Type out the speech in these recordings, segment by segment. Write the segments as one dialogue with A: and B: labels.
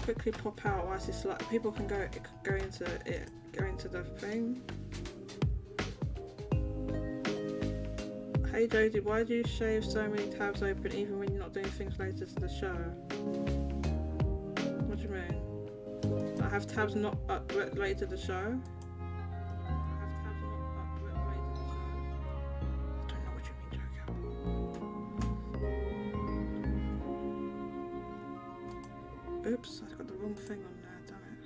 A: quickly pop out whilst it's like people can go into the thing. Hey Jodie, why do you shave so many tabs open even when you're not doing things related to the show? What do you mean? I have tabs not up related to the show? Oops, I've got the wrong thing on there, damn it.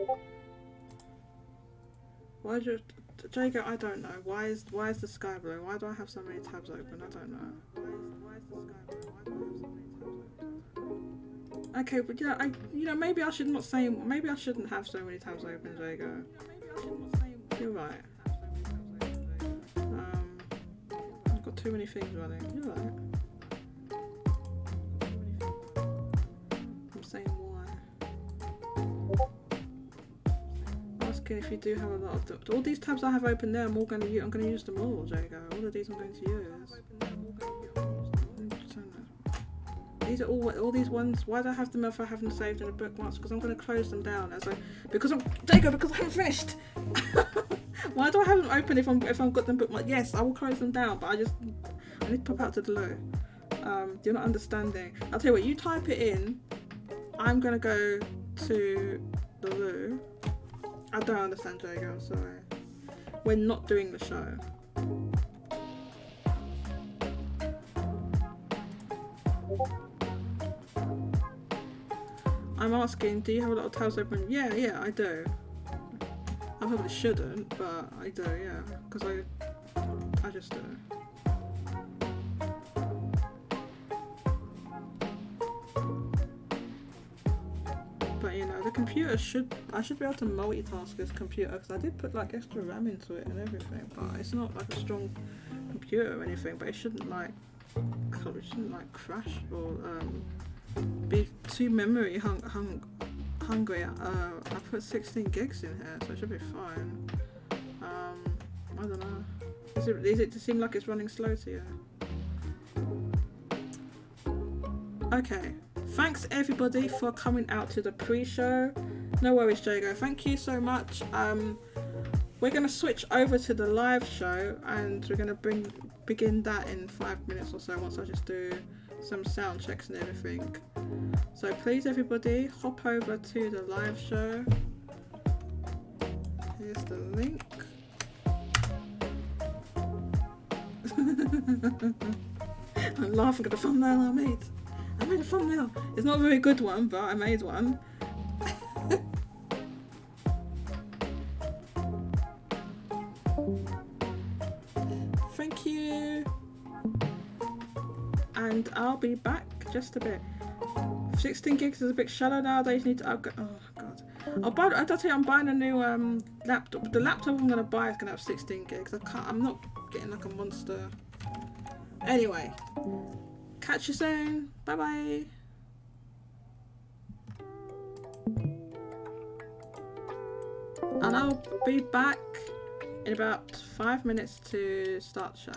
A: Oops. Why do you, Jago, I don't know. Why is the sky blue? Why do I have so many tabs open? I don't know. Why is the sky blue? Why do I have so many tabs open? Okay, but maybe I should not say, maybe I shouldn't have so many tabs open, Jago. You're right. I've got too many things running. You're right. If you do have a lot of them. All these tabs I have open there, I'm going to use them all, Jago. All of these I'm going to use. These are all these ones. Why do I have them if I haven't saved in a bookmarks? Because I'm going to close them down because I haven't finished. Why do I have them open if I've got them bookmarked? Yes, I will close them down, but I need to pop out to the loo. You're not understanding. I'll tell you what. You type it in. I'm going to go to the loo. I don't understand, Jago, I'm sorry. We're not doing the show. I'm asking, do you have a lot of tabs open? Yeah, I do. I probably shouldn't, but I do, yeah. Because I just do. But the computer I should be able to multitask this computer because I did put like extra RAM into it and everything, but it's not like a strong computer or anything. But it shouldn't like crash or be too memory hungry. I put 16 gigs in here, so it should be fine. I don't know. Is it to seem like it's running slow to you? Okay. Thanks everybody for coming out to the pre-show. No worries, Jago. Thank you so much. We're gonna switch over to the live show, and we're gonna begin that in 5 minutes or so. Once I just do some sound checks and everything. So please, everybody, hop over to the live show. Here's the link. I'm laughing at the thumbnail I made. I made a thumbnail. It's not a very good one, but I made one. Thank you. And I'll be back just a bit. 16 gigs is a bit shallow nowadays. Need to upgrade. Oh god. I'll tell you, I'm buying a new laptop. The laptop I'm gonna buy is gonna have 16 gigs. I'm not getting like a monster. Anyway. Catch you soon. Bye bye. And I'll be back in about 5 minutes to start the show.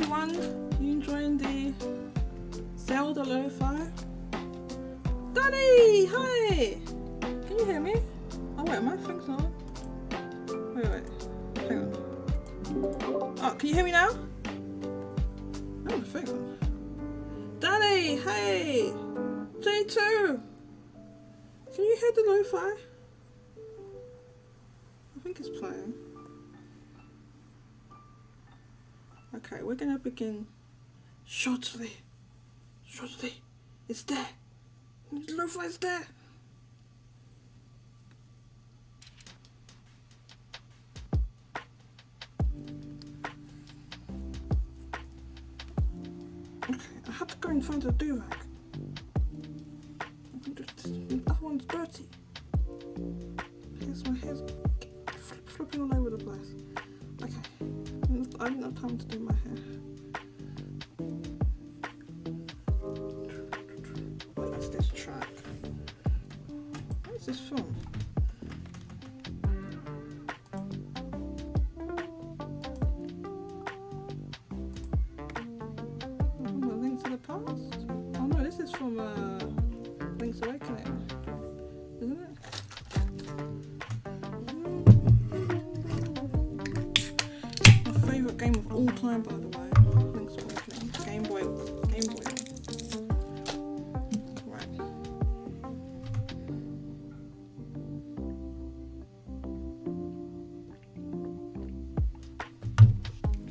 A: everyone? You enjoying the Zelda lo-fi? Danny, hi! Can you hear me? Oh wait, my thing's on. Wait, hang on. Oh, can you hear me now? Oh, the thing's on. Danny, hey! J2! Can you hear the lo-fi? I think it's playing. Okay, we're gonna begin shortly. Shortly. It's there. The lo-fi is there. Okay, I have to go and find a do-rag. The other one's dirty. Here's my hair's flipping all over the place. Okay, I didn't have time to do my hair. What is this track? What is this from? Link to the Past? Oh no, this is from Link's Awakening, isn't it? My favourite game of all time, by the way. Link's Awakening. Game Boy. Right.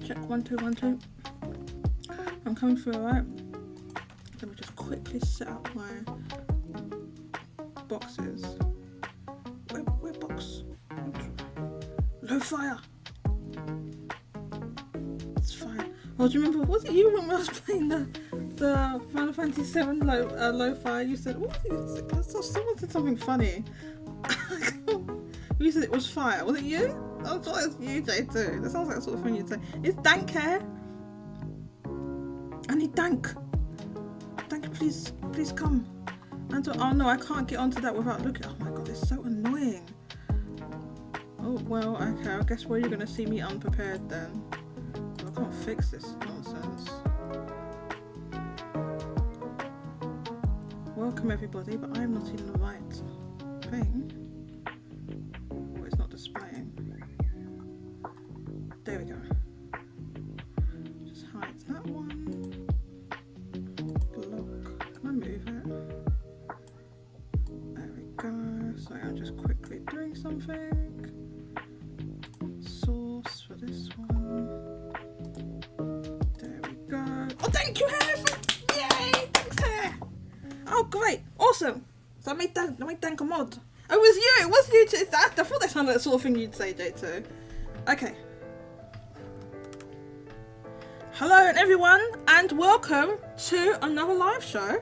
A: Check 1 2 1 2. I'm coming through, alright? Let me just quickly set up my boxes. Where box? Low fire! It's fire. Oh, do you remember, was it you when I was playing the Final Fantasy 7 low fire? You said, what was it? Someone said something funny. You said it was fire. Was it you? I thought it was you, J2. That sounds like the sort of thing you'd say. Is Dank here? I need Dank. Dank, please come. And oh no, I can't get onto that without looking. Oh my god, it's so annoying. Oh well, okay. I guess where you're gonna see me unprepared then. I can't fix this nonsense. Welcome everybody, but I'm not in the right thing. Oh, it's not displaying. There we go. Just hides that one. Look, can I move it? There we go. So I'm just quickly doing something. Source for this one. There we go. Oh, thank you, Hair! Yay! Thanks, Hair! Oh, great! Awesome! So I made Dank a mod. Oh, it was you! It was you too! I thought that sounded like the sort of thing you'd say, J2. Okay. Hello everyone, and welcome to another live show.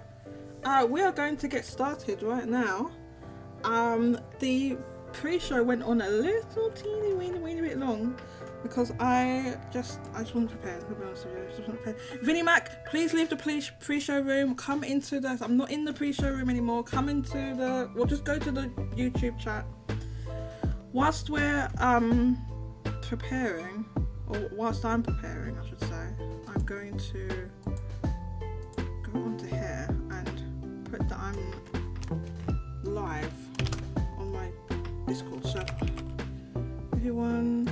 A: We are going to get started right now. The pre-show went on a little teeny weeny bit long because I just wasn't prepared. To be honest with you, I just wasn't prepared. Vinnie Mac, please leave the pre-show room. Come into the. I'm not in the pre-show room anymore. Come into the. Well, just go to the YouTube chat. Whilst we're preparing, or whilst I'm preparing, I should say, I'm going to go onto here and put that I'm live on my Discord server. Everyone,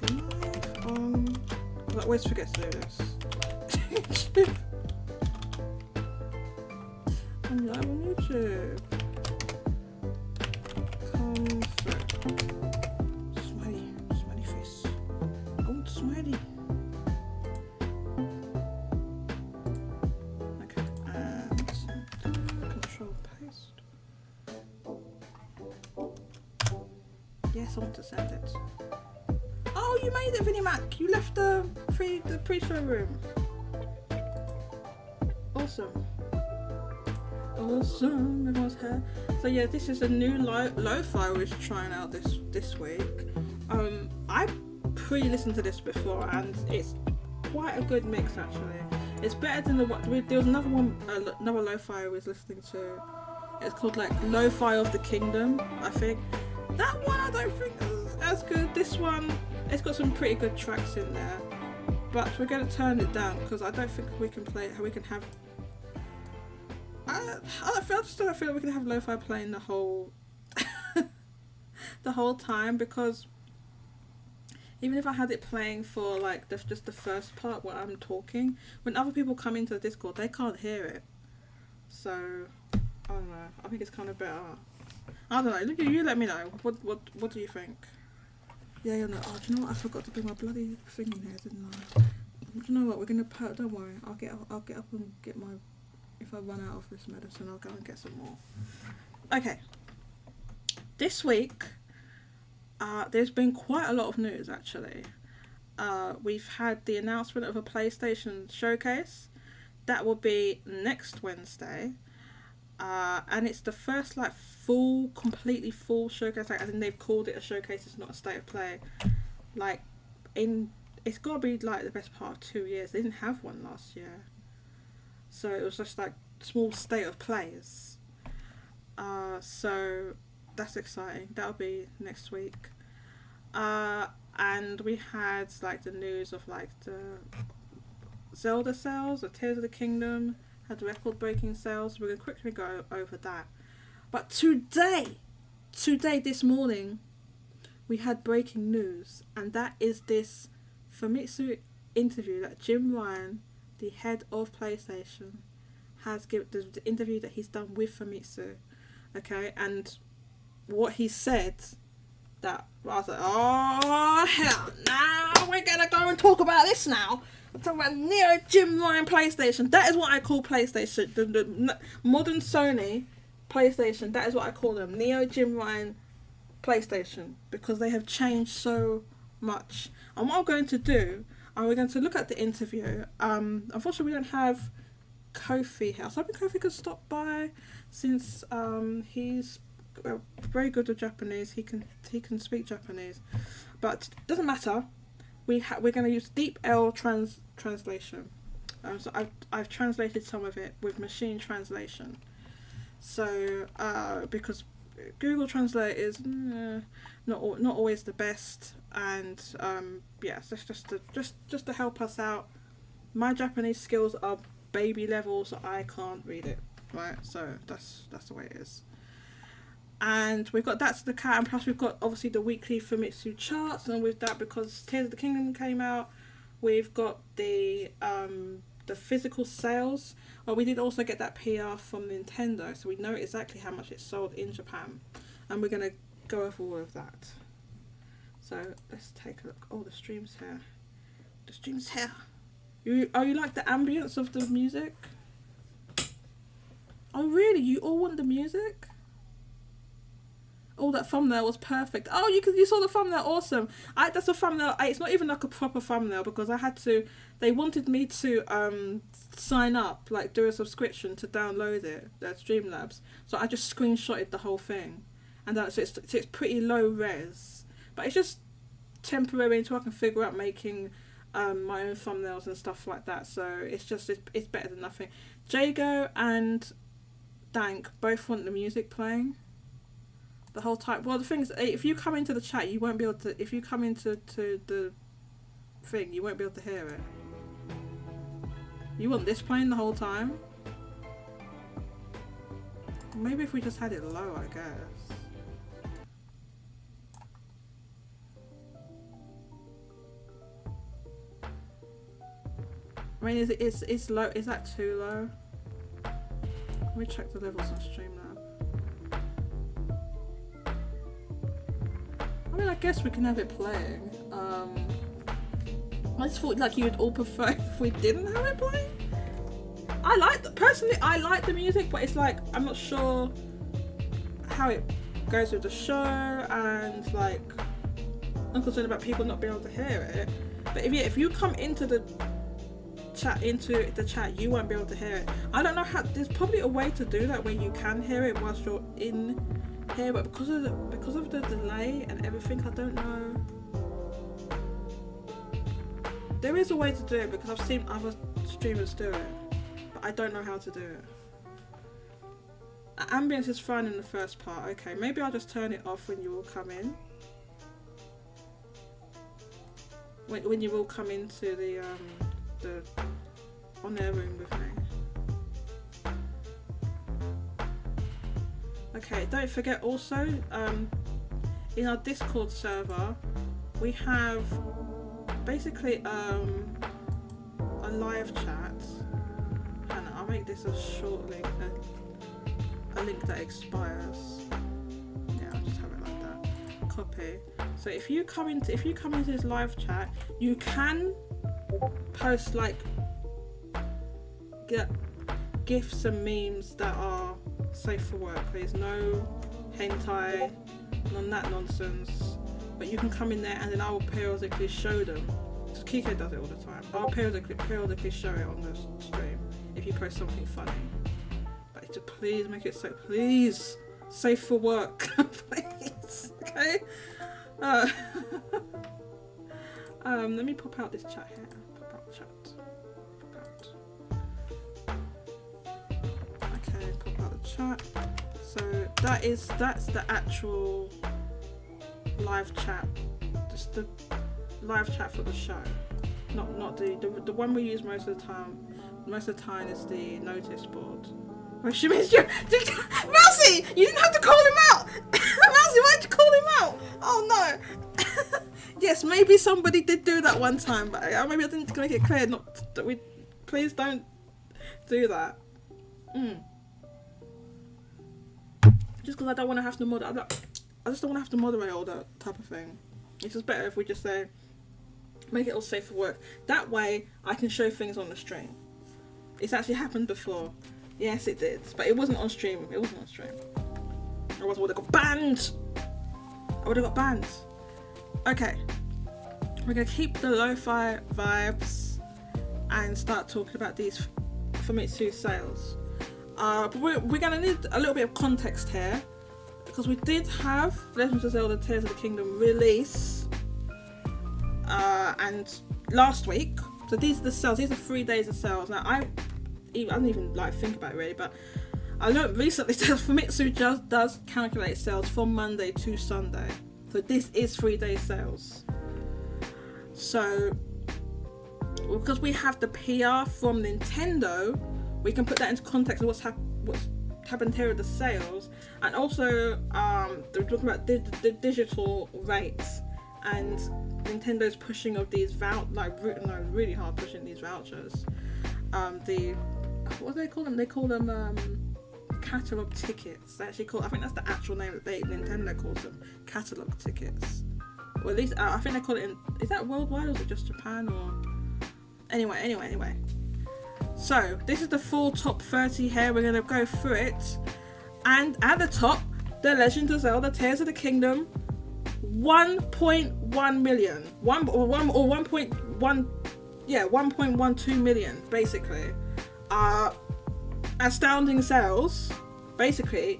A: live on. I always forget to do this. I'm live on YouTube. Come through. Smiley face. Old smiley. Okay, and control paste. Yes, I want to send it. Oh, you made it, Vinnie Mac. You left the pre-show room. Awesome. Awesome, everyone's here. So yeah, this is a new lo-fi we're trying out this week. I pre-listened to this before and it's quite a good mix actually. It's better than there was another one, another lo-fi I was listening to. It's called like Lo-Fi of the Kingdom, I think. That one I don't think is as good. This one It's got some pretty good tracks in there, but we're going to turn it down because I don't think we can play how we can have. I just don't feel like we can have lo-fi playing the whole the whole time, because even if I had it playing for like just the first part where I'm talking, when other people come into the Discord, they can't hear it. So I don't know. I think it's kind of better. I don't know. Look, you let me know. What do you think? Yeah, you know. Oh, do you know what? I forgot to bring my bloody thing in here, didn't I? Do you know what? We're gonna put. Don't worry. I'll get up and get my. If I run out of this medicine, I'll go and get some more. Okay. This week, there's been quite a lot of news actually. We've had the announcement of a PlayStation showcase. That will be next Wednesday. And it's the first like completely full showcase. Like, I think they've called it a showcase. It's not a state of play. Like, it's got to be like the best part of 2 years. They didn't have one last year, so it was just like small state of plays. So that's exciting. That'll be next week. And we had like the news of like the Zelda sales, the Tears of the Kingdom had record-breaking sales. We're going to quickly go over that. But today, this morning, we had breaking news, and that is this Famitsu interview that Jim Ryan, the head of PlayStation, has given, the interview that he's done with Famitsu. Okay, and what he said, that I was like, oh hell, now we're going to go and talk about this now. I'm talking about Neo Jim Ryan PlayStation. That is what I call PlayStation. The modern Sony PlayStation. That is what I call them. Neo Jim Ryan PlayStation. Because they have changed so much. And what I'm going to do, we're going to look at the interview. Unfortunately, we don't have Kofi here. So I think Kofi could stop by, since he's very good with Japanese. He can speak Japanese. But it doesn't matter. We're going to use Deep L translation. So I've translated some of it with machine translation. So because Google Translate is not always the best, and yes, that's just to help us out. My Japanese skills are baby level, so I can't read it, right? So that's the way it is. And we've got That's the Cat, and plus we've got obviously the weekly Famitsu charts, and with that, because Tears of the Kingdom came out, we've got the physical sales. Well, we did also get that PR from Nintendo, so we know exactly how much it sold in Japan, and we're gonna go over all of that. So let's take a look. Oh, the stream's here. The stream's here. You like the ambience of the music? Oh really? You all want the music? Oh, that thumbnail was perfect. Oh, you saw the thumbnail. Awesome. That's a thumbnail. It's not even like a proper thumbnail, because they wanted me to sign up, like do a subscription to download it, Streamlabs. So I just screenshotted the whole thing, and so it's pretty low res, but it's just temporary until I can figure out making my own thumbnails and stuff like that. So it's better than nothing. Jago and Dank both want the music playing the whole time. Well, the thing is, if you come into the chat, you won't be able to. If you come into the thing, you won't be able to hear it. You want this playing the whole time? Maybe if we just had it low, I guess. I mean, it's low. Is that too low? Let me check the levels on Streamlabs. I mean, I guess we can have it playing. I just thought like you would all prefer if we didn't have it playing. Personally, I like the music, but it's like I'm not sure how it goes with the show, and like I'm concerned about people not being able to hear it. But if you come into the chat, you won't be able to hear it. I don't know how. There's probably a way to do that where you can hear it whilst you're in here, but because of the delay and everything, I don't know. There is a way to do it, because I've seen other streamers do it, but I don't know how to do it. Ambience is fine in the first part. Okay, maybe I'll just turn it off when you all come in. when you all come into the on air room with me. Okay, don't forget also, in our Discord server, we have basically a live chat, and I'll make this a short link, a link that expires. Yeah, I'll just have it like that. Copy. So if you come into this live chat, you can post like get gifs and memes that are safe for work. There's no hentai, none that nonsense. But you can come in there and then I will periodically show them. So Kike does it all the time. I'll periodically show it on the stream if you post something funny. But to please make it so, please, safe for work, please. Okay. Let me pop out this chat here. Pop out the chat. Okay, pop out the chat. So that's the actual live chat, just the live chat for the show, not the one we use most of the time. Most of the time is the notice board. Which means Mousy, you didn't have to call him out. Mousy, why'd you call him out? Oh no. Yes, maybe somebody did do that one time, but maybe I didn't make it clear. Not that we. Please don't do that. Just because I don't want to have to moderate. I just don't want to have to moderate all that type of thing. It's just better if we just say, make it all safe for work. That way, I can show things on the stream. It's actually happened before. Yes, it did, but it wasn't on stream. Otherwise, I would have got banned. Okay, we're gonna keep the lo-fi vibes and start talking about these Famitsu sales. But we're gonna need a little bit of context here because we did have Legend of Zelda: Tears of the Kingdom release, and last week. So these are the sales. These are 3 days of sales. Now I didn't even like think about it really, but I learned recently that Famitsu just does calculate sales from Monday to Sunday. So this is 3 days sales. So because we have the PR from Nintendo, we can put that into context of what's happened here with the sales, and also they're talking about the digital rates and Nintendo's pushing of these really hard pushing these vouchers. What do they call them? They call them catalog tickets. They actually call. I think that's the actual name that Nintendo calls them. Catalog tickets. Or at least I think they call it. Is that worldwide or is it just Japan? Or anyway. So this is the full top 30 here. We're gonna go through it, and at the top, The Legend of Zelda: Tears of the Kingdom, 1.1 million, 1.12 million, basically. Astounding sales. Basically,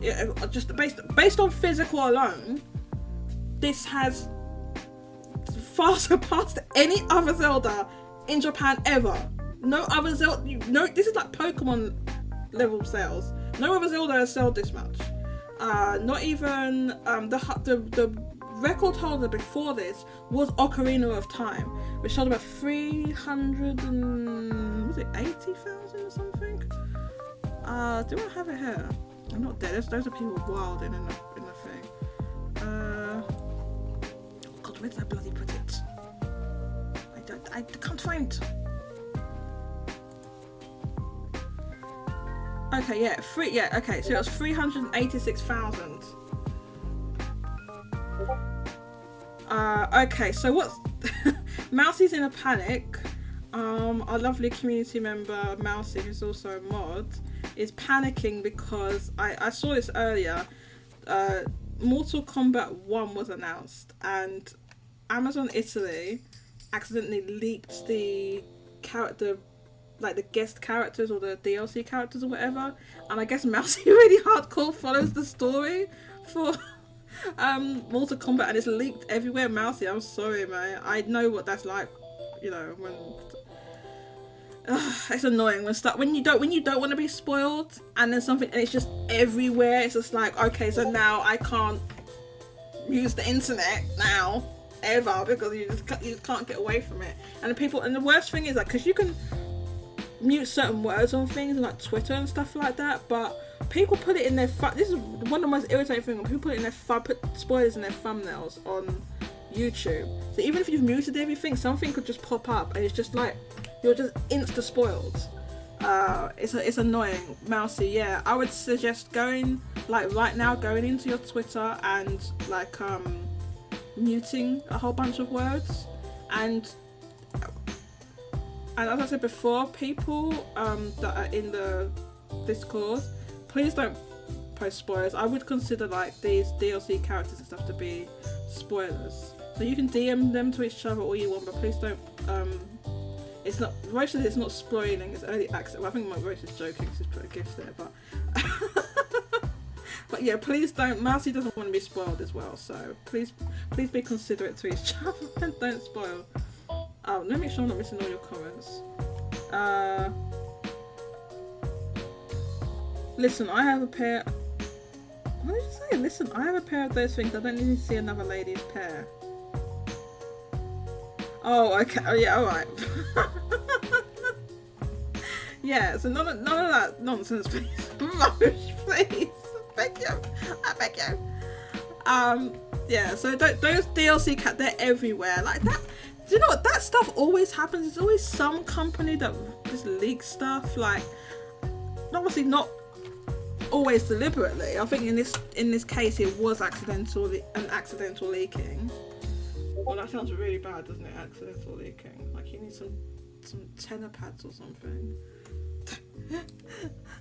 A: just based on physical alone, this has far surpassed any other Zelda in Japan ever. No other Zelda. This is like Pokemon level sales. No other Zelda has sold this much. Not even the record holder before this was Ocarina of Time, which sold about 380,000 or something. Do I have it here? I'm not dead. Those are people wilding in the thing. God, where did I bloody put it? I can't find. Okay, okay, so it was 386,000. Okay, so what's Mousie's in a panic. Our lovely community member Mousie, who's also a mod, is panicking because I saw this earlier. Mortal Kombat 1 was announced, and Amazon Italy accidentally leaked the character, like the guest characters or the DLC characters or whatever, and I guess Mousy really hardcore follows the story for Mortal Kombat, and it's leaked everywhere. Mousy, I'm sorry, man. I know what that's like, you know, when it's annoying when you don't want to be spoiled, and then something, and it's just everywhere. It's just like, okay, so now I can't use the internet now ever, because you just can't get away from it. And the worst thing is, like, because you can mute certain words on things like Twitter and stuff like that, but people put it in their this is one of the most irritating things, when people put it in their put spoilers in their thumbnails on YouTube. So even if you've muted everything, something could just pop up and it's just like you're just insta spoiled. It's annoying. Mousy, yeah, I would suggest going, like, right now, going into your Twitter and like muting a whole bunch of words. And as I said before, people that are in the Discord, please don't post spoilers. I would consider like these DLC characters and stuff to be spoilers. So you can DM them to each other all you want, but please don't. It's not Royce. It's not spoiling. It's early access. Well, I think my Royce is joking. She's put a gift there, but but yeah, please don't. Mousy doesn't want to be spoiled as well. So please be considerate to each other and don't spoil. Oh, let me make sure I'm not missing all your comments. Listen, I have a pair. What did you say? Listen, I have a pair of those things. I don't need to see another lady's pair. Oh, okay. Oh, yeah, alright. Yeah, so none of that nonsense, please. Rubbish, please. Thank you. I beg you. Yeah, so those DLC they're everywhere. Like that. Do you know what? That stuff always happens. There's always some company that just leaks stuff. Like, obviously not always deliberately. I think in this case it was an accidental leaking. Well, that sounds really bad, doesn't it? Accidental leaking. Like, you need some tenor pads or something.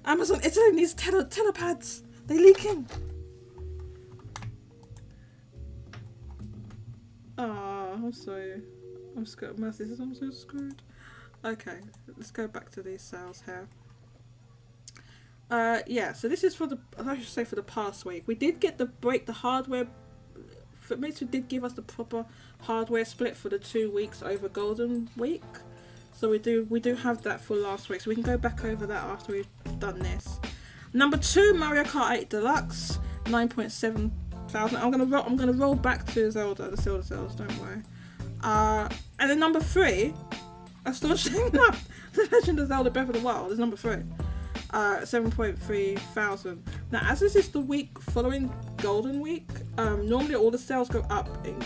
A: Amazon Italy needs tenor pads. They're leaking. Oh, I'm sorry. I'm scared. I'm so screwed. Okay, let's go back to these sales here. Yeah, so this is for the past week. We did get the hardware. Famitsu did give us the proper hardware split for the 2 weeks over Golden Week. So we do have that for last week. So we can go back over that after we've done this. Number 2, Mario Kart 8 Deluxe, 9.7 thousand. I'm gonna roll back to Zelda, the Zelda sales, don't worry. And then number 3, I'm still showing up. The Legend of Zelda Breath of the Wild is number 3. 7.3 thousand. Now, as this is the week following Golden Week, normally all the sales go up in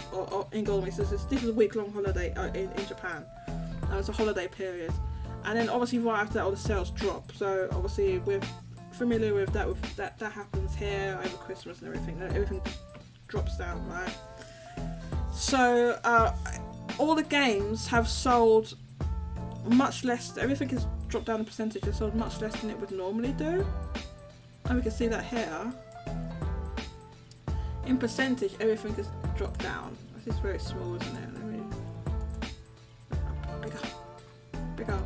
A: Golden Week. So this is a week-long holiday in Japan. It's a holiday period, and then obviously right after that, all the sales drop. So obviously we're familiar with that. That happens here over Christmas and everything. Everything drops down, right? So all the games have sold much less. Everything has dropped down in percentage. It's sold much less than it would normally do, and we can see that here. In percentage, everything has dropped down. This is very small, isn't it? Let me bigger.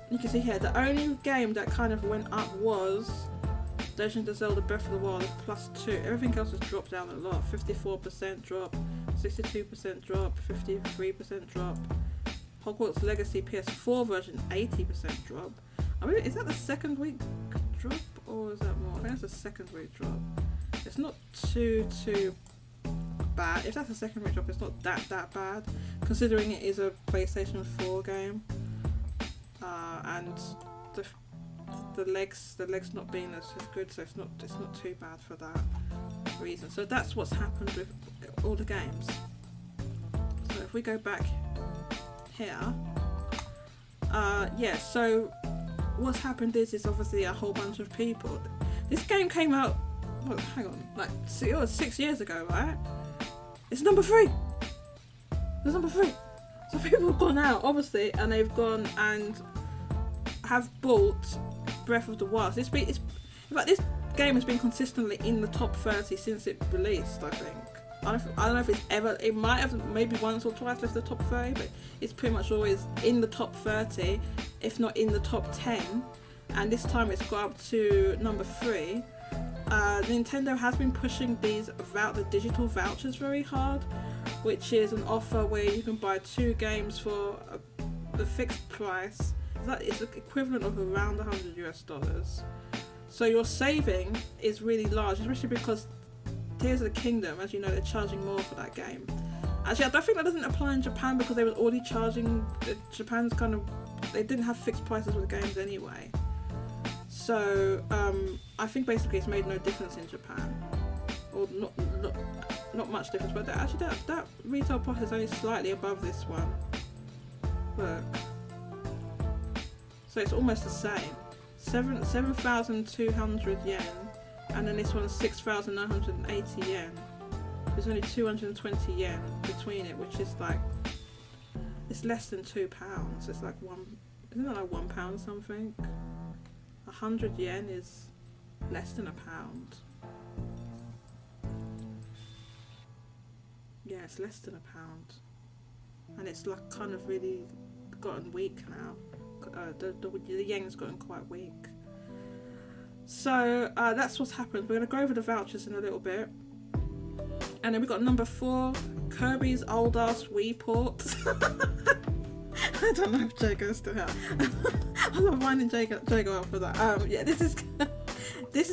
A: You can see here the only game that kind of went up was Legend of Zelda Breath of the Wild, +2. Everything else has dropped down a lot. 54% drop, 62% drop, 53% drop. Hogwarts Legacy PS4 version, 80% drop. I mean, is that the second week drop or is that more? I think that's the second week drop. It's not too bad. If that's a second week drop, it's not that bad, considering it is a PlayStation 4 game, and the legs not being as good, so it's not too bad for that reason. So that's what's happened with all the games. So if we go back here, yeah, so what's happened is obviously a whole bunch of people. This game came out, well, hang on, like 6 years ago, right? It's number 3. It's number 3. So people have gone out, obviously, and they've gone and have bought Breath of the Wild. In fact, this game has been consistently in the top 30 since it released, I think. I don't know if it's ever, it might have maybe once or twice left the top 30, but it's pretty much always in the top 30, if not in the top 10. And this time it's got up to number 3. Nintendo has been pushing the digital vouchers very hard, which is an offer where you can buy 2 games for the fixed price. It's equivalent of around $100 US. So your saving is really large, especially because Tears of the Kingdom, as you know, they're charging more for that game. Actually, I don't think that doesn't apply in Japan because they were already charging. Japan's kind of, they didn't have fixed prices with the games anyway. So I think basically it's made no difference in Japan, or not much difference. But that retail price is only slightly above this one. Look, so it's almost the same. 7,200 yen, and then this one's 6,980 yen. There's only 220 yen between it, which is like, it's less than £2. It's like isn't it like £1 something? 100 yen is less than £1. Yeah, it's less than £1, and it's like kind of really gotten weak now. The yen's gotten quite weak. So that's what's happened. We're going to go over the vouchers in a little bit. And then we got number 4, Kirby's old ass Wii port. I don't know if Jago still has. I love winding Jago up for that. Yeah, this is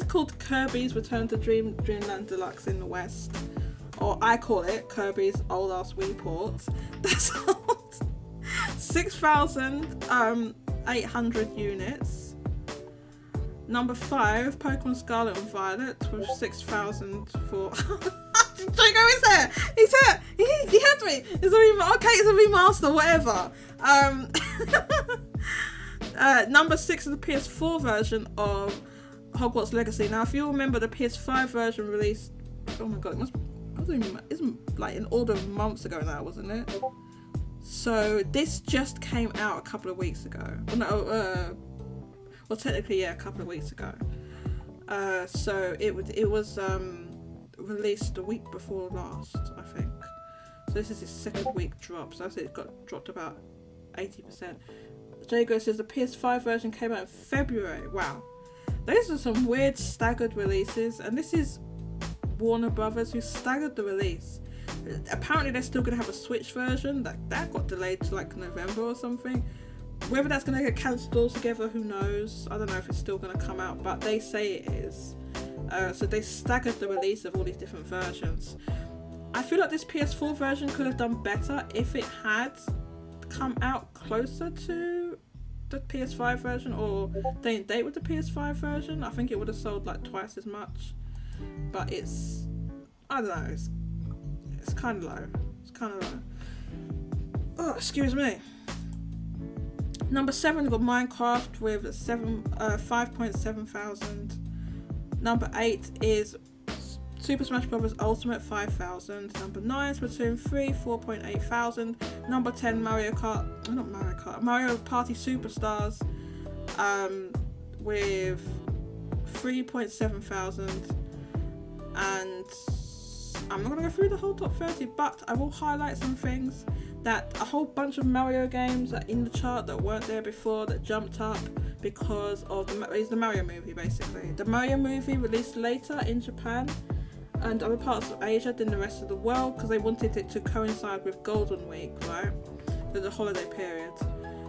A: called Kirby's Return to Dreamland Deluxe in the West, or I call it Kirby's old ass Wii port. That's 6,800 units. Number 5, Pokemon Scarlet and Violet with 6,004. Jago is there. He's there. He had me. It's a remaster, whatever. Number 6 is the PS4 version of Hogwarts Legacy. Now, if you remember, the PS5 version released. Oh my god, it's like in order of months ago now, wasn't it? So this just came out a couple of weeks ago. Well, technically, yeah, a couple of weeks ago. So it was released the week before last, I think. So this is his second week drop. So I said it got dropped about 80%. Jago says the PS5 version came out in February. Wow, those are some weird staggered releases, and this is Warner Brothers who staggered the release. Apparently they're still going to have a Switch version that got delayed to like November or something. Whether that's going to get cancelled altogether, who knows. I don't know if it's still going to come out, but they say it is. So they staggered the release of all these different versions. I feel like this PS4 version could have done better if it had come out closer to the PS5 version, or day and date with the PS5 version. I think it would have sold like twice as much. But it's, I don't know, it's kind of low. It's kind of low. Oh, excuse me. Number 7, we've got Minecraft with 5.7 thousand. Number 8 is Super Smash Bros. Ultimate 5,000. Number 9 is Splatoon 3, 4.8 thousand. Number 10, Mario Party Superstars with 3.7 thousand. And I'm not going to go through the whole top 30, but I will highlight some things. That a whole bunch of Mario games are in the chart that weren't there before, that jumped up because of the Mario movie, basically. The Mario movie released later in Japan and other parts of Asia than the rest of the world because they wanted it to coincide with Golden Week, right? With the holiday period.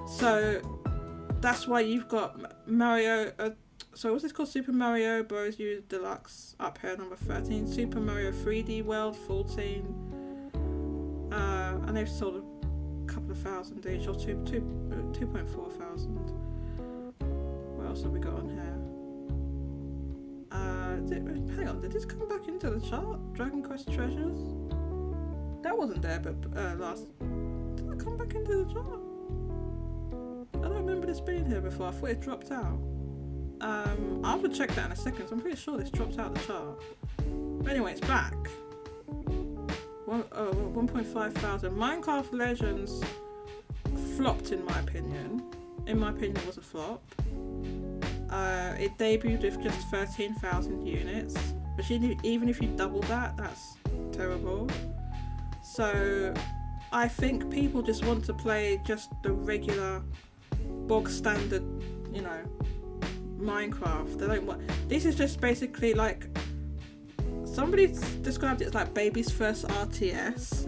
A: So that's why you've got Mario. So what's this called? Super Mario Bros. U Deluxe up here, number 13. Super Mario 3D World 14. And they've sold a couple of thousand each, or 2.4 thousand. What else have we got on here? Hang on, did this come back into the chart? Dragon Quest Treasures? That wasn't there, but last. Did it come back into the chart? I don't remember this being here before. I thought it dropped out. I will check that in a second. So I'm pretty sure this dropped out the chart. But anyway, it's back. 1.5 thousand. Minecraft Legends flopped in my opinion. In my opinion, it was a flop. It debuted with just 13,000 units, which even if you double that, that's terrible. So I think people just want to play just the regular bog standard, Minecraft. They don't want. This is just basically like. Somebody described it as like baby's first RTS.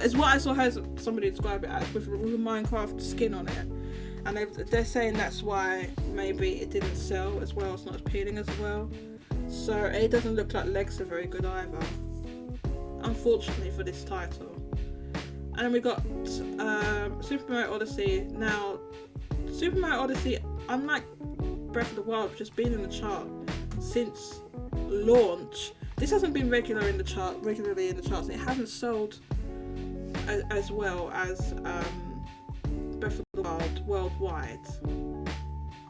A: It's what I saw somebody describe it as, with a Minecraft skin on it. And they're saying that's why maybe it didn't sell as well, it's not as appealing as well. So it doesn't look like legs are very good either. unfortunately for this title. And then we got Super Mario Odyssey. Now, Super Mario Odyssey, unlike Breath of the Wild, which has been in the chart since launch, this hasn't been regularly in the charts, and it hasn't sold as well as Breath of the Wild worldwide.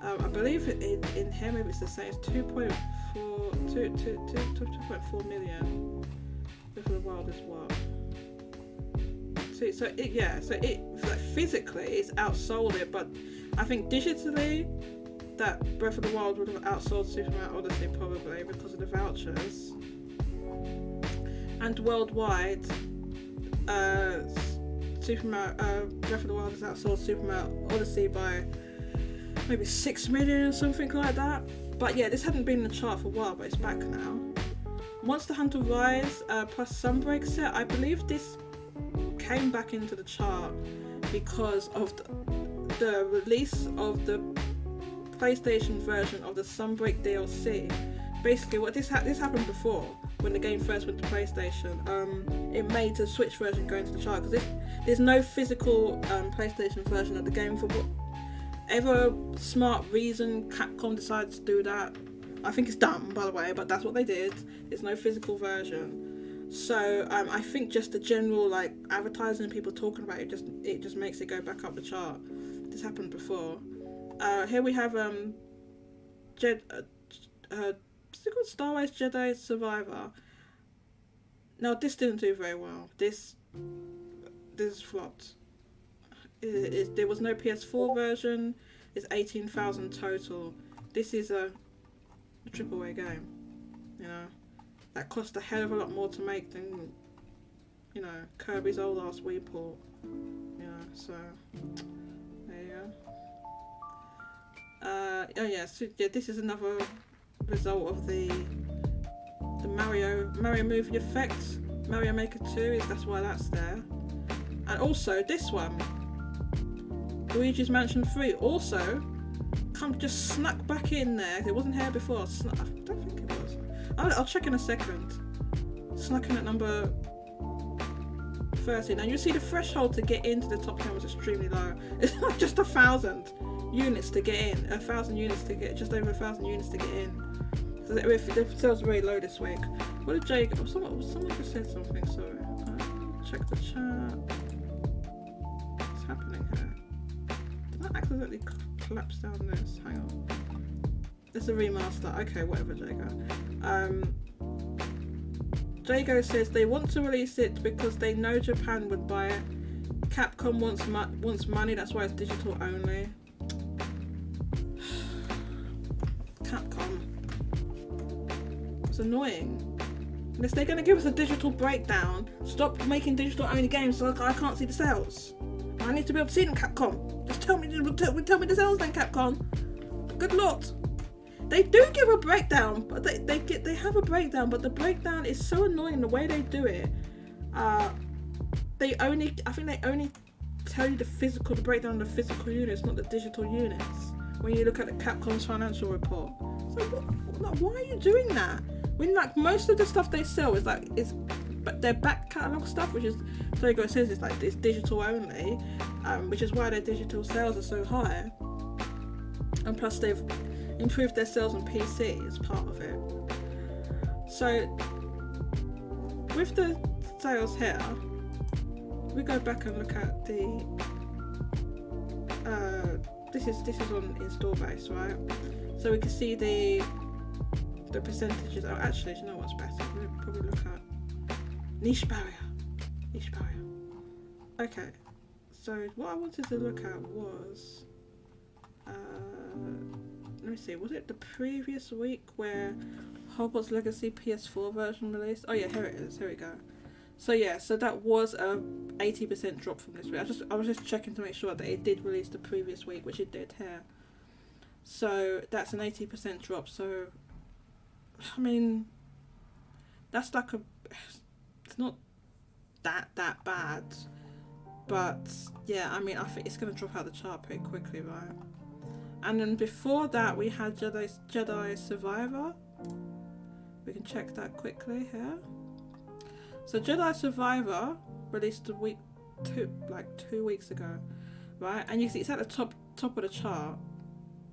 A: I believe in here maybe it's the same. It's 2.4 million. Breath of the Wild is what? So it like physically it's outsold it, but I think digitally that Breath of the Wild would have outsold Super Mario Odyssey probably because of the vouchers. And worldwide, Breath of the Wild has outsold Super Mario Odyssey by maybe 6 million or something like that. But yeah, this hadn't been in the chart for a while, but it's back now. Monster Hunter Rise plus Sunbreak set, I believe this came back into the chart because of the release of the PlayStation version of the Sunbreak DLC. Basically, what this happened before when the game first went to PlayStation. It made the Switch version go into the chart because there's no physical PlayStation version of the game for whatever smart reason Capcom decided to do that. I think it's dumb, by the way, but that's what they did. There's no physical version. So I think just the general like advertising and people talking about it just makes it go back up the chart. This happened before. Here we have what's it called? Star Wars Jedi Survivor. Now this didn't do very well. This flopped. There was no PS4 version. It's 18,000 total. This is a AAA game, you know. That cost a hell of a lot more to make than, you know, Kirby's old ass Wii port. You know, so there you go. This is another result of the Mario movie effect. Mario Maker 2 that's why that's there. And also this one, Luigi's Mansion 3, also just snuck back in there. It wasn't here before. I don't think it was. I'll check in a second. Snuck in at number 30. Now you see the threshold to get into the top 10 was extremely low. It's not just 1,000 units to get in. 1,000 units to get, just over 1,000 units to get in. So the sales very low this week. What did Jay? Someone just said something. Sorry. Check the chat. What's happening here? Did I accidentally collapse down this? Hang on. It's a remaster. Okay, whatever, Jago. Jago says they want to release it because they know Japan would buy it. Capcom wants money, that's why it's digital only. Capcom. It's annoying. Unless they're going to give us a digital breakdown, stop making digital only games so I can't see the sales. I need to be able to see them, Capcom. Just tell me the sales then, Capcom. Good lord. They do give a breakdown, but they have a breakdown, but the breakdown is so annoying the way they do it. I think they only tell you the breakdown of the physical units, not the digital units. When you look at the Capcom's financial report, so why are you doing that? When like most of the stuff they sell is their back catalogue stuff, which is Togo says it's digital only, which is why their digital sales are so high, and plus they've improved their sales on PC as part of it. So with the sales here, we go back and look at the this is on install base, right? So we can see the percentages. Oh, actually, you know what's better? We'll probably look at niche barrier. Okay, so what I wanted to look at was let me see, was it the previous week where Hogwarts Legacy PS4 version released? Oh yeah, here it is, here we go. So yeah, so that was a 80% drop from this week. I was just checking to make sure that it did release the previous week, which it did here. So that's an 80% drop. So I mean, that's like it's not that bad, but yeah, I mean, I think it's gonna drop out the chart pretty quickly, right? And then before that we had Jedi Survivor. We can check that quickly here. So Jedi Survivor released two weeks ago, right? And you see it's at the top of the chart.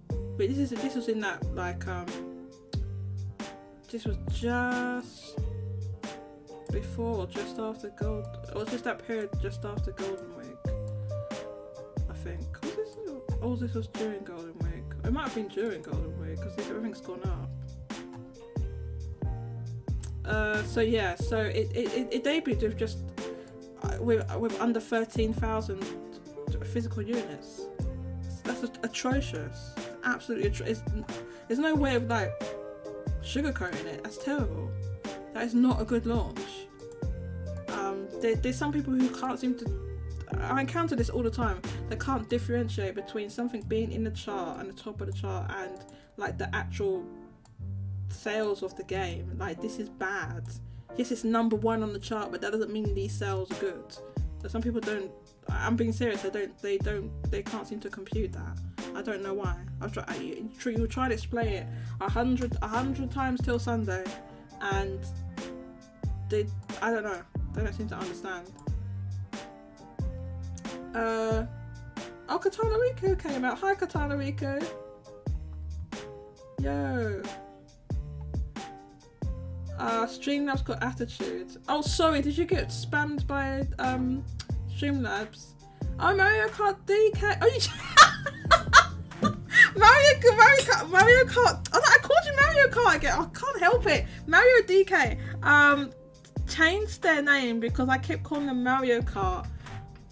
A: But this was in that this was just before or just after Gold, or just that period just after Golden Week, I think. This was during Golden Week. It might have been during Golden Week because everything's gone up. So it debuted with just with under 13,000 physical units. That's atrocious. Absolutely atrocious. There's no way of like sugarcoating it. That's terrible. That is not a good launch. There's some people who can't seem to. I encounter this all the time. They can't differentiate between something being in the chart and the top of the chart and like the actual sales of the game. Like, this is bad. Yes, it's number one on the chart, but that doesn't mean these sales are good. So some people don't. I'm being serious. They can't seem to compute that. I don't know why. I've tried. You try to explain it 100 times till Sunday, and I don't know. They don't seem to understand. Katana Riku came out. Hi, Katana Riku. Yo. Streamlabs got attitude. Oh, sorry, did you get spammed by Streamlabs? Oh, Mario Kart DK. Oh, you Mario Kart. Oh, I called you Mario Kart again. I can't help it. Mario DK. Changed their name because I kept calling them Mario Kart.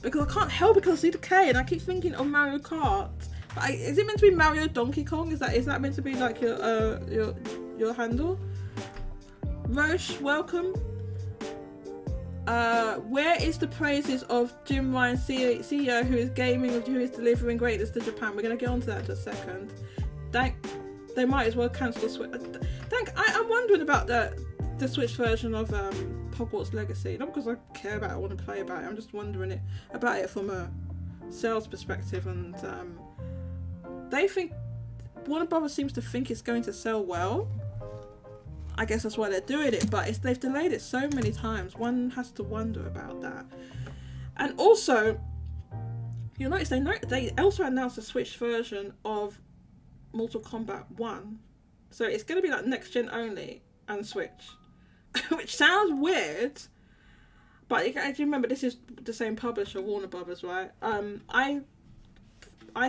A: Because I can't help it because I see the K and I keep thinking of Mario Kart. But is it meant to be Mario Donkey Kong? Is that meant to be like your handle? Roche, welcome. Where is the praises of Jim Ryan, CEO, who is delivering greatness to Japan? We're going to get onto that in a second. They might as well cancel the Switch. I'm wondering about the Switch version of Hogwarts Legacy. Not because I care about it, I want to play about it. I'm just wondering about it from a sales perspective. And they think Warner Brothers seems to think it's going to sell well. I guess that's why they're doing it, but they've delayed it so many times. One has to wonder about that. And also, you'll notice they also announced a Switch version of Mortal Kombat 1. So it's going to be like next gen only and Switch. Which sounds weird, but you remember this is the same publisher, Warner Brothers, right? I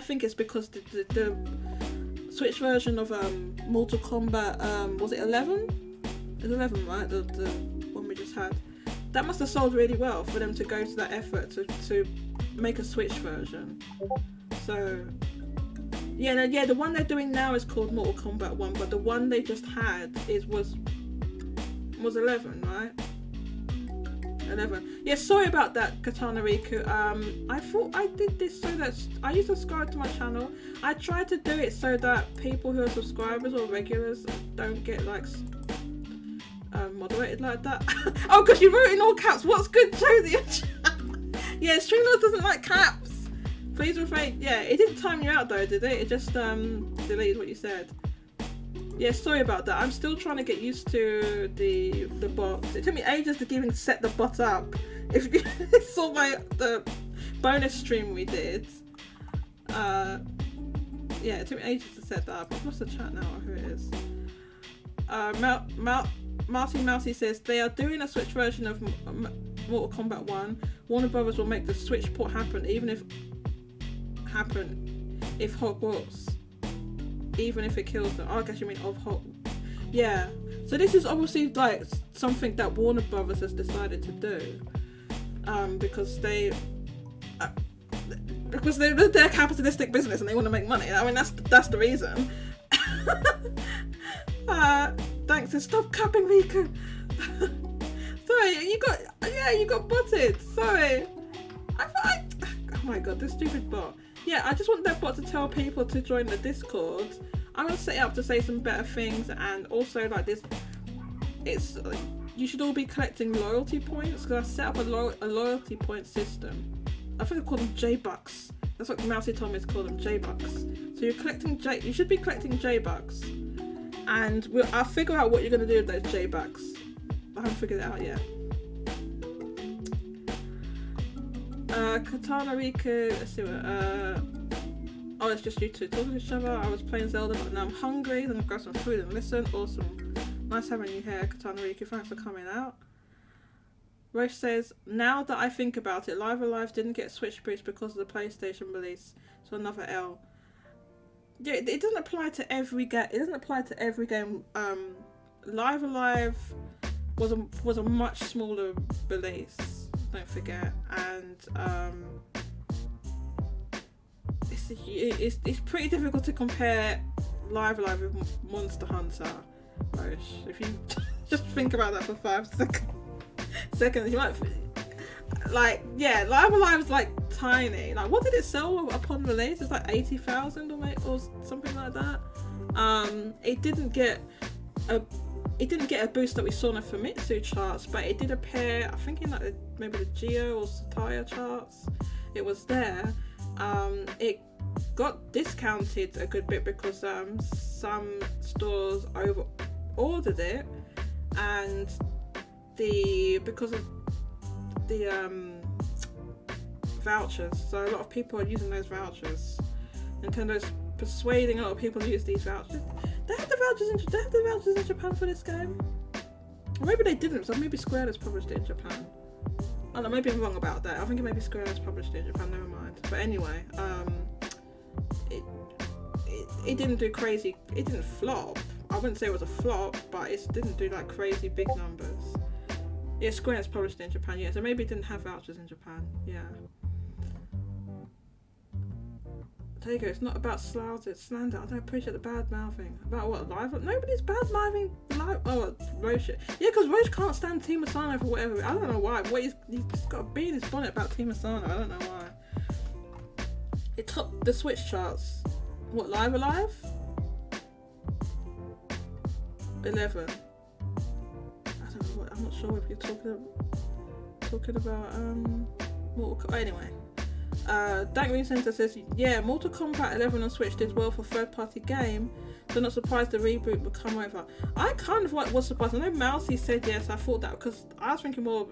A: think it's because the Switch version of Mortal Kombat, was it 11? It's 11, right? The one we just had. That must have sold really well for them to go to that effort to make a Switch version. So yeah, the one they're doing now is called Mortal Kombat 1, but the one they just had was 11, right? 11. Yeah, sorry about that, Katana Riku. I thought I did this so that I used to subscribe to my channel. I tried to do it so that people who are subscribers or regulars don't get like moderated like that. Oh, because you wrote in all caps. What's good, Josie? Yeah, Streamlabs doesn't like caps. Please refrain. Yeah, it didn't time you out though, did it? It just deleted what you said. Yeah, sorry about that. I'm still trying to get used to the bot. It took me ages to even set the bot up. If you saw the bonus stream we did, yeah, it took me ages to set that up. I've lost the chat now. Who it is? Mousy says they are doing a Switch version of Mortal Kombat 1. Warner Brothers will make the Switch port happen, even if Hogwarts. Even if it kills them. Oh, I guess you mean of Hot. Yeah. So this is obviously like something that Warner Brothers has decided to do, because they're a capitalistic business and they want to make money. I mean that's the reason. Thanks. And stop capping, Riku. Sorry, you got botted. Sorry. Oh my god, this stupid bot. Yeah, I just want that bot to tell people to join the Discord. I'm gonna set it up to say some better things, and also like this, it's you should all be collecting loyalty points because I set up a loyalty point system. I think I call them J-Bucks. That's what Mousy told me to call them, J-Bucks. So you're collecting you should be collecting J-Bucks, and I'll figure out what you're gonna do with those J-Bucks. I haven't figured it out yet. Katana Riku, let's see what, oh, it's just you two talking to each other. I was playing Zelda, but now I'm hungry. Then I'll grab some food and listen. Awesome. Nice having you here, Katana Riku. Thanks for coming out. Roche says, now that I think about it, Live Alive didn't get Switch boost because of the PlayStation release. So another L. Yeah, it doesn't apply to every game. It doesn't apply to every game. Live Alive was a much smaller release. Don't forget, and it's pretty difficult to compare Live Alive with Monster Hunter. Roche, if you just think about that for 5 seconds, you might like, yeah, Live Alive's like tiny. Like, what did it sell upon release? It's like 80,000 or something like that. It didn't get a boost that we saw in the Famitsu charts, but it did appear, I think, in like maybe the Geo or Sataya charts. It was there. It got discounted a good bit because some stores over ordered it, and because of the vouchers. So a lot of people are using those vouchers. Nintendo's persuading a lot of people to use these vouchers. They have the vouchers in Japan for this game. Or maybe they didn't, so maybe Square has published it in Japan. Oh no, maybe I'm wrong about that. I think maybe Square has published it in Japan, never mind. But anyway, it didn't do crazy, it didn't flop. I wouldn't say it was a flop, but it didn't do like crazy big numbers. Yeah, Square has published it in Japan, yeah, so maybe it didn't have vouchers in Japan, yeah. There you go, it's not about slander. I don't appreciate the bad mouthing. About what, Live? Nobody's bad mouthing Live. Oh, Roche. Yeah, because Roche can't stand Team Asano for whatever. I don't know why. He's got a bee in his bonnet about Team Asano. I don't know why. It topped the Switch charts. What, Live Alive? 11. I don't know what. I'm not sure if you're talking about Mortal Kombat. Anyway. Dank Green Center says, yeah, Mortal Kombat 11 on Switch did well for third-party game, so not surprised the reboot would come over. I kind of was surprised. I know Mousy said yes, I thought that, because I was thinking more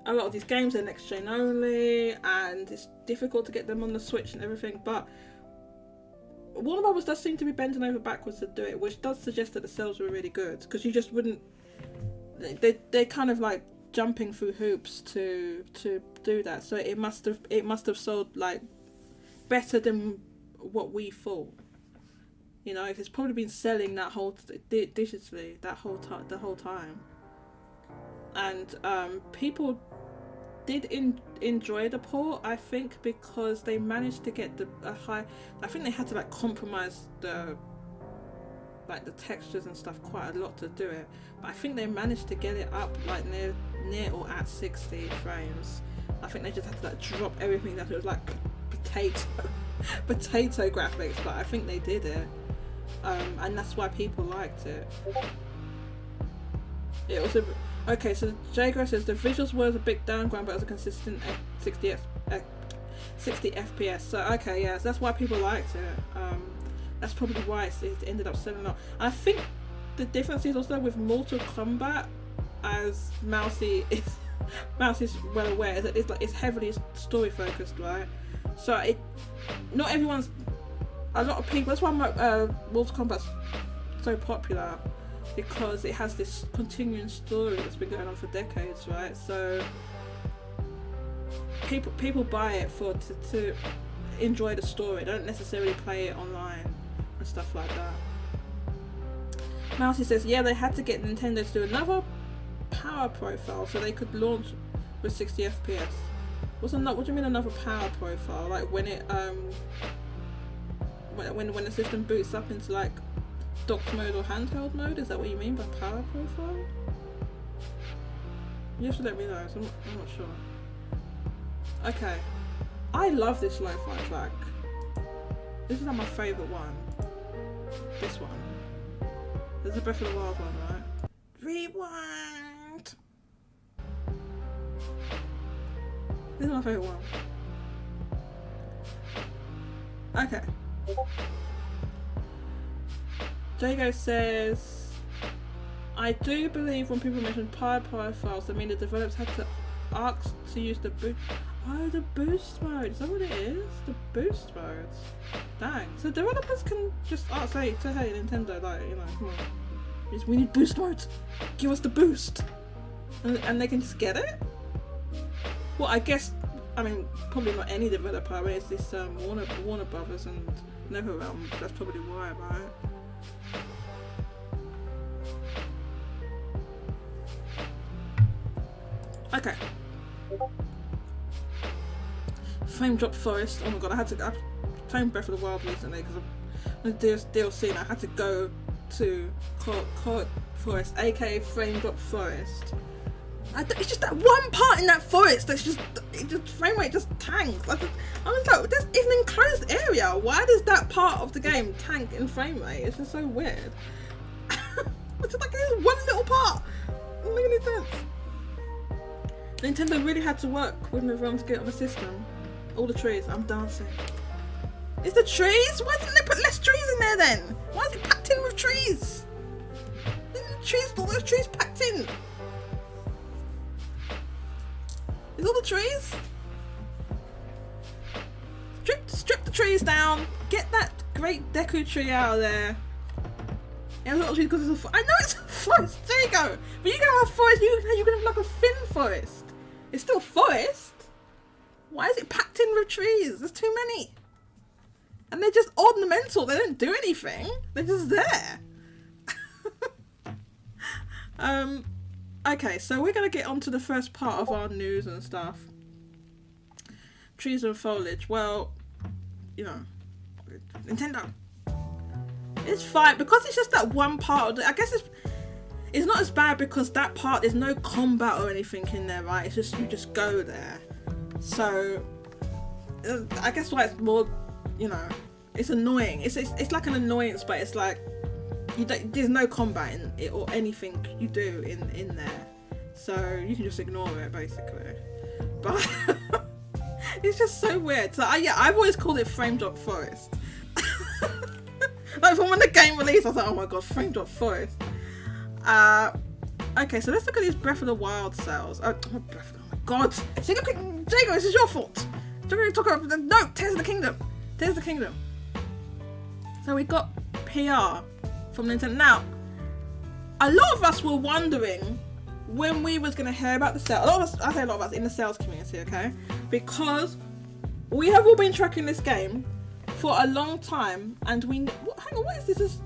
A: a lot of these games are next gen only, and it's difficult to get them on the Switch and everything, but Warner Brothers does seem to be bending over backwards to do it, which does suggest that the sales were really good, because you just wouldn't, they're kind of like jumping through hoops to do that, so it must have sold like better than what we thought, you know. It's probably been selling that whole digitally the whole time, and people did enjoy the port, I think, because they managed to get a high. I think they had to like compromise the textures and stuff quite a lot to do it, but I think they managed to get it up like near or at 60 frames. I think they just had to like drop everything that was like potato graphics, but I think they did it, and that's why people liked it. It was okay. So Jago says the visuals were a big downgrade, but it was a consistent 60 FPS. So okay, yeah, so that's why people liked it. That's probably why it ended up selling out. I think the difference is also with Mortal Kombat, as Mousy is well aware, is that it's heavily story focused, right? So not everyone's. A lot of people. That's why Mortal Kombat's so popular, because it has this continuing story that's been going on for decades, right? So people buy it to enjoy the story. They don't necessarily play it online and stuff like that. Mousy says, yeah, they had to get Nintendo to do another power profile so they could launch with 60 FPS. What do you mean another power profile? Like when it when the system boots up into like docked mode or handheld mode? Is that what you mean by power profile? You have to let me know, so I'm not sure. Okay, I love this lo-fi track. This is like my favourite one. This one. This is the Breath of the Wild one, right? Rewind! This is my favourite one. Okay. Jago says, I do believe when people mention power profiles, I mean the developers had to ask to use the boot. Oh, the boost mode. Is that what it is? The boost mode. Dang. So developers can just say, hey, Nintendo, like, you know, come on. We need boost mode. Give us the boost. And they can just get it? Well, I guess, I mean, probably not any developer. I mean, it's this Warner Brothers and NetherRealm. That's probably why, right? Okay. Frame Drop Forest. Oh my god, I've played Breath of the Wild recently because of the DLC and I had to go to Court Forest, aka Frame Drop Forest. It's just that one part in that forest that's just frame rate just tanks. I was like, this is an enclosed area. Why does that part of the game tank in frame rate? It's just so weird. It's just like this one little part. It doesn't make any sense. Nintendo really had to work with NetherRealm to get on the system. All the trees, I'm dancing. Is the trees? Why didn't they put less trees in there then? Why is it packed in with trees? All those trees packed in. Is all the trees? Strip the trees down. Get that great Deku tree out of there. Yeah, a lot of trees because it's I know it's a forest. There you go. But you can have a forest. You can have like a thin forest. It's still forest. Why is it packed in with trees? There's too many. And they're just ornamental. They don't do anything. They're just there. Okay, so we're going to get on to the first part of our news and stuff. Trees and foliage. Well, you know, Nintendo. It's fine. Because it's just that one part of it. I guess it's not as bad because that part, there's no combat or anything in there, right? It's just, you just go there. So, I guess why it's more, you know, it's annoying. It's like an annoyance, but it's like, there's no combat in it or anything you do in there. So, you can just ignore it, basically. But, it's just so weird. So, I've always called it Frame Drop Forest. Like, from when the game released, I was like, oh my god, Frame Drop Forest. Okay, so let's look at these Breath of the Wild sales. Oh my god. Jago, this is your fault. Talk about no, Tears of the Kingdom. Tears of the Kingdom. So we got PR from Nintendo. Now, a lot of us were wondering when we was going to hear about the sale. I say a lot of us in the sales community, okay? Because we have all been tracking this game for a long time, and hang on, what is this?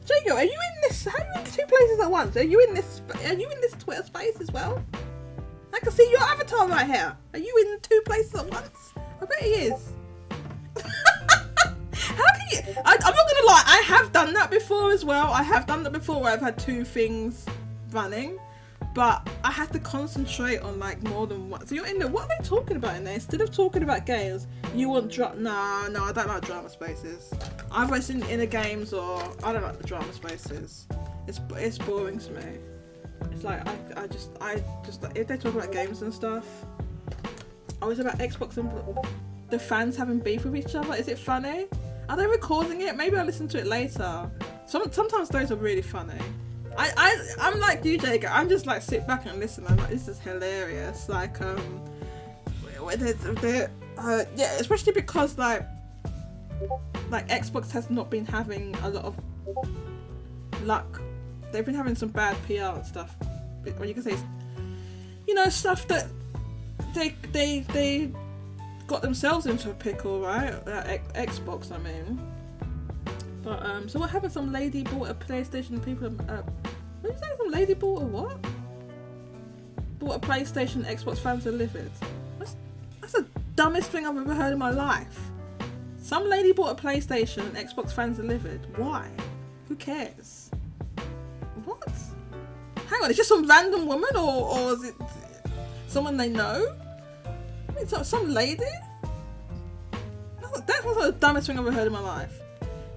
A: Jago, are you in this? How are you in two places at once? Are you in this Twitter space as well? I can see your avatar right here. Are you in two places at once? I bet he is. How can you? I'm not gonna lie, I have done that before as well. I have done that before where I've had two things running, but I have to concentrate on like more than one. So you're in there. What are they talking about in there? Instead of talking about games, you want no, I don't like drama spaces. Either it's in the games or I don't like the drama spaces. It's boring to me. It's like I just if they talk about games and stuff. Oh, it's about Xbox and the fans having beef with each other. Is it funny? Are they recording it? Maybe I'll listen to it later. Sometimes those are really funny. I'm like you, Jacob. I'm just like sit back and listen. I'm like, this is hilarious. Like yeah, especially because like Xbox has not been having a lot of luck. They've been having some bad PR and stuff. Or you can say, you know, stuff that they got themselves into a pickle, right? Xbox, I mean. But so what happened? Some lady bought a PlayStation. People, what did you say? Some lady bought a what? Bought a PlayStation. Xbox fans are livid. That's the dumbest thing I've ever heard in my life. Some lady bought a PlayStation and Xbox fans are livid. Why? Who cares? What? Hang on, it's just some random woman or is it someone they know? I mean, some lady? That was the dumbest thing I've ever heard in my life.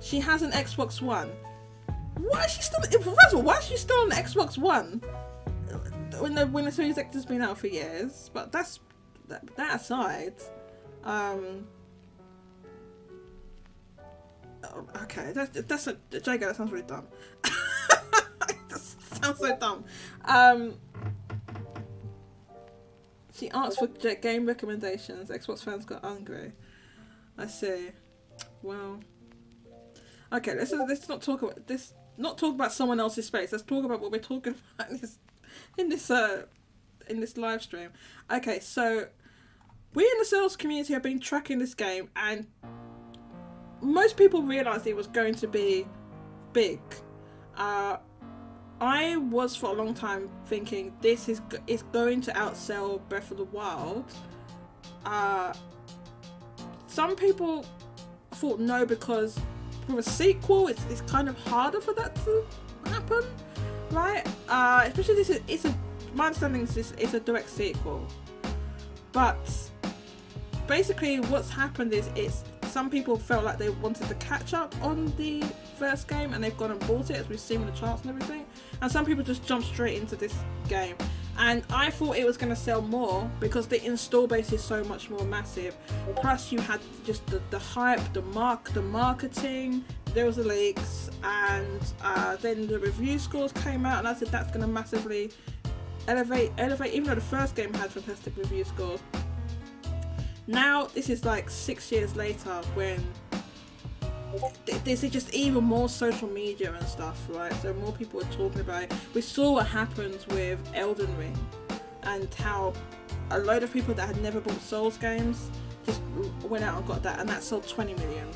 A: She has an Xbox One. Why is she still? First of all, why is she still on the Xbox One when the Series X has been out for years? But that aside, okay, that's Jago. That sounds really dumb. That sounds so dumb. She asked for game recommendations. Xbox fans got hungry. I see. Well, okay. Let's not talk about this. Not talk about someone else's space. Let's talk about what we're talking about in this live stream. Okay, so we in the sales community have been tracking this game, and most people realised it was going to be big. I was for a long time thinking this is going to outsell Breath of the Wild. Some people thought no, because with a sequel it's kind of harder for that to happen, right? Especially my understanding is it's a direct sequel, but basically what's happened is some people felt like they wanted to catch up on the first game and they've gone and bought it, as we've seen with the charts and everything, and some people just jumped straight into this game. And I thought it was going to sell more because the install base is so much more massive. Plus you had just the hype, the marketing, there was the leaks, and then the review scores came out, and I said that's going to massively elevate, even though the first game had fantastic review scores. Now this is like 6 years later, when there's just even more social media and stuff, right? So more people are talking about it. We saw what happened with Elden Ring, and how a load of people that had never bought Souls games just went out and got that, and that sold 20 million.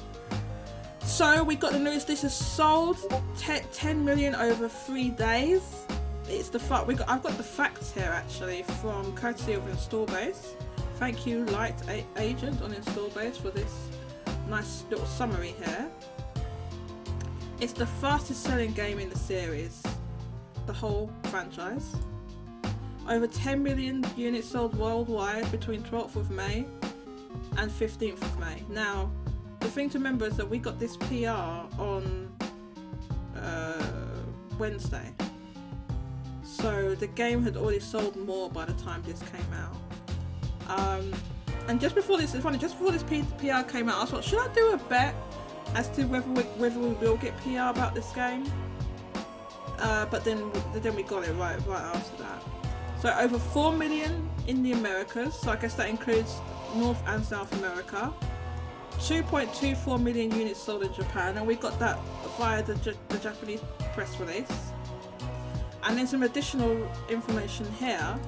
A: So we got the news this has sold 10 million over 3 days. It's I've got the facts here actually from courtesy of Install Base. Thank you, Light Agent on Install Base, for this nice little summary here. It's the fastest selling game in the series, the whole franchise. Over 10 million units sold worldwide between 12th of May and 15th of May. Now, the thing to remember is that we got this PR on Wednesday. So the game had already sold more by the time this came out. And just before this, it's funny, just before this PR came out, I thought, should I do a bet as to whether we will get PR about this game? But then we got it right after that. So over 4 million in the Americas, so I guess that includes North and South America. 2.24 million units sold in Japan, and we got that via the Japanese press release. And then some additional information here.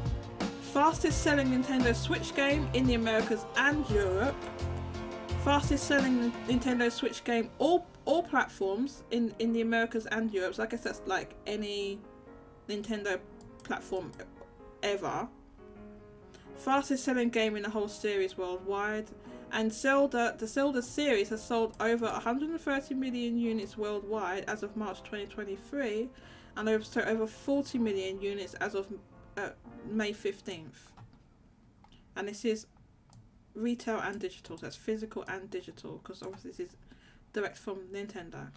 A: Fastest selling Nintendo Switch game in the Americas and Europe. Fastest selling Nintendo Switch game all platforms in the Americas and Europe. So I guess that's like any Nintendo platform ever. Fastest selling game in the whole series worldwide. And the Zelda series has sold over 130 million units worldwide as of March 2023, and over 40 million units as of May 15th. And this is retail and digital, so that's physical and digital, because obviously this is direct from Nintendo.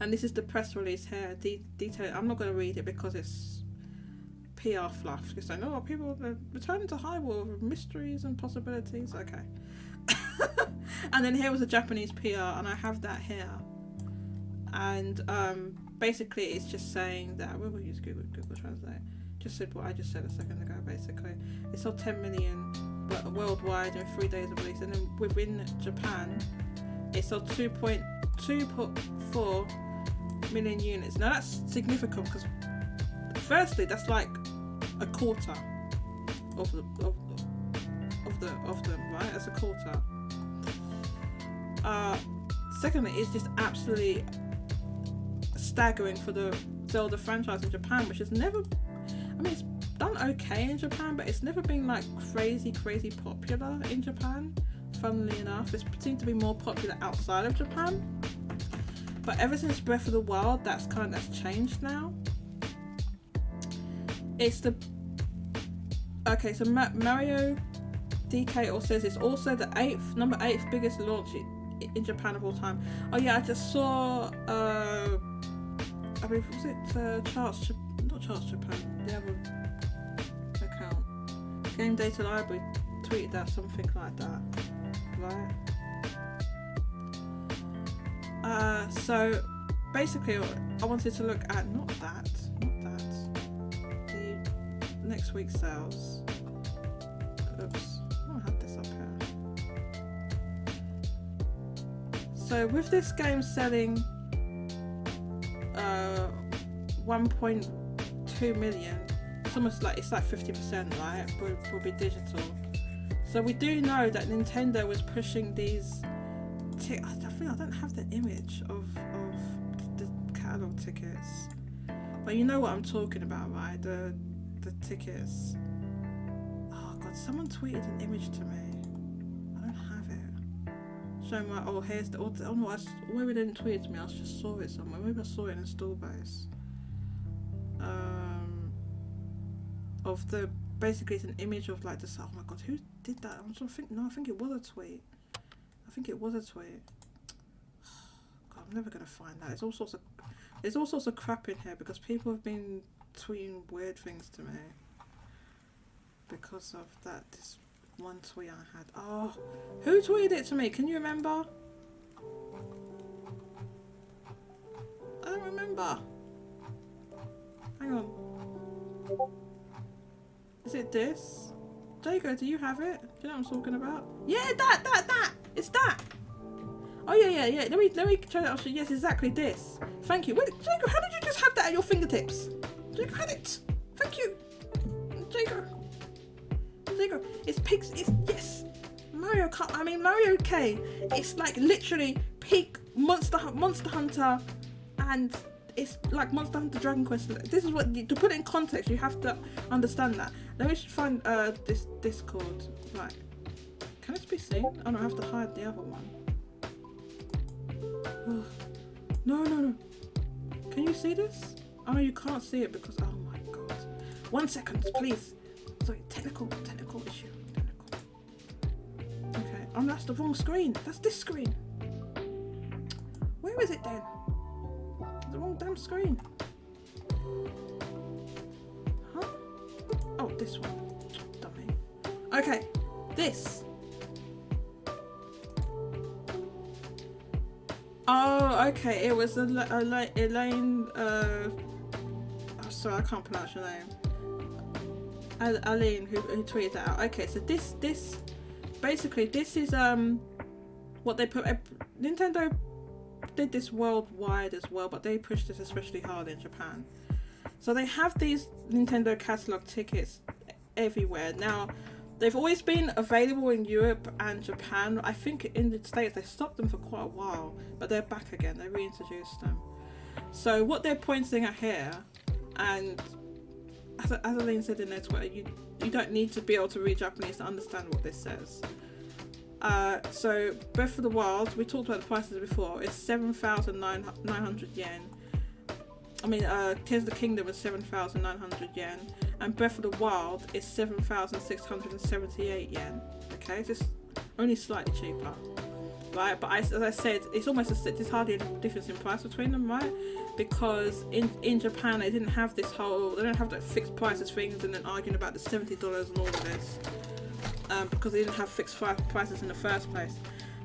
A: And this is the press release here, detail. I'm not going to read it because it's PR fluff. You're saying, oh, people are returning to Hyrule with mysteries and possibilities. Okay. And then here was a Japanese PR, and I have that here. And basically it's just saying that, we will use Google Translate. Just said what I just said a second ago, basically. It sold 10 million worldwide in 3 days of release, and then within Japan it sold 2.4 million units. Now that's significant because firstly that's like a quarter of them, right? That's a quarter. Secondly, it's just absolutely staggering for the Zelda franchise in Japan, which has never, I mean, it's done okay in Japan, but it's never been like crazy popular in Japan. Funnily enough, it seems to be more popular outside of Japan. But ever since Breath of the Wild, that's changed now. It's the so Mario DK also says it's also the number 8th biggest launch in Japan of all time. Oh yeah, I just saw I believe, was it not Charts Japan, the other account, Game Data Library tweeted that, something like that, right? So basically I wanted to look at not that the next week's sales. oops, I had this up here. So with this game selling 1.2 million, it's almost like, it's like 50%, right, will be digital. So we do know that Nintendo was pushing these I think I don't have the image of the catalogue tickets, but you know what I'm talking about, right? The tickets. Oh god, someone tweeted an image to me. I don't have it. Showing my here's the maybe they didn't tweet it to me, I just saw it somewhere. Maybe I saw it in Stallbase. Of the basically it's an image of like this. Oh my god, who did that? I'm trying to think. No, I think it was a tweet. God, I'm never gonna find that. There's all sorts of crap in here because people have been tweeting weird things to me because of this one tweet I had. Oh, who tweeted it to me? Can you remember? I don't remember. Hang on. Is it this? Jago, do you have it? Do you know what I'm talking about? Yeah, that! It's that! Oh yeah. Let me try that. Yes, exactly this. Thank you. Wait, Jago, how did you just have that at your fingertips? Jago had it. Thank you. Jago. It's pigs. It's yes. Mario K. It's like literally peak Monster Hunter, and it's like Monster Hunter Dragon Quest. This is what to put it in context. You have to understand that. Let me find this Discord. Right. Can it be seen? Oh no, I have to hide the other one. Oh. No. Can you see this? Oh no, you can't see it because oh my god. 1 second, please. Sorry, technical issue. Okay. Oh, that's the wrong screen. That's this screen. Where is it then? The wrong damn screen. Huh? Oh, this one. Dummy. Okay, this. Oh, okay. It was Elaine. Oh, sorry, I can't pronounce your name. Aline who tweeted that out. Okay, so this basically this is what they put. Nintendo did this worldwide as well, but they pushed this especially hard in Japan. So they have these Nintendo catalog tickets everywhere. Now, they've always been available in Europe and Japan. I think in the States they stopped them for quite a while, but they're back again. They reintroduced them. So what they're pointing at here, and as Aline said in their Twitter, you don't need to be able to read Japanese to understand what this says. So Breath of the Wild, we talked about the prices before, it's 7,900 yen. I mean, Tears of the Kingdom is 7,900 yen, and Breath of the Wild is 7,678 yen. Okay, it's just only slightly cheaper, right? But as I said, it's almost there's hardly a difference in price between them, right? Because in Japan they didn't have this whole, they don't have that fixed prices things and then arguing about the $70 and all of this, because they didn't have fixed prices in the first place.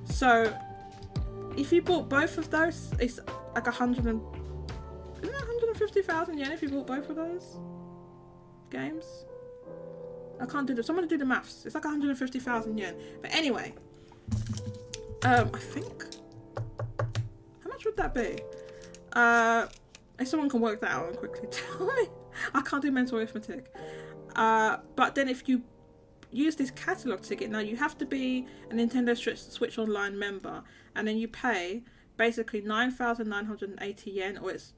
A: So if you bought both of those, it's like 150,000 yen if you bought both of those games. I can't do this. Someone do the maths. It's like 150,000 yen. But anyway, I think, how much would that be? If someone can work that out and quickly tell me. I can't do mental arithmetic. But then if you use this catalog ticket, now you have to be a Nintendo Switch Online member, and then you pay basically 9,980 yen, or it's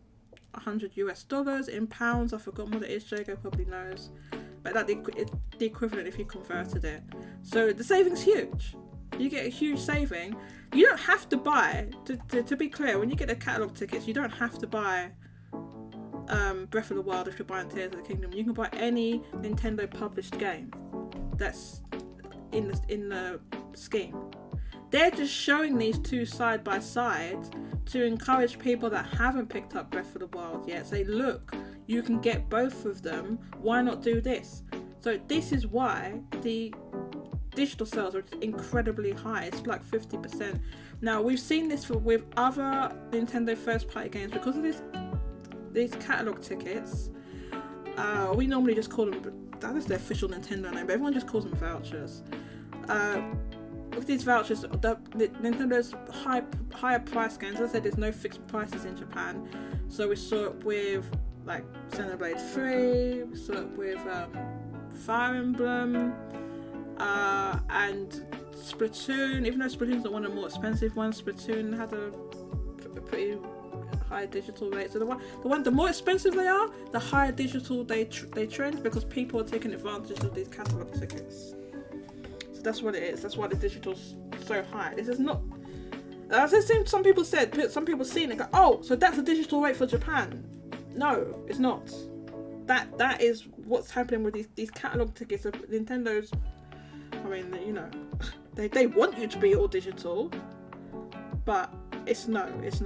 A: $100 in pounds. I've forgotten what it is. Jago probably knows, but that's the equivalent if you converted it. So the saving's huge. You get a huge saving. You don't have to buy, to be clear, when you get the catalogue tickets, you don't have to buy Breath of the Wild if you're buying Tears of the Kingdom. You can buy any Nintendo published game that's in the scheme. They're just showing these two side by side to encourage people that haven't picked up Breath of the Wild yet. Say, look, you can get both of them. Why not do this? So this is why the digital sales are incredibly high. It's like 50%. Now we've seen this with other Nintendo first party games because of these catalog tickets. We normally just call them that is the official Nintendo name, but everyone just calls them vouchers. With these vouchers, the Nintendo's higher price games, as I said, there's no fixed prices in Japan. So we saw it with like Xenoblade 3, we saw it with Fire Emblem, and Splatoon. Even though Splatoon's not one of the more expensive ones, Splatoon had a pretty high digital rate. So the more expensive they are, the higher digital they trend, because people are taking advantage of these catalog tickets. So that's what it is. That's why the digital's so high. This is not. As I think some people seen it, go, oh, so that's the digital rate for Japan. No, it's not. That is what's happening with these catalog tickets. Nintendo's, I mean, you know, they want you to be all digital, but it's not. It's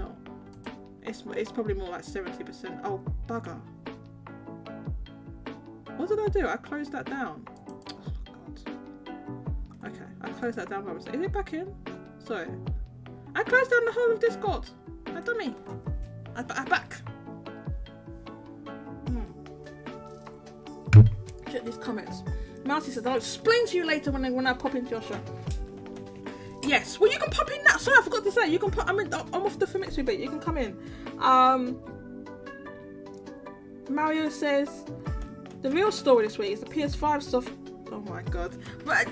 A: probably more like 70%. Oh, bugger. What did I do? I closed that down. Oh, God. Okay, I closed that down by mistake. Is it back in? Sorry. I closed down the whole of Discord. I dummy. I back. Check these comments. Marcy says, I'll explain to you later when I pop into your show. Yes, well, you can pop in now. Sorry, I forgot to say, you can pop. I'm off the Famitsu bit. You can come in. Mario says the real story this week is the PS5 stuff. Oh my God, Mario!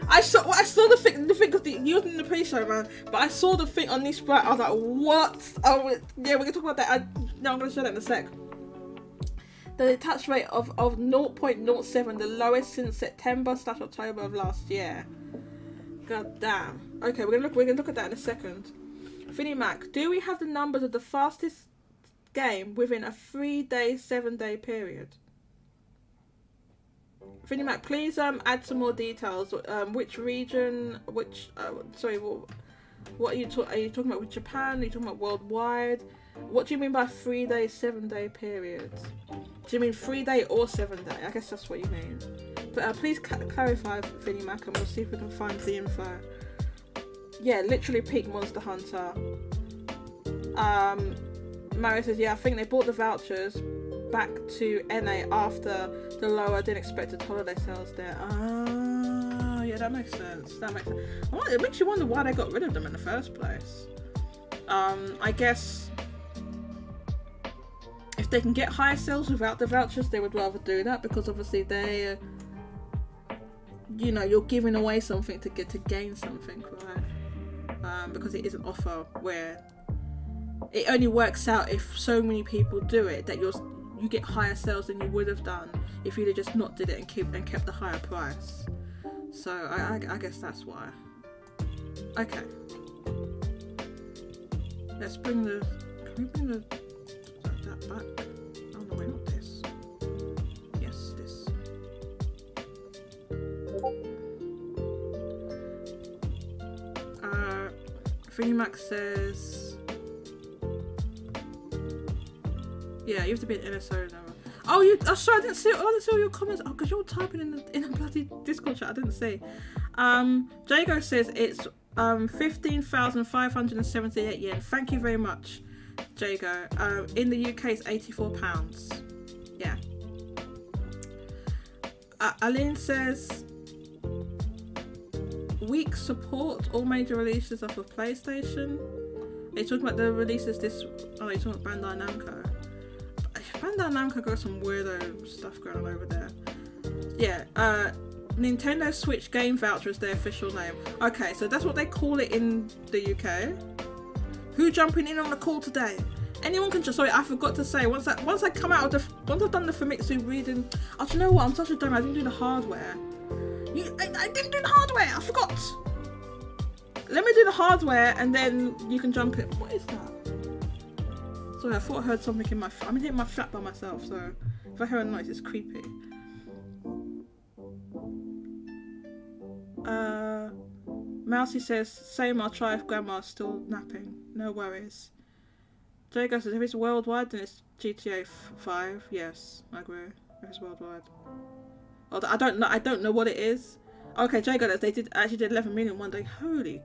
A: I saw the thing because you was in the pre-show, man. But I saw the thing on this Sprite. I was like, what? Oh yeah, we're gonna talk about that. No, I'm gonna show that in a sec. The attach rate of 0.07, the lowest since September/October of last year. God damn. Okay, we're gonna look at that in a second. Finny Mac, do we have the numbers of the fastest game within a 3-day, 7-day period? Finny Mac, please add some more details. Which region? Which sorry, what are you talking about with Japan? Are you talking about worldwide? What do you mean by 3-day, 7-day periods? Do you mean 3-day or 7-day? I guess that's what you mean. But please clarify, Finny Mac, and we'll see if we can find the info. Yeah, literally peak Monster Hunter. Mario says, yeah, I think they bought the vouchers back to NA after the lower than expected holiday sales there. Ah, yeah, that makes sense. It makes you wonder why they got rid of them in the first place. I guess if they can get higher sales without the vouchers, they would rather do that, because obviously they, you know, you're giving away something to gain something, right? Because it is an offer where it only works out if so many people do it that you get higher sales than you would have done if you'd have just not did it and kept the higher price. So I guess that's why. Okay. Let's bring the. Can we bring that back? Oh no, wait, not this. Yes, this. Freemax says, yeah, you have to be an NSO now. Oh, sorry, I didn't see all your comments. Oh, because you're typing in a bloody Discord chat. I didn't see. Jago says it's 15,578 yen. Thank you very much, Jago. In the UK, it's £84. Yeah. Aline says, weak support. All major releases are for PlayStation. Are you talking about the releases this? Oh, you're talking about Bandai Namco. Bandai Namco got some weirdo stuff going on over there. Yeah. Nintendo Switch game voucher is their official name. Okay, so that's what they call it in the UK. Who jumping in on the call today? Anyone can just. Sorry, I forgot to say. Once I come out of once I've done the Famitsu reading. Oh, do you know what? I'm such a dummy. I didn't do the hardware. I didn't do the hardware. I forgot. Let me do the hardware and then you can jump in. What is that? Sorry, I thought I heard something in my. I'm in my flat by myself, so if I hear a noise, it's creepy. Mousy says, same, I'll try if Grandma's still napping. No worries. Jago says, if it's worldwide, then it's GTA 5. Yes, I agree. If it's worldwide. Although I don't know what it is. Okay, Jago, they actually did 11 million one day. Holy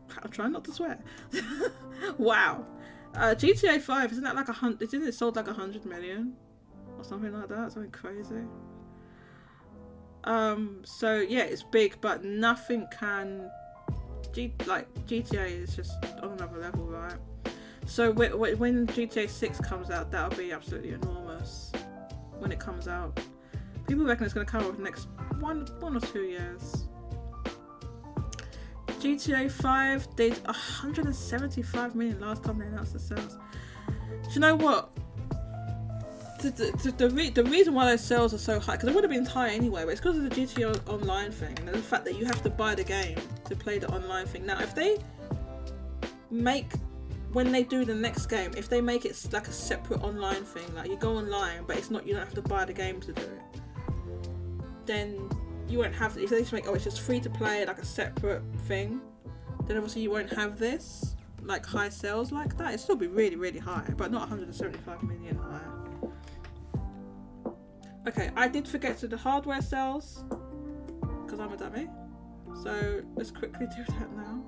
A: crap, I'm trying not to swear. Wow. GTA 5, isn't that like 100? Isn't it sold like 100 million? or something like that, something crazy. So yeah, it's big, but nothing can GTA is just on another level, right? So when GTA 6 comes out, that'll be absolutely enormous when it comes out. People reckon it's going to come over the next one or 2 years. GTA 5 did 175 million last time they announced the sales. Do you know what? The reason why those sales are so high, because it would have been high anyway, but it's because of the GTA Online thing and the fact that you have to buy the game to play the online thing. Now, if they make, when they do the next game, if they make it like a separate online thing, like you go online, but it's not, you don't have to buy the game to do it, then you won't have, if they just make, it's just free to play, like a separate thing, then obviously you won't have this, like high sales like that. It'd still be really, really high, but not 175 million high. Okay, I did forget to the hardware sales, because I'm a dummy. So let's quickly do that now.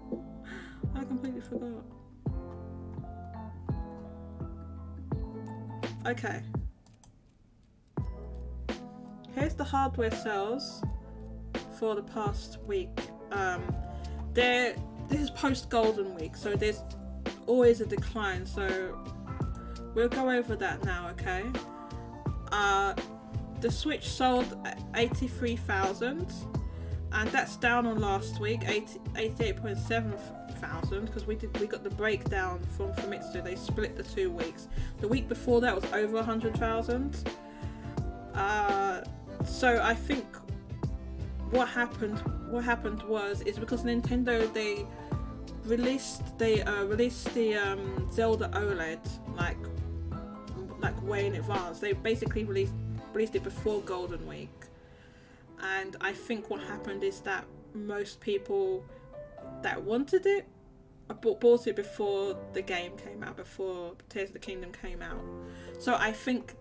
A: I completely forgot. Okay. Here's the hardware sales for the past week. This is post Golden Week, so there's always a decline. So we'll go over that now, okay? The Switch sold 83,000, and that's down on last week, 88.7 thousand, because we got the breakdown from Famitsu. They split the 2 weeks. The week before that was over 100,000. So I think what happened is because Nintendo they released the Zelda OLED like way in advance. They basically released it before Golden Week, and I think what happened is that most people that wanted it bought it before the game came out, before Tears of the Kingdom came out. So I think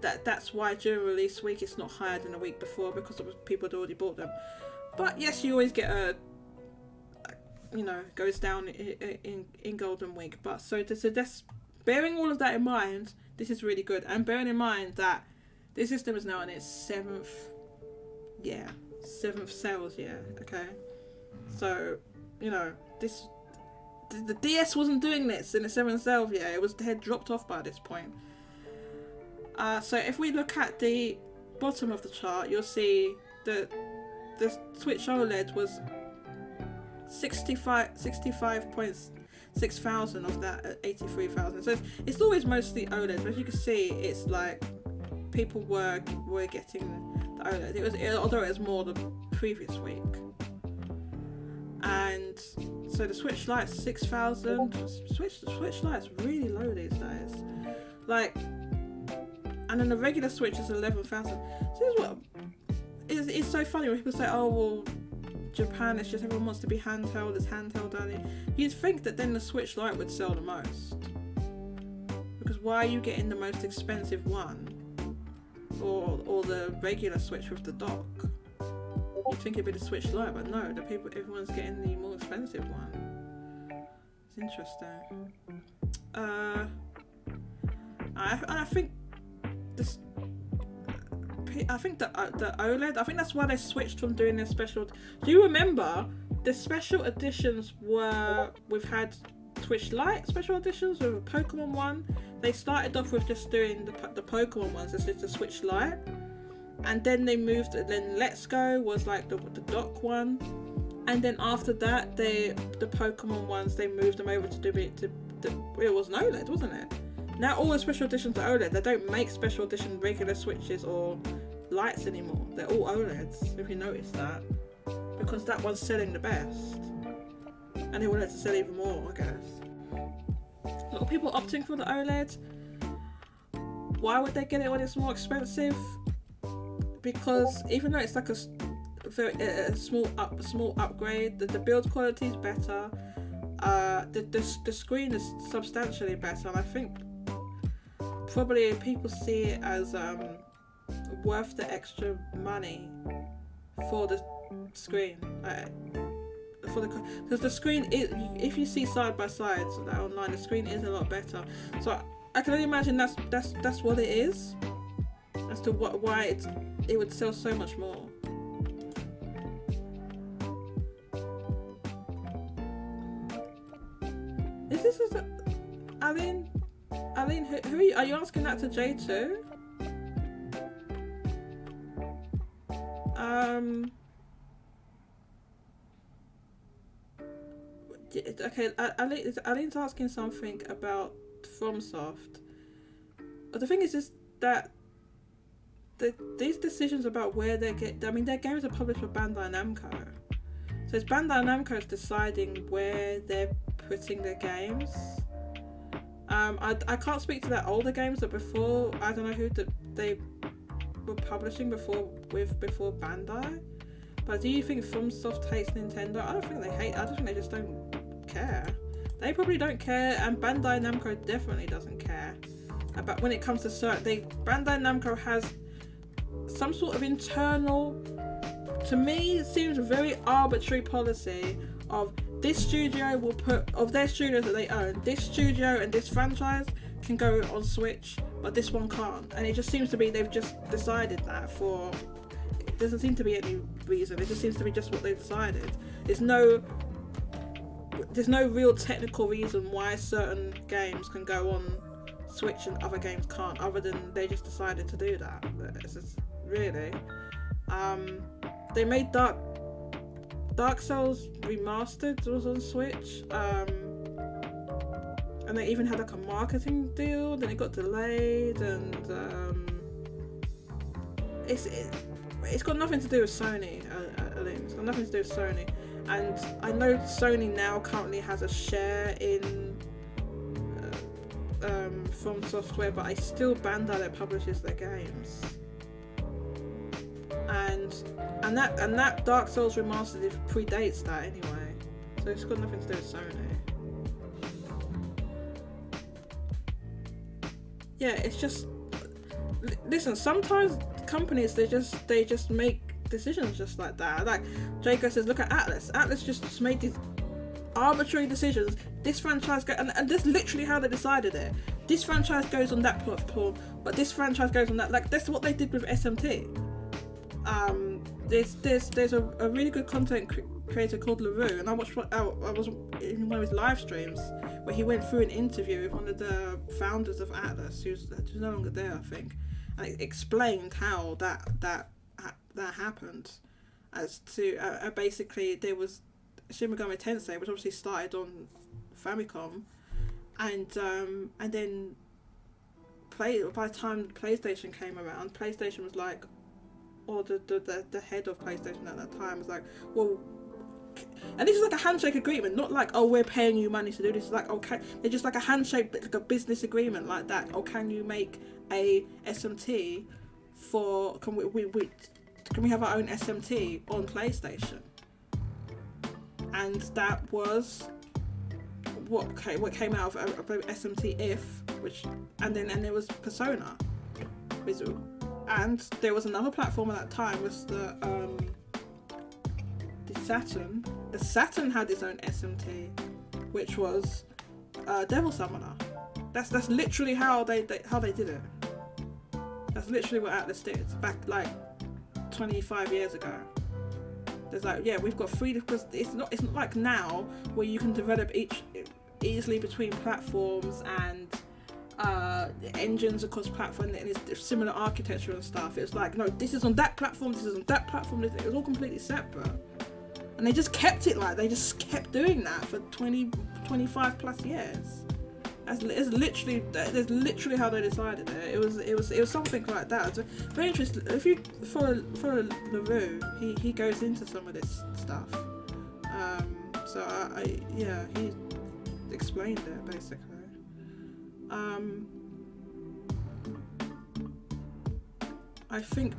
A: that's why during release week it's not higher than the week before, because people had already bought them. But yes, you always get goes down in Golden Week. But so that's bearing all of that in mind, this is really good. And bearing in mind that this system is now in its seventh sales year, okay? So, the DS wasn't doing this in the 7th sales year. It had dropped off by this point. So if we look at the bottom of the chart, you'll see that the Switch OLED was 65.6 thousand of that 83,000. So it's always mostly OLED, but as you can see, it's like people were getting the OLED. Although it was more the previous week. And so the Switch Lite's 6,000. Switch Lite's really low these days. And then the regular Switch is 11,000. So this is what it's so funny when people say, "Oh well, Japan, it's just everyone wants to be handheld. It's handheld only." You'd think that then the Switch Lite would sell the most, because why are you getting the most expensive one, or the regular Switch with the dock? You'd think it'd be the Switch Lite, but no, everyone's getting the more expensive one. It's interesting. I think this. I think the OLED. I think that's why they switched from doing their special. Do you remember the special editions we've had Switch Lite special editions with a Pokemon one? They started off with just doing the Pokemon ones. This is the Switch Lite, and then they moved. Then Let's Go was like the dock one, and then after that the Pokemon ones they moved them over to do it. It was an OLED, wasn't it? Now all the special editions are OLED. They don't make special edition regular Switches or lights anymore. They're all OLEDs, if you notice that. Because that one's selling the best. And they wanted to sell even more, I guess. A lot of people opting for the OLED. Why would they get it when it's more expensive? Because even though it's like a small upgrade, the build quality is better. The screen is substantially better, and I think probably people see it as worth the extra money for the screen, because the screen is, if you see side by side online, the screen is a lot better. So I can only imagine that's what it is, as to why it would sell so much more. Is this Aline, who are you asking that to J2? Okay, Aline's asking something about FromSoft. But the thing is just that these decisions about where they get, I mean, their games are published by Bandai Namco. So it's Bandai Namco's deciding where they're putting their games. I can't speak to their older games, but before, I don't know who they were publishing before Bandai. But do you think FromSoft hates Nintendo? I don't think they hate. I just think they just don't care. They probably don't care, and Bandai Namco definitely doesn't care about when it comes to certain. Bandai Namco has some sort of internal, to me, it seems a very arbitrary policy of this studio will put, of their studios that they own, this studio and this franchise can go on Switch, but this one can't. And it just seems to be they've just decided that for. It doesn't seem to be any reason. It just seems to be just what they've decided. There's no real technical reason why certain games can go on Switch and other games can't, other than they just decided to do that. It's just, really. They made Dark Souls Remastered was on Switch, and they even had like a marketing deal, then it got delayed, and it's got nothing to do with Sony. It's got nothing to do with Sony, and I know Sony now currently has a share in From Software, but I still Bandai that publishes their games, and that Dark Souls Remastered predates that anyway, so it's got nothing to do with Sony. Yeah, it's just, listen, sometimes companies they just make decisions just like that. Like Jacob says, look at Atlas. Atlas just made these arbitrary decisions. This franchise and that's literally how they decided it. This franchise goes on that platform, but this franchise goes on that. Like that's what they did with SMT. There's a really good content creator called LaRue, and I was in one of his live streams where he went through an interview with one of the founders of Atlas, who's no longer there, I think, and it explained how that happened. As to basically there was Shin Megami Tensei, which obviously started on Famicom, and then by the time PlayStation came around, PlayStation was like, or the head of PlayStation at that time was like, well, and this is like a handshake agreement, not like, oh, we're paying you money to do this. It's like, okay, they're just like a handshake, like a business agreement like that. Or can you make a SMT for, can we have our own SMT on PlayStation? And that was what came out of SMT If, and there was Persona, and there was another platform at that time, was the Saturn. The Saturn had its own SMT, which was Devil Summoner. That's literally how they did it. That's literally what Atlas did back like 25 years ago. There's like, yeah, we've got freedom, because it's not like now where you can develop easily between platforms and engines across platform, and it's similar architecture and stuff. It's like, no, this is on that platform, this is on that platform. It was all completely separate, and they just kept it like, they just kept doing that for 25 plus years. That's literally how they decided it. It was something like that. It's very interesting. If you follow LaRue, he goes into some of this stuff. So he explained it basically. I think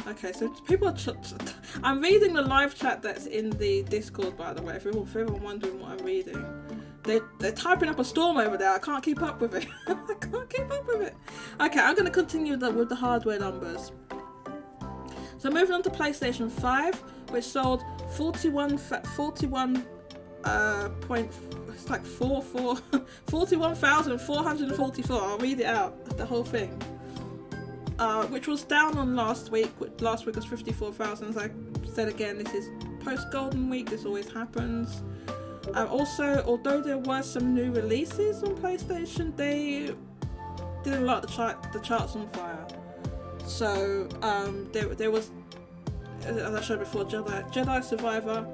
A: okay, so people are I'm reading the live chat that's in the Discord, by the way, if everyone wondering what I'm reading. They're typing up a storm over there. I can't keep up with it. I can't keep up with it. Okay, I'm going to continue with the hardware numbers. So moving on to PlayStation 5, which sold 41 it's like 41,444. I'll read it out, the whole thing. Which was down on last week. Last week was 54,000. As I said again, this is post Golden Week. This always happens. Also, although there were some new releases on PlayStation, they didn't light the charts on fire. So there was, as I showed before, Jedi Survivor,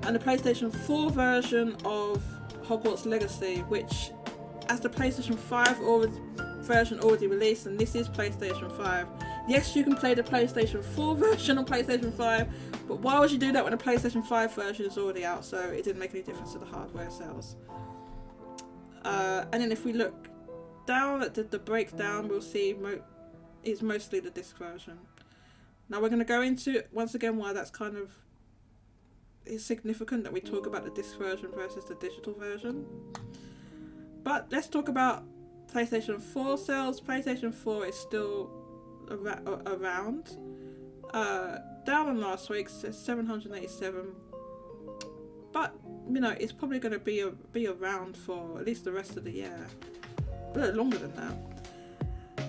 A: and the PlayStation 4 version of Hogwarts Legacy, which, as the PlayStation 5 version already released, and this is PlayStation 5. Yes, you can play the PlayStation 4 version on PlayStation 5, but why would you do that when the PlayStation 5 version is already out? So it didn't make any difference to the hardware sales. And then if we look down at the breakdown, we'll see it's mostly the disc version. Now we're going to go into, once again, why that's kind of is significant that we talk about the disc version versus the digital version. But let's talk about PlayStation 4 sales. PlayStation 4 is still around. Down on last week's 787. But, you know, it's probably going to be around for at least the rest of the year. A little longer than that.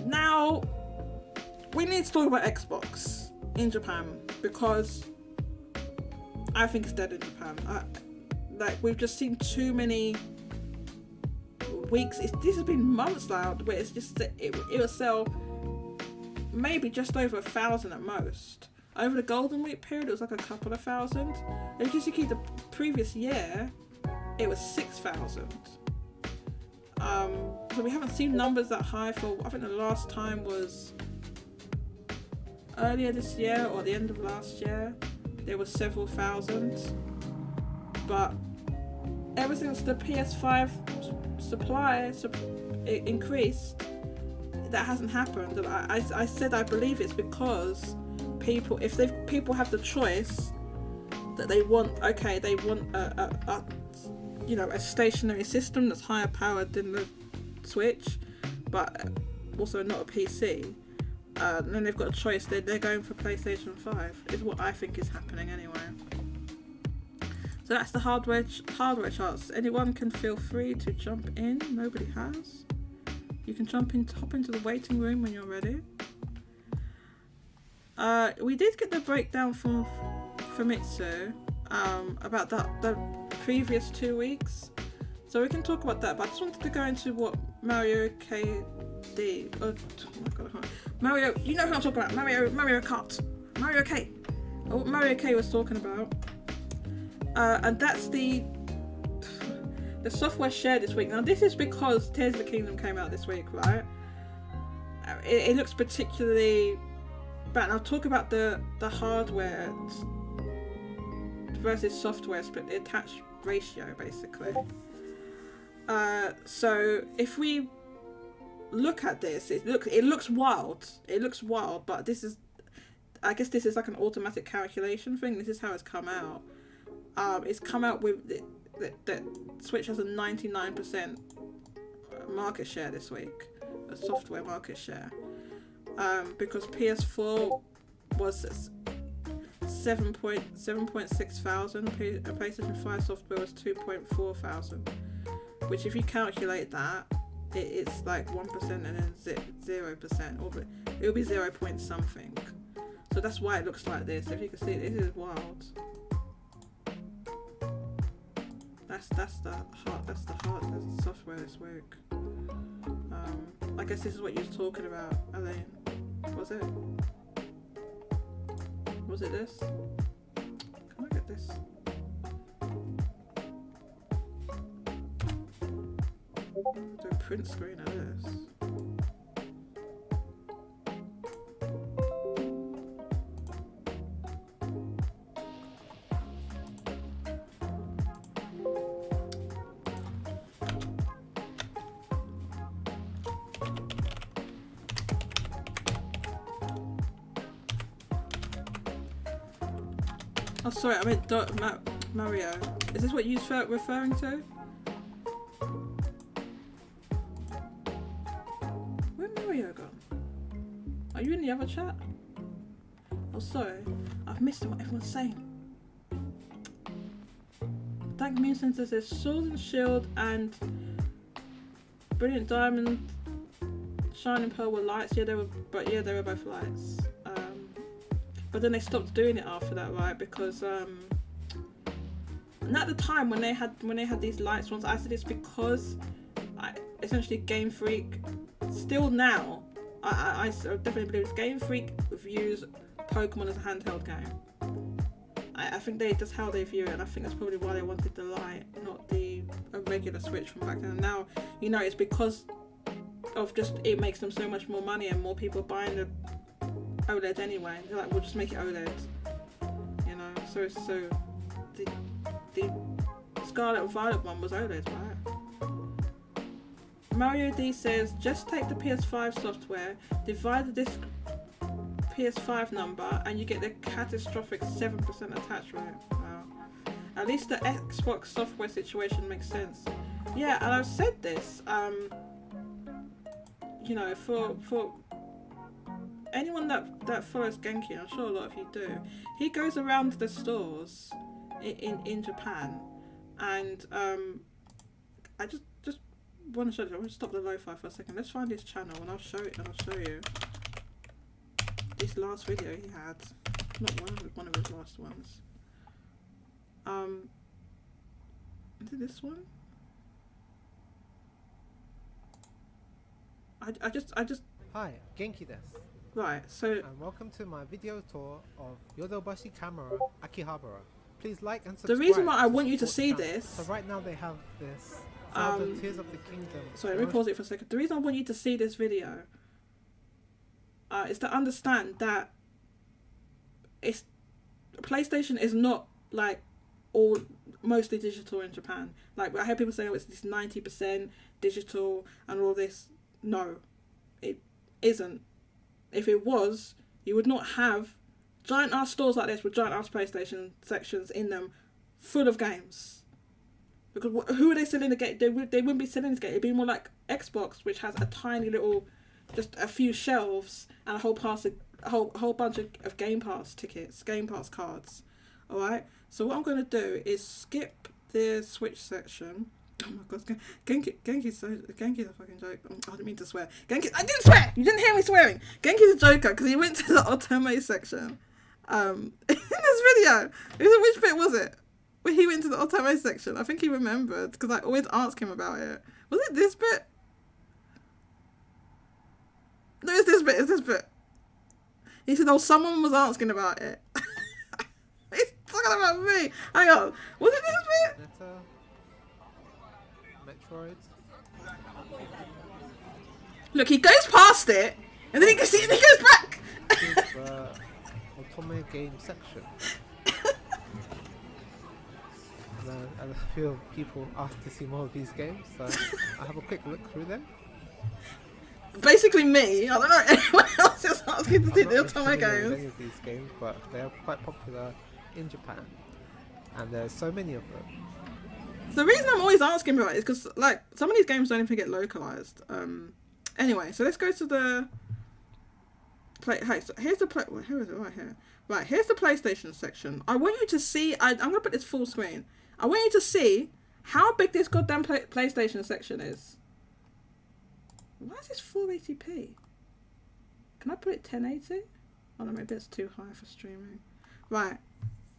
A: Now, we need to talk about Xbox in Japan, because I think it's dead in Japan. Like, we've just seen too many weeks. This has been months now where it's just it will sell maybe just over 1,000 at most. Over the Golden Week period, it was like a couple of thousand. And just to keep the previous year, it was 6,000. So we haven't seen numbers that high for. I think the last time was earlier this year or the end of last year. There was several thousand, but ever since the PS5 supply increased, that hasn't happened. And I said I believe it's because people have the choice that they want a stationary system that's higher powered than the Switch, but also not a PC. And then they've got a choice. They're going for PlayStation 5. Is what I think is happening anyway. So that's the hardware charts. Anyone can feel free to jump in. Nobody has. You can hop into the waiting room when you're ready. We did get the breakdown from Famitsu about the previous 2 weeks, so we can talk about that. But I just wanted to go into what Mario KD. Oh my god, Mario. You know who I'm talking about? Mario Kart. Mario K. What Mario K was talking about. And that's the software share this week. Now this is because Tears of the Kingdom came out this week, right? It looks particularly bad. And I'll talk about the hardware versus software split, the attached ratio, basically. So if we look at this, it looks wild. It looks wild, but I guess this is like an automatic calculation thing. This is how it's come out. It's come out with that Switch has a 99% market share this week, a software market share, because PS4 was 7.6 thousand, PlayStation 5 software was 2.4 thousand, which if you calculate that, it's like 1% and then 0%, or it'll be 0 point something. So that's why it looks like this. If you can see, this is wild. That's the software this week. I guess this is what you was talking about, Elaine. Was it this? Can I get this? Do a print screen of this. Oh, sorry, I meant Mario. Is this what you're referring to? Where's Mario gone? Are you in the other chat? Oh, sorry. I've missed what everyone's saying. Dark Moon Center says Sword and Shield and Brilliant Diamond, Shining Pearl were lights. Yeah, they were both lights. But then they stopped doing it after that, right? Because and at the time when they had these lights ones, I said it's because essentially Game Freak still now. I definitely believe it's Game Freak views Pokemon as a handheld game. I think that's how they view it, and I think that's probably why they wanted the light, not a regular Switch from back then. And now, you know, it's because of just it makes them so much more money and more people buying the OLED anyway. They're like, we'll just make it OLED, you know. So the Scarlet and Violet one was OLED, right? Mario D says, just take the PS5 software, divide the disc PS5 number, and you get the catastrophic 7% attach rate. Wow. At least the Xbox software situation makes sense. Yeah, and I've said this, you know, for anyone that follows Genki, I'm sure a lot of you do, he goes around the stores in Japan, and I just want to show you. I want to stop the lo-fi for a second. Let's find his channel and I'll show it, and I'll show you this last video he had. Not one of his last ones. Is it this one? I just
B: Hi, Genki desu.
A: right, so
B: And welcome to my video tour of Yodobashi Camera Akihabara. Please like and subscribe.
A: the reason why I
B: to
A: want you to
B: support
A: see
B: the channel.
A: this,
B: So right now they have this Zelda Tears of the Kingdom.
A: sorry, let me pause it for a second. The reason I want you to see this video is to understand that PlayStation is not like mostly digital in Japan. Like I hear people say, oh, it's this 90% digital and all this. No, it isn't. If it was, you would not have giant ass stores like this with giant ass PlayStation sections in them full of games. Because who are they selling the game? They wouldn't be selling this game. It'd be more like Xbox, which has a tiny little, just a few shelves and a whole bunch of Game Pass tickets, Game Pass cards. All right. So what I'm going to do is skip the Switch section. Oh my god, Genki's a fucking joke. I didn't mean to swear. I didn't swear! You didn't hear me swearing! Genki's a joker because he went to the Otome section. In this video. Which bit was it? When he went to the Otome section. I think he remembered because I always ask him about it. Was it this bit? No, it's this bit. He said, oh, someone was asking about it. He's talking about me. Hang on. Was it this bit?
B: Metroid.
A: Look, he goes past it, and then he goes back.
B: Otome game section. And a few people asked to see more of these games, so I have a quick look through them.
A: Basically me. I don't know anyone else is asking to see the Otome games.
B: Any of these games, but they are quite popular in Japan, and there's so many of them.
A: The reason I'm always asking about it is because like some of these games don't even get localized. Anyway, so let's go to the play. Hey, so here's the play. Well, here is it right here. Right, here's the PlayStation section. I want you to see. I'm gonna put this full screen. I want you to see how big this goddamn PlayStation section is. Why is this 480p? Can I put it 1080? Oh no, maybe that's too high for streaming. Right.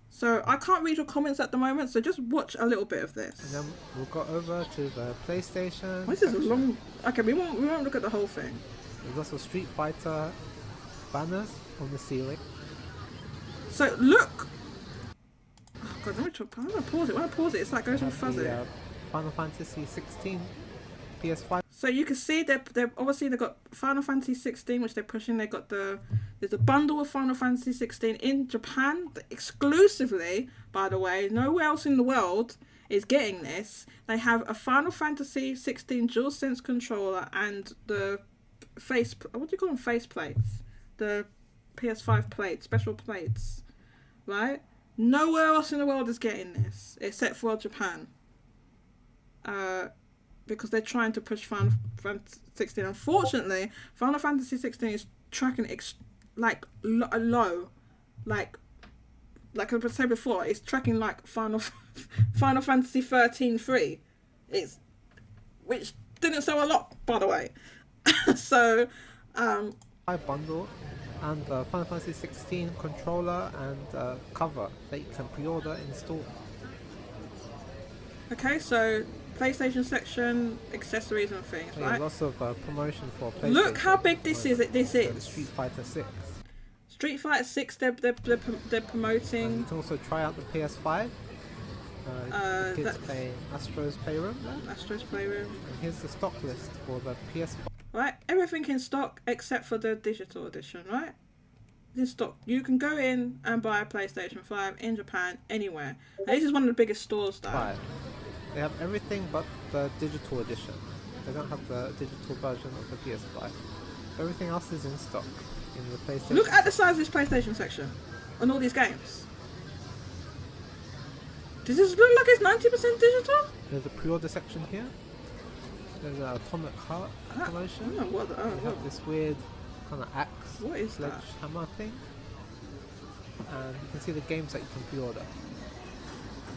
A: So I can't read your comments at the moment, so just watch a little bit of this.
B: And then we'll go over to the PlayStation.
A: This is a long. Okay, we won't look at the whole thing.
B: There's also Street Fighter banners on the ceiling.
A: So look. Oh god, I'm gonna pause it. When I pause it, it's like goes all fuzzy.
B: Final Fantasy 16 PS5.
A: So you can see they've obviously they've got Final Fantasy 16, which they're pushing. They got there's a bundle of Final Fantasy 16 in Japan exclusively, by the way. Nowhere else in the world is getting this. They have a Final Fantasy 16 DualSense controller and the what do you call them? Face plates. The PS5 plates, special plates, right? Nowhere else in the world is getting this except for Japan. Because they're trying to push Final Fantasy 16. Unfortunately, Final Fantasy 16 is tracking low, like like I said before, it's tracking like Final Fantasy 13-3. It's which didn't sell a lot, by the way. So,
B: bundle and Final Fantasy 16 controller and cover that you can pre-order in store.
A: okay, so PlayStation section, accessories and things,
B: Yeah,
A: right?
B: lots of promotion for PlayStation.
A: Look how big this is. This
B: So
A: is
B: Street Fighter 6.
A: Street Fighter 6. They're
B: And you
A: promoting.
B: can also try out the PS5. The kids
A: that's-
B: playing Astro's Playroom there.
A: Astro's Playroom.
B: And here's the stock list for the PS5.
A: Right, everything in stock except for the digital edition, right? In stock. You can go in and buy a PlayStation 5 in Japan anywhere. Now, this is one of the biggest stores though.
B: They have everything but the digital edition. They don't have the digital version of the PS5. Everything else is in stock in the PlayStation.
A: Look at the size of this PlayStation section on all these games. Does this look like it's 90% digital?
B: There's a pre-order section here. There's an Atomic Heart promotion.
A: Oh, what?
B: We have this weird kind of axe
A: What is that?
B: sledgehammer thing. And you can see the games that you can pre-order.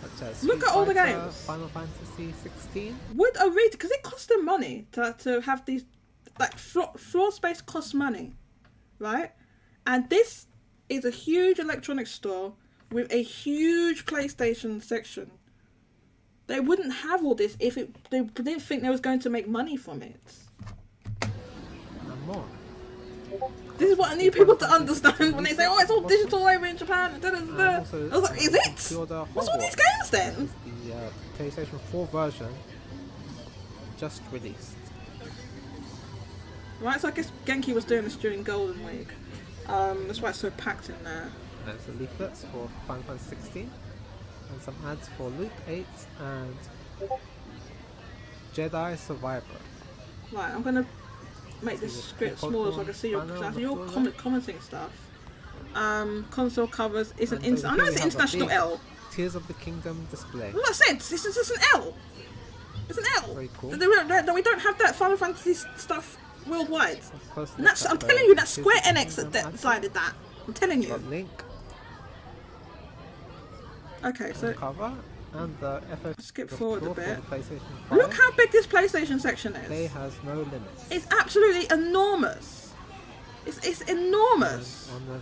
B: Such as
A: Look
B: Street
A: at all the
B: Fighter,
A: games.
B: Final Fantasy 16.
A: Would a retail, because it costs them money to have these, like floor space costs money, right? And this is a huge electronics store with a huge PlayStation section. They wouldn't have all this if they didn't think they was going to make money from it.
B: And more.
A: This is what I need people to understand when they say, "Oh, it's all digital over in Japan." Da, da, da, da.
B: Also,
A: I was like, "Is it?
B: pre-order
A: What's all these
B: Hogwarts.
A: games then?"
B: The PlayStation 4 version just released.
A: Right, so I guess Genki was doing this during Golden Week. That's why it's so packed in there.
B: There's the leaflets for Final Fantasy 16 and some ads for Loop 8 and Jedi Survivor.
A: Right, I'm gonna make
B: See
A: this
B: the
A: script
B: Pokemon
A: smaller so I can see your,
B: banner
A: so
B: on the
A: your
B: floor
A: commenting stuff. Console covers is an
B: And over
A: I know
B: here
A: it's
B: we
A: an
B: have a
A: international
B: big
A: L.
B: Tears of the Kingdom display.
A: What I said, this is just an L. It's an L.
B: Very cool.
A: We don't have that Final Fantasy stuff worldwide.
B: Close
A: And
B: look
A: that's,
B: at
A: I'm
B: the
A: telling you, that's
B: Tears
A: Square
B: of the
A: Enix
B: Kingdom
A: that
B: ad.
A: decided that. I'm telling you.
B: Got Link
A: Okay,
B: on
A: so
B: the cover and the FF.
A: skip
B: the
A: forward a
B: floor for
A: bit.
B: the PlayStation 5.
A: Look how big this PlayStation section
B: Play
A: is.
B: has no limits.
A: It's absolutely enormous. It's enormous.
B: On the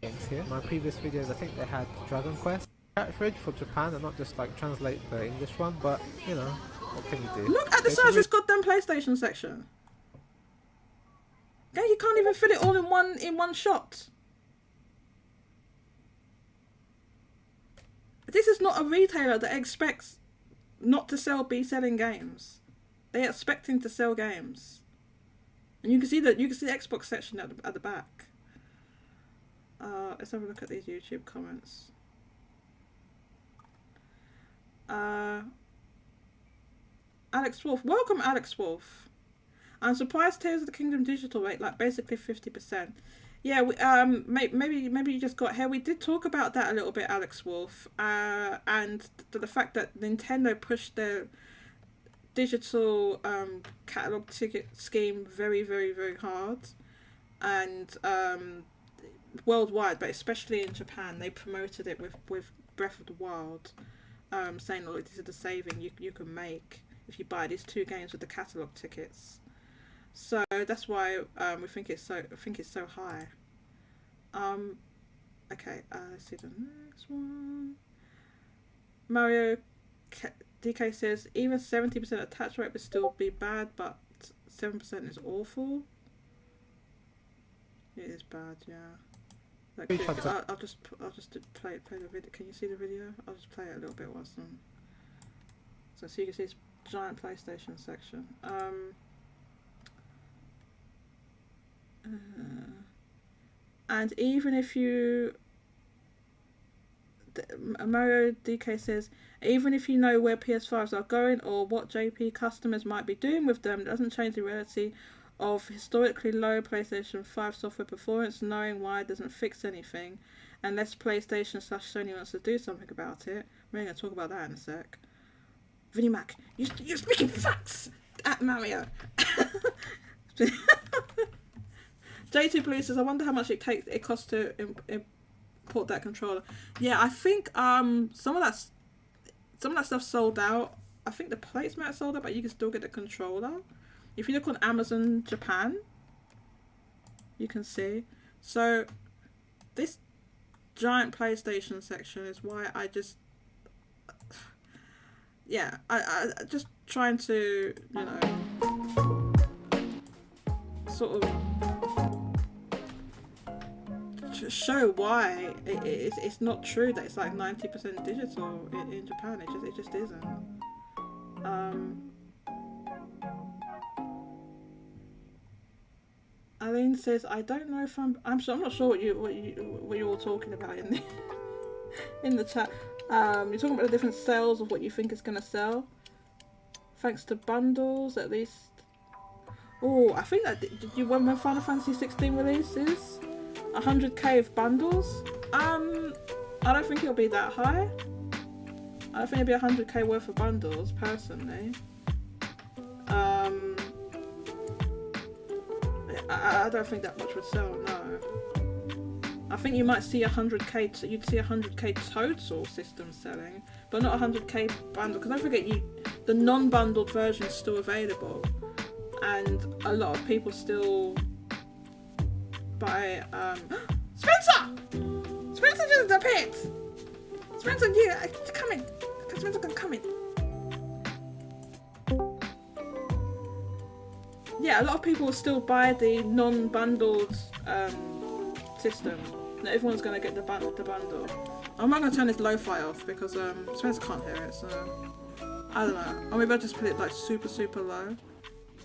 B: games here. My previous videos, I think they had Dragon Quest cartridge for Japan and not just like translate the English one, but you know, what can you do?
A: Look at the
B: They
A: size of
B: can
A: this goddamn PlayStation section. Yeah, you can't even fit it all in one shot. This is not a retailer that expects not to be selling games. They're expecting to sell games. And you can see the Xbox section at the back. Let's have a look at these YouTube comments. Alex Wolf, welcome Alex Wolf. I'm surprised Tears of the Kingdom digital rate like basically 50%. Yeah, maybe you just got here. We did talk about that a little bit, Alex Wolf, and the fact that Nintendo pushed their digital catalog ticket scheme very, very, very hard, and worldwide, but especially in Japan, they promoted it with Breath of the Wild, saying, "Look, this is the saving you can make if you buy these two games with the catalog tickets." So that's why we think it's so high. Okay, let's see the next one. Mario DK says even 70% attach rate would still be bad, but 7% is awful. It is bad, yeah. Like, I'll just play the video. Can you see the video? I'll just play it a little bit whilst I'm. So you can see this giant PlayStation section. And even if you, Mario DK says, even if you know where PS5s are going or what JP customers might be doing with them, it doesn't change the reality of historically low PlayStation 5 software performance. Knowing why doesn't fix anything, unless PlayStation/Sony wants to do something about it. We're going to talk about that in a sec. Vinnie Mac, you're speaking facts at Mario. J2 Police says, I wonder how much it costs to port that controller. Yeah, I think some of that stuff sold out. I think the plates might have sold out, but you can still get the controller. If you look on Amazon Japan, you can see. So this giant PlayStation section is why I just, yeah, I just trying to, you know, sort of show why it's not true that it's like 90% digital in Japan. It just isn't. Aline says, I don't know if I'm not sure what you're all talking about in the chat. You're talking about the different sales of what you think is gonna sell. Thanks to bundles, at least. Oh, I think that did you when Final Fantasy 16 releases 100k of bundles. I don't think it'll be that high. I don't think it'll be 100k worth of bundles personally. I don't think that much would sell, no. I think you might see 100k, you'd see 100k total system selling, but not 100k bundle, because don't forget, the non-bundled version is still available, and a lot of people still buy, Spencer! Spencer just appeared! Spencer, yeah, come in. Spencer can come in. Yeah, a lot of people still buy the non-bundled system. Not everyone's gonna get the bundle. I'm not gonna turn this lo-fi off because Spencer can't hear it, so I don't know. Or maybe I'll just put it like super, super low,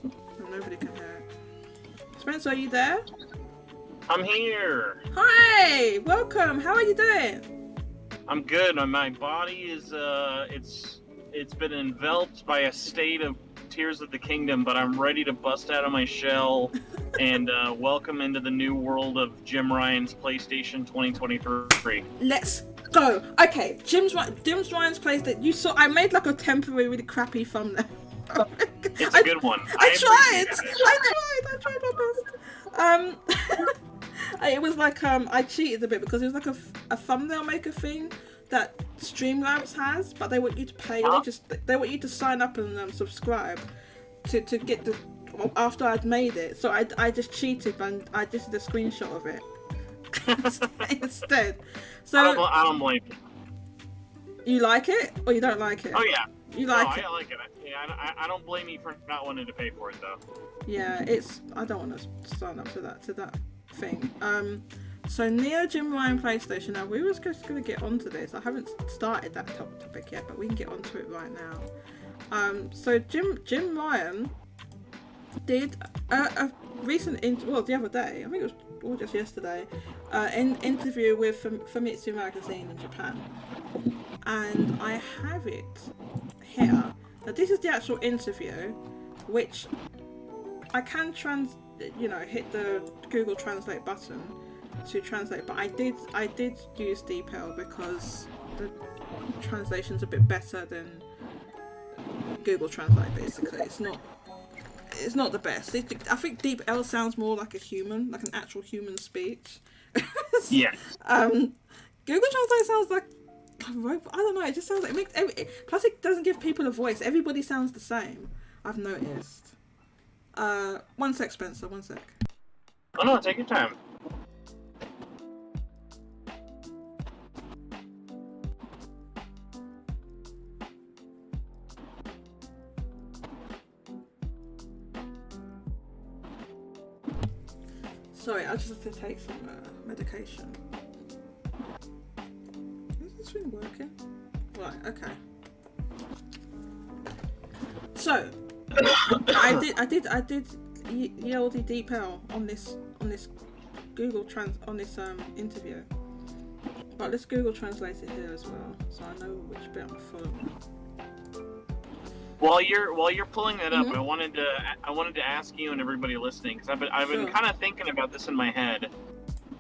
A: and nobody can hear it. Spencer, are you there?
C: I'm here.
A: Hi, welcome. How are you doing?
C: I'm good. My body is it's been enveloped by a state of Tears of the Kingdom, but I'm ready to bust out of my shell and welcome into the new world of Jim Ryan's PlayStation 2023.
A: Let's go. Okay, Jim Ryan's PlayStation. You saw I made like a temporary, really crappy thumbnail.
C: It's a good one.
A: I tried my best. It was like I cheated a bit because it was like a thumbnail maker thing that Streamlabs has, but they want you to pay. They want you to sign up and subscribe to get the after I'd made it. So I just cheated and I just did a screenshot of it instead. So
C: I don't blame you.
A: You like it or you don't like it?
C: Oh yeah.
A: You like it?
C: I like it. Yeah, I don't blame you for not wanting to pay for it though.
A: Yeah, I don't want to sign up to that thing. So Neo Jim Ryan PlayStation. Now we were just going to get onto this. I haven't started that topic yet, but we can get onto it right now. So Jim Ryan did a recent the other day. I think it was or just yesterday. An interview with Famitsu magazine in Japan, and I have it here. Now this is the actual interview, which I can hit the Google Translate button to translate, but I did use DeepL because the translation's a bit better than Google Translate. Basically, it's not the best. I think DeepL sounds more like a human, like an actual human speech.
C: Yes.
A: Google Translate sounds like a robot. I don't know. It just sounds like plus it doesn't give people a voice. Everybody sounds the same. I've noticed. One sec, Spencer. One sec.
C: Oh no, take your time.
A: Sorry, I just have to take some medication. Is this thing working? Right, okay. So, I did yell the DeepL on this Google interview. But let's Google Translate it here as well, so I know which bit I'm following.
C: While you're pulling that up, I wanted to ask you and everybody listening, because I've been kind of thinking about this in my head.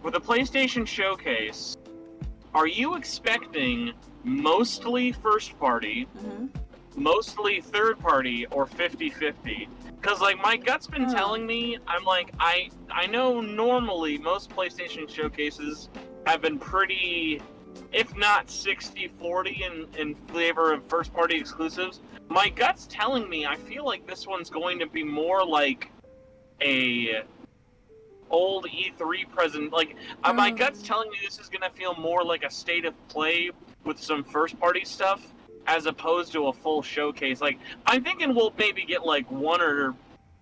C: With the PlayStation Showcase, are you expecting mostly first party, mostly third party, or 50-50? Because like my gut's been telling me, I'm like I know normally most PlayStation Showcases have been pretty, if not 60-40 in favor of first-party exclusives. My gut's telling me I feel like this one's going to be more like a old E3 present. Like, my gut's telling me this is going to feel more like a state of play with some first-party stuff as opposed to a full showcase. Like, I'm thinking we'll maybe get like 1 or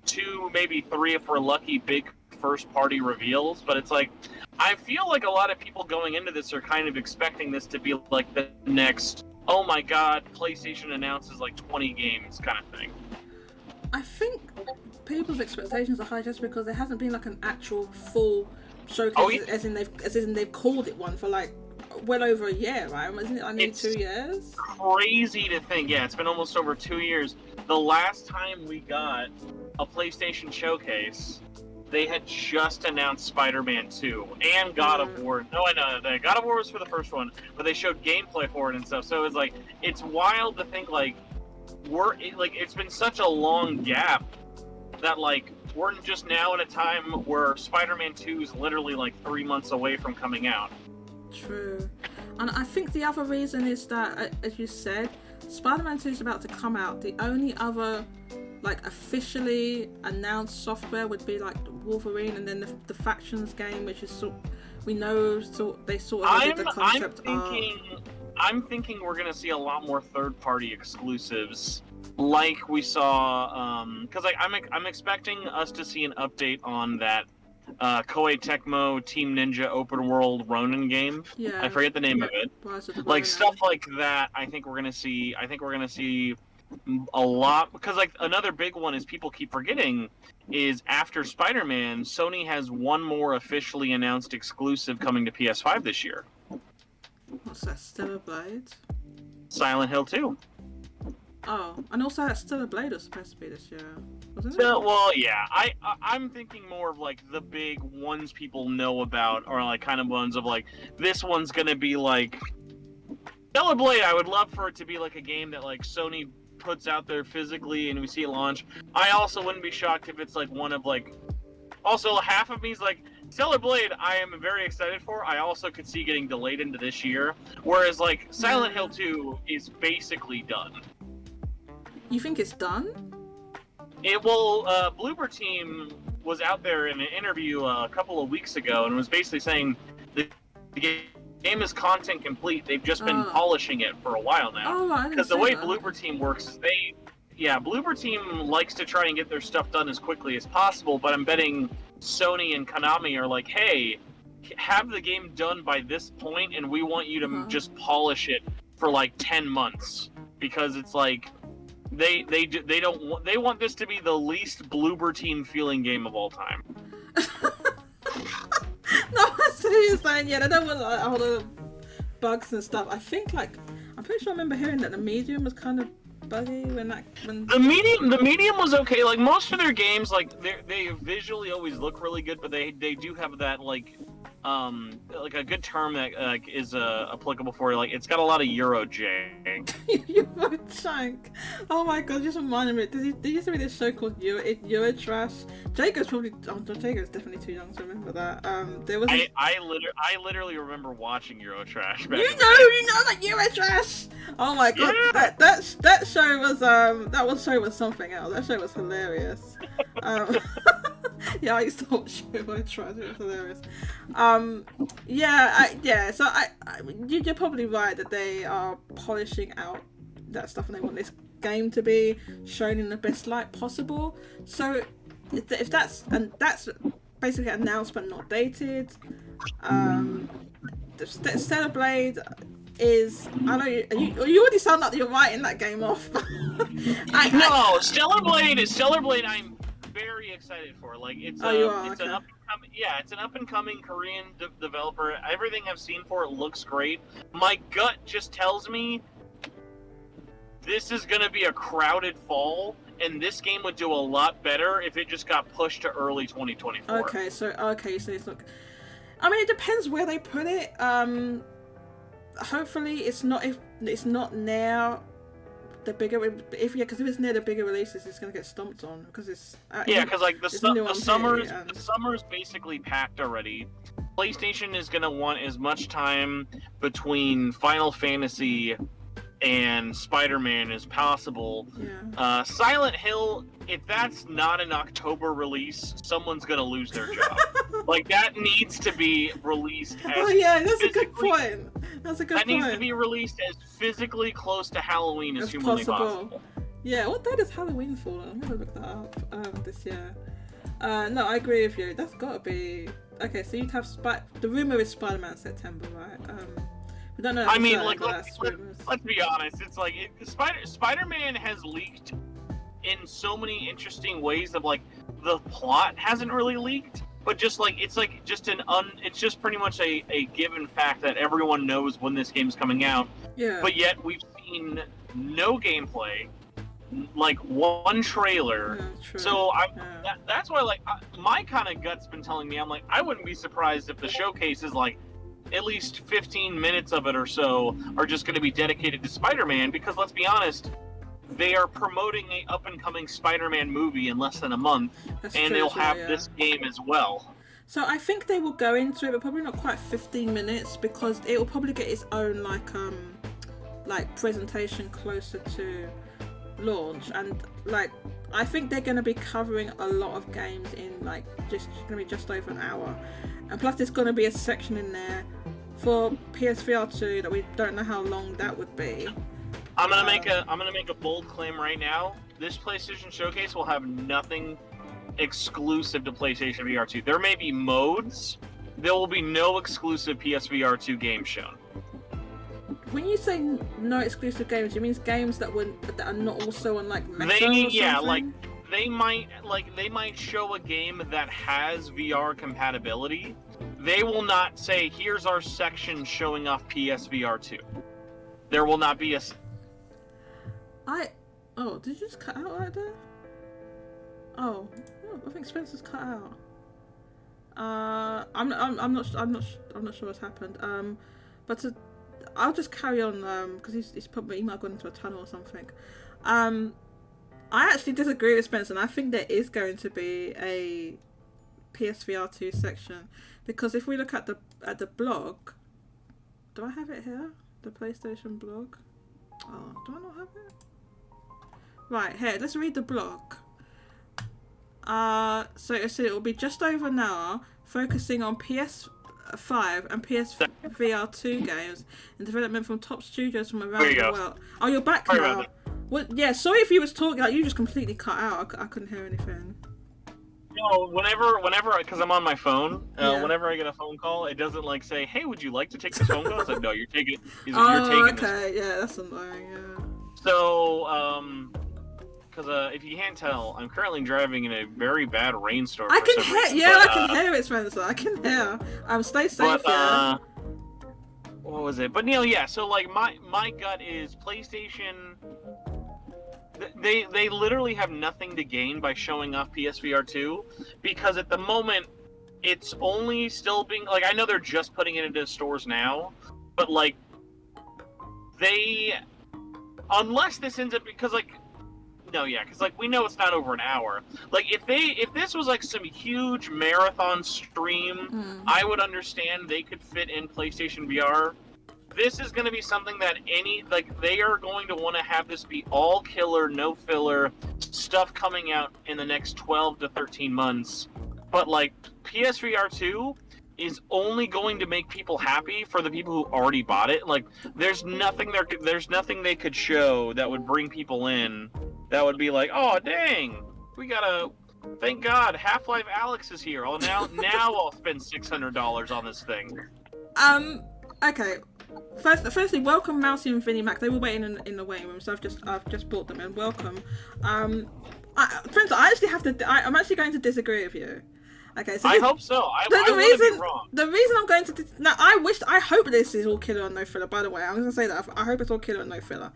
C: 2, maybe 3 if we're lucky, big first-party reveals, but it's like, I feel like a lot of people going into this are kind of expecting this to be like the next, oh my god, PlayStation announces like 20 games kind of thing.
A: I think people's expectations are high just because there hasn't been like an actual full showcase, as in they've called it one for like well over a year, right? Isn't it like nearly 2 years?
C: Crazy to think. Yeah, it's been almost over 2 years. The last time we got a PlayStation showcase, they had just announced Spider-Man 2 and God of War. No, I know the God of War was for the first one, but they showed gameplay for it and stuff. So it's like, it's wild to think like it's been such a long gap that like we're just now in a time where Spider-Man 2 is literally like 3 months away from coming out.
A: True. And I think the other reason is that, as you said, Spider-Man 2 is about to come out. The only other like officially announced software would be like Wolverine, and then the Factions game, which is they sort of did the concept
C: I'm thinking we're gonna see a lot more third-party exclusives, like we saw. Because like I'm expecting us to see an update on that Koei Tecmo Team Ninja open world Ronin game.
A: Yeah,
C: I forget the name of it. Like stuff like that. I think we're gonna see a lot, because like another big one is people keep forgetting is after Spider-Man, Sony has one more officially announced exclusive coming to PS5 this year.
A: What's that? Stellar Blade?
C: Silent Hill 2.
A: Oh, and also that Stellar Blade was supposed to be this year, wasn't it?
C: Well, yeah. I'm thinking more of like the big ones people know about, or like kind of ones of like, this one's gonna be like Stellar Blade. I would love for it to be like a game that like Sony puts out there physically and we see it launch. I also wouldn't be shocked if it's like one of like, also half of me is like, Stellar Blade I am very excited for. I also could see getting delayed into this year, whereas like Silent Hill 2 is basically done.
A: You think it's done?
C: It will. Bloober Team was out there in an interview a couple of weeks ago and was basically saying the game is content complete. They've just been polishing it for a while now. Because the way Bloober Team works is Bloober Team likes to try and get their stuff done as quickly as possible, but I'm betting Sony and Konami are like, hey, have the game done by this point and we want you to just polish it for like 10 months. Because it's like, they want this to be the least Bloober Team feeling game of all time.
A: No, I see what you're saying. Yeah, they don't want like, all the bugs and stuff. I think like, I'm pretty sure I remember hearing that the medium was kind of buggy when the
C: medium was okay. Like most of their games, like they visually always look really good, but they do have that like a good term that is applicable for, like, it's got a lot of Eurojank.
A: Eurojank. Oh my god, just reminded me. Did you see this show called Eurotrash? Jacob's definitely too young to remember that. There was
C: I literally remember watching Eurotrash.
A: You know that Eurotrash. Oh my god, yeah. that show was something else. That show was hilarious. Yeah, I used to watch Eurotrash. It was hilarious. So you're probably right that they are polishing out that stuff and they want this game to be shown in the best light possible. So if that's basically announced but not dated. The Stellar Blade is, I know you already sound like you're writing that game off.
C: Stellar Blade I'm very excited for. Like it's an up and coming Korean developer. Everything I've seen for it looks great. My gut just tells me this is gonna be a crowded fall, and this game would do a lot better if it just got pushed to early 2024.
A: Okay, so it's not. I mean, it depends where they put it. Hopefully, it's not near the bigger. Because if it's near the bigger releases, it's gonna get stomped on because it's.
C: Because like the summer is basically packed already. PlayStation is going to want as much time between Final Fantasy and Spider-Man as possible.
A: Yeah.
C: Silent Hill, if that's not an October release, someone's going to lose their job. Like, that needs to be released as
A: Oh yeah, that's a good point. That's a good point.
C: That needs to be released as physically close to Halloween as humanly possible.
A: Yeah, what day does Halloween fall on? I'm gonna look that up this year. No, I agree with you. That's gotta be okay. So you'd have the rumor is Spider-Man September, right? We don't know.
C: I mean, like let's be honest. It's like Spider-Man has leaked in so many interesting ways of like the plot hasn't really leaked, but just like it's just pretty much a given fact that everyone knows when this game's coming out.
A: Yeah.
C: But yet we've seen no gameplay. Like one trailer, so that's why like my kind of gut's been telling me I'm like I wouldn't be surprised if the showcase is like at least 15 minutes of it or so are just going to be dedicated to Spider-Man, because let's be honest, they are promoting a up-and-coming Spider-Man movie in less than a month, and they'll have this game as well.
A: So I think they will go into it, but probably not quite 15 minutes, because it will probably get its own like presentation closer to launch, and like I think they're going to be covering a lot of games in like just going to be just over an hour, and plus there's going to be a section in there for PSVR 2 that we don't know how long that would be. I'm gonna make
C: a bold claim right now. This PlayStation Showcase will have nothing exclusive to PlayStation VR 2. There may be modes. There will be no exclusive PSVR 2 games shown.
A: When you say no exclusive games, you mean games that are not also on like Meta or something?
C: They might show a game that has VR compatibility. They will not say, "Here's our section showing off PSVR 2." There will not be a.
A: Oh, did you just cut out right there? Oh, I think Spencer's cut out. I'm not sure what's happened. But I'll just carry on because he's probably he might have gone into a tunnel or something. I actually disagree with Spencer, and I think there is going to be a PSVR 2 section, because if we look at the blog, do I have it here? The PlayStation blog. Oh, do I not have it? Right, here, let's read the blog. So it will be just over an hour, focusing on PS5 and PSVR 2 games in development from top studios from around the world. Oh, you're back now. Well, yeah, sorry if you was talking, like, you just completely cut out. I couldn't hear anything.
C: No, whenever, because I'm on my phone, whenever I get a phone call, it doesn't like say, "Hey, would you like to take this phone call?" It's like, "No, you're taking."
A: Okay, yeah, that's annoying. Yeah.
C: So, because if you can't tell, I'm currently driving in a very bad rainstorm.
A: I can hear. Yeah, I can hear it, Spencer. I can hear. Stay safe. Yeah.
C: What was it? But Neil, yeah. So like, my gut is PlayStation. They literally have nothing to gain by showing off PSVR 2, because at the moment it's only still being like, I know they're just putting it into stores now, but like unless this ends up, because like because like we know it's not over an hour. Like if this was like some huge marathon stream, I would understand they could fit in PlayStation VR. This is going to be something that they are going to want to have this be all killer, no filler stuff coming out in the next 12 to 13 months. But like PSVR 2 is only going to make people happy for the people who already bought it. Like there's nothing they could show that would bring people in. That would be like, "Oh dang, thank God, Half-Life Alex is here. Oh now I'll spend $600 on this thing."
A: Okay. Firstly, welcome Mousy and Vinnie Mac. They were waiting in the waiting room, so I've just brought them in. Welcome. Friends, I'm actually going to disagree with you. Okay, so
C: I hope so. I want to be wrong.
A: The reason I'm going to now, I hope this is all killer and no filler. By the way, I'm going to say that I hope it's all killer and no filler.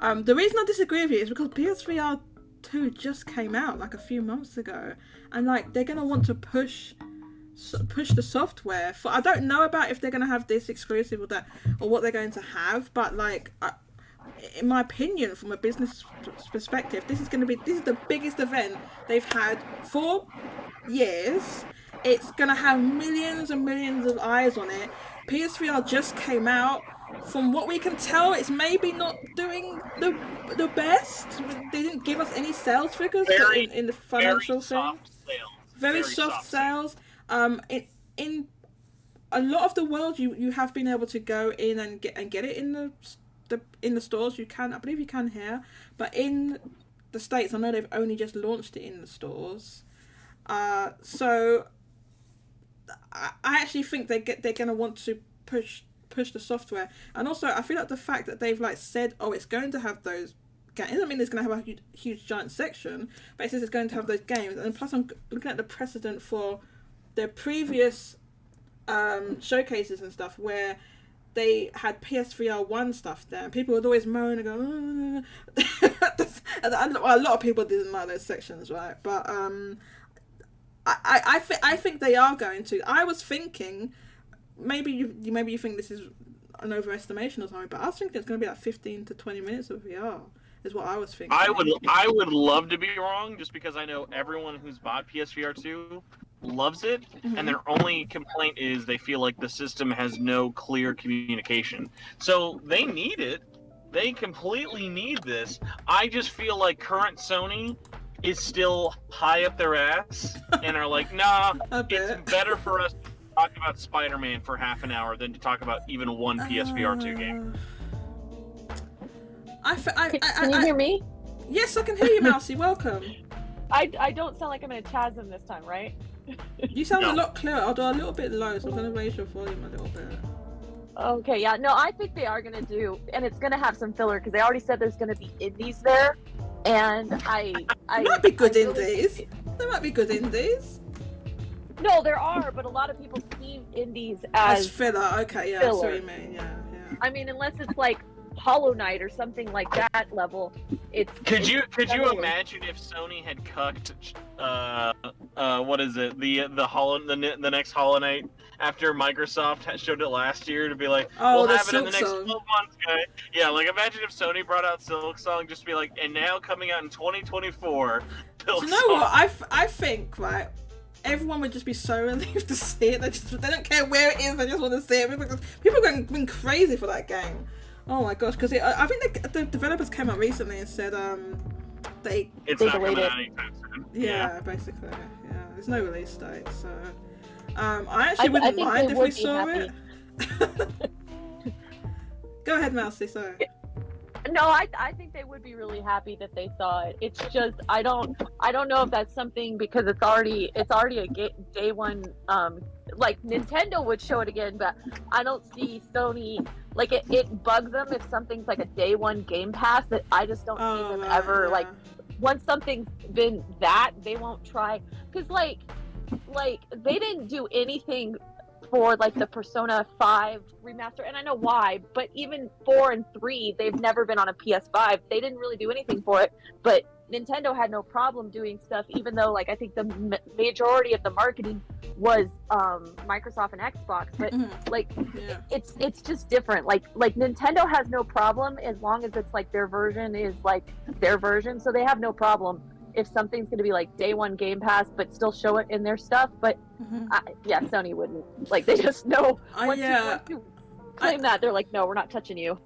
A: The reason I disagree with you is because PSVR 2 just came out like a few months ago, and like they're going to want to push the software for. I don't know about if they're going to have this exclusive or what they're going to have, but like in my opinion, from a business perspective, this is the biggest event they've had for years. It's gonna have millions and millions of eyes on it. PSVR just came out. From what we can tell, it's maybe not doing the best. They didn't give us any sales figures in the financial thing. Very soft sales. In a lot of the world, you have been able to go in and get it in the stores. You can, I believe you can here, but in the States, I know they've only just launched it in the stores. So I actually think they're gonna want to push the software, and also I feel like the fact that they've like said, oh, it's going to have those games. It doesn't mean it's going to have a huge giant section, but it says it's going to have those games. And plus, I'm looking at the precedent for their previous showcases and stuff where they had PSVR 1 stuff there, and people would always moan and go, a lot of people didn't like those sections, right? But I think they are going to. I was thinking, maybe you think this is an overestimation or something, but I was thinking it's going to be like 15 to 20 minutes of VR is what I was thinking.
C: I would love to be wrong, just because I know everyone who's bought PSVR 2 loves it, and their only complaint is they feel like the system has no clear communication. So they need it. They completely need this. I just feel like current Sony is still high up their ass and are like, nah, it's better for us to talk about Spider-Man for half an hour than to talk about even one PSVR 2 game.
D: Can you hear me?
A: Yes, I can hear you, Mousy. Welcome.
D: I don't sound like I'm in a chasm this time, right?
A: You sound a lot clearer, although a little bit low, so I'm going to raise your volume a little bit.
D: Okay, yeah. No, I think they are going to do, and it's going to have some filler, because they already said there's going to be indies there, and
A: There might be good indies. There might be good indies.
D: No, there are, but a lot of people see indies as
A: filler. Okay, yeah,
D: filler.
A: I see what you mean, yeah.
D: I mean, unless it's like Hollow Knight or something like that level, it's.
C: Could you imagine if Sony had cucked what is it, the next Hollow Knight after Microsoft showed it last year, to be like, we'll have it in the next 12 months, guys. Yeah, like imagine if Sony brought out Silksong, just be like, and now coming out in 2024.
A: You know what? I think, right, everyone would just be so relieved to see it. They don't care where it is. They just want to see it. People are going crazy for that game. Oh my gosh! Because I think the developers came out recently and said
C: it's not coming out anytime soon.
A: Yeah, basically. Yeah, there's no release date, so I actually wouldn't mind if we saw it. Go ahead, Mousy. Sorry.
D: No, I think they would be really happy that they saw it. It's just I don't know if that's something, because it's already a day one. Like Nintendo would show it again, but I don't see Sony. Like it bugs them if something's like a day one Game Pass, that I just don't see them ever like. Once something's been that, they won't try, because like they didn't do anything for like the Persona 5 remaster, and I know why, but even 4 and 3, they've never been on a PS5. They didn't really do anything for it, but Nintendo had no problem doing stuff, even though like I think the majority of the marketing was Microsoft and Xbox, but it's just different. Like Nintendo has no problem as long as it's like their version is like their version, so they have no problem if something's going to be like day one Game Pass but still show it in their stuff. But Sony wouldn't. Like they just know once you claim that, they're like, no, we're not touching you.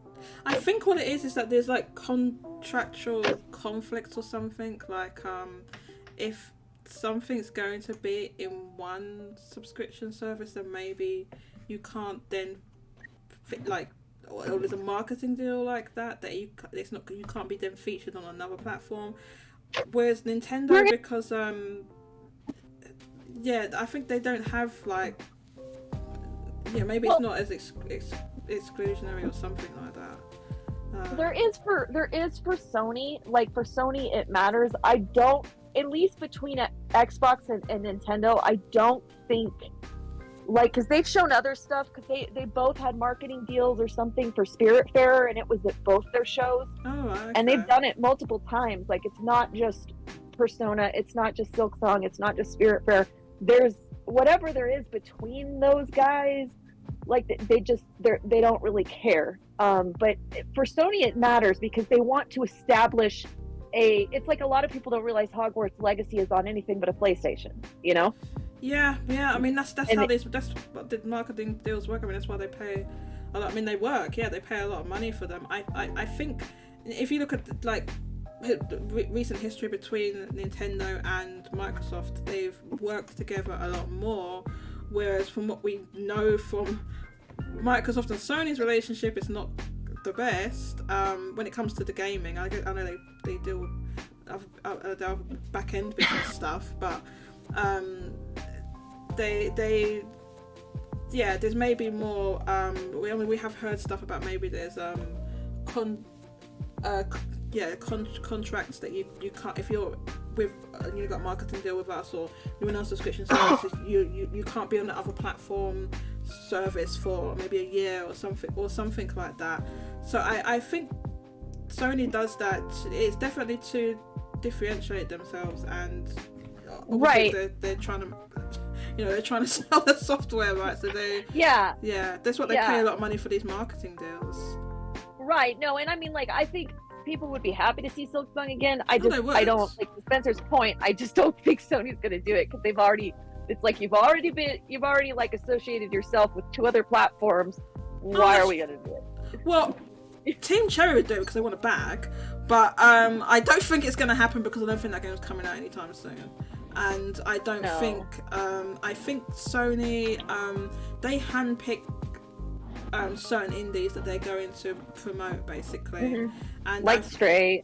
A: I think what it is that there's like contractual conflicts or something. Like if something's going to be in one subscription service, then maybe you can't then like, or there's a marketing deal like that you can't be then featured on another platform. Whereas Nintendo, because I think they don't have like, maybe it's not as exclusionary or something like that.
D: There is for Sony. Like for Sony, it matters. I don't, at least between Xbox and Nintendo, I don't think, like, because they've shown other stuff, because they both had marketing deals or something for Spiritfarer, and it was at both their shows.
A: Oh, okay.
D: And they've done it multiple times. Like, it's not just Persona, it's not just Silksong, it's not just Spiritfarer. There's whatever there is between those guys. Like they don't really care. But for Sony, it matters because they want to establish it's like a lot of people don't realize Hogwarts Legacy is on anything but a PlayStation, you know?
A: Yeah. I mean, that's
D: And
A: how that's what the marketing deals work. I mean, that's why they pay a lot. I mean, they work. Yeah, they pay a lot of money for them. I think if you look at like recent history between Nintendo and Microsoft, they've worked together a lot more. Whereas from what we know from Microsoft and Sony's relationship, it's not the best when it comes to the gaming. I know they deal with back end business stuff, but there's maybe more. We have heard stuff about maybe there's contracts that you can't, if you're with you've got a marketing deal with us or you're in our subscription services, you can't be on the other platform service for maybe a year or something like that. So I think Sony does that. It's definitely to differentiate themselves, and
D: right,
A: they're trying to, they're trying to sell their software, right? So that's what they pay a lot of money for, these marketing deals. Right.
D: No, and I mean, like, I think people would be happy to see Silksong again. I don't, like Spencer's point, I just don't think Sony's gonna do it, because they've already, it's like you've already like associated yourself with 2 other platforms. Why are we gonna do it?
A: Well, Team Cherry would do it because they want a bag, but I don't think it's gonna happen, because I don't think that game's coming out anytime soon. And I don't think I think Sony they handpick certain indies that they're going to promote, basically, and
D: like Stray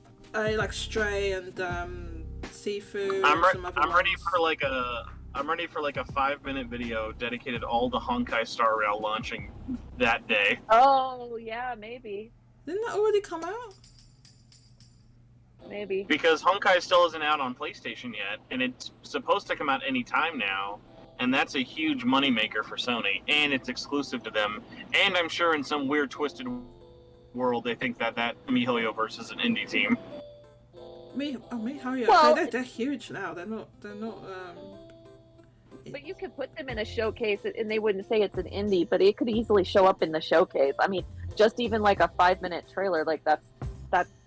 A: and Seafood.
C: I'm ready for like a 5-minute video dedicated all to Honkai Star Rail launching that day.
D: Oh yeah, maybe.
A: Didn't that already come out?
D: Maybe.
C: Because Honkai still isn't out on PlayStation yet, and it's supposed to come out any time now, and that's a huge moneymaker for Sony, and it's exclusive to them. And I'm sure in some weird twisted world they think that MiHoYo versus an indie team.
A: MiHoYo,
D: well,
A: they're huge now. They're not.
D: But you could put them in a showcase, and they wouldn't say it's an indie, but it could easily show up in the showcase. I mean, just even like a 5-minute trailer, like that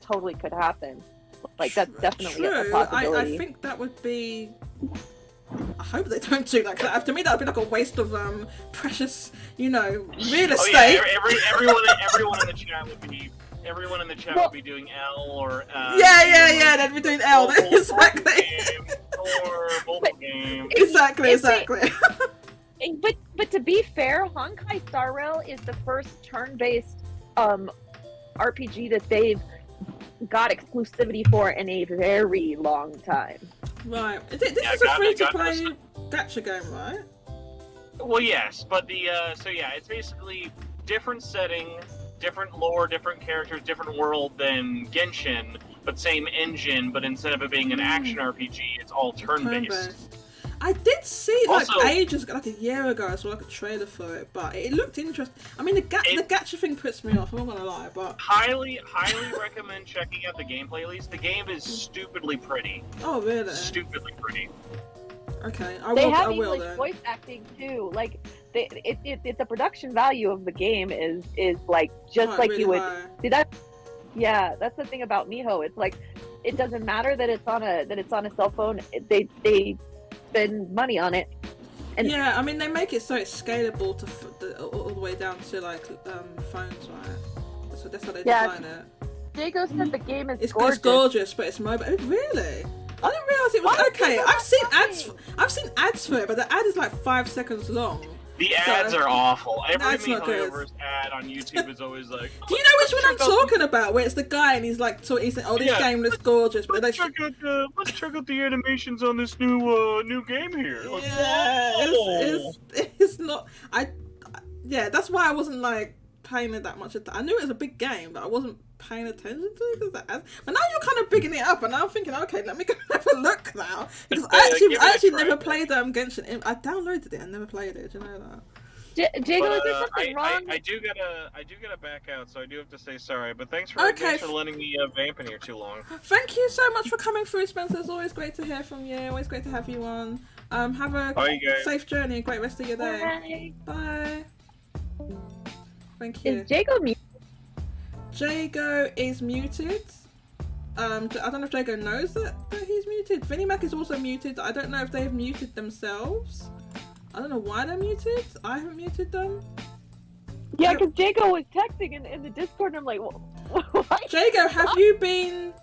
D: totally could happen. Like that's definitely a possibility.
A: I think that would be. I hope they don't do that, because to me that would be like a waste of precious, real estate.
C: Oh yeah, everyone in the chat would be. Everyone in the chat would be doing L or
A: they'd be doing L. Exactly.
C: Or mobile game.
A: Exactly.
D: But to be fair, Honkai Star Rail is the first turn-based RPG that they've got exclusivity for in a very long time.
A: Right. This is a free-to-play gacha game, right?
C: Well, yes, but it's basically different setting, different lore, different characters, different world than Genshin, but same engine, but instead of it being an action RPG, it's all turn-based.
A: I did see ages, like a year ago, I saw like a trailer for it, but it looked interesting. I mean, the gacha thing puts me off, I'm not gonna lie, but...
C: Highly recommend checking out the gameplay, at least. The game is stupidly pretty.
A: Oh, really?
C: Stupidly pretty.
A: Okay,
D: They have English voice acting, too. Like, the production value of the game is like, just like really you would... See, that's the thing about Miho. It's like, it doesn't matter that it's on a cell phone. They spend money on it. And
A: yeah, I mean, they make it so it's scalable to all the way down to like phones, right? So that's how they design it.
D: Jago said the game is
A: gorgeous. It's gorgeous, but it's mobile. Oh, really? I didn't realize it was okay. I've seen ads for it, but the ad is like 5 seconds long.
C: The ads are awful. Every MiHoYoverse ad on YouTube is always like.
A: Do you know which one I'm talking about? Where it's the guy and he's like, he's like, this game looks gorgeous, but
C: let's check out the animations on this new game here. Like,
A: it's not. That's why I wasn't like paying it that much. I knew it was a big game, but I wasn't paying attention to it because that. But now you're kind of bigging it up, and now I'm thinking, okay, let me go have a look now. Because I actually never played Genshin. I downloaded it and never played it. Do you know that?
D: Jago, is there something wrong?
C: I do gotta back out, so I do have to say sorry. But thanks for letting me vamp in here too long.
A: Thank you so much for coming through, Spencer. It's always great to hear from you. Always great to have you on. Have a safe journey, great rest of your day. Bye. Thank you.
D: Is Jago muted?
A: Jago is muted. I don't know if Jago knows that he's muted. Finimac is also muted. I don't know if they've muted themselves. I don't know why they're muted. I haven't muted them.
D: Yeah, because Jago was texting in the Discord, and I'm like, what?
A: Jago, have you been?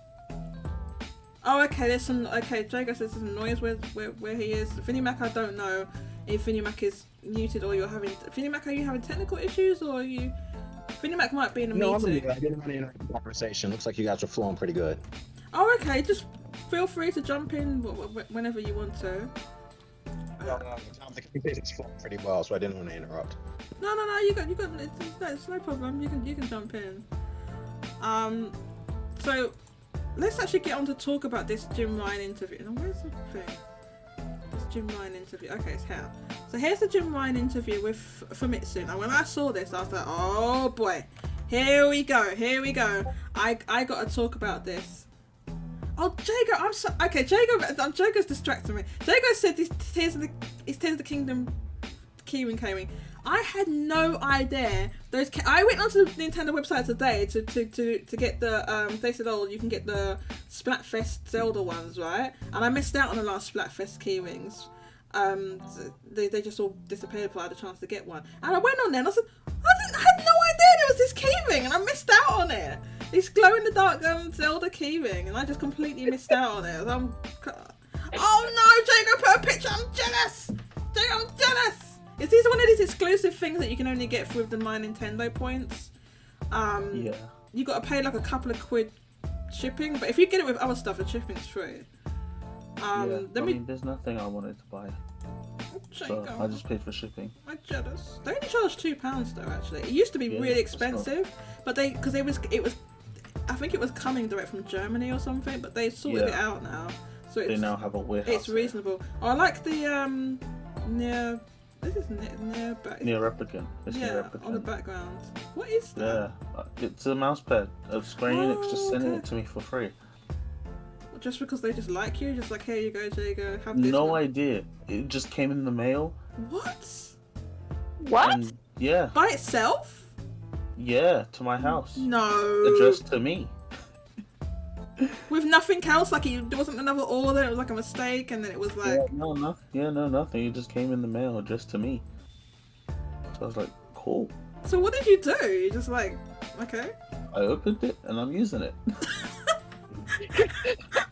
A: Oh, okay. There's some. Okay, Jago says there's some noise where he is. Finimac, I don't know if Finimac is muted or you're having. Finimac, are you having technical issues or are you? Finimac might be in a meeting.
E: I didn't want to interrupt the conversation. Looks like you guys are flowing pretty good.
A: Oh, okay. Just feel free to jump in whenever you want to.
E: The communication's flowing pretty well, so I didn't want to interrupt.
A: No. You got. It's no problem. You can jump in. So let's actually get on to talk about this Jim Ryan interview. Now, where's the thing? This Jim Ryan interview. Okay, it's here. So here's the Jim Ryan interview with Famitsu. Now, when I saw this, I was like, oh boy, here we go. I got to talk about this. Oh, Jago, I'm so okay. Jago's distracting me. Jago said this Tears of the Kingdom keyring came. I had no idea those. I went onto the Nintendo website today to get the. They said, oh, you can get the Splatfest Zelda ones, right? And I missed out on the last Splatfest keyrings. They just all disappeared before I had a chance to get one. And I went on there and I said, I had no idea there was this keyring, and I missed out on it. This glow in the dark Zelda keyring, and I just completely missed out on it. Oh no, Jago put a picture. I'm jealous. Jago, I'm jealous. Is this one of these exclusive things that you can only get with the My Nintendo points?
F: Yeah.
A: You got to pay like a couple of quid shipping, but if you get it with other stuff, the shipping's free.
F: There's nothing I wanted to buy, so I just paid for shipping.
A: I'm jealous. They only charge £2 though. Actually, it used to be really expensive, but because it was, I think it was coming direct from Germany or something, but they sorted it out now. So they
F: now have a warehouse.
A: It's reasonable. Oh, I like the near. This is near
F: replicant. It's near replicant.
A: On the background. What is that?
F: Yeah, it's a mouse pad. Square Enix just sending it to me for free.
A: Just because they just like you, just like, here you go, Jago, have this.
F: No idea. It just came in the mail.
A: What?
F: And, yeah.
A: By itself?
F: Yeah, to my house.
A: No.
F: Addressed to me.
A: With nothing else, like it wasn't another order, it was like a mistake, and then it was like...
F: nothing. It just came in the mail addressed to me. So I was like, cool.
A: So what did you do? You just like, okay.
F: I opened it and I'm using it.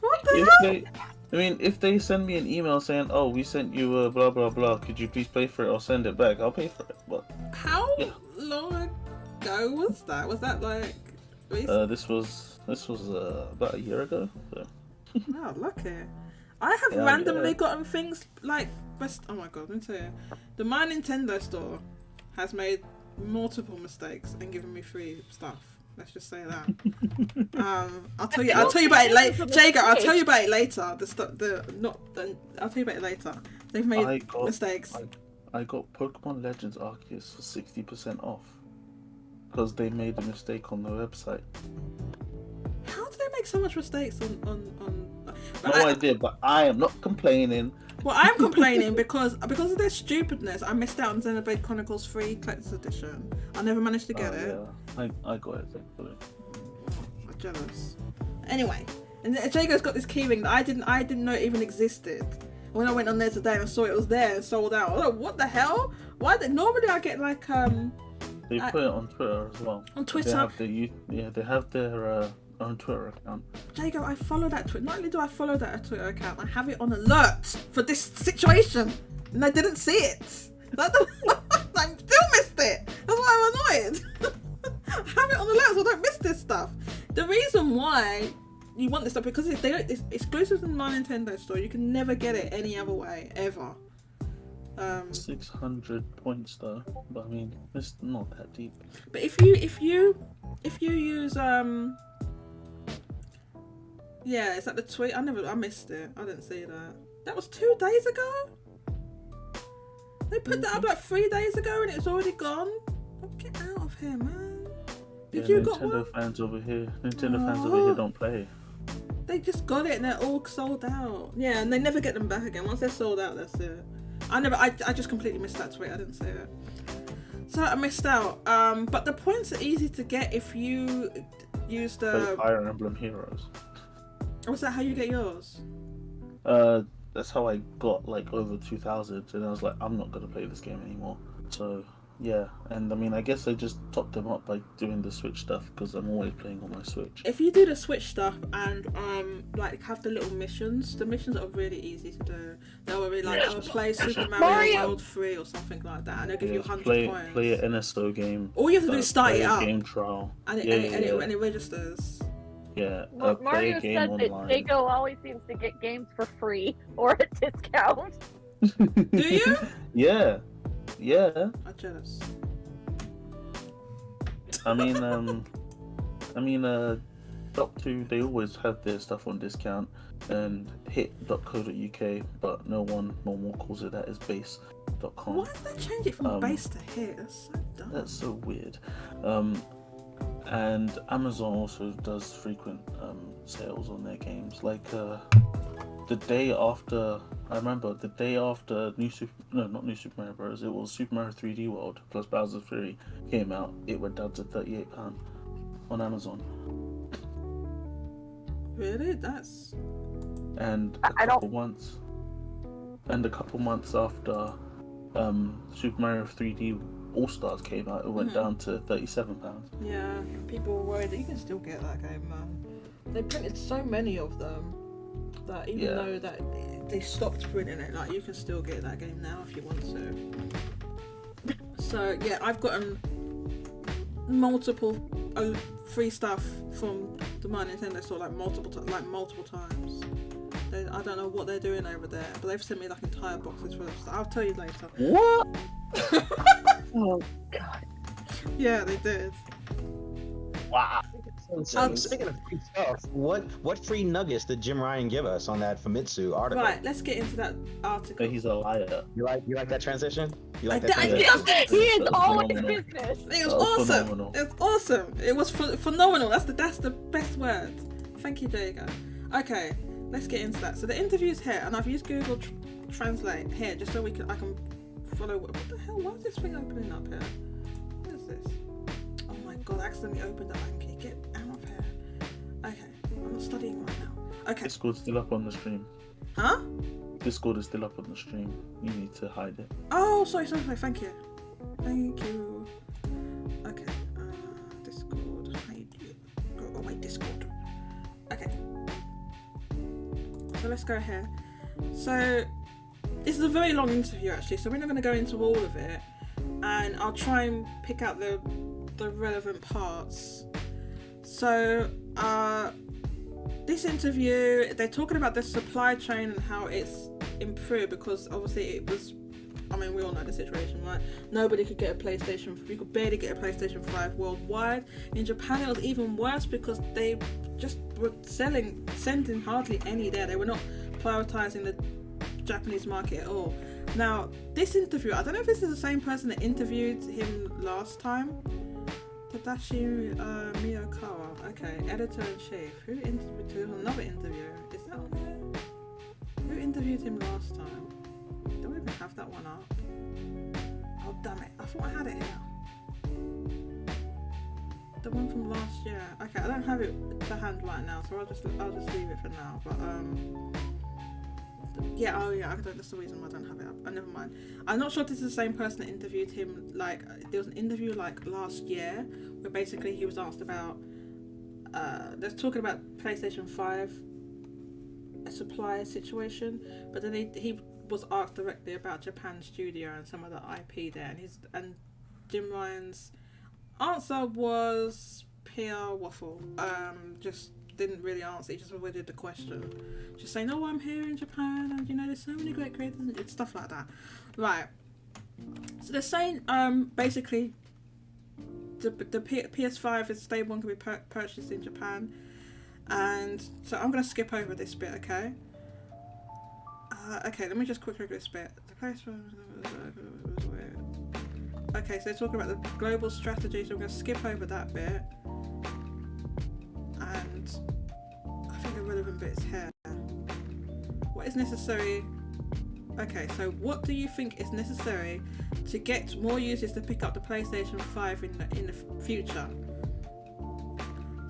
A: What the hell?
F: If they send me an email saying, oh, we sent you blah blah blah, could you please pay for it or send it back, I'll pay for it. But
A: how long ago was that? Was that like
F: recent? This was about a year ago. So.
A: Wow, lucky. I have randomly gotten things like oh my god, let me tell you. The My Nintendo store has made multiple mistakes and given me free stuff. Let's just say that. I'll tell you about it later. Jago, I'll tell you about it later. I'll tell you about it later. They've made mistakes.
F: I got Pokemon Legends Arceus for 60% off because they made a mistake on the website.
A: How do they make so much mistakes on?
F: No idea, but I am not complaining.
A: Well, I'm complaining because of their stupidness. I missed out on Xenoblade Chronicles 3 Collector's Edition. I never managed to get it.
F: Yeah. I got it, thankfully.
A: I'm jealous. Anyway, and Jago's got this keyring that I didn't know it even existed. When I went on there today and I saw it was there and sold out, I was like, what the hell? Normally I get like
F: They put it on Twitter as well.
A: On Twitter?
F: They have their own Twitter account.
A: Jago, I follow that Twitter. Not only do I follow that Twitter account, I have it on alert for this situation, and I didn't see it. I still missed it. That's why I'm annoyed. I have it on alert so I don't miss this stuff. The reason why you want this stuff because it's exclusive to my Nintendo store. You can never get it any other way ever.
F: 600 points though, but I mean it's not that deep.
A: But if you use yeah, it's like the tweet. I missed it. I didn't see that. That was 2 days ago. They put that up like 3 days ago and it's already gone. Oh, get out of here, man. Did you got one?
F: Nintendo fans over here don't play.
A: They just got it and they're all sold out. Yeah, and they never get them back again. Once they're sold out, that's it. I just completely missed that tweet. I didn't see it. So I missed out. But the points are easy to get if you use the
F: Fire Emblem Heroes.
A: Was that how you get yours?
F: That's how I got like over 2,000, and I was like, I'm not gonna play this game anymore. So yeah, and I mean, I guess I just topped them up by doing the Switch stuff because I'm always playing on my Switch.
A: If you do the Switch stuff and like have the little missions, the missions are really easy to do. They'll be like, oh, play Super Mario World 3 or something like that, and they'll give you 100 coins.
F: Play an NSO game.
A: All you have to do is start it up.
F: Game trial.
A: And it registers.
F: Yeah.
D: Mario
F: play a game
D: said
F: online.
D: that Dago always seems to get games for free or a discount.
A: Do you?
F: Yeah.
A: I'm jealous.
F: I mean, Doc2, they always have their stuff on discount, and hit.co.uk, but no one more calls it that, is base.com.
A: Why did they change it from base to hit? That's so dumb.
F: That's so weird. And Amazon also does frequent sales on their games. Like the day after, I remember the day after not New Super Mario Bros. It was Super Mario 3D World plus Bowser's Fury came out. It went down to £38 on Amazon.
A: Really? That's.
F: And a couple months after Super Mario 3D All Stars came out, it went down to £37.
A: Yeah, people were worried that you can still get that game, man. They printed so many of them that even though that they stopped printing it, like you can still get that game now if you want to. So yeah, I've gotten multiple free stuff from the My Nintendo store, like multiple times. I don't know what they're doing over there, but they've sent me like entire boxes full of stuff. I'll tell you later.
F: What?
D: Oh god.
A: Yeah, they did.
E: Wow. So, speaking of free stuff, what free nuggets did Jim Ryan give us on that Famitsu article?
A: Right, let's get into that article.
F: He's a liar.
E: You like that transition? You like
A: I
E: that
A: did.
E: transition?
D: He is all in business.
A: It was awesome.
F: Phenomenal.
A: It was awesome. It was phenomenal. That's the best word. Thank you, Jago. Okay, let's get into that. So the interview's here, and I've used Google Translate here just so I can follow. What the hell? Why is this thing opening up here? What is this? Oh my god! I accidentally opened the Anki. Get out of here. Okay, I'm not studying right now. Okay.
F: Discord's still up on the stream.
A: Huh?
F: Discord is still up on the stream. You need to hide it.
A: Oh, sorry. Thank you. Okay. Discord. Go away, Discord. Okay. So let's go here. So this is a very long interview actually, so we're not going to go into all of it, and I'll try and pick out the relevant parts. So this interview, they're talking about the supply chain and how it's improved, because obviously it was, I mean, we all know the situation, right? Nobody could get a PlayStation. You could barely get a PlayStation 5 worldwide. In Japan, it was even worse because they just were sending hardly any there. They were not prioritizing the Japanese market at all. Now, this interview, I don't know if this is the same person that interviewed him last time. Tadashi Miyakawa. Okay, editor-in-chief. Who interviewed another interview? Is that on there? Who interviewed him last time? Don't even have that one up. Oh damn it! I thought I had it here. The one from last year. Okay, I don't have it to hand right now, so I'll just leave it for now. But yeah, oh yeah, that's the reason why I don't have it up. Oh, never mind. I'm not sure if this is the same person that interviewed him. Like, there was an interview like last year where basically he was asked about. They're talking about PlayStation 5, a supply situation, but then he was asked directly about Japan studio and some of the IP there, and Jim Ryan's answer was PR waffle. Just didn't really answer. He just avoided the question, just saying, "Oh, I'm here in Japan, and there's so many great creators and stuff like that." Right. So they're saying basically the PS5 is stable and can be purchased in Japan, and so I'm gonna skip over this bit, okay? Okay, let me just quickly look at this bit. Okay, so they're talking about the global strategy, so I'm going to skip over that bit. And I think the relevant bit is here. What is necessary? Okay, so what do you think is necessary to get more users to pick up the PlayStation 5 in the future?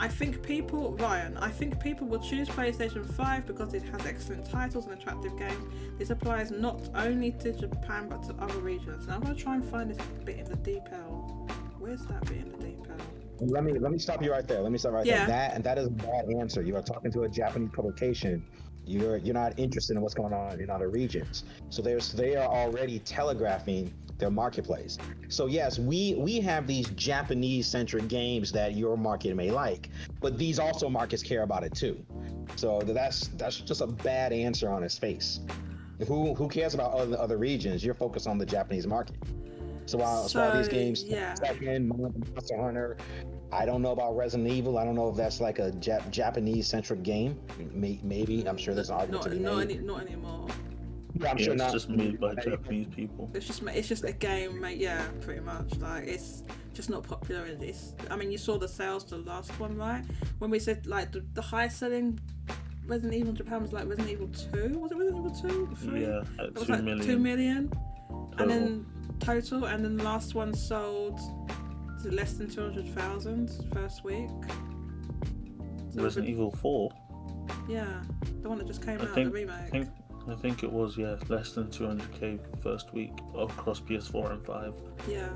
A: I think people will choose PlayStation 5 because it has excellent titles and attractive games. This applies not only to Japan but to other regions. Now I'm going to try and find this bit in the detail. Where's that bit in the detail?
E: Let me stop you right there.
A: Yeah.
E: That is a bad answer. You are talking to a Japanese publication. You're not interested in what's going on in other regions. So they are already telegraphing their marketplace. So yes, we have these Japanese-centric games that your market may like, but these also markets care about it too. So that's just a bad answer on its face. Who cares about other regions? You're focused on the Japanese market. So while these games, second, Monster Hunter, I don't know about Resident Evil. I don't know if that's like a Japanese-centric game. Maybe. I'm sure there's an argument to be made.
A: Not anymore.
E: Yeah, I'm sure
F: it's
E: not.
F: just made by Japanese people.
A: It's just a game, mate. Yeah, pretty much. Like it's just not popular. I mean, you saw the sales to the last one, right? When we said like the high-selling Resident Evil in Japan was like Resident Evil 2. Was it Resident Evil 2? 3?
F: Yeah,
A: it was
F: 2
A: like
F: million.
A: 2 million.
F: Total.
A: And then total, and then the last one sold less than 200,000 first week. So
F: Resident Evil 4.
A: Yeah, the one that just came out, the remake.
F: I think it was less than 200k first week across PS4 and 5.
A: Yeah.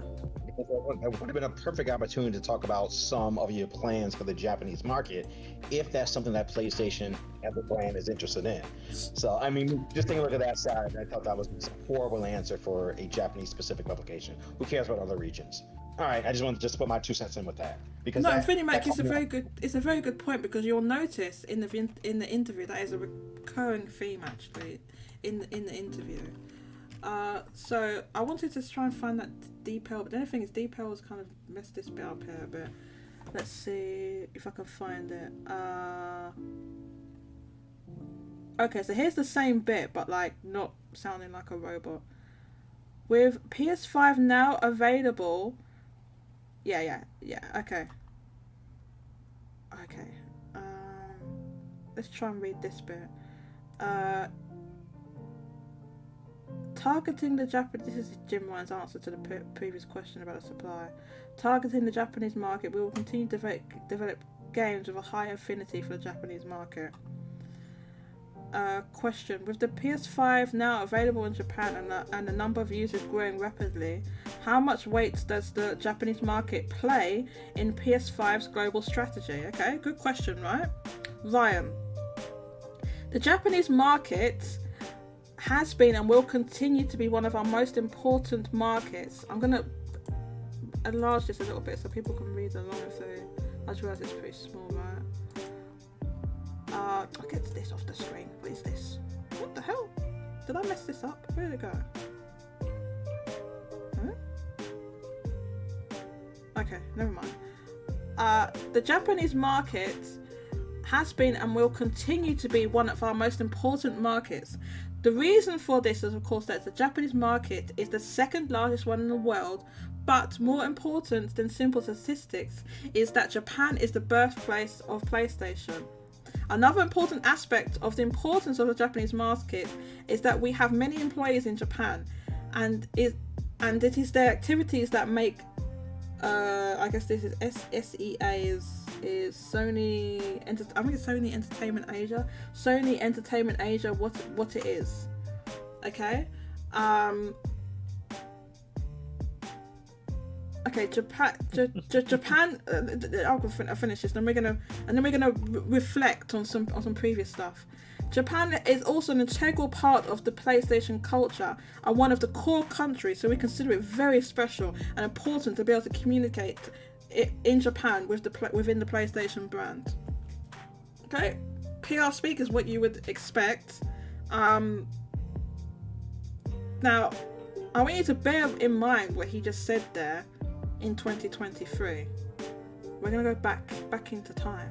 E: That would have been a perfect opportunity to talk about some of your plans for the Japanese market, if that's something that PlayStation as a brand is interested in. So, I mean, just take a look at that side. I thought that was a horrible answer for a Japanese-specific publication. Who cares about other regions? All right, I just wanted to put my 2 cents in with that. Because
A: no, Mike, it's a very good point, because you'll notice in the interview that is a recurring theme actually in the interview. So I wanted to try and find that detail, but the only thing is detail has kind of messed this bit up here a bit. Let's see if I can find it. Okay, so here's the same bit, but like not sounding like a robot. With PS5 now available. Yeah. Okay. Let's try and read this bit. Targeting the Japanese. This is Jim Ryan's answer to the previous question about the supply. Targeting the Japanese market, we will continue to develop games with a high affinity for the Japanese market. Question: with the PS5 now available in Japan and the number of users growing rapidly, how much weight does the Japanese market play in PS5's global strategy? Okay, good question, right? Ryan, the Japanese market has been and will continue to be one of our most important markets. I'm going to enlarge this a little bit so people can read along if they... I just realised it's pretty small, right? I'll get this off the screen. What is this? What the hell? Did I mess this up? Where did it go? Huh? Okay, never mind. The Japanese market has been and will continue to be one of our most important markets. The reason for this is, of course, that the Japanese market is the second largest one in the world, but more important than simple statistics is that Japan is the birthplace of PlayStation. Another important aspect of the importance of the Japanese market is that we have many employees in Japan, and it is their activities that make I guess this is SEA is Sony. I think it's Sony Entertainment Asia. Sony Entertainment Asia, what it is. Okay. Okay, Japan. I'll finish this, and then we're gonna reflect on some previous stuff. Japan is also an integral part of the PlayStation culture and one of the core countries, so we consider it very special and important to be able to communicate in Japan within the PlayStation brand. Okay, PR speak is what you would expect. Now, I want you to bear in mind what he just said there. In 2023, we're gonna go back into time.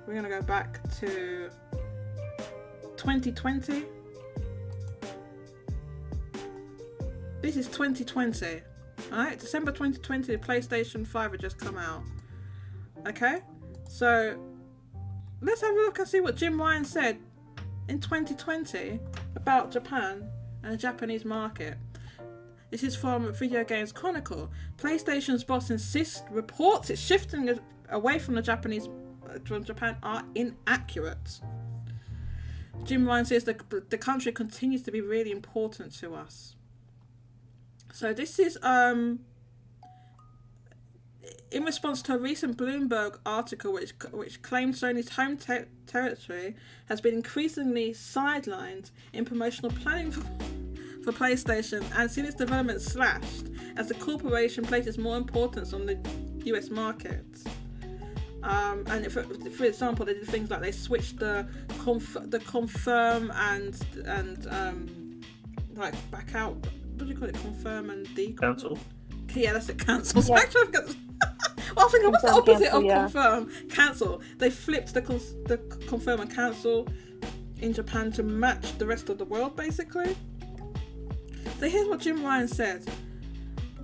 A: We're gonna go back to 2020. This is 2020. Alright, December 2020, the PlayStation 5 had just come out. Okay? So let's have a look and see what Jim Ryan said in 2020 about Japan and the Japanese market. This is from Video Games Chronicle. PlayStation's boss reports it's shifting away from the Japanese from Japan are inaccurate. Jim Ryan says the country continues to be really important to us. So this is in response to a recent Bloomberg article which claimed Sony's home territory has been increasingly sidelined in promotional planning for PlayStation and seen its development slashed as the corporation places more importance on the US market. And for example, they did things like they switched the confirm and like back out. What do you call it? Confirm and
F: Cancel.
A: Yeah, that's it. Cancel.
D: Yeah.
A: Well, I think what's the
D: Confirm,
A: opposite
D: cancel,
A: of
D: yeah.
A: confirm? Cancel. They flipped the confirm and cancel in Japan to match the rest of the world, basically. So here's what Jim Ryan said.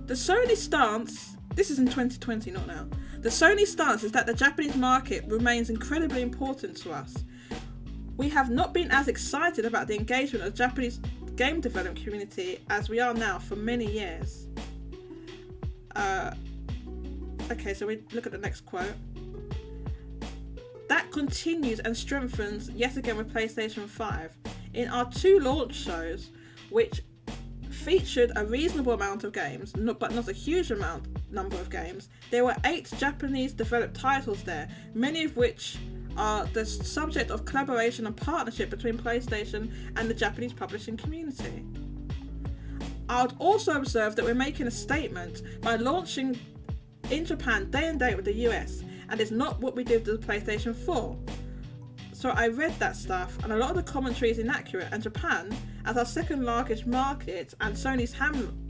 A: The Sony stance, this is in 2020, not now. The Sony stance is that the Japanese market remains incredibly important to us. We have not been as excited about the engagement of the Japanese game development community as we are now for many years. Okay, so we look at the next quote. That continues and strengthens yet again with PlayStation 5. In our 2 launch shows, which featured a reasonable amount of games, but not a huge number of games, there were 8 Japanese developed titles there, many of which are the subject of collaboration and partnership between PlayStation and the Japanese publishing community. I would also observe that we're making a statement by launching in Japan day and date with the US, and it's not what we did with the PlayStation 4. So I read that stuff, and a lot of the commentary is inaccurate, and Japan, as our second largest market and Sony's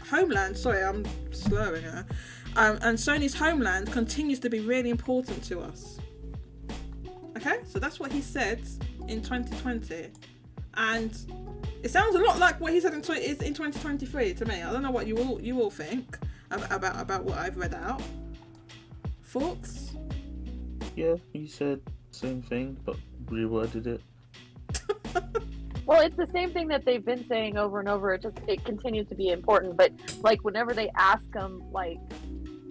A: homeland, sorry, I'm slurring her, and Sony's homeland continues to be really important to us. Okay, so that's what he said in 2020, and it sounds a lot like what he said in 2023 to me. I don't know what you all think about what I've read out. Thoughts?
F: Yeah, he said same thing, but reworded it.
D: Well, it's the same thing that they've been saying over and over. It continues to be important, but like whenever they ask them, like,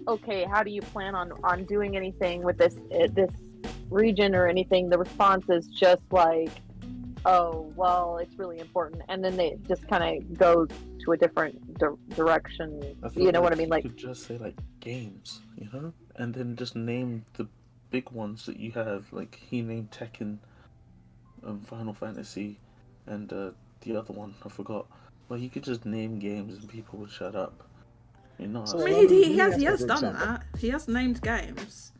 D: okay, how do you plan on doing anything with this region or anything, the response is just like, oh, well, it's really important, and then they just kind of go to a different direction. You know what I mean? Like,
F: you could just say like games, you know, and then just name the big ones that you have. Like he named Tekken, Final Fantasy, and the other one I forgot. Well, you could just name games and people would shut up. You know.
A: I mean, he has done that. He has named games.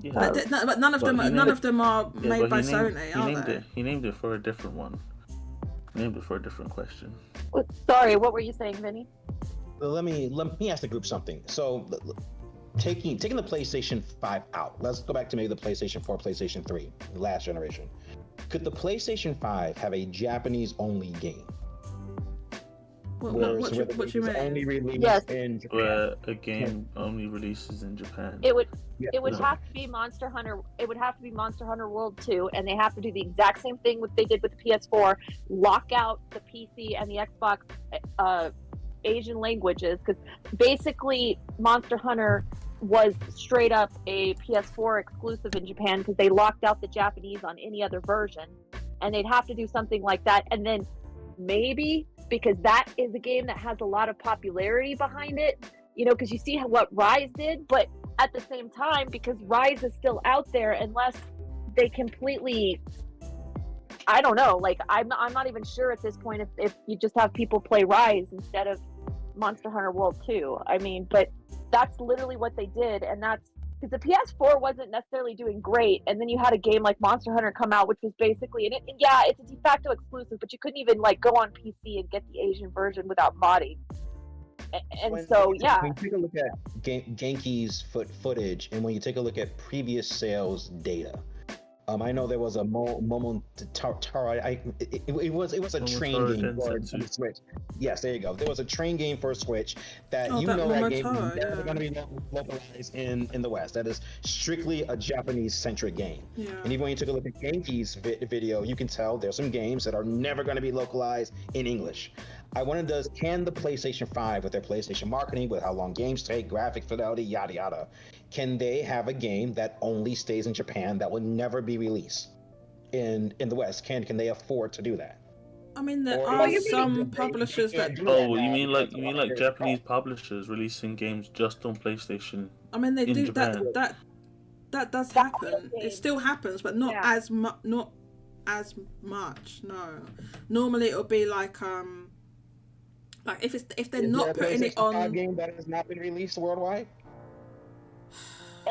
F: Yeah,
A: but none of them are made by Sony, are they?
F: He named it for a different one. He named it for a different question.
D: Sorry, what were you saying, Vinny?
E: Let me ask the group something. So, taking the PlayStation 5 out, let's go back to maybe the PlayStation 4, PlayStation 3, the last generation. Could the PlayStation 5 have a Japanese-only game?
A: What do you mean?
E: Only released
D: Yes.
E: in Japan.
F: Where a game only releases in Japan.
D: It would
E: No.
D: have to be Monster Hunter. It would have to be Monster Hunter World 2, and they have to do the exact same thing what they did with the PS4. Lock out the PC and the Xbox Asian languages, because basically Monster Hunter was straight up a PS4 exclusive in Japan because they locked out the Japanese on any other version, and they'd have to do something like that. And then maybe, because that is a game that has a lot of popularity behind it, you know, because you see what Rise did, but at the same time, because Rise is still out there, unless they completely, I don't know, like I'm not even sure at this point if you just have people play Rise instead of Monster Hunter World 2. I mean, but that's literally what they did, and that's because the PS4 wasn't necessarily doing great, and then you had a game like Monster Hunter come out, which was basically, it's a de facto exclusive, but you couldn't even like go on PC and get the Asian version without modding. When you take
E: a look at Genki's footage, and when you take a look at previous sales data, I know there was a it was a train game for the Switch. Yes, there you go. There was a train game for Switch that that game is never going to be localized in the West. That is strictly a Japanese-centric game.
A: Yeah.
E: And even when you took a look at Genki's video, you can tell there's some games that are never going to be localized in English. I want to can the PlayStation 5 with their PlayStation marketing, with how long games take, graphic fidelity, yada yada, can they have a game that only stays in Japan that will never be released in the West? Can they afford to do that?
A: I mean, there
E: Or
A: are
E: is it-
A: some publishers
E: they can't
A: that.
E: do that
F: Oh,
E: now
F: you mean
E: because
F: like
E: of their-
F: Japanese publishers releasing games just on PlayStation?
A: I mean, they
F: in
A: do
F: Japan.
A: that does
D: That
A: happen.
D: kind of
A: It
D: game.
A: still happens, but not
D: Yeah.
A: as much. Not as much. No. Normally, it'll be like if they're
E: Is
A: not
E: there a
A: putting it
E: PlayStation 5
A: on.
E: game that has not been released worldwide?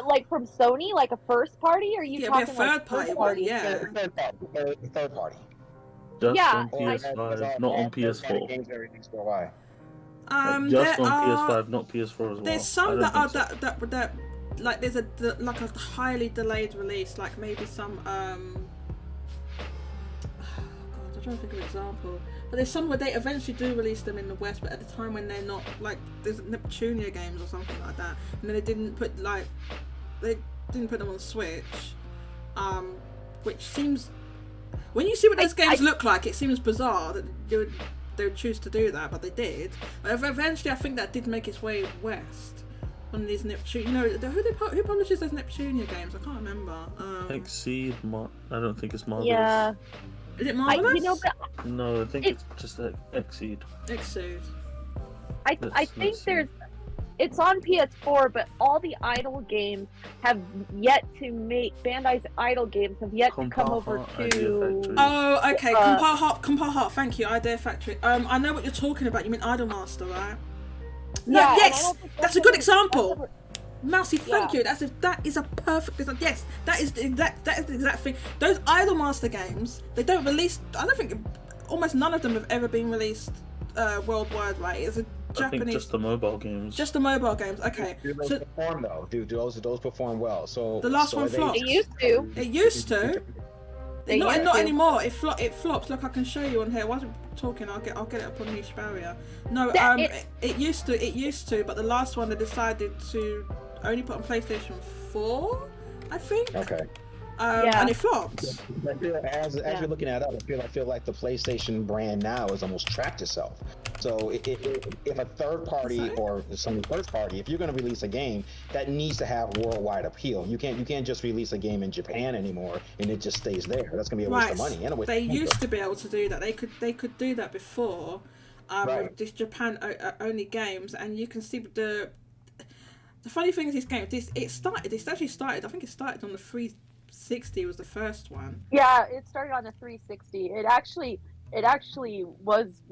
D: Like from Sony, like a first party, or are you
A: Yeah, it'll be a
D: talking like
A: third party
D: first
A: one,
D: party?
A: yeah.
E: Third party.
F: Just
D: Yeah,
F: on
E: Or is
F: PS5,
E: that
F: not on
E: third party
F: PS4.
E: games that are released worldwide?
F: Just
A: There
F: on
A: are.
F: PS5, not PS4 as well.
A: There's
F: I
A: some
F: don't
A: that are
F: think so.
A: that like there's a highly delayed release, like maybe some God, I'm trying to think of an example. But there's some where they eventually do release them in the West, but at the time when they're not, like there's Neptunia games or something like that, and then they didn't put them on Switch, which seems, when you see what those games look like, it seems bizarre that they would choose to do that, but they did. But eventually, I think that did make its way west on these Neptunia. You know, who publishes those Neptunia games? I can't remember.
F: Exceed, I don't think it's Marvelous.
D: Yeah,
A: Is it Marvelous?
D: but
F: No, I think it's just Exceed.
A: Exceed.
D: I
F: Let's
D: think
F: see.
D: it's on PS4, but all the idle games have yet to make Bandai's idle games have yet to come over
F: Compile Heart, Idea
D: to.
F: Factory.
A: Oh, okay. Compile Heart. Thank you. Idea Factory. I know what you're talking about. You mean Idolmaster, right? No,
D: Yeah, and I
A: yes,
D: don't think
A: that's a good
D: ever-
A: example.
D: that's ever-
A: Mousy, thank
D: Yeah.
A: you. That is a perfect example. Yes, that is the exact thing. Those Idolmaster games, they don't release. I don't think almost none of them have ever been released worldwide. Right? It's a
F: I think
A: Japanese.
F: just the mobile games.
A: Just the mobile games. Okay.
E: Do those
A: So
E: perform though? Do those perform well? So
A: The last
E: so
A: one
E: are they-
A: flopped.
D: They used to.
A: it used to.
D: They
A: Not
D: used to.
A: anymore. It flops. Look, I can show you on here. While I'm talking, I'll get it up on Niche Barrier. No, it used to, but the last one they decided to only put on PlayStation 4, I think.
E: Okay.
D: Yeah.
A: And it flopped.
E: I feel as you're looking at it, I feel like the PlayStation brand now has almost trapped itself. So if a third party or some first party, if you're going to release a game, that needs to have worldwide appeal. You can't just release a game in Japan anymore and it just stays there. That's going to be a waste of money. And a waste
A: They
E: of money.
A: used to be able to do that. They could do that before,
E: Right.
A: with this Japan only games, and you can see the funny thing is this game. It actually started. I think it started on the 360 was the first one.
D: Yeah, it started on the 360. It actually was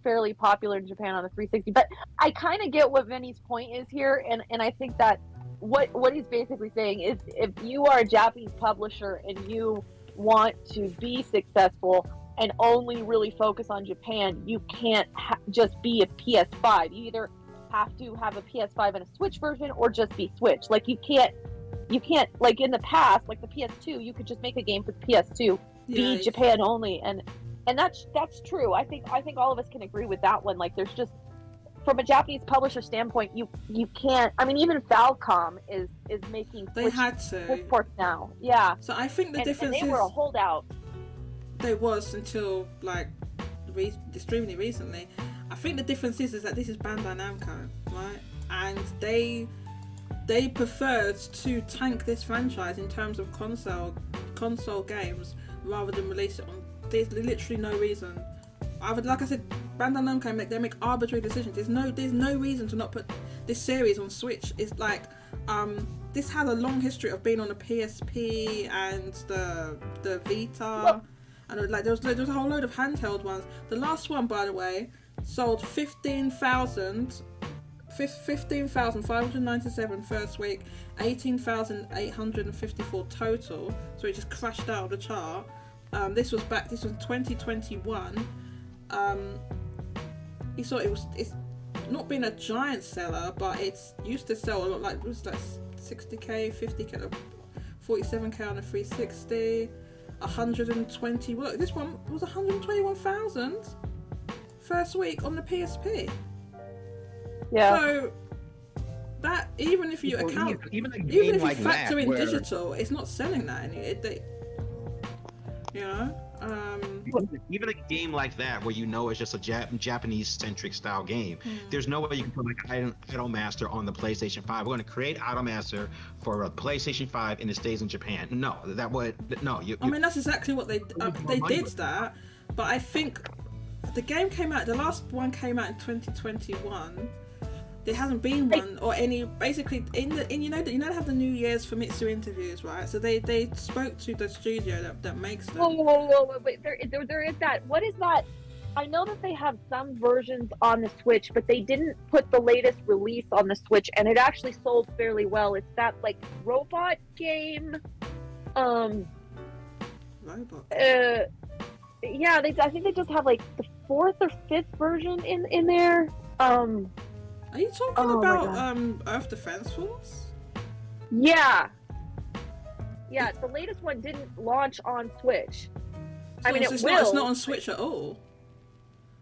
D: fairly popular in Japan on the 360. But I kind of get what Vinny's point is here, and I think that what he's basically saying is if you are a Japanese publisher and you want to be successful and only really focus on Japan, you can't just be a PS5. You either have to have a PS5 and a Switch version or just be Switch. Like you can't like in the past, like the PS2, you could just make a game for the PS2, be Japan only, and that's true. I think all of us can agree with that one. Like there's just, from a Japanese publisher standpoint, you can't. I mean, even Falcom is making
A: They had to.
D: Switch ports now. Yeah.
A: So I think the difference
D: and they were a holdout.
A: They was until like extremely recently. I think the difference is that this is Bandai Namco, right? And they preferred to tank this franchise in terms of console games rather than release it on. There's literally no reason. Like I said, Bandai Namco they make arbitrary decisions. There's no reason to not put this series on Switch. It's like this had a long history of being on the PSP and the Vita, and like there was a whole load of handheld ones. The last one, by the way, sold 15,597 first week, 18,854 total. So it just crashed out of the chart. This was 2021. You saw it's not been a giant seller, but it's used to sell a lot. Like it was like 60k, 50k, 47k on a 360, 120. Look, this one was 121,000 first week on the PSP.
D: Yeah.
A: So that even if you account,
E: even a
A: even
E: game
A: if you
E: like
A: factor
E: that,
A: in
E: where
A: digital, it's not selling that. You know.
E: Even a game like that, where you know it's just a Japanese-centric style game, there's no way you can put like Idolmaster on the PlayStation 5. We're going to create Idolmaster for a PlayStation 5 and it stays in Japan. No, that would no.
A: I mean, that's exactly what they did that, but I think the game came out. The last one came out in 2021. There hasn't been one or any. Basically, they have the New Year's Famitsu interviews, right? So they spoke to the studio that makes them.
D: Whoa, wait! There is that. What is that? I know that they have some versions on the Switch, but they didn't put the latest release on the Switch, and it actually sold fairly well. It's that like robot game.
A: Robot.
D: Yeah, I think they just have like the 4th or 5th version in there.
A: Are you talking about Earth Defense Force?
D: Yeah, the latest one didn't launch on Switch.
A: So it's not on Switch at all.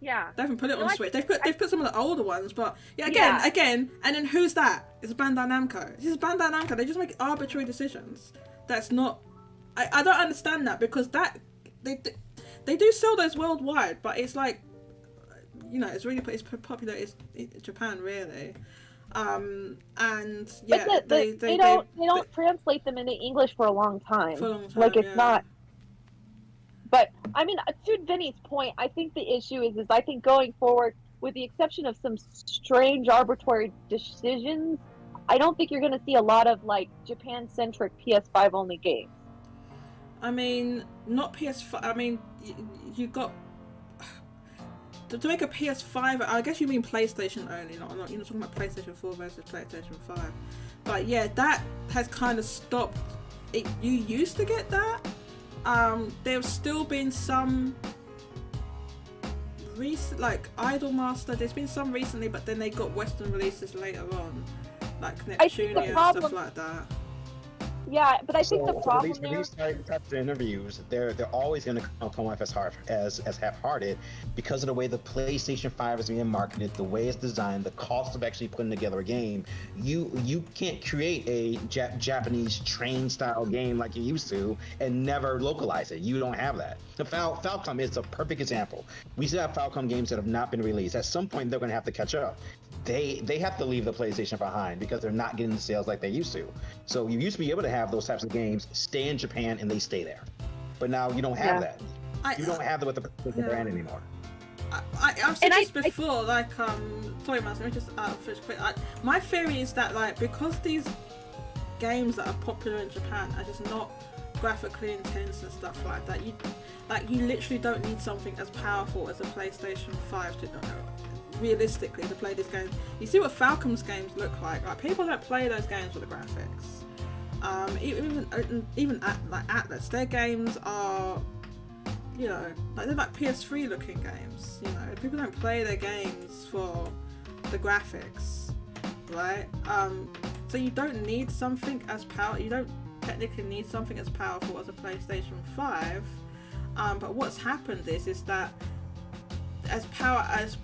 D: Yeah,
A: they haven't put it on Switch. They've put some of the older ones, but again, and then who's that? It's Bandai Namco. This is Bandai Namco. They just make arbitrary decisions. That's not. I don't understand that, because that they do sell those worldwide, but it's like, it's popular. It's Japan, really, and yeah,
D: but they don't translate them into English for a long time. Like it's not. But I mean, to Vinny's point, I think the issue is I think going forward, with the exception of some strange arbitrary decisions, I don't think you're going to see a lot of like Japan-centric PS5 only games.
A: I mean, not PS5. I mean, you got to make a PS5. I guess you mean PlayStation only. Not you're not talking about PlayStation 4 versus PlayStation 5. But yeah, that has kind of stopped. You used to get that. There's still been some recent, like Idolmaster. There's been some recently, but then they got Western releases later on, like Neptunia and stuff like that.
D: Yeah, but I think the problem
E: these types of interviews, they're always going to come off as half-hearted because of the way the PlayStation 5 is being marketed, the way it's designed, the cost of actually putting together a game. You can't create a Japanese train style game like you used to and never localize it. You don't have that. The Falcom is a perfect example. We still have Falcom games that have not been released. At some point, they're going to have to catch up. They have to leave the PlayStation behind because they're not getting the sales like they used to. So you used to be able to have those types of games stay in Japan and they stay there. But now you don't have that. You don't have that with the brand anymore.
A: I've said this before, sorry, Miles, let me just finish quick. My theory is that, like, because these games that are popular in Japan are just not graphically intense and stuff like that, you literally don't need something as powerful as a PlayStation 5 to realistically to play this game. You see what Falcom's games look like. Like, people don't play those games with the graphics. Even Atlas, their games are, they're like PS3 looking games. People don't play their games for the graphics, right? So you don't need something as powerful. You don't technically need something as powerful as a PlayStation 5. But what's happened is that as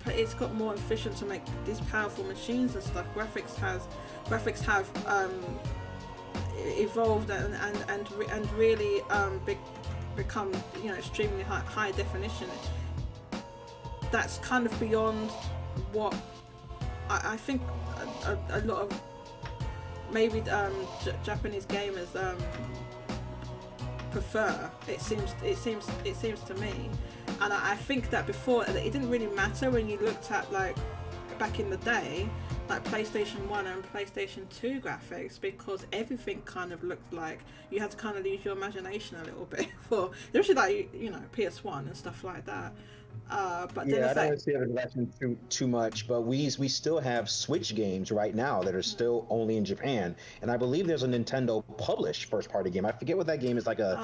A: it's got more efficient to make these powerful machines and stuff, graphics have evolved and really become extremely high definition. That's kind of beyond what I think a lot of maybe Japanese gamers prefer. It seems to me. And I think that before, it didn't really matter when you looked at, like, back in the day, like PlayStation 1 and PlayStation 2 graphics, because everything kind of looked like you had to kind of use your imagination a little bit for, especially like, PS1 and stuff like that. But then
E: I don't see it too much, but we still have Switch games right now that are still only in Japan, and I believe there's a Nintendo published first-party game. I forget what that game is, like a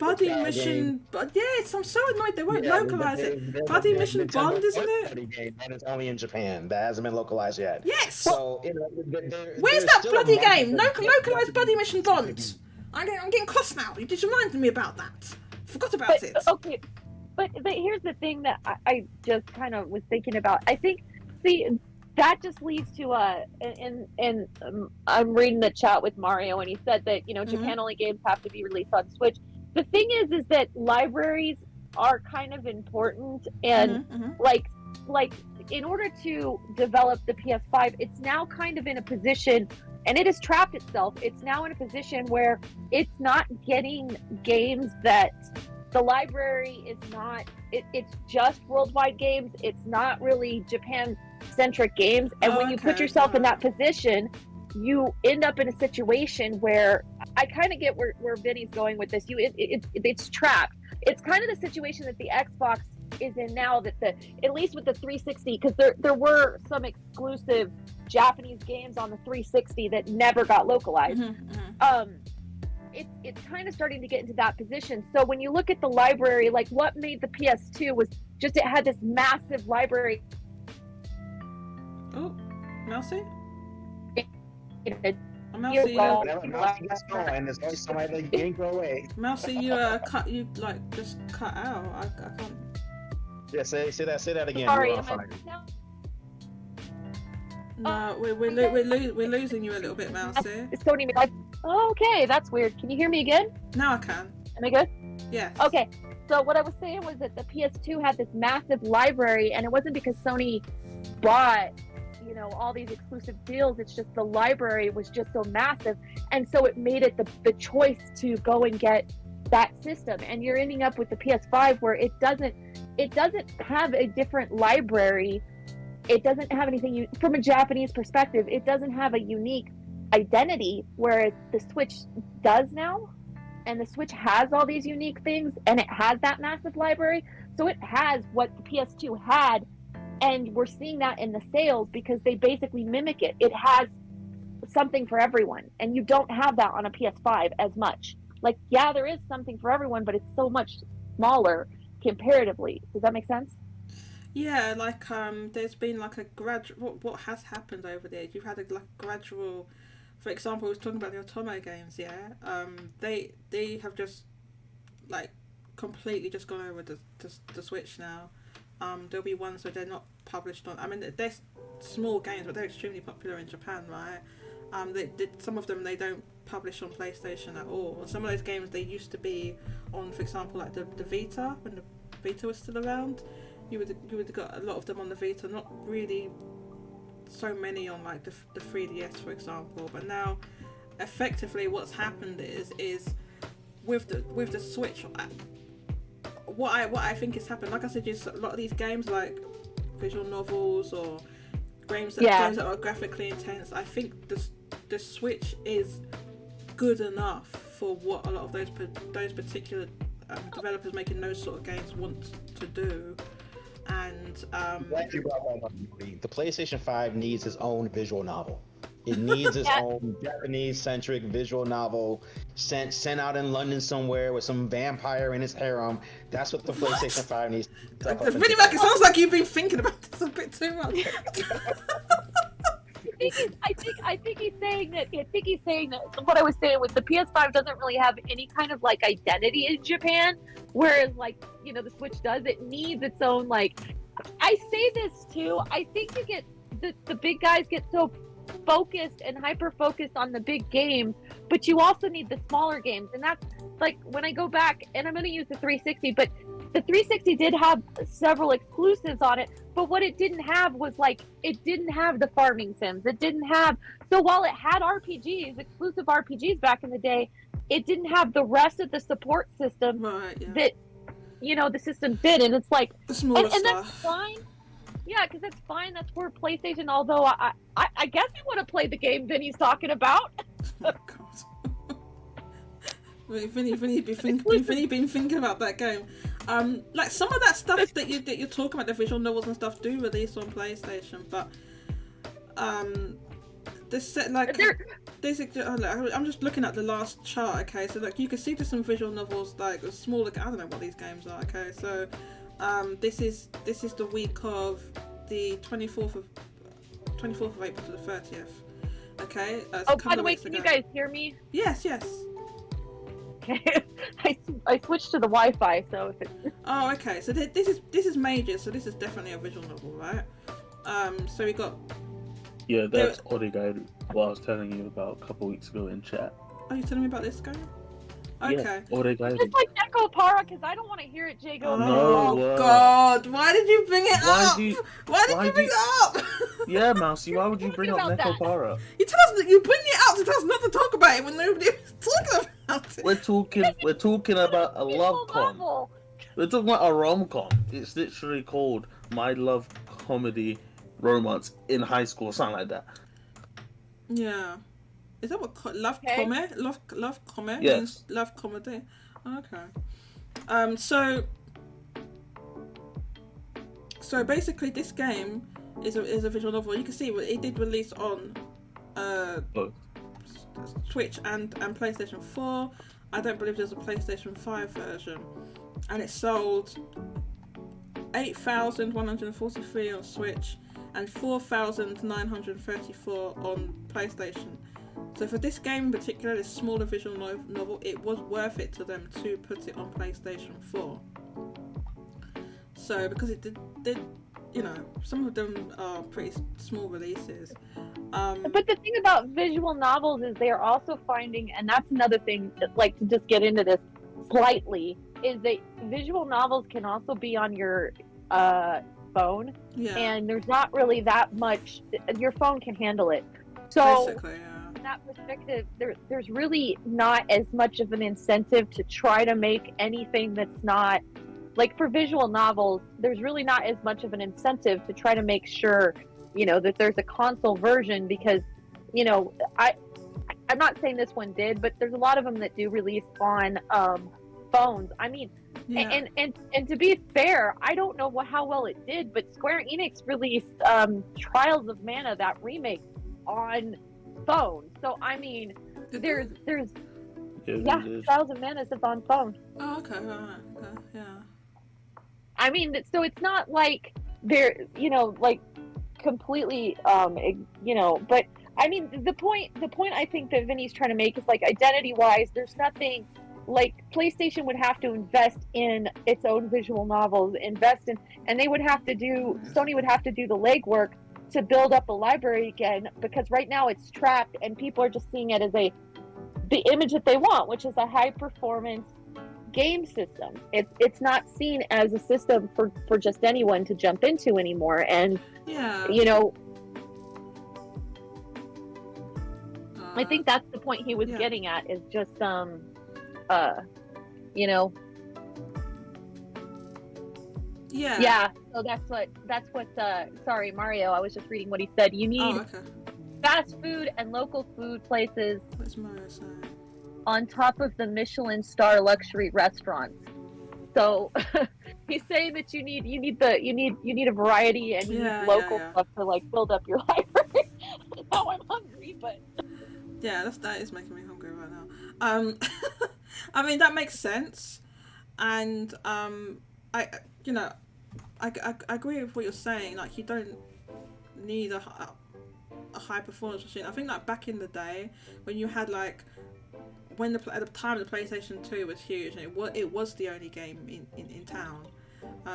A: Buddy Mission. But yes, I'm so annoyed they won't localize it. Buddy Mission Bond, isn't it?
E: Game that is only in Japan. That hasn't been localized yet.
A: Yes.
E: So
A: where's that bloody game? Localized Buddy Mission Bond. I'm getting cross now. You just reminded me about that. Forgot about it.
D: Okay. But here's the thing that I just kind of was thinking about. I think, that just leads to I'm reading the chat with Mario, and he said that Japan only games have to be released on Switch. the thing is that libraries are kind of important, and like in order to develop the PS5, it's now kind of in a position, and it has trapped itself. It's now in a position where it's not getting games that the library is not. It's just worldwide games. It's not really Japan-centric games. And when you put yourself in that position, you end up in a situation where I kind of get where Vinny's going with this. It's trapped. It's kind of the situation that the Xbox is in now, that at least with the 360, because there were some exclusive Japanese games on the 360 that never got localized. It's kind of starting to get into that position. So when you look at the library, like what made the PS2 was just it had this massive library.
A: Oh, Mousy?
E: Mousy, let's go. And there's always somebody that you can't go away.
A: Mousy, you just cut out. I can't.
E: Yeah, say that again.
D: Sorry,
A: No, we're losing you a little bit, Mousy.
D: It's Tony. Oh, okay, that's weird. Can you hear me again?
A: Now I can.
D: Am I good?
A: Yeah.
D: Okay. So what I was saying was that the PS2 had this massive library, and it wasn't because Sony bought, all these exclusive deals. It's just the library was just so massive, and so it made it the choice to go and get that system. And you're ending up with the PS5 where it doesn't have a different library. It doesn't have anything from a Japanese perspective. It doesn't have a unique identity, whereas the Switch does now. And the Switch has all these unique things, and it has that massive library. So it has what the PS2 had, and we're seeing that in the sales because they basically mimic it. It has something for everyone, and you don't have that on a PS5 as much. Like, yeah, there is something for everyone, but it's so much smaller comparatively. Does that make sense?
A: Yeah, like there's been like a gradual. What has happened over there? You've had a gradual. For example, I was talking about the Otomo games. Yeah, they have just like completely just gone over the Switch now. There'll be ones where they're not published on. I mean, they're small games, but they're extremely popular in Japan, right? Some of them they don't publish on PlayStation at all. Some of those games they used to be on, for example, like the Vita, when the Vita was still around. You would have got a lot of them on the Vita, not really so many on like the 3DS, for example. But now, effectively, what's happened is with the Switch. What I think has happened, like I said, is a lot of these games like visual novels or games that are graphically intense. I think the Switch is good enough for what a lot of those particular developers making those sort of games want to do. And
E: the PlayStation 5 needs its own visual novel. It needs its own Japanese-centric visual novel sent out in London somewhere with some vampire in his harem. That's what the PlayStation 5 needs.
A: Really, Mac, it sounds like you've been thinking about this a bit too much.
D: I think he's saying that what I was saying was the PS5 doesn't really have any kind of like identity in Japan, whereas like the Switch does. It needs its own like. I say this too. I think you get the big guys get so focused and hyper focused on the big games, but you also need the smaller games, and that's like when I go back, and I'm going to use the 360, but the 360 did have several exclusives on it, but what it didn't have was like, it didn't have the farming sims. It didn't have, so while it had RPGs, exclusive RPGs back in the day, it didn't have the rest of the support system that, the system did. And it's like, and that's fine. Yeah, because that's fine. That's for PlayStation, although I guess I would have played the game Vinny's talking about.
A: Oh, God. Wait, Vinny been thinking about that game. Like some of that stuff that you're talking about, the visual novels and stuff, do release on PlayStation, but I'm just looking at the last chart. Okay, so like you can see there's some visual novels like smaller. I don't know what these games are. Okay, so this is the week of the 24th of April to the 30th. Okay.
D: Oh, by the way, can you guys hear me?
A: Yes.
D: Okay. I switched to the Wi-Fi, so if it's...
A: Oh, okay. So this is major. So this is definitely a visual novel, right? So we got.
F: Yeah, that's Odigairu. What I was telling you about a couple weeks ago in chat.
A: Are you telling me about this game? Okay.
D: Just like Neko Para, because I don't want to hear it, Jago.
A: Oh God! Why did you bring it up? Why did you bring it up?
F: Yeah, Mousy, why would you bring up Neko Para?
A: You tell us that you bring it up to tell us not to talk about it when nobody was talking about it.
F: We're talking about a love com. We're talking about a rom-com. It's literally called My Love Comedy Romance in High School, something like that.
A: Yeah. Is that what love comedy? Love comedy?
F: Yes.
A: Means love comedy. Okay. So basically, this game is a visual novel. You can see it did release on Switch and PlayStation 4. I don't believe there's a PlayStation 5 version, and it sold 8,143 on Switch and 4,934 on PlayStation. So for this game in particular, this smaller visual novel, it was worth it to them to put it on PlayStation 4. So because it did, you know, some of them are pretty small releases.
D: But the thing about visual novels is they are also finding, and that's another thing, like to just get into this slightly, is that visual novels can also be on your phone, and there's not really that much. Your phone can handle it. So
A: basically,
D: from that perspective, there's really not as much of an incentive to try to make anything that's not, like for visual novels, there's really not as much of an incentive to try to make sure, you know, that there's a console version, because, you know, I'm not saying this one did, but there's a lot of them that do release on phones. I mean, and to be fair, I don't know how well it did, but Square Enix released Trials of Mana, that remake, on phone. So I mean, there's Trials of Mana is on phone.
A: Oh, okay, alright, okay, yeah.
D: I mean, so it's not like they're, you know, like completely, you know, but I mean, the point I think that Vinny's trying to make is, like, identity-wise, there's nothing, like, PlayStation would have to invest in its own visual novels, and they would have to Sony would have to do the legwork to build up a library again, because right now it's trapped and people are just seeing it as the image that they want, which is a high-performance game system. It's not seen as a system for just anyone to jump into anymore, and you know, I think that's the point he was getting at, is just you know, so that's what sorry, Mario, I was just reading what he said. You need fast food and local food places on top of the Michelin star luxury restaurants. So he's saying that you need a variety, and you need local stuff to, like, build up your library. Now I'm hungry, but
A: that is making me hungry right now. I mean, that makes sense, and I agree with what you're saying. Like, you don't need a high performance machine. I think, like, back in the day when you had, like, at the time the PlayStation 2 was huge, and it was the only game in town,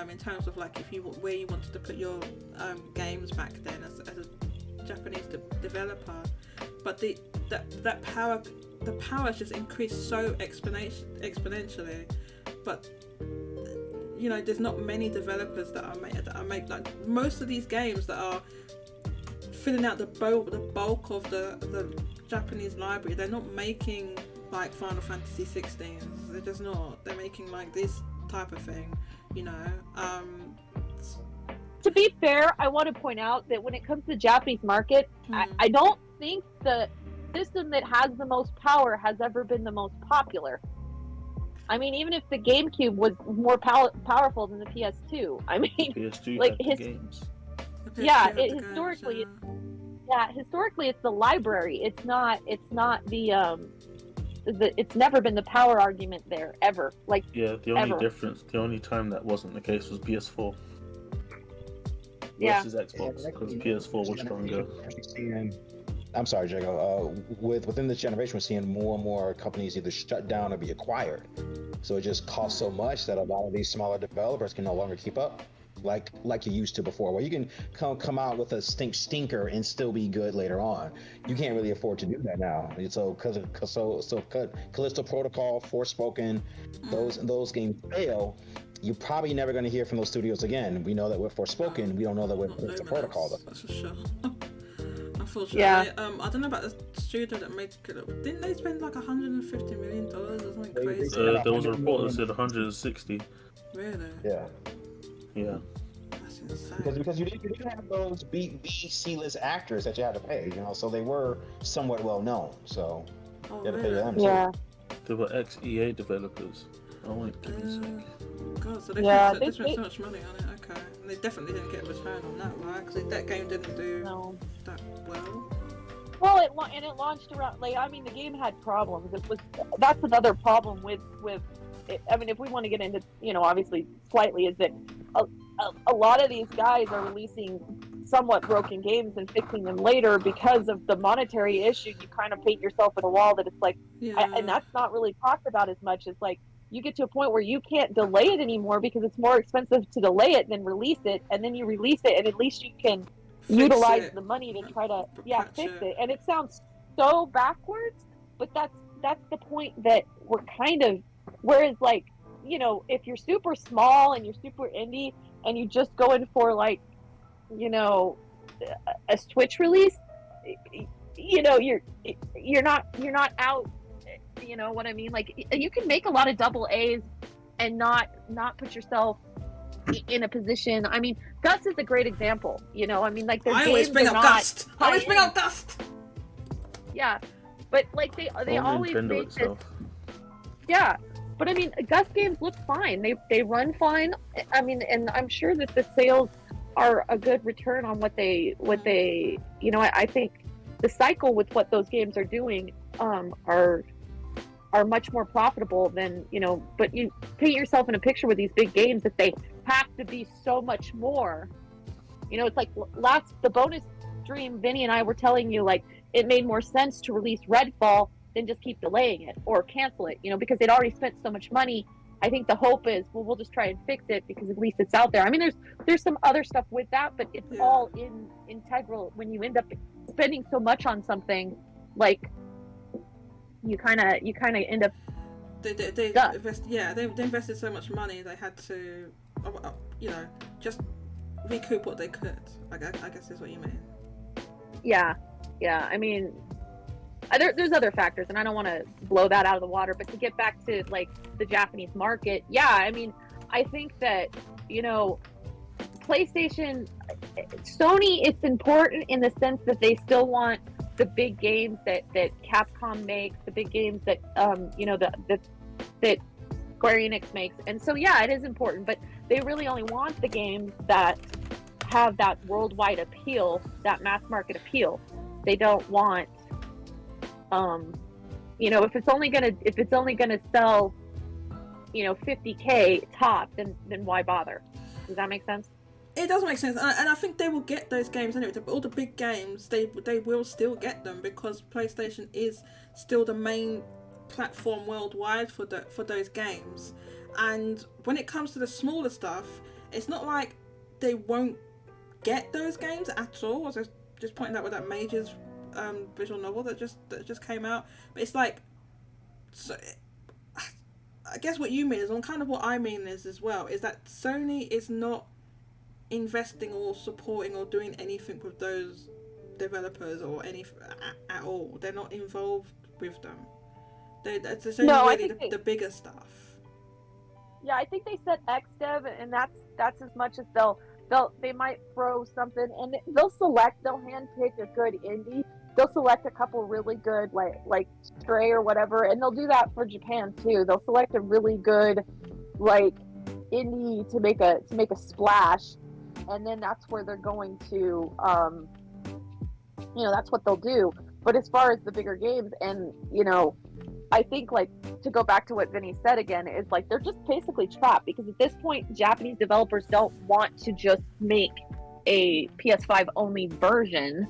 A: in terms of, like, where you wanted to put your games back then as a Japanese developer. But the power has just increased so exponentially. But, you know, there's not many developers that are make like most of these games that are filling out the bulk of the Japanese library. They're not making, like, Final Fantasy 16. They're just not. They're making, like, this type of thing, you know.
D: To be fair, I want to point out that when it comes to the Japanese market, I don't think the system that has the most power has ever been the most popular. I mean, even if the GameCube was more powerful than the PS2, I mean,
F: PS2
D: like,
F: had the games.
D: Historically, historically it's the library. It's not the it's never been the power argument there, ever. Like,
F: the only time that wasn't the case was PS4 versus Xbox, because PS4 was stronger.
E: I'm sorry, Jago. Within this generation, we're seeing more and more companies either shut down or be acquired. So it just costs so much that a lot of these smaller developers can no longer keep up. like you used to before, where you can come out with a stinker and still be good later on. You can't really afford to do that now. So Callisto Protocol, Forspoken, those games fail. You're probably never going to hear from those studios again. We know that with Forspoken, we don't know that with Callisto Protocol.
A: That's for sure. Unfortunately,
D: Yeah.
A: I don't know about the studio that made it. Didn't they spend like $150 million or something crazy?
F: There was a report that said 160.
A: Really?
E: Yeah.
F: Yeah.
A: That's insane.
E: Because you didn't have those B C-list actors that you had to pay, so they were somewhat well known. So
A: Oh,
E: you had to pay
A: really?
E: them.
D: Yeah.
F: They were ex-EA developers. Oh, wait, give me a sec.
A: God, so they spent so much money on it. Okay, and they definitely didn't get a return on that, right? Because that game didn't do
D: No.
A: that well.
D: Well, it launched around, like, I mean, the game had problems. That's another problem with it. I mean, if we want to get into, obviously slightly, is that a lot of these guys are releasing somewhat broken games and fixing them later because of the monetary issue. You kind of paint yourself in a wall that it's like,
A: Yeah.
D: and that's not really talked about as much as like, you get to a point where you can't delay it anymore because it's more expensive to delay it than release it, and then you release it and at least you can utilize the money to try to fix it. And it sounds so backwards, but that's the point that we're kind of, whereas like, if you're super small and you're super indie and you just go in for like, a Switch release, you're not out, you know what I mean? Like, you can make a lot of double A's and not put yourself in a position. I mean, Gus is a great example. I mean, like,
A: I always bring up Gust.
D: Yeah, but like they always
F: Nintendo
D: make
F: itself.
D: this. Yeah, but I mean, Gus games look fine. They run fine. I mean, and I'm sure that the sales are a good return on what they. I think the cycle with what those games are doing are much more profitable than, but you paint yourself in a picture with these big games that they have to be so much more. It's like the bonus stream, Vinny and I were telling you, like, it made more sense to release Redfall than just keep delaying it or cancel it, because they'd already spent so much money. I think the hope is, well, we'll just try and fix it because at least it's out there. I mean, there's some other stuff with that, but it's all integral. When you end up spending so much on something, like, you kind of end up.
A: They invested so much money. They had to, just recoup what they could. I guess is what you mean.
D: Yeah. I mean, there's other factors, and I don't want to blow that out of the water. But to get back to like the Japanese market, I mean, I think that PlayStation, Sony, it's important in the sense that they still want the big games that Capcom makes, the big games that that Square Enix makes, and so it is important. But they really only want the games that have that worldwide appeal, that mass market appeal. They don't want, if it's only gonna sell, 50K top, then why bother? Does that make sense?
A: It does make sense, and I think they will get those games anyway. All the big games, they will still get them because PlayStation is still the main platform worldwide for those games. And when it comes to the smaller stuff, it's not like they won't get those games at all. I was just pointing out with that Major's visual novel that just came out. But it's like, so I guess what you mean is, and kind of what I mean is as well, is that Sony is not investing or supporting or doing anything with those developers or any at all. They're not involved with them. It's only really the bigger stuff.
D: Yeah, I think they said XDev, and that's as much as they might throw something, and they'll handpick a good indie. They'll select a couple really good, like Stray or whatever, and they'll do that for Japan too. They'll select a really good, like, indie to make a splash, and then that's where they're going to, that's what they'll do. But as far as the bigger games, and I think, like, to go back to what Vinny said again, is like they're just basically trapped because at this point Japanese developers don't want to just make a PS5 only version,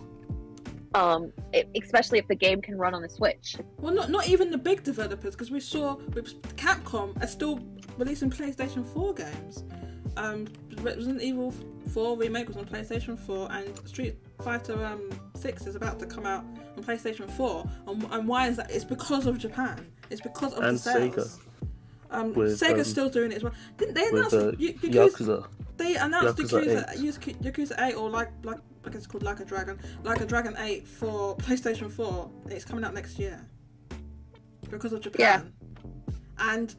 D: especially if the game can run on the Switch.
A: Well, not even the big developers, because we saw Capcom are still releasing PlayStation 4 games. Resident Evil 4 remake was on PlayStation 4, and Street Fighter 6 is about to come out on PlayStation 4. And why is that? It's because of Japan. It's because of
G: and
A: the sales.
G: Sega. With,
A: Sega's still doing it as well. Didn't they announce
G: Yakuza?
A: They announced
G: Yakuza
A: Yakuza 8 or like I guess it's called Like a Dragon 8 for PlayStation 4. It's coming out next year because of Japan. And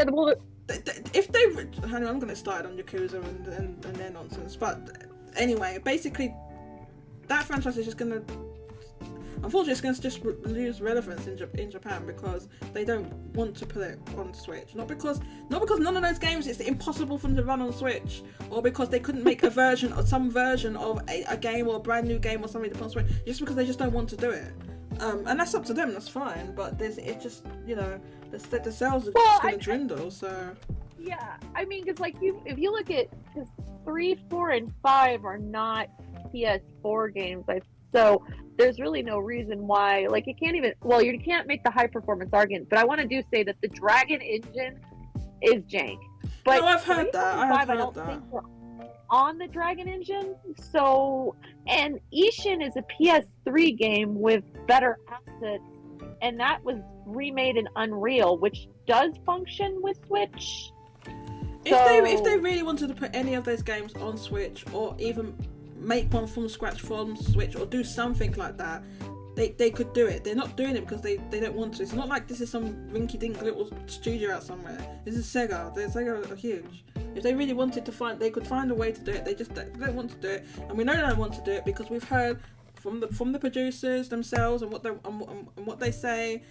D: well,
A: if they, I'm going to start on Yakuza and their nonsense, but anyway, basically that franchise is just going to, unfortunately, it's going to just lose relevance in Japan because they don't want to put it on Switch. Not because none of those games it's impossible for them to run on Switch, or because they couldn't make some version of a game or a brand new game or something to put on Switch. Just because they just don't want to do it. And that's up to them. That's fine. But it's just, you know, the sales are just going to dwindle. So
D: yeah, I mean, because like if you look at 3, 4, and 5 are not PS4 games, so there's really no reason why, like, you can't make the high performance argument, but I want to say that the Dragon engine is jank. But
A: no, I've heard that. I don't think
D: we're on the Dragon engine. So, and Ishin is a PS3 game with better assets, and that was remade in Unreal, which does function with Switch.
A: If they really wanted to put any of those games on Switch, or even make one from scratch from Switch, or do something like that, they could do it. They're not doing it because they don't want to. It's not like this is some rinky-dink little studio out somewhere. This is Sega. Sega are huge. If they really wanted to they could find a way to do it. They don't want to do it, and we know they don't want to do it because we've heard from the producers themselves and what they say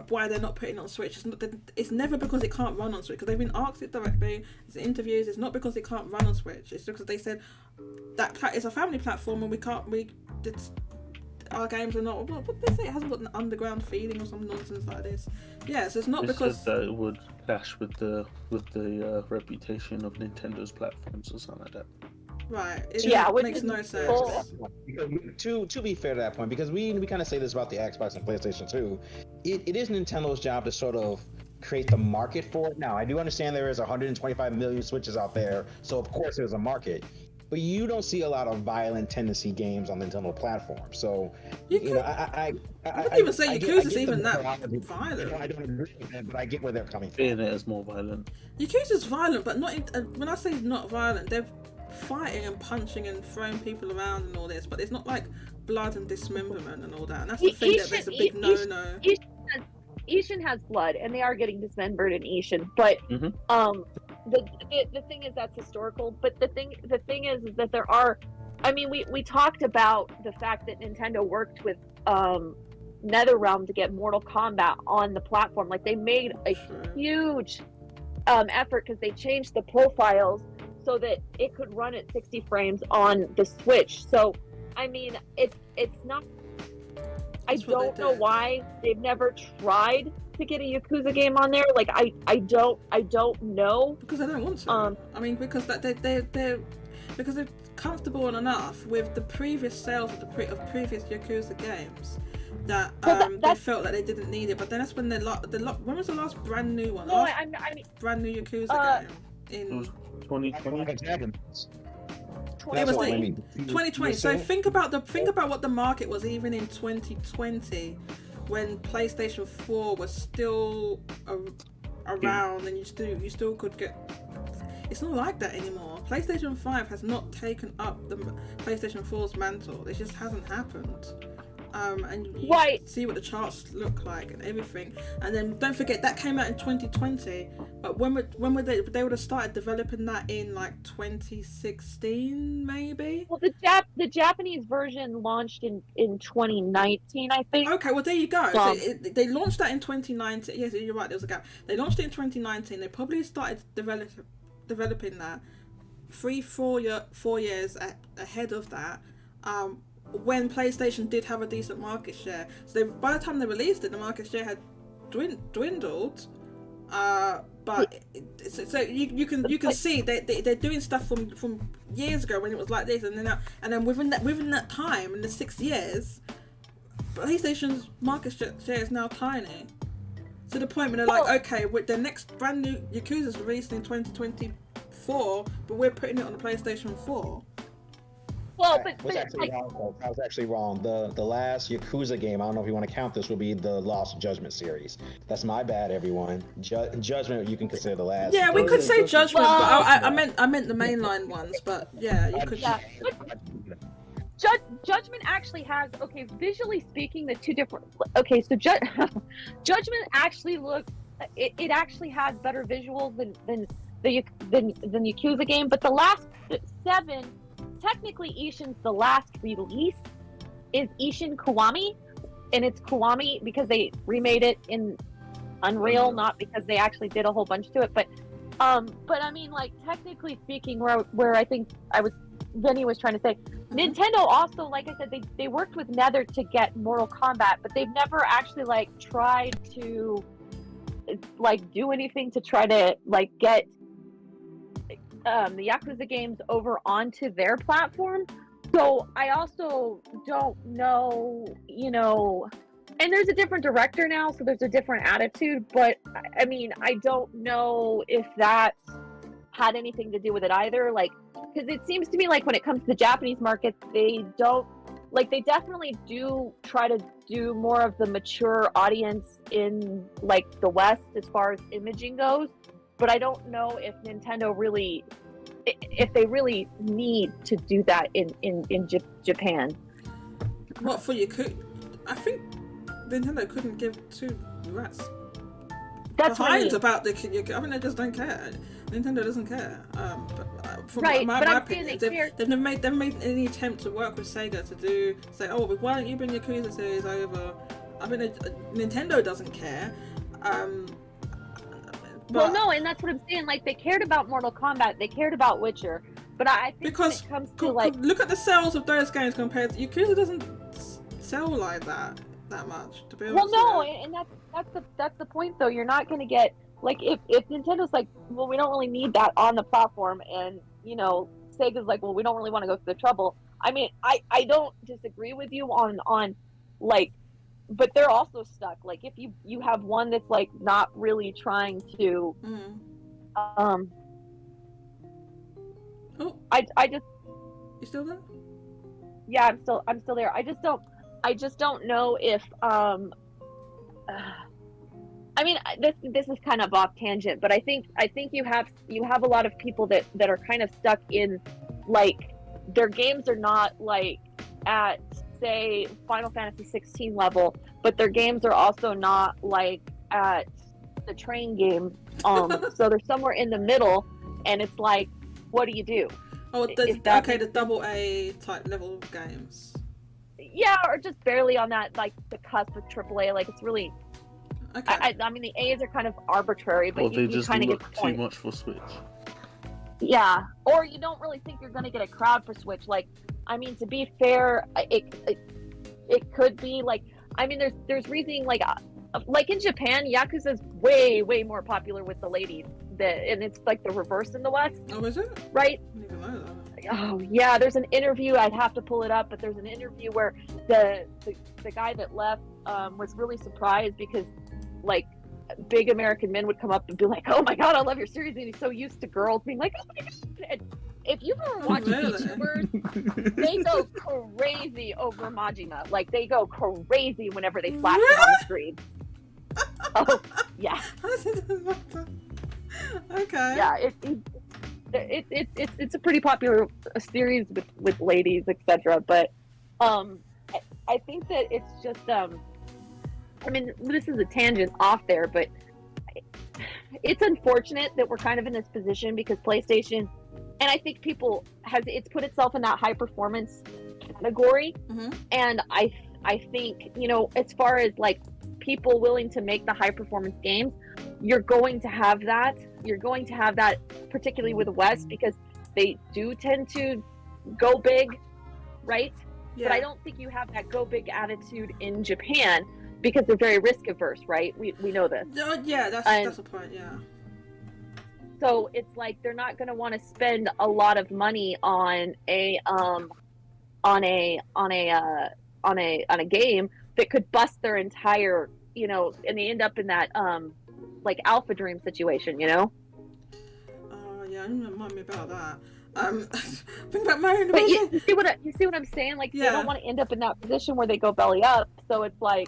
A: why they're not putting it on Switch. It's never because it can't run on Switch, because they've been asked it directly. There's interviews. It's not because it can't run on Switch. It's because they said that it's a family platform and our games are not. What they say? It hasn't got an underground feeling or some nonsense like this. Yeah, so it's not because
G: that it would clash with the reputation of Nintendo's platforms or something like that.
A: Right. It makes no sense.
E: Because to be fair to that point, because we kind of say this about the Xbox and PlayStation too, it is Nintendo's job to sort of create the market for it. Now, I do understand there is 125 million Switches out there, so of course there's a market. But you don't see a lot of violent tendency games on Nintendo platforms. So, I
A: wouldn't even say Yakuza's even that violent.
E: I don't agree with that, but I get where they're coming from.
G: Bayonetta is more violent.
A: Yakuza's violent, but not when I say not violent, they're fighting and punching and throwing people around and all this, but it's not like blood and dismemberment and all that. And that's the thing that's a big no-no.
D: Ishin has blood, and they are getting dismembered in Ishin, but the thing is that's historical. But the thing is that there are, I mean, we talked about the fact that Nintendo worked with NetherRealm to get Mortal Kombat on the platform. Like, they made a huge effort because they changed the profiles so that it could run at 60 frames on the Switch. So, I mean, it's not. I don't know why they've never tried to get a Yakuza game on there. Like, I don't know.
A: Because they don't want to. I mean, because they're comfortable enough with the previous sales of previous Yakuza games that they felt that they didn't need it. But then that's when when was the last brand new one?
D: No,
A: brand new Yakuza game in
G: 2020.
A: It was 2020. So think about what the market was even in 2020, when PlayStation 4 was still around, and you still could get. It's not like that anymore. PlayStation 5 has not taken up the PlayStation 4's mantle. It just hasn't happened. And you see what the charts look like and everything. And then don't forget that came out in 2020. But when would they would have started developing that in like 2016 maybe?
D: Well, the Japanese version launched in 2019, I think.
A: Okay, well there you go. So they launched that in 2019. Yes, you're right. There was a gap. They launched it in 2019. They probably started developing that 4 years ahead of that. When PlayStation did have a decent market share, so by the time they released it, the market share had dwindled. But so you can see they're doing stuff from years ago when it was like this, and then within that time, in the 6 years, PlayStation's market share is now tiny. To the point where they're like, okay, with the next brand new Yakuza's released in 2023, 4, but we're putting it on the PlayStation 4.
D: Well,
E: That
D: but
E: was actually wrong, folks. That was actually wrong. The last Yakuza game, I don't know if you want to count this, will be the Lost Judgment series. That's my bad, everyone. Judgment, you can consider the last.
A: Yeah, we could say Judgment,
D: Well,
A: but I meant the mainline ones. But yeah, you could.
D: Yeah. Judgment actually has, okay, visually speaking, the two different. Okay, so Judgment actually looks. It actually has better visuals than Yakuza game, but the last 7. Technically, Ishin's the last release is Ishin Kiwami, and it's Kiwami because they remade it in Unreal, not because they actually did a whole bunch to it. But I mean, like, technically speaking, where I think Vinny was trying to say, Nintendo also, like I said, they worked with Nether to get Mortal Kombat, but they've never actually like tried to like do anything to try to like get the Yakuza games over onto their platform. So I also don't know, and there's a different director now, so there's a different attitude, but I mean, I don't know if that had anything to do with it either, like, because it seems to me like when it comes to the Japanese market, they definitely do try to do more of the mature audience in like the West as far as imaging goes. But I don't know if Nintendo really, if they really need to do that in Japan.
A: What for Yakuza? I think Nintendo couldn't give 2 rats.
D: That's what I mean.
A: About the. I think they just don't care. Nintendo doesn't care. From
D: right,
A: my
D: but I'm
A: opinion,
D: saying
A: they've never made any attempt to work with Sega to say, oh, why don't you bring Yakuza series over? I mean, Nintendo doesn't care.
D: Well, no, and that's what I'm saying. Like, they cared about Mortal Kombat, they cared about Witcher, but I think
A: because
D: when it comes to like,
A: look at the sales of those games compared to Yakuza doesn't sell like that much. To be honest.
D: Well, no, and that's the point though. You're not going to get like if Nintendo's like, well, we don't really need that on the platform, and Sega's like, well, we don't really want to go through the trouble. I mean, I don't disagree with you on like. But they're also stuck. Like if you have one that's like not really trying to,
A: Oh,
D: I just.
A: You still there?
D: Yeah, I'm still there. I just don't know if I mean, this is kind of off tangent, but I think you have a lot of people that are kind of stuck in like their games are not like at say Final Fantasy 16 level, but their games are also not like at the train game. So they're somewhere in the middle, and it's like, what do you do?
A: Oh, the double A type level games.
D: Yeah, or just barely on that like the cusp of AAA. Like it's really.
A: Okay.
D: I mean, the A's are kind of arbitrary, but
G: they
D: you
G: just
D: kind of get
G: look
D: the point.
G: too much for Switch.
D: Yeah, or you don't really think you're going to get a crowd for Switch. Like, I mean, to be fair, it could be like, I mean, there's reasoning like in Japan, Yakuza's way more popular with the ladies, and it's like the reverse in the West.
A: Oh, is it?
D: Right?
A: I didn't even know that.
D: Oh yeah, there's an interview. I'd have to pull it up, but there's an interview where the guy that left was really surprised because like big American men would come up and be like, "Oh my god, I love your series," and he's so used to girls being like, "Oh my god." And if you've ever watched YouTubers, they go crazy over Majima. Like they go crazy whenever they flash it on the screen. Oh yeah.
A: Okay.
D: Yeah, it's a pretty popular series with ladies, etc. But I think that it's just I mean, this is a tangent off there, but it's unfortunate that we're kind of in this position because PlayStation, and I think it's put itself in that high performance category.
A: Mm-hmm.
D: And I think, as far as like people willing to make the high performance games, you're going to have that, particularly with the West, because they do tend to go big, right?
A: Yeah.
D: But I don't think you have that go big attitude in Japan because they're very risk averse, right? We know this.
A: Yeah, that's the point. Yeah.
D: So it's like they're not going to want to spend a lot of money on a game that could bust their entire, and they end up in that like Alpha Dream situation,
A: Oh yeah, Yeah, don't remind me about that. Think about Mario and
D: But
A: Luigi.
D: you see what I'm saying? Like, they
A: Yeah.
D: don't want to end up in that position where they go belly up. So it's like,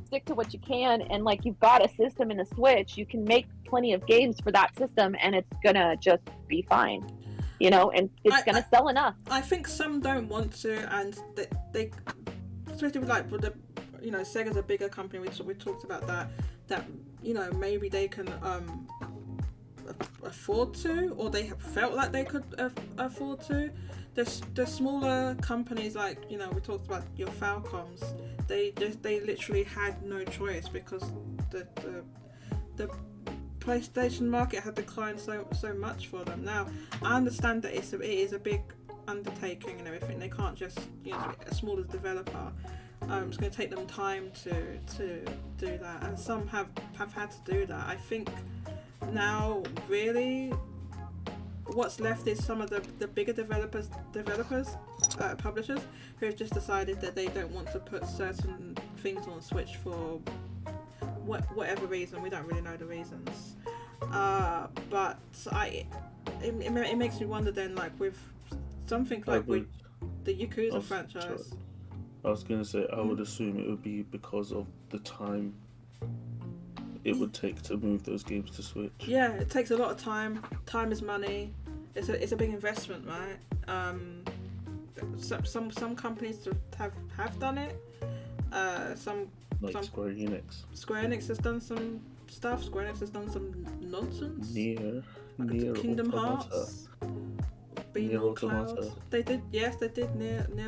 D: stick to what you can, and like, you've got a system in the Switch, you can make plenty of games for that system, and it's gonna just be fine, you know, and it's gonna sell enough.
A: I think some don't want to, and they especially with like the, you know, Sega's a bigger company. We talked about that you know, maybe they can afford to, or they have felt like they could afford to. The smaller companies, like, you know, we talked about your Falcoms, they literally had no choice because the PlayStation market had declined so much for them. Now I understand that it is a big undertaking and everything. They can't just, you know, as small as developer. It's going to take them time to do that, and some have had to do that. I think now really what's left is some of the bigger developers, publishers, who have just decided that they don't want to put certain things on Switch for whatever reason. We don't really know the reasons, but it makes me wonder then, like with something like with the Yakuza franchise.
G: Sorry. I was gonna say, I would assume it would be because of the time it would take to move those games to Switch.
A: Yeah, it takes a lot of time. Time is money. It's a big investment, right? Some companies have done it. Some
G: Square Enix.
A: Square Enix has done some stuff. Square Enix has done some nonsense.
G: Nier
A: Kingdom
G: Automata.
A: Hearts. Being
G: Nier
A: all cloud.
G: Automata.
A: They did Nier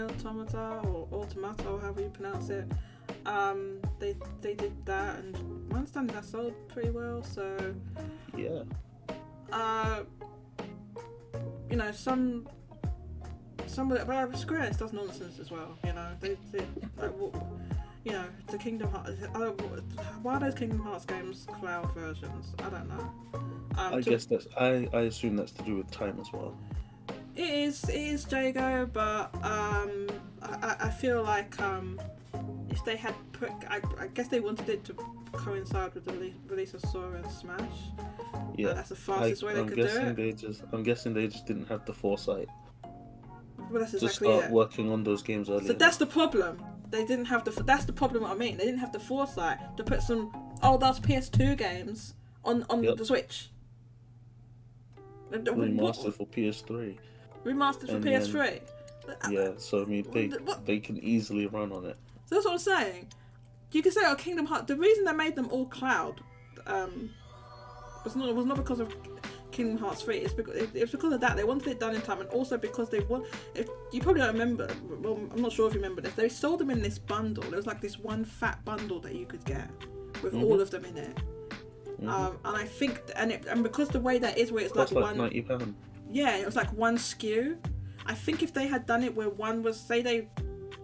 A: Automata, or Automata, or however you pronounce it. They did that, and my understanding that sold pretty well. So
G: Yeah.
A: You know, some of it, but Square Enix does nonsense as well. You know, they like, you know, the Kingdom Hearts. Why are those Kingdom Hearts games cloud versions? I don't know.
G: I guess that's. I assume that's to do with time as well.
A: It is Jago, but I feel like if they had put, I guess they wanted it to coincide with the release of Sora and Smash.
G: Yeah,
A: that's the fastest way they could do it.
G: I'm guessing they just didn't have the foresight
A: Well, that's
G: to
A: exactly
G: start
A: it.
G: working on those games earlier.
A: So that's the problem. They didn't have that's the problem. What I mean, they didn't have the foresight to put some those PS2 games on
G: Yep.
A: the Switch.
G: Remastered for PS3.
A: Remastered for
G: And
A: PS3.
G: Yeah, so I mean they can easily run on it.
A: So that's what I'm saying. You can say, oh, Kingdom Hearts. The reason they made them all cloud was not because of Kingdom Hearts 3. It's because of that. They wanted it done in time, and also because they want. You probably don't remember. Well, I'm not sure if you remember this. They sold them in this bundle. There was like this one fat bundle that you could get with all of them in it. And I think, and because the way that is, where it's
G: That's
A: like
G: like
A: one.
G: £90.
A: Yeah, it was like one SKU. I think if they had done it where one was, say they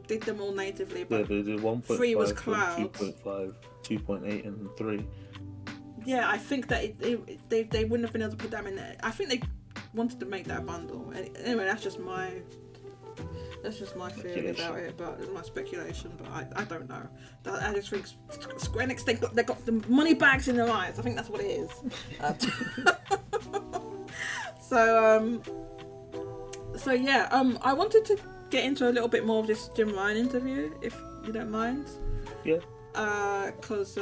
A: did them all natively, but
G: Yeah, they did 1.5,
A: 3 was cloud.
G: 2.5, 2.8, and 3.
A: Yeah, I think that they wouldn't have been able to put them in there. I think they wanted to make that bundle. Anyway, that's just my theory about it, but it's my speculation. But I don't know. I just think Square Enix, they got the money bags in their eyes. I think that's what it is. So yeah, I wanted to get into a little bit more of this Jim Ryan interview, if you don't mind.
G: Yeah.
A: Because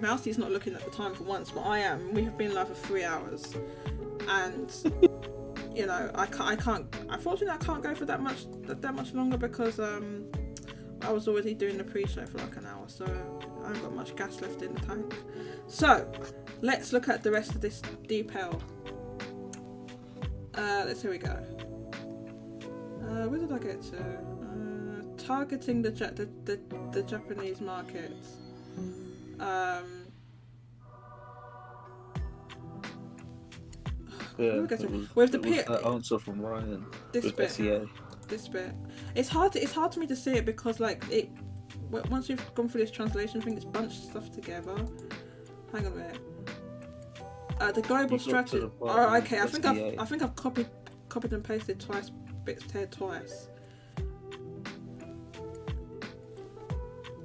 A: Mousie's not looking at the time for once, but I am. We have been live for 3 hours, and you know, I can't. Unfortunately, I can't go for that much longer because I was already doing the pre-show for like an hour, so I haven't got much gas left in the tank. So let's look at the rest of this detail. Here we go. Where did I get to? Targeting the Japanese market.
G: Yeah,
A: with the
G: that answer from Ryan with SEA.
A: This bit, it's hard to me to see it because like it. Once you've gone through this translation thing, it's bunched stuff together. Hang on a minute. The global strategy. Oh, okay. I think I've copied and pasted bits here twice.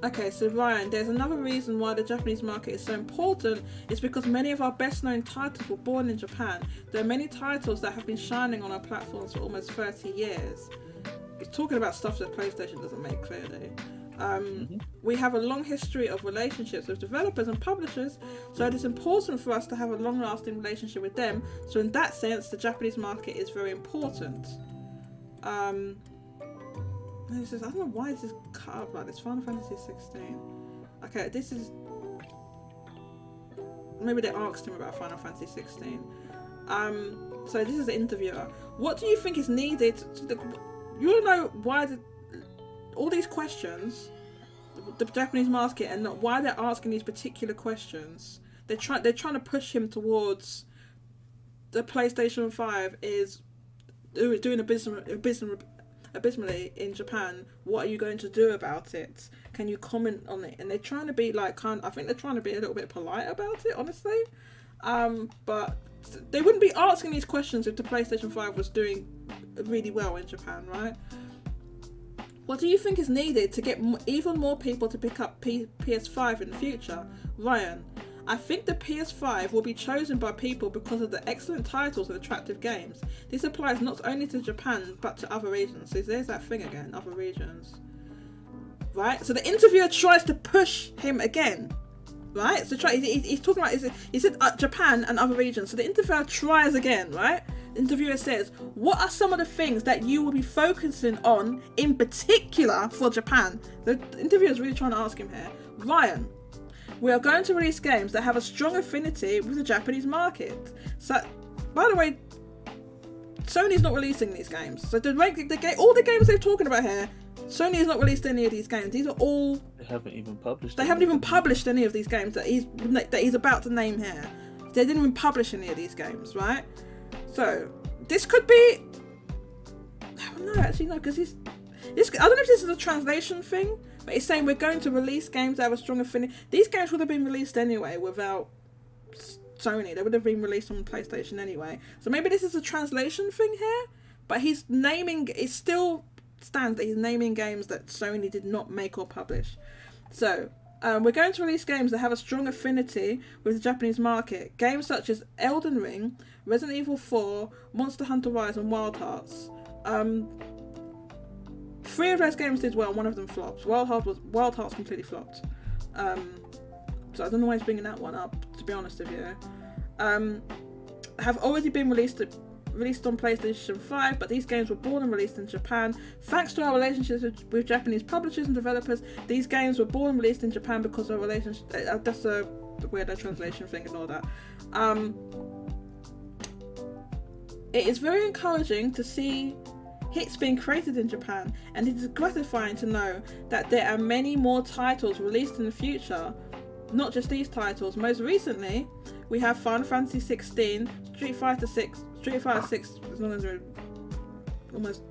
A: Okay, so Ryan, there's another reason why the Japanese market is so important. It's because many of our best known titles were born in Japan. There are many titles that have been shining on our platforms for almost 30 years. It's talking about stuff that PlayStation doesn't make clearly. We have a long history of relationships with developers and publishers, so it is important for us to have a long-lasting relationship with them. So in that sense, the Japanese market is very important. This is, I don't know why this is cut up like this. Final Fantasy 16. Okay, this is... Maybe they asked him about Final Fantasy 16. So this is the interviewer. What do you think is needed? You want to know why all these questions, the Japanese market, and why they're asking these particular questions. They're trying to push him towards the PlayStation 5 is doing abysmally in Japan. What are you going to do about it? Can you comment on it? And they're trying to be like I think they're trying to be a little bit polite about it, honestly. But they wouldn't be asking these questions if the PlayStation 5 was doing really well in Japan, right? What do you think is needed to get even more people to pick up PS5 in the future? Ryan, I think the PS5 will be chosen by people because of the excellent titles and attractive games. This applies not only to Japan, but to other regions. So there's that thing again, other regions. Right? So the interviewer tries to push him again. Right? So he's talking about, he said Japan and other regions. So the interviewer tries again, right? The interviewer says, what are some of the things that you will be focusing on in particular for Japan? The interviewer is really trying to ask him here. Ryan, we are going to release games that have a strong affinity with the Japanese market. So, by the way, Sony's not releasing these games. So all the games they're talking about here, Sony has not released any of these games. These are all...
G: They haven't even published.
A: They haven't even published any of these games that he's about to name here. They didn't even publish any of these games, right? So this could be... I don't know, actually, no, because I don't know if this is a translation thing, but it's saying we're going to release games that have a strong affinity. These games would have been released anyway without Sony. They would have been released on PlayStation anyway. So maybe this is a translation thing here, but he's naming... It still stands that he's naming games that Sony did not make or publish. So, we're going to release games that have a strong affinity with the Japanese market. Games such as Elden Ring, Resident Evil 4, Monster Hunter Rise, and Wild Hearts. 3 of those games did well, one of them flopped. Wild Hearts completely flopped. So I don't know why he's bringing that one up, to be honest with you. Have already been released on PlayStation 5, but these games were born and released in Japan. Thanks to our relationships with Japanese publishers and developers, these games were born and released in Japan because of our relationship. That's a weird translation thing and all that. It is very encouraging to see hits being created in Japan, and it is gratifying to know that there are many more titles released in the future. Not just these titles. Most recently, we have Final Fantasy 16, Street Fighter 6, as long as they're almost...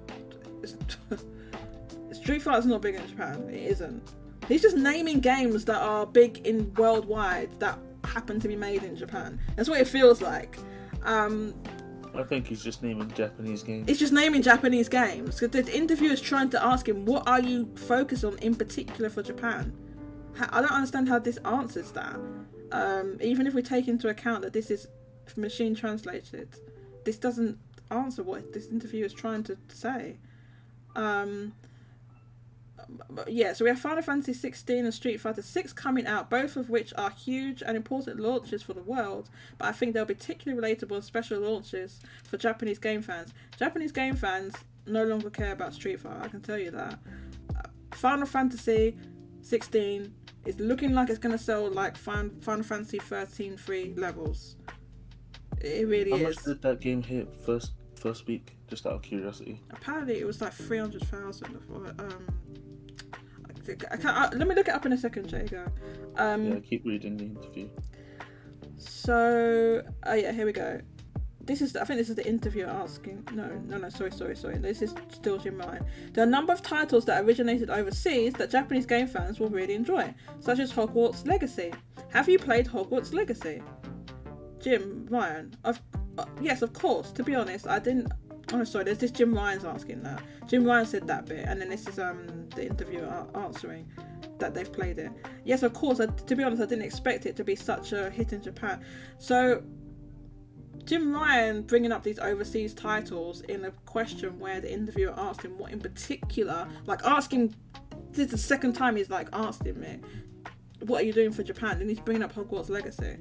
A: Street Fighter's not big in Japan. It isn't. He's just naming games that are big in worldwide that happen to be made in Japan. That's what it feels like.
G: I think he's just naming Japanese games.
A: It's just naming Japanese games. The interviewer is trying to ask him, what are you focused on in particular for Japan? I don't understand how this answers that. Even if we take into account that this is machine translated, this doesn't answer what this interviewer is trying to say. Yeah, so we have Final Fantasy 16 and Street Fighter 6 coming out, both of which are huge and important launches for the world, but I think they'll be particularly relatable and special launches for Japanese game fans. Japanese game fans no longer care about Street Fighter, I can tell you that. Final Fantasy 16 is looking like it's going to sell like Final Fantasy 13 levels. It really is.
G: How much did that game hit first week? Just out of curiosity.
A: Apparently it was like 300,000. Let me look it up in a second, Jago.
G: Yeah, keep reading the interview.
A: So, yeah, here we go. I think this is the interviewer asking. No, sorry. This is still Jim Ryan. There are a number of titles that originated overseas that Japanese game fans will really enjoy, such as Hogwarts Legacy. Have you played Hogwarts Legacy? Jim Ryan. Yes, of course. To be honest, I didn't. Oh, sorry, there's this Jim Ryan's asking that. Jim Ryan said that bit, and then this is the interviewer answering. that they've played it. Yes, of course. To be honest, I didn't expect it to be such a hit in Japan. So Jim Ryan bringing up these overseas titles in a question where the interviewer asked him what in particular, like asking, this is the second time he's like asked him it, what are you doing for Japan? And he's bringing up Hogwarts Legacy.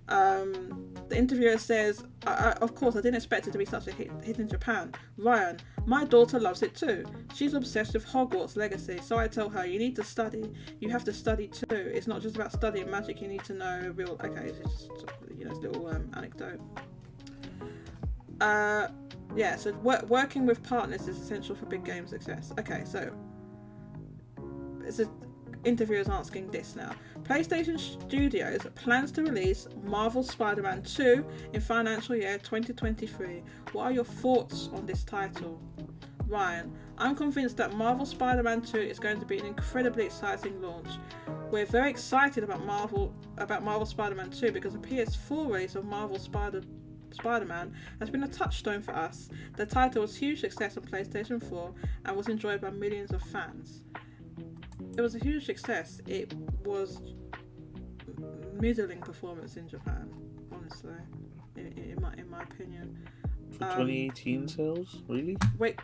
A: The interviewer says, of course, I didn't expect it to be such a hit in Japan. Ryan, my daughter loves it too. She's obsessed with Hogwarts Legacy, so I tell her, you need to study. You have to study too. It's not just about studying magic, you need to know real... Okay, it's just, you know, it's a little anecdote. Yeah, so working with partners is essential for big game success. Okay, so... it's a... Interviewers asking this now. PlayStation Studios plans to release Marvel Spider-Man 2 in financial year 2023. What are your thoughts on this title? Ryan, I'm convinced that Marvel Spider-Man 2 is going to be an incredibly exciting launch. We're very excited about Marvel Spider-Man 2 because the PS4 release of Marvel Spider-Man has been a touchstone for us. The title was a huge success on PlayStation 4 and was enjoyed by millions of fans. It was a huge success. It was middling performance in Japan, honestly, in my opinion.
G: For 2018 sales, really?
A: Wait.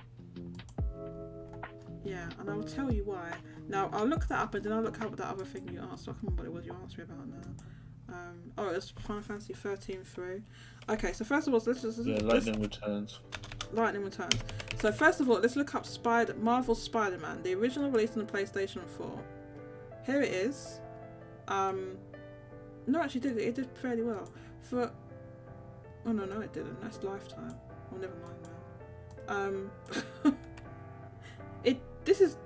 A: Yeah, and I will tell you why. Now I'll look that up, and then I'll look up that other thing you asked. I can't remember what it was you asked me about now. Oh, it was Final Fantasy 13-3. Okay, so first of all,
G: Lightning Returns.
A: Lightning Returns. So first of all, let's look up Marvel Spider-Man, the original release on the PlayStation 4. Here it is. No, actually, it did fairly well. Oh no, it didn't. That's Lifetime. Oh, never mind now. This is.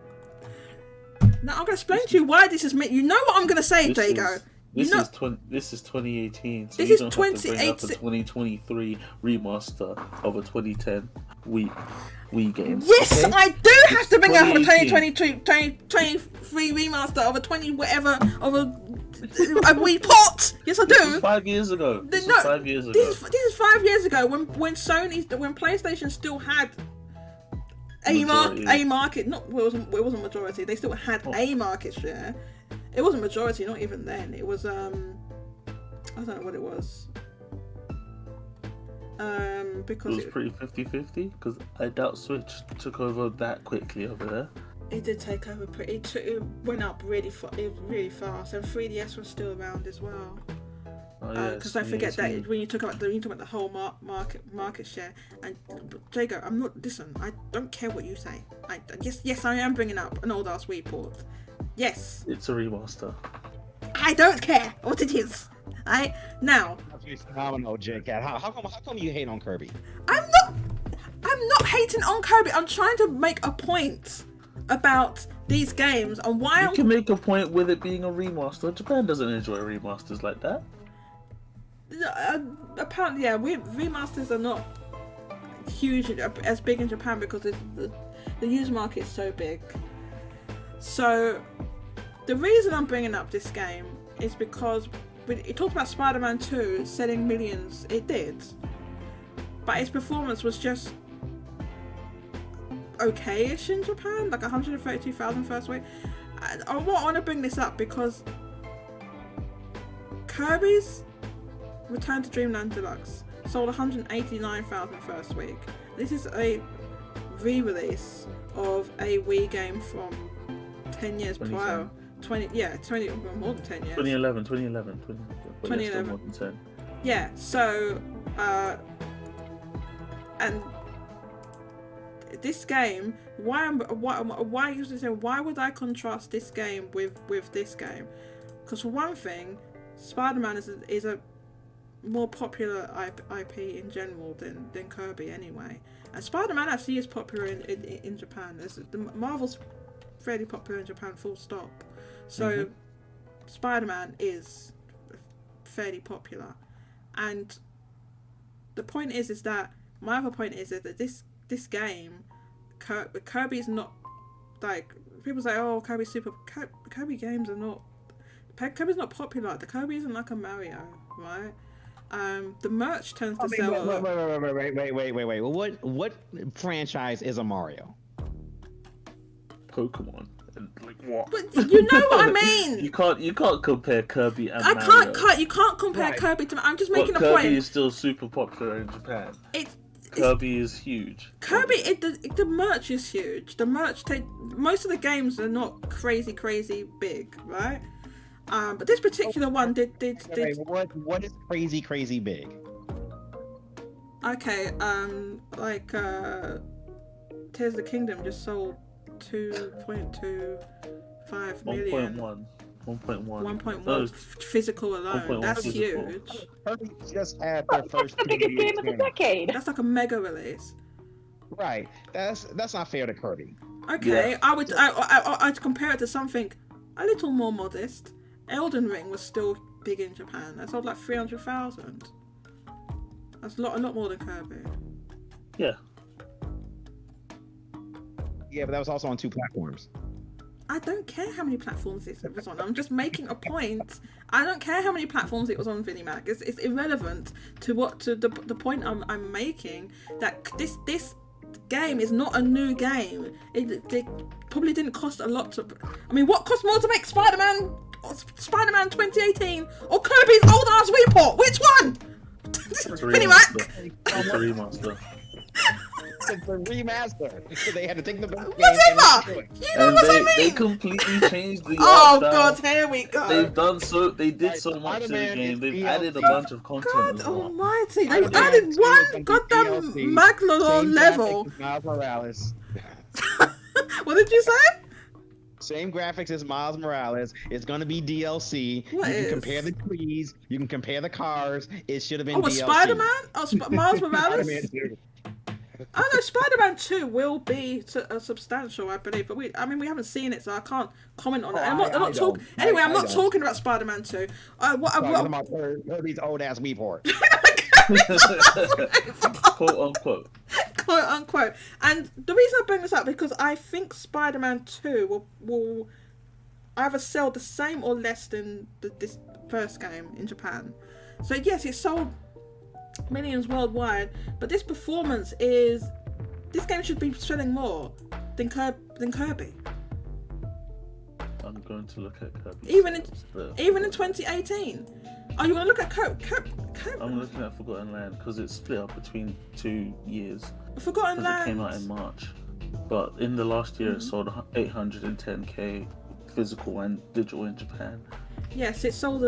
A: Now I'm gonna explain to you why this is. You know what I'm gonna say, Jago.
G: This is 2018. So
A: this
G: you
A: is
G: don't have to bring up a 2023 remaster of a 2010 Wii game.
A: Yes, okay? I do have to bring up a
G: 2023
A: remaster of a 20 whatever of a Wii port. Yes, I do.
G: This was 5 years ago. This is 5 years ago.
A: This is 5 years ago when PlayStation still had a market. Not it wasn't majority. They still had a market share. It wasn't majority, not even then. It was I don't know what it was. Because
G: it was pretty 50-50. Because I doubt Switch took over that quickly over there.
A: It did take over pretty. It went up really fast, and 3DS was still around as well. Because don't forget that when you talk about the whole market share, and Jago, I don't care what you say. Yes, I am bringing up an old ass Wii port. Yes.
G: It's a remaster.
A: I don't care what it is. Now.
E: Phenomenal, J-Cat. How come you hate on Kirby?
A: I'm not hating on Kirby. I'm trying to make a point about these games and why
G: you can make a point with it being a remaster. Japan doesn't enjoy remasters like that.
A: Apparently, yeah, remasters are not huge as big in Japan because the user market is so big. So the reason I'm bringing up this game is because it talked about Spider-Man 2 selling millions. It did, but its performance was just okay-ish in Japan, like 132,000 first week. I want to bring this up because Kirby's Return to Dreamland Deluxe sold 189,000 first week. This is a re-release of a Wii game from 10 years prior. 20 more than 10 years.
G: 2011.
A: Yeah, so and this game, why would I contrast this game with this game? Because for one thing, Spider-Man is a more popular IP in general than Kirby anyway, and Spider-Man actually is popular in Japan. The Marvel's fairly popular in Japan, full stop. So Spider-Man is fairly popular, and the point is that my other point is that this game, Kirby's not like people say. Oh, Kirby's super. Kirby games are not. Kirby's not popular. The Kirby isn't like a Mario, right? The merch tends to sell.
E: Wait. What franchise is a Mario?
G: Pokemon. Like what?
A: But you know what I mean.
G: You can't compare Kirby and
A: I
G: Mario.
A: you can't compare
E: Right.
A: Kirby to. I'm just
G: But
A: making a
G: Kirby
A: point.
G: is still super popular in Japan.
A: It's
G: Kirby is huge.
A: Kirby. The merch is huge. The merch most of the games are not crazy big, right? But this particular one did.
E: Wait, what is crazy big?
A: Okay, like Tears of the Kingdom just sold 2.25 million.
G: 1.1.
A: 1.1 physical alone.
G: 1.1
A: That's
G: physical.
A: huge.
E: Kirby just had their first
D: The biggest game of the decade.
A: That's like a mega release.
E: Right. That's not fair to Kirby.
A: Okay,
G: Yeah.
A: I'd compare it to something a little more modest. Elden Ring was still big in Japan. That sold like 300,000. That's a lot more than Kirby.
G: Yeah.
E: Yeah, but that was also on 2 platforms.
A: I don't care how many platforms it was on. I'm just making a point. I don't care how many platforms it was on, Vinimac. It's irrelevant to the point I'm making. That this game is not a new game. It probably didn't cost a lot to. I mean, what cost more to make Spider-Man 2018 or Kirby's old ass Wii port? Which one? Vinimac.
G: It's a remaster.
E: It's a remaster. So they had to take the best game
A: Whatever.
E: and do it.
A: You know
G: And
A: what I
G: they
A: mean?
G: completely changed the
A: Oh
G: art style.
A: God, here we go.
G: They did so much to the
E: Spider-Man
G: game.
E: is
G: They've
E: DLC.
G: added a bunch of content
A: God
G: as well.
A: almighty. They've
E: Spider-Man
A: added
E: 2 is
A: one
E: gonna be
A: goddamn
E: DLC.
A: Maglor
E: Same
A: level.
E: graphics as Miles Morales.
A: What did you say?
E: Same graphics as Miles Morales. It's gonna be DLC.
A: What
E: you
A: is?
E: can compare the trees. You can compare the cars. It should have been
A: Oh, a
E: DLC.
A: Spider-Man? Oh, Miles Morales?
E: Spider-Man 2.
A: Oh no, Spider-Man 2 will be substantial, I believe. But we haven't seen it, so I can't comment on it. I'm not talking. Anyway, I'm not talking about Spider-Man 2.
E: Talking about Kirby's old ass Wii port.
G: Quote unquote.
A: Quote unquote. And the reason I bring this up because I think Spider-Man 2 will either sell the same or less than this first game in Japan. So yes, it sold millions worldwide, but this game should be selling more than Kirby.
G: I'm going to look at Kirby.
A: Even in
G: The-
A: 2018. Oh, you want to look at Kirby?
G: I'm looking at Forgotten Land because it's split up between 2 years.
A: Forgotten
G: Because it came out
A: Land.
G: in March. But in the last year, it sold 810k physical and digital in Japan.
A: Yes, it sold.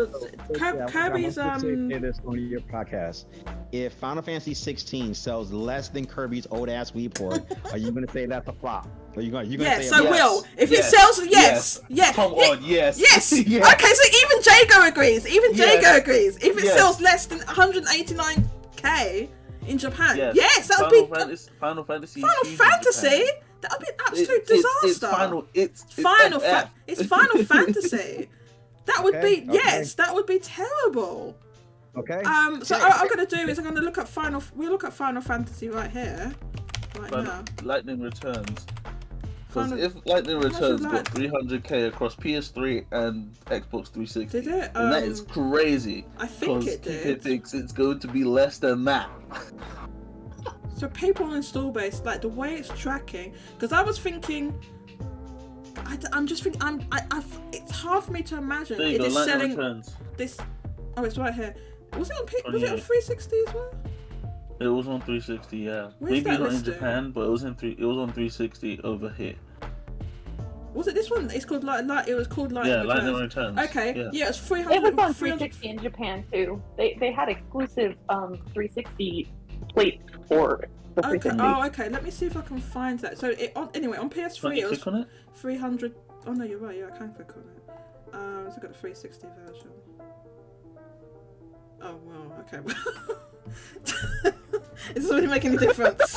A: Kirby's
E: I'm gonna say this on your podcast. If Final Fantasy 16 sells less than Kirby's old ass Wii port, are you gonna say that's a flop? Are you gonna
A: Yes,
E: say
A: I
E: a flop?
A: will. If
G: Yes.
A: it sells, yes.
G: Come on, yes.
A: Yes.
G: Yes.
A: Okay, so even Jago agrees. Even
G: Yes.
A: Jago agrees. If it
G: Yes.
A: sells less than 189k in Japan,
G: Yes.
A: yes, that would
G: Final
A: be
G: Fantasy. Final Fantasy. is
A: Final
G: huge in
A: Fantasy.
G: Japan.
A: That would be an absolute
G: It's
A: disaster.
G: final. It's
A: Final
G: FF.
A: It's Final Fantasy. That would
E: Okay,
A: be
E: okay.
A: yes. That would be terrible.
E: Okay.
A: So
E: Yeah.
A: what I'm gonna do is I'm gonna look at We'll look at Final Fantasy right here, right now.
G: Lightning Returns. Because
A: Final-
G: if Lightning
A: much is
G: Returns
A: that?
G: got 300k across PS3 and Xbox 360,
A: Did it?
G: then that is crazy.
A: I think
G: Because
A: it
G: Kike
A: did.
G: thinks it's going to be less than that.
A: So people on install base, like the way it's tracking, because I was thinking, I'm just thinking, it's hard for me to imagine
G: There you
A: it
G: go,
A: is
G: Lightning
A: selling
G: Returns.
A: this. Oh, it's right here. Was it on was it on
G: 28.
A: 360 as well?
G: It was on 360, yeah.
A: Where's
G: Maybe
A: that
G: not in
A: listed?
G: Japan, but it was on 360 over here.
A: Was it this one? It's called it was called Lightning
G: Yeah,
A: Returns.
G: Lightning Returns.
A: Okay,
G: Yeah.
A: it's
D: It
A: 300.
D: was on
A: 300
D: 360 in Japan too. They had exclusive 360 plates for the
A: Okay.
D: 360.
A: Oh, okay. Let me see if I can find that. So anyway on
G: Can
A: PS3
G: you
A: it was
G: click on it?
A: 300. Oh no, you're right. Yeah, I can click on it. So I got the 360 version. Oh wow. Okay. It doesn't really make any difference.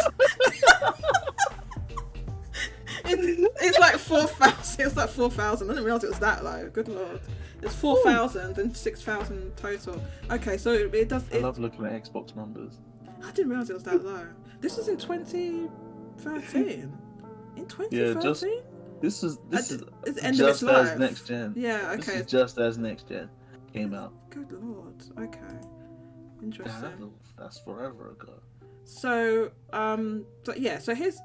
A: It's like 4,000. It's like 4,000. I didn't realize it was that low. Good lord. It's 4,000 and 6,000 total. Okay, so it does.
G: I love looking at Xbox numbers.
A: I didn't realize it was that low. This was in 2013. In 2013.
G: Yeah, this is
A: It's the end of its
G: just as
A: life.
G: next gen.
A: Yeah.
G: This
A: Okay.
G: is just as next gen came out.
A: Good lord. Okay. Interesting.
G: That's forever ago.
A: So, so here's.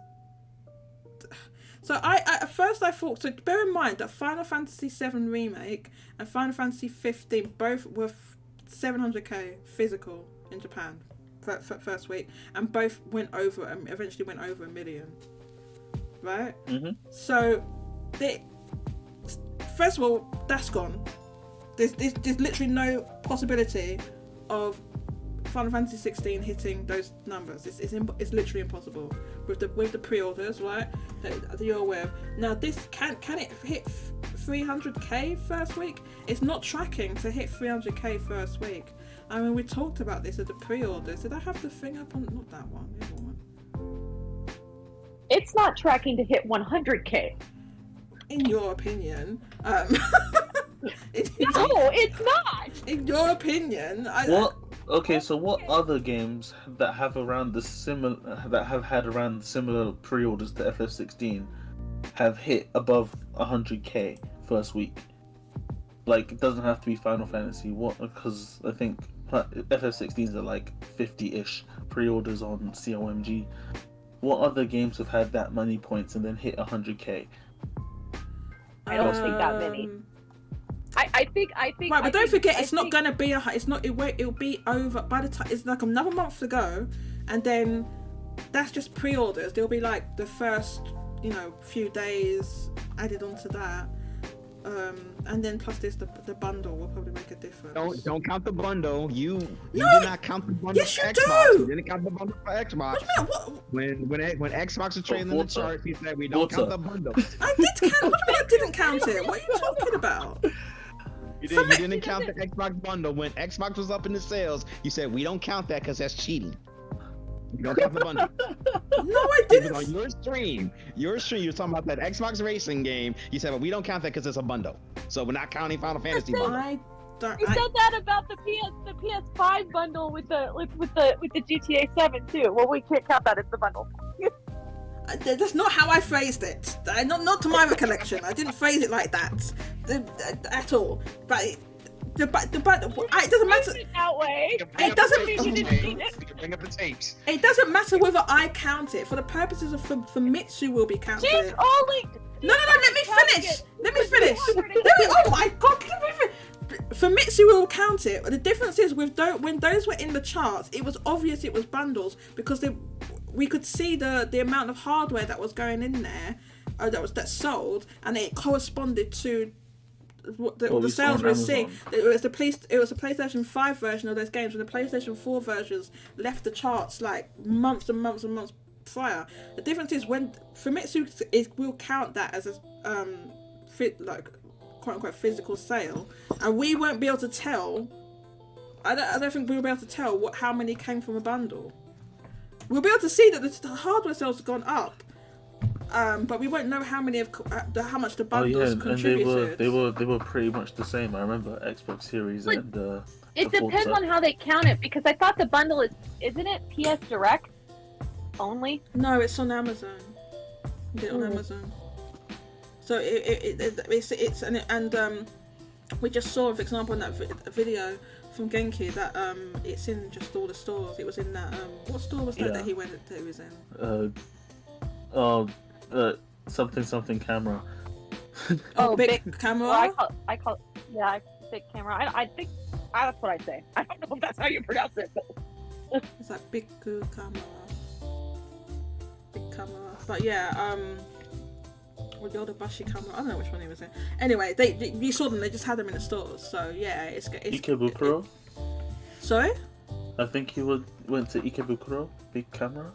A: So I at first I thought, so bear in mind that Final Fantasy VII Remake and Final Fantasy 15 both were 700k physical in Japan first week, and both went over and eventually went over 1 million, right? So first of all, that's gone. There's literally no possibility of Final Fantasy 16 hitting those numbers. It's literally impossible with the pre-orders, right? That you're aware of. Now, this can it hit 300k first week? It's not tracking to hit 300k first week. I mean, we talked about this at the pre-orders. Did I have the thing up on not that one? The other one.
D: It's not tracking to hit 100k.
A: In your opinion,
D: No, it's not.
A: In your opinion,
G: Okay, so what other games that have had around similar pre-orders to FF16 have hit above 100k first week? Like, it doesn't have to be Final Fantasy. What? Because I think FF16s are like 50-ish pre-orders on COMG. What other games have had that many points and then hit 100k?
D: I don't think that many. I think.
A: Right, but don't forget, it's not gonna be it'll be over by the time. It's like another month to go, and then that's just pre-orders. There'll be like the first, few days added onto that, and then plus there's the bundle will probably make a difference.
E: Don't count the bundle. You did not count the bundle.
A: Yes,
E: for
A: you
E: Xbox.
A: do.
E: You didn't count the bundle for Xbox. When Xbox was trading in the charts, he said we don't count the bundle.
A: I did count. What do you mean I didn't count it? What are you talking about?
E: You didn't count the Xbox bundle. When Xbox was up in the sales, you said we don't count that because that's cheating. You don't count the bundle.
A: No, I didn't.
E: On your stream, you were talking about that Xbox racing game. You said, well, we don't count that because it's a bundle. So we're not counting Final Fantasy bundle.
A: I
D: said that about the PS5 bundle with the GTA 7 too. Well, we can't count that as the bundle.
A: That's not how I phrased it. Not to my recollection. I didn't phrase it like that at all. But it doesn't matter.
D: That way.
A: It doesn't.
E: Bring up the tapes.
A: It doesn't matter whether I count it. For the purposes of Famitsu will be counted.
D: She's only.
A: No. Let me finish. Oh my god. Famitsu will count it. The difference is when those were in the charts, it was obvious it was bundles because we could see the amount of hardware that was going in there, that sold, and it corresponded to what the sales we're seeing. It was the PlayStation 5 version of those games, and the PlayStation 4 versions left the charts like months and months and months prior. The difference is when Famitsu will count that as a quote unquote physical sale, and we won't be able to tell. I don't think we'll be able to tell how many came from a bundle. We'll be able to see that the hardware sales have gone up, but we won't know how many how much the bundles contributed.
G: And they were pretty much the same. I remember Xbox Series and
D: it depends on how they count it, because I thought the bundle isn't it PS Direct only?
A: No, it's on Amazon. You get it on Amazon. So it's we just saw, for example, in that video from Genki that it's in just all the stores. It was in that what store was that he went that he was in?
G: Something camera.
A: Big camera.
D: Well, I call big camera. I think that's what I say. I don't know if that's how you pronounce it. But...
A: It's like big camera. Big camera. But yeah, or the other Bashi camera. I don't know which one he was in. Anyway, you saw them. They just had them in the stores. So yeah, it's
G: Ikebukuro.
A: Sorry.
G: I think you went to Ikebukuro. Big camera.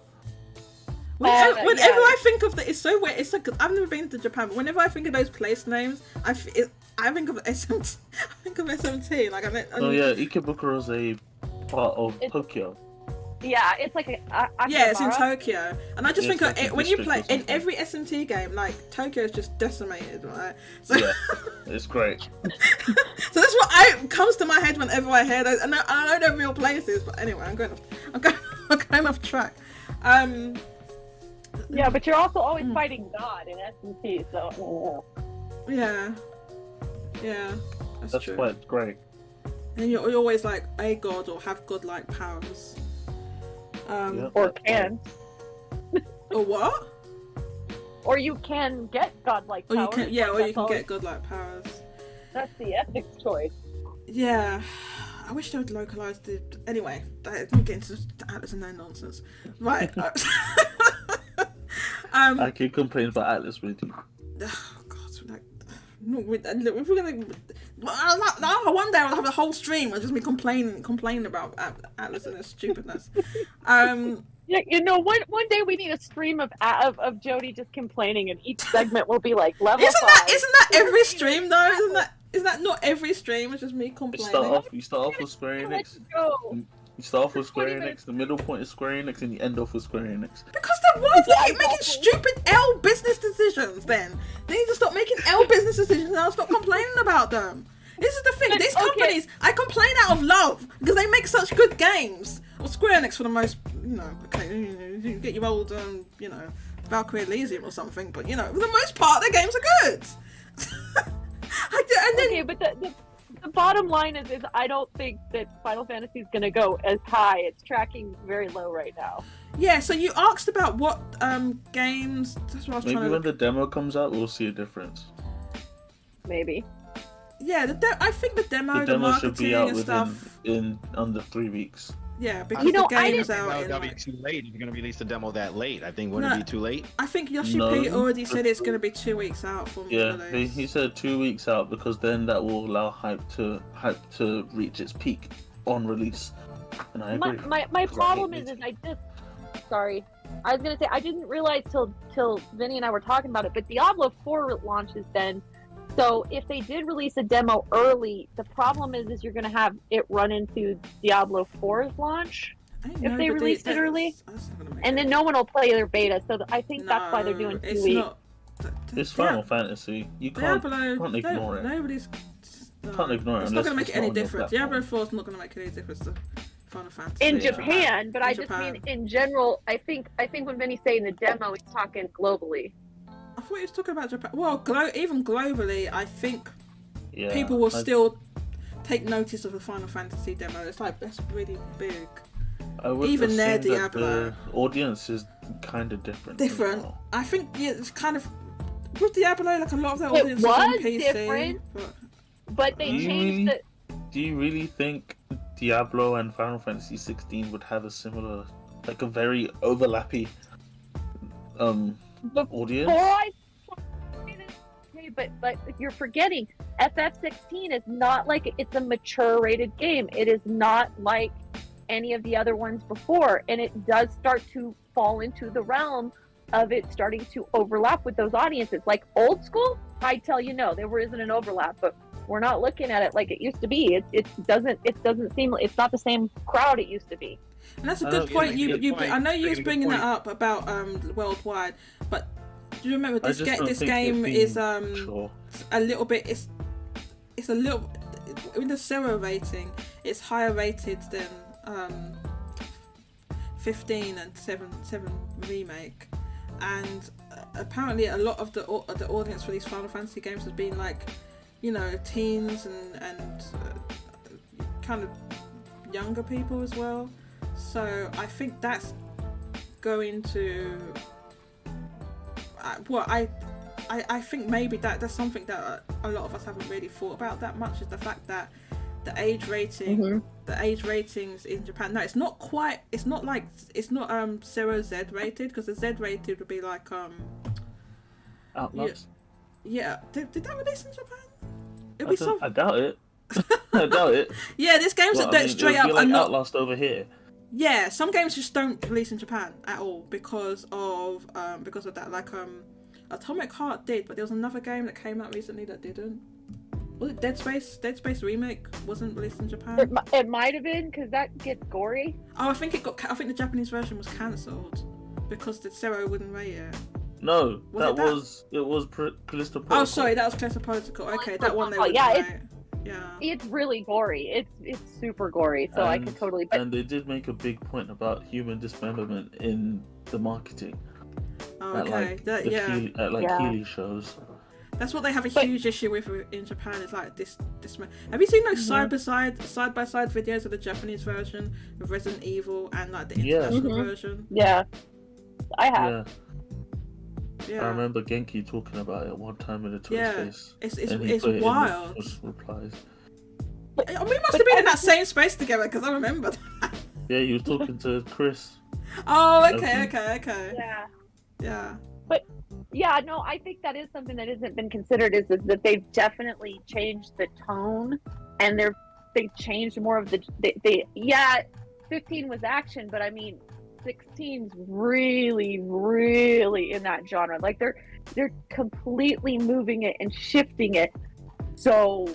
A: Whenever I think of it's so weird. It's like I've never been to Japan, but whenever I think of those place names, I think of SMT. I think of SMT. Like
G: Ikebukuro is a part of Tokyo.
D: Yeah, it's like
A: it's in Tokyo, and I just think of it when you play in every SMT game, like Tokyo is just decimated, right? So
G: yeah, it's great.
A: So that's what comes to my head whenever I hear those. And I know they're real places, but anyway, I'm going off track.
D: Yeah, but you're also always fighting God in SMT, so.
A: Yeah, that's true.
G: Why it's great.
A: And you're always like a god or have godlike powers.
D: Or can.
A: Or what?
D: Or you can get godlike
A: Or
D: powers.
A: you can, yeah,
D: like,
A: or you
D: that's
A: can
D: always-
A: get godlike powers.
D: That's the ethics choice.
A: Yeah, I wish they would localise the. Anyway, I'm not getting into Atlas and no nonsense. Right.
G: I keep complaining about Atlas with you.
A: Oh God, like, no, look, if we're gonna, one day I'll have a whole stream of just me complaining about Atlas and his stupidness.
D: Yeah, you know, one day we need a stream of Jody just complaining, and each segment will be like level 5.
A: Isn't that every stream though? Isn't that not every stream? It's just me
G: You
A: complaining.
G: start off with Square Enix.
D: Let's go.
G: You start off with Square Enix. The middle point is Square Enix, and you end off with Square Enix.
A: Because then why do they keep making stupid L business decisions then? They need to stop making L business decisions and I'll stop complaining about them. This is the thing, these companies, I complain out of love because they make such good games. Well, Square Enix for the most, you get your old, Valkyrie Elysium or something, but, for the most part, their games are good.
D: Okay, but the bottom line is I don't think that Final Fantasy is going to go as high. It's tracking very low right now.
A: Yeah, so you asked about what games. That's what I was
G: Maybe
A: trying to.
G: when the demo comes out, we'll see a difference.
D: Maybe.
A: Yeah, I think the demo
G: should
A: marketing
G: be out
A: and
G: within
A: stuff.
G: in under 3 weeks.
A: Yeah, because
D: You know,
A: the
D: I
A: game's
D: didn't-
A: out.
E: That'll
A: In,
E: be too late if you're gonna release the demo that late. I think wouldn't
A: No.
E: it be too late?
A: I think Yoshi
G: No.
A: P already said it's going to be 2 weeks out from
G: Yeah,
A: release.
G: he said 2 weeks out because then that will allow hype to reach its peak on release. And I agree.
D: My problem is I just sorry. I was gonna say I didn't realize till Vinny and I were talking about it, but Diablo 4 launches then. So if they did release a demo early, the problem is you're gonna have it run into Diablo 4's launch, if they released it early, and then no one will play their beta. So I think that's why they're doing 2 weeks.
G: It's Final Fantasy. You can't ignore it.
A: Nobody's.
G: Can't ignore it.
A: It's not going to
G: unless
A: make
G: it's
A: any
G: not on your
A: difference.
G: platform.
A: Diablo 4 is not going to make any difference to Final Fantasy.
D: In Japan, but
A: In
D: I just
A: Japan.
D: mean in general. I think when Vinny's saying the demo, he's talking globally.
A: I thought he was talking about Japan. Well, even globally, I think
G: Yeah,
A: people will still take notice of the Final Fantasy demo. It's like, that's really big.
G: I would
A: even their
G: assume that
A: Diablo.
G: the audience is kind of different. as
A: Different.
G: well.
A: I think, yeah, it's kind of. With Diablo, like a lot of their
D: It
A: audience is on
D: was
A: PC.
D: different.
A: But
D: But they changed it.
G: Do you really think Diablo and Final Fantasy 16 would have a similar, like a very overlappy audience?
D: Before I okay, but you're forgetting FF16 is not like it's a mature rated game. It is not like any of the other ones before, and it does start to fall into the realm of it starting to overlap with those audiences. Like old school, I tell you no, there isn't an overlap, but we're not looking at it like it used to be. It doesn't seem, it's not the same crowd it used to be.
A: And that's a
G: I
A: good
G: know,
A: point.
E: yeah,
A: You,
E: good
A: I know you
E: point.
A: was
E: Good
A: bringing
E: point.
A: that up about worldwide, but do you remember
G: I
A: this
G: just don't
A: this
G: think
A: game
G: it
A: is
G: being mature.
A: a little bit it's a little in the Zero rating. It's higher rated than 15 and 7 remake, and apparently a lot of the audience for these Final Fantasy games has been like, teens and kind of younger people as well. So I think that's going to I think maybe that's something that a lot of us haven't really thought about that much, is the fact that the age rating the age ratings in Japan, no, it's not Zero Z rated, because the Z rated would be like
G: Outlast?
A: yeah did that release in Japan?
G: I doubt it. I doubt it.
A: Yeah, there's games
G: Well,
A: that don't straight
G: it would
A: up
G: be like
A: are not.
G: Outlast over here.
A: Yeah, some games just don't release in Japan at all because of that. Like Atomic Heart did, but there was another game that came out recently that didn't. Was it Dead Space? Dead Space remake wasn't released in Japan.
D: It might have been, because that gets gory.
A: Oh, I think the Japanese version was cancelled because the Zero wouldn't rate it.
G: No,
A: Was
G: that
A: it that?
G: was Callisto Protocol.
A: Oh, sorry, that was Callisto Protocol. Okay, that one they
D: Oh,
A: wouldn't
D: yeah,
A: rate. Yeah.
D: It's really gory. It's super gory, so I can totally. But
G: And they did make a big point about human dismemberment in the marketing.
A: Oh,
G: At
A: okay.
G: like
D: Yeah.
G: Keeley shows.
A: That's what they have a huge issue with in Japan. Is like this. Have you seen those side by side videos of the Japanese version of Resident Evil and like the
G: Yeah.
A: international version?
D: yeah, I have.
G: Yeah.
A: Yeah.
G: I remember Genki talking about it one time in a Twitter
A: Yeah.
G: space.
A: It's
G: and he put it in
A: wild.
G: the replies.
A: We must have been in that same space together because I remember that.
G: Yeah, he was talking to Chris.
A: Oh, okay.
D: Yeah.
A: Yeah.
D: Yeah, no, I think that is something that hasn't been considered is that they've definitely changed the tone, and they've changed more of the 15 was action, but I mean 16's really in that genre. Like they're completely moving it and shifting it. So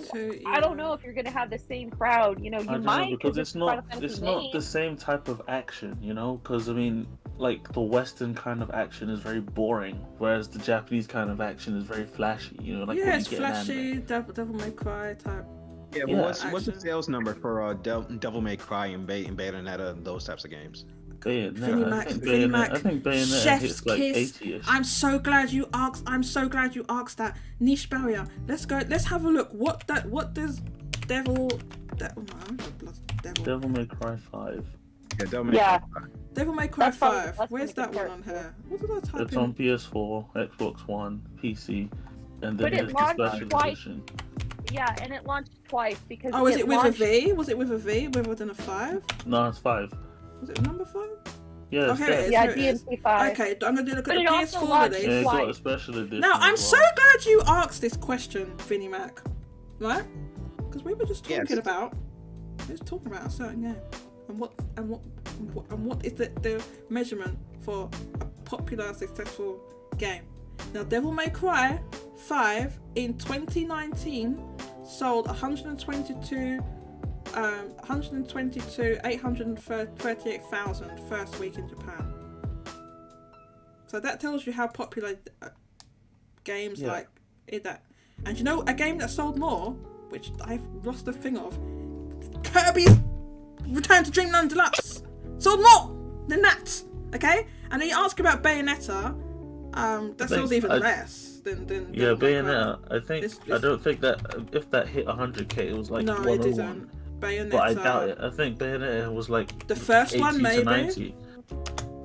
D: I don't know if you're gonna have the same crowd. You know, you might
G: because it's not the same type of action. You know, because I mean, like the Western kind of action is very boring, whereas the Japanese kind of action is very flashy. You know, like
A: yeah,
G: when
A: it's
G: you get
A: flashy, Devil May Cry type.
E: Yeah, but
G: Yeah.
E: what's the sales number for Devil May Cry and Bayonetta and those types of games?
G: Bayonetta, I think Bayonetta
A: Chef's
G: hits like
A: kiss.
G: 80ish.
A: I'm so glad you asked that. Niche barrier. Let's go. Let's have a look. What does Devil
G: May Cry 5.
E: Yeah, Devil May Cry 5.
A: Devil May Cry
D: That's probably
A: 5.
D: less
A: Where's
D: than
A: that
D: a
A: one on here? What did I type
G: It's
A: in?
G: on PS4, Xbox One, PC, and then
D: But it
G: there's the
D: launched
G: special
D: twice.
G: edition.
D: Yeah, and it launched twice because
A: Oh, is it with
D: launched...
A: a V? Was it with a V rather than a 5?
G: No, it's 5.
A: Was it number 5?
G: Yeah, it's
A: Okay,
G: there.
D: Yeah,
A: Here it is.
D: DMC 5.
A: Okay, I'm gonna look
D: But
A: at
D: it
A: the
D: also
A: PS4
D: launched
A: release.
G: Yeah, it got a
D: twice.
G: special edition.
A: Now, I'm
G: as
A: so
G: well.
A: glad you asked this question, Vinnie Mac. Right? Because we were just talking
E: Yes.
A: about a certain game. And what is the measurement for a popular, successful game? Now, Devil May Cry 5 in 2019 sold 838,000 first week in Japan. So that tells you how popular games like that. And you know a game that sold more, which I've lost the thing of, Kirby's Return to Dreamland Deluxe sold more than that. Okay, and then you ask about Bayonetta, that sells even less than
G: Yeah,
A: Bayonetta.
G: Bayonetta. I think I don't think that if that hit 100k, it was like 101.
A: It didn't. Bayonetta.
G: But I doubt it. I think Bayonetta was like
A: the first
G: 80
A: one,
G: to
A: maybe.
G: 90.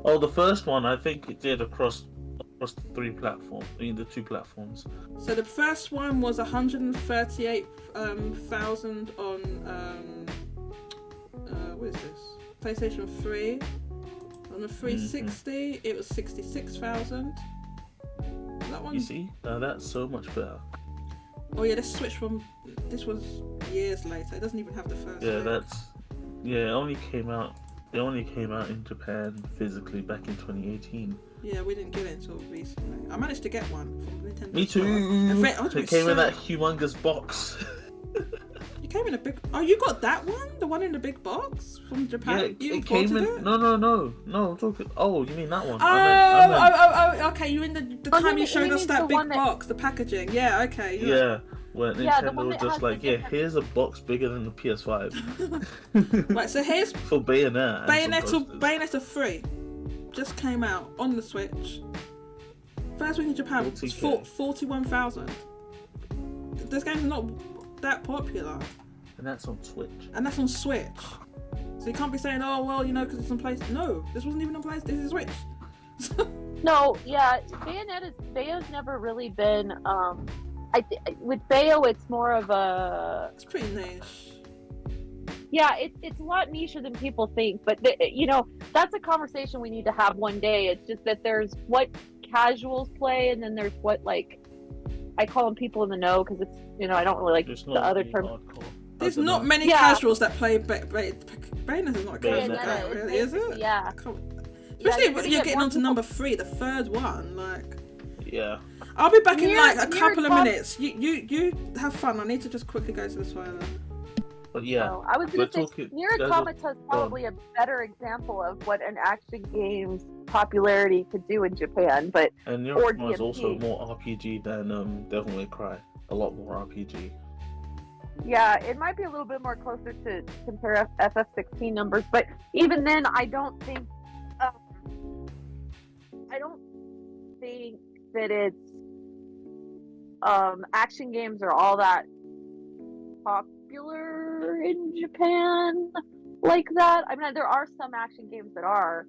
G: Oh, the first one I think it did across the 3 platforms. I mean, the 2 platforms.
A: So the first one was 138,000 on what is this? PlayStation 3. On the 360, it was 66,000. That one.
G: You see, now that's so much better.
A: Oh yeah, this Switch one. This was years later. It doesn't even have the first.
G: Yeah,
A: one.
G: it only came out. It only came out in Japan physically back in 2018.
A: Yeah, we didn't get it until recently. I managed to get one from Nintendo.
G: Me too. It came in that humongous box.
A: You came in a big. Oh, you got that one? The one in the big box from Japan?
G: Yeah,
A: You
G: it came in.
A: it?
G: No. I'm talking. Oh, you mean that one?
A: Oh, okay. You in the time you showed us that big
D: that...
A: box, the packaging. Yeah, okay.
G: Yeah, where Nintendo
D: one
G: was
D: that
G: just
D: has
G: like,
D: the
G: here's a box bigger than the PS5
A: Right, so here's
G: for Bayonetta.
A: Bayonetta 3 just came out on the Switch. First week in Japan was 41,000. This game's not that popular.
G: And that's on Switch.
A: So you can't be saying, oh well, you know, because it's on PlayStation. No, this wasn't even on PlayStation. This is Switch.
D: No, yeah, Bayo's never really been. With Bayo, it's more of a.
A: It's pretty niche.
D: Yeah, it's a lot nicher than people think, but you know, that's a conversation we need to have one day. It's just that there's what casuals play, and then there's what, like, I call them people in the know, because it's, you know, I don't really like the other term.
A: There's not many casuals that play Bayonetta's not a casual game, really, is it?
D: Yeah.
A: Especially when you're getting on to number 3, the third one, like.
G: Yeah.
A: I'll be back in like a couple of minutes. You have fun. I need to just quickly go to the toilet.
G: But yeah,
D: no, I was going to say, Nier Automata is probably a better example of what an action game's popularity could do in Japan, but
G: and Nier Automata is also more RPG than Devil May Cry. A lot more RPG.
D: Yeah, it might be a little bit more closer to compare FF16 numbers, but even then, I don't think that it's action games are all that popular in Japan like that. I mean, there are some action games that are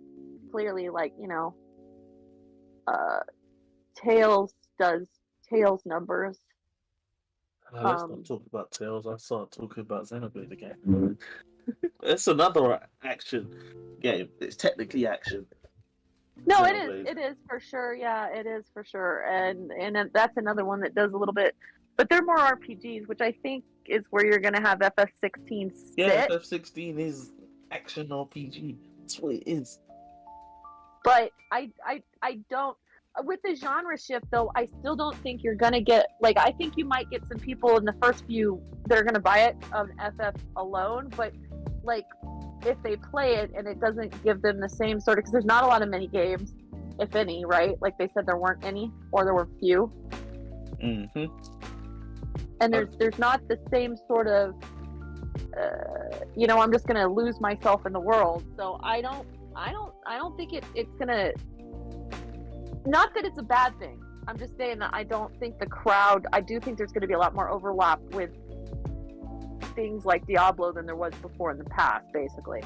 D: clearly, like, you know, Tails does Tails numbers.
F: Let's not talk about Tails. I start talking about Xenoblade again. It's another action game. It's technically action.
D: No, it
F: Xenoblade.
D: is. It is for sure. Yeah, it is for sure. And that's another one that does a little bit, but they're more RPGs, which I think is where you're gonna have FF16 sit.
F: Yeah, FF16 is action RPG. That's what it is.
D: But I don't. With the genre shift, though, I still don't think you're gonna get like. I think you might get some people in the first few that are gonna buy it on FF alone, but like if they play it and it doesn't give them the same sort of, because there's not a lot of mini games, if any, right? Like they said, there weren't any, or there were few.
F: Mm-hmm.
D: And there's not the same sort of, I'm just gonna lose myself in the world. So I don't think it's gonna. Not that it's a bad thing. I'm just saying that I don't think the crowd. I do think there's going to be a lot more overlap with things like Diablo than there was before in the past, basically.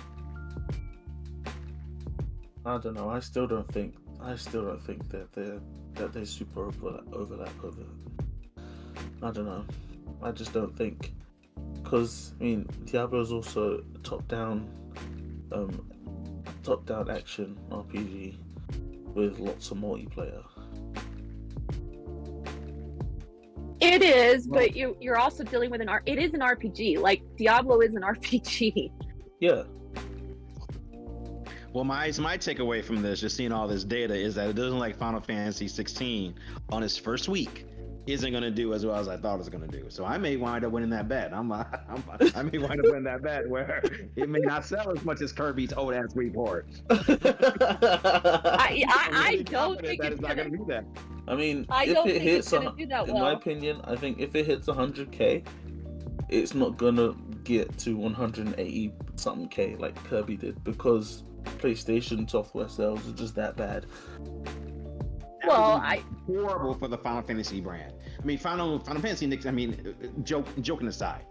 F: I don't know. I still don't think that they super overlap over. I don't know. I just don't think, because I mean Diablo is also top-down action RPG with lots of multiplayer.
D: It is, but you're also dealing with it is an RPG. Like Diablo is an RPG.
F: Yeah.
E: Well, my takeaway from this, just seeing all this data, is that it doesn't like Final Fantasy 16 on its first week isn't going to do as well as I thought it was going to do. So I may wind up winning that bet. I may wind up winning that bet where it may not sell as much as Kirby's old ass report.
D: I don't think
E: it's not going to do that.
F: I mean,
D: I
F: if
D: don't
F: it
D: think
F: hits,
D: it's gonna do that
F: in
D: well.
F: my opinion, I think if it hits 100k, it's not gonna get to 180 something k like Kirby did, because PlayStation software sales are just that bad.
D: Well,
E: horrible for the Final Fantasy brand. I mean, Final Fantasy. I mean, joking aside,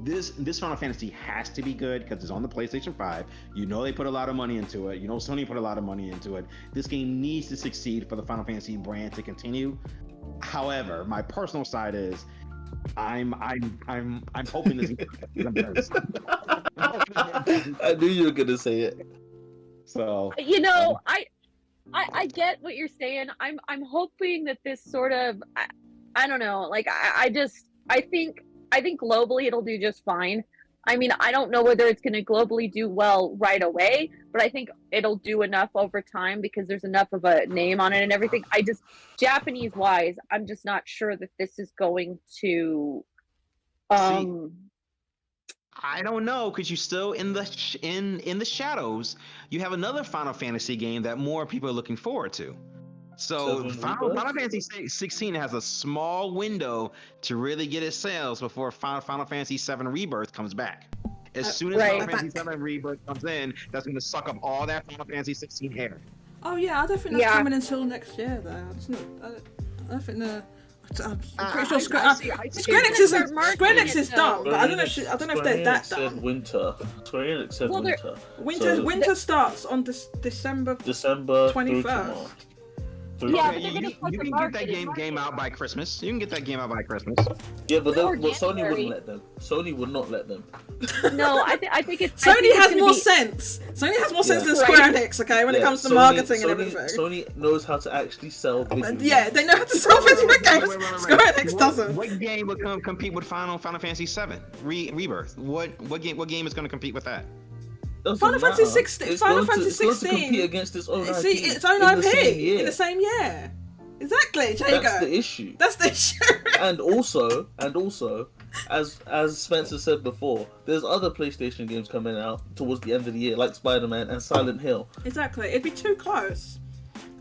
E: this Final Fantasy has to be good because it's on the PlayStation 5. You know they put a lot of money into it. You know Sony put a lot of money into it. This game needs to succeed for the Final Fantasy brand to continue. However, my personal side is, I'm hoping this.
F: I knew you were gonna say it.
E: So
D: I get what you're saying. I'm hoping that this sort of, I don't know, like I think globally it'll do just fine. I mean, I don't know whether it's going to globally do well right away, but I think it'll do enough over time because there's enough of a name on it and everything. Japanese wise, I'm just not sure that this is going to.
E: I don't know, because you're still in the shadows. You have another Final Fantasy game that more people are looking forward to. So Final Fantasy 16 has a small window to really get its sales before Final Fantasy 7 Rebirth comes back. As soon as Final Fantasy 7 Rebirth comes in, that's going to suck up all that Final Fantasy 16 hair.
A: Oh yeah, I don't think that's coming until next year though. I don't think the. I'm pretty sure Square Enix is done, but I don't know if they're that done.
F: Winter. Square Enix said winter.
A: Winter starts on December 21st.
D: Yeah,
E: you can get that game out by Christmas. You can get that game out by Christmas.
F: Yeah, but Sony wouldn't let them. Sony would not let them.
D: No, I think it's.
A: Sony has more sense. Sony has more sense than Square Enix. Okay, when it comes to marketing and everything.
F: Sony knows how to actually sell video games.
A: Yeah, they know how to sell video games. Square Enix doesn't.
E: What game would compete with Final Fantasy 7 Rebirth? What game is going to compete with that?
A: Final Fantasy 16. Final Fantasy 16.
F: It's going to compete against its own IP.
A: See, its own IP in the same year. Exactly. There you go.
F: That's the issue.
A: That's the issue.
F: And also, as Spencer said before, there's other PlayStation games coming out towards the end of the year, like Spider-Man and Silent Hill.
A: Exactly. It'd be too close.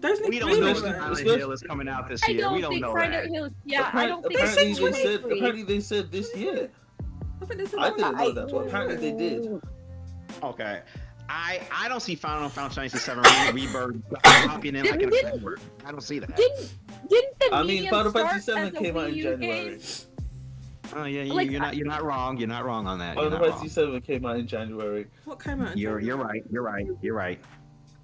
E: We don't know if Silent Hill is coming out this year. We don't know that.
D: I don't think
F: apparently they said this year. I didn't know that, but apparently they did.
E: Okay. I don't see Final Fantasy 7 Rebirth popping in like a February. I don't see that.
D: Didn't the
F: Final Fantasy 7 came out in January.
E: Oh yeah, you're not wrong. You're not wrong on that.
F: Final Fantasy 7 came out in January.
A: What came out?
E: You're right.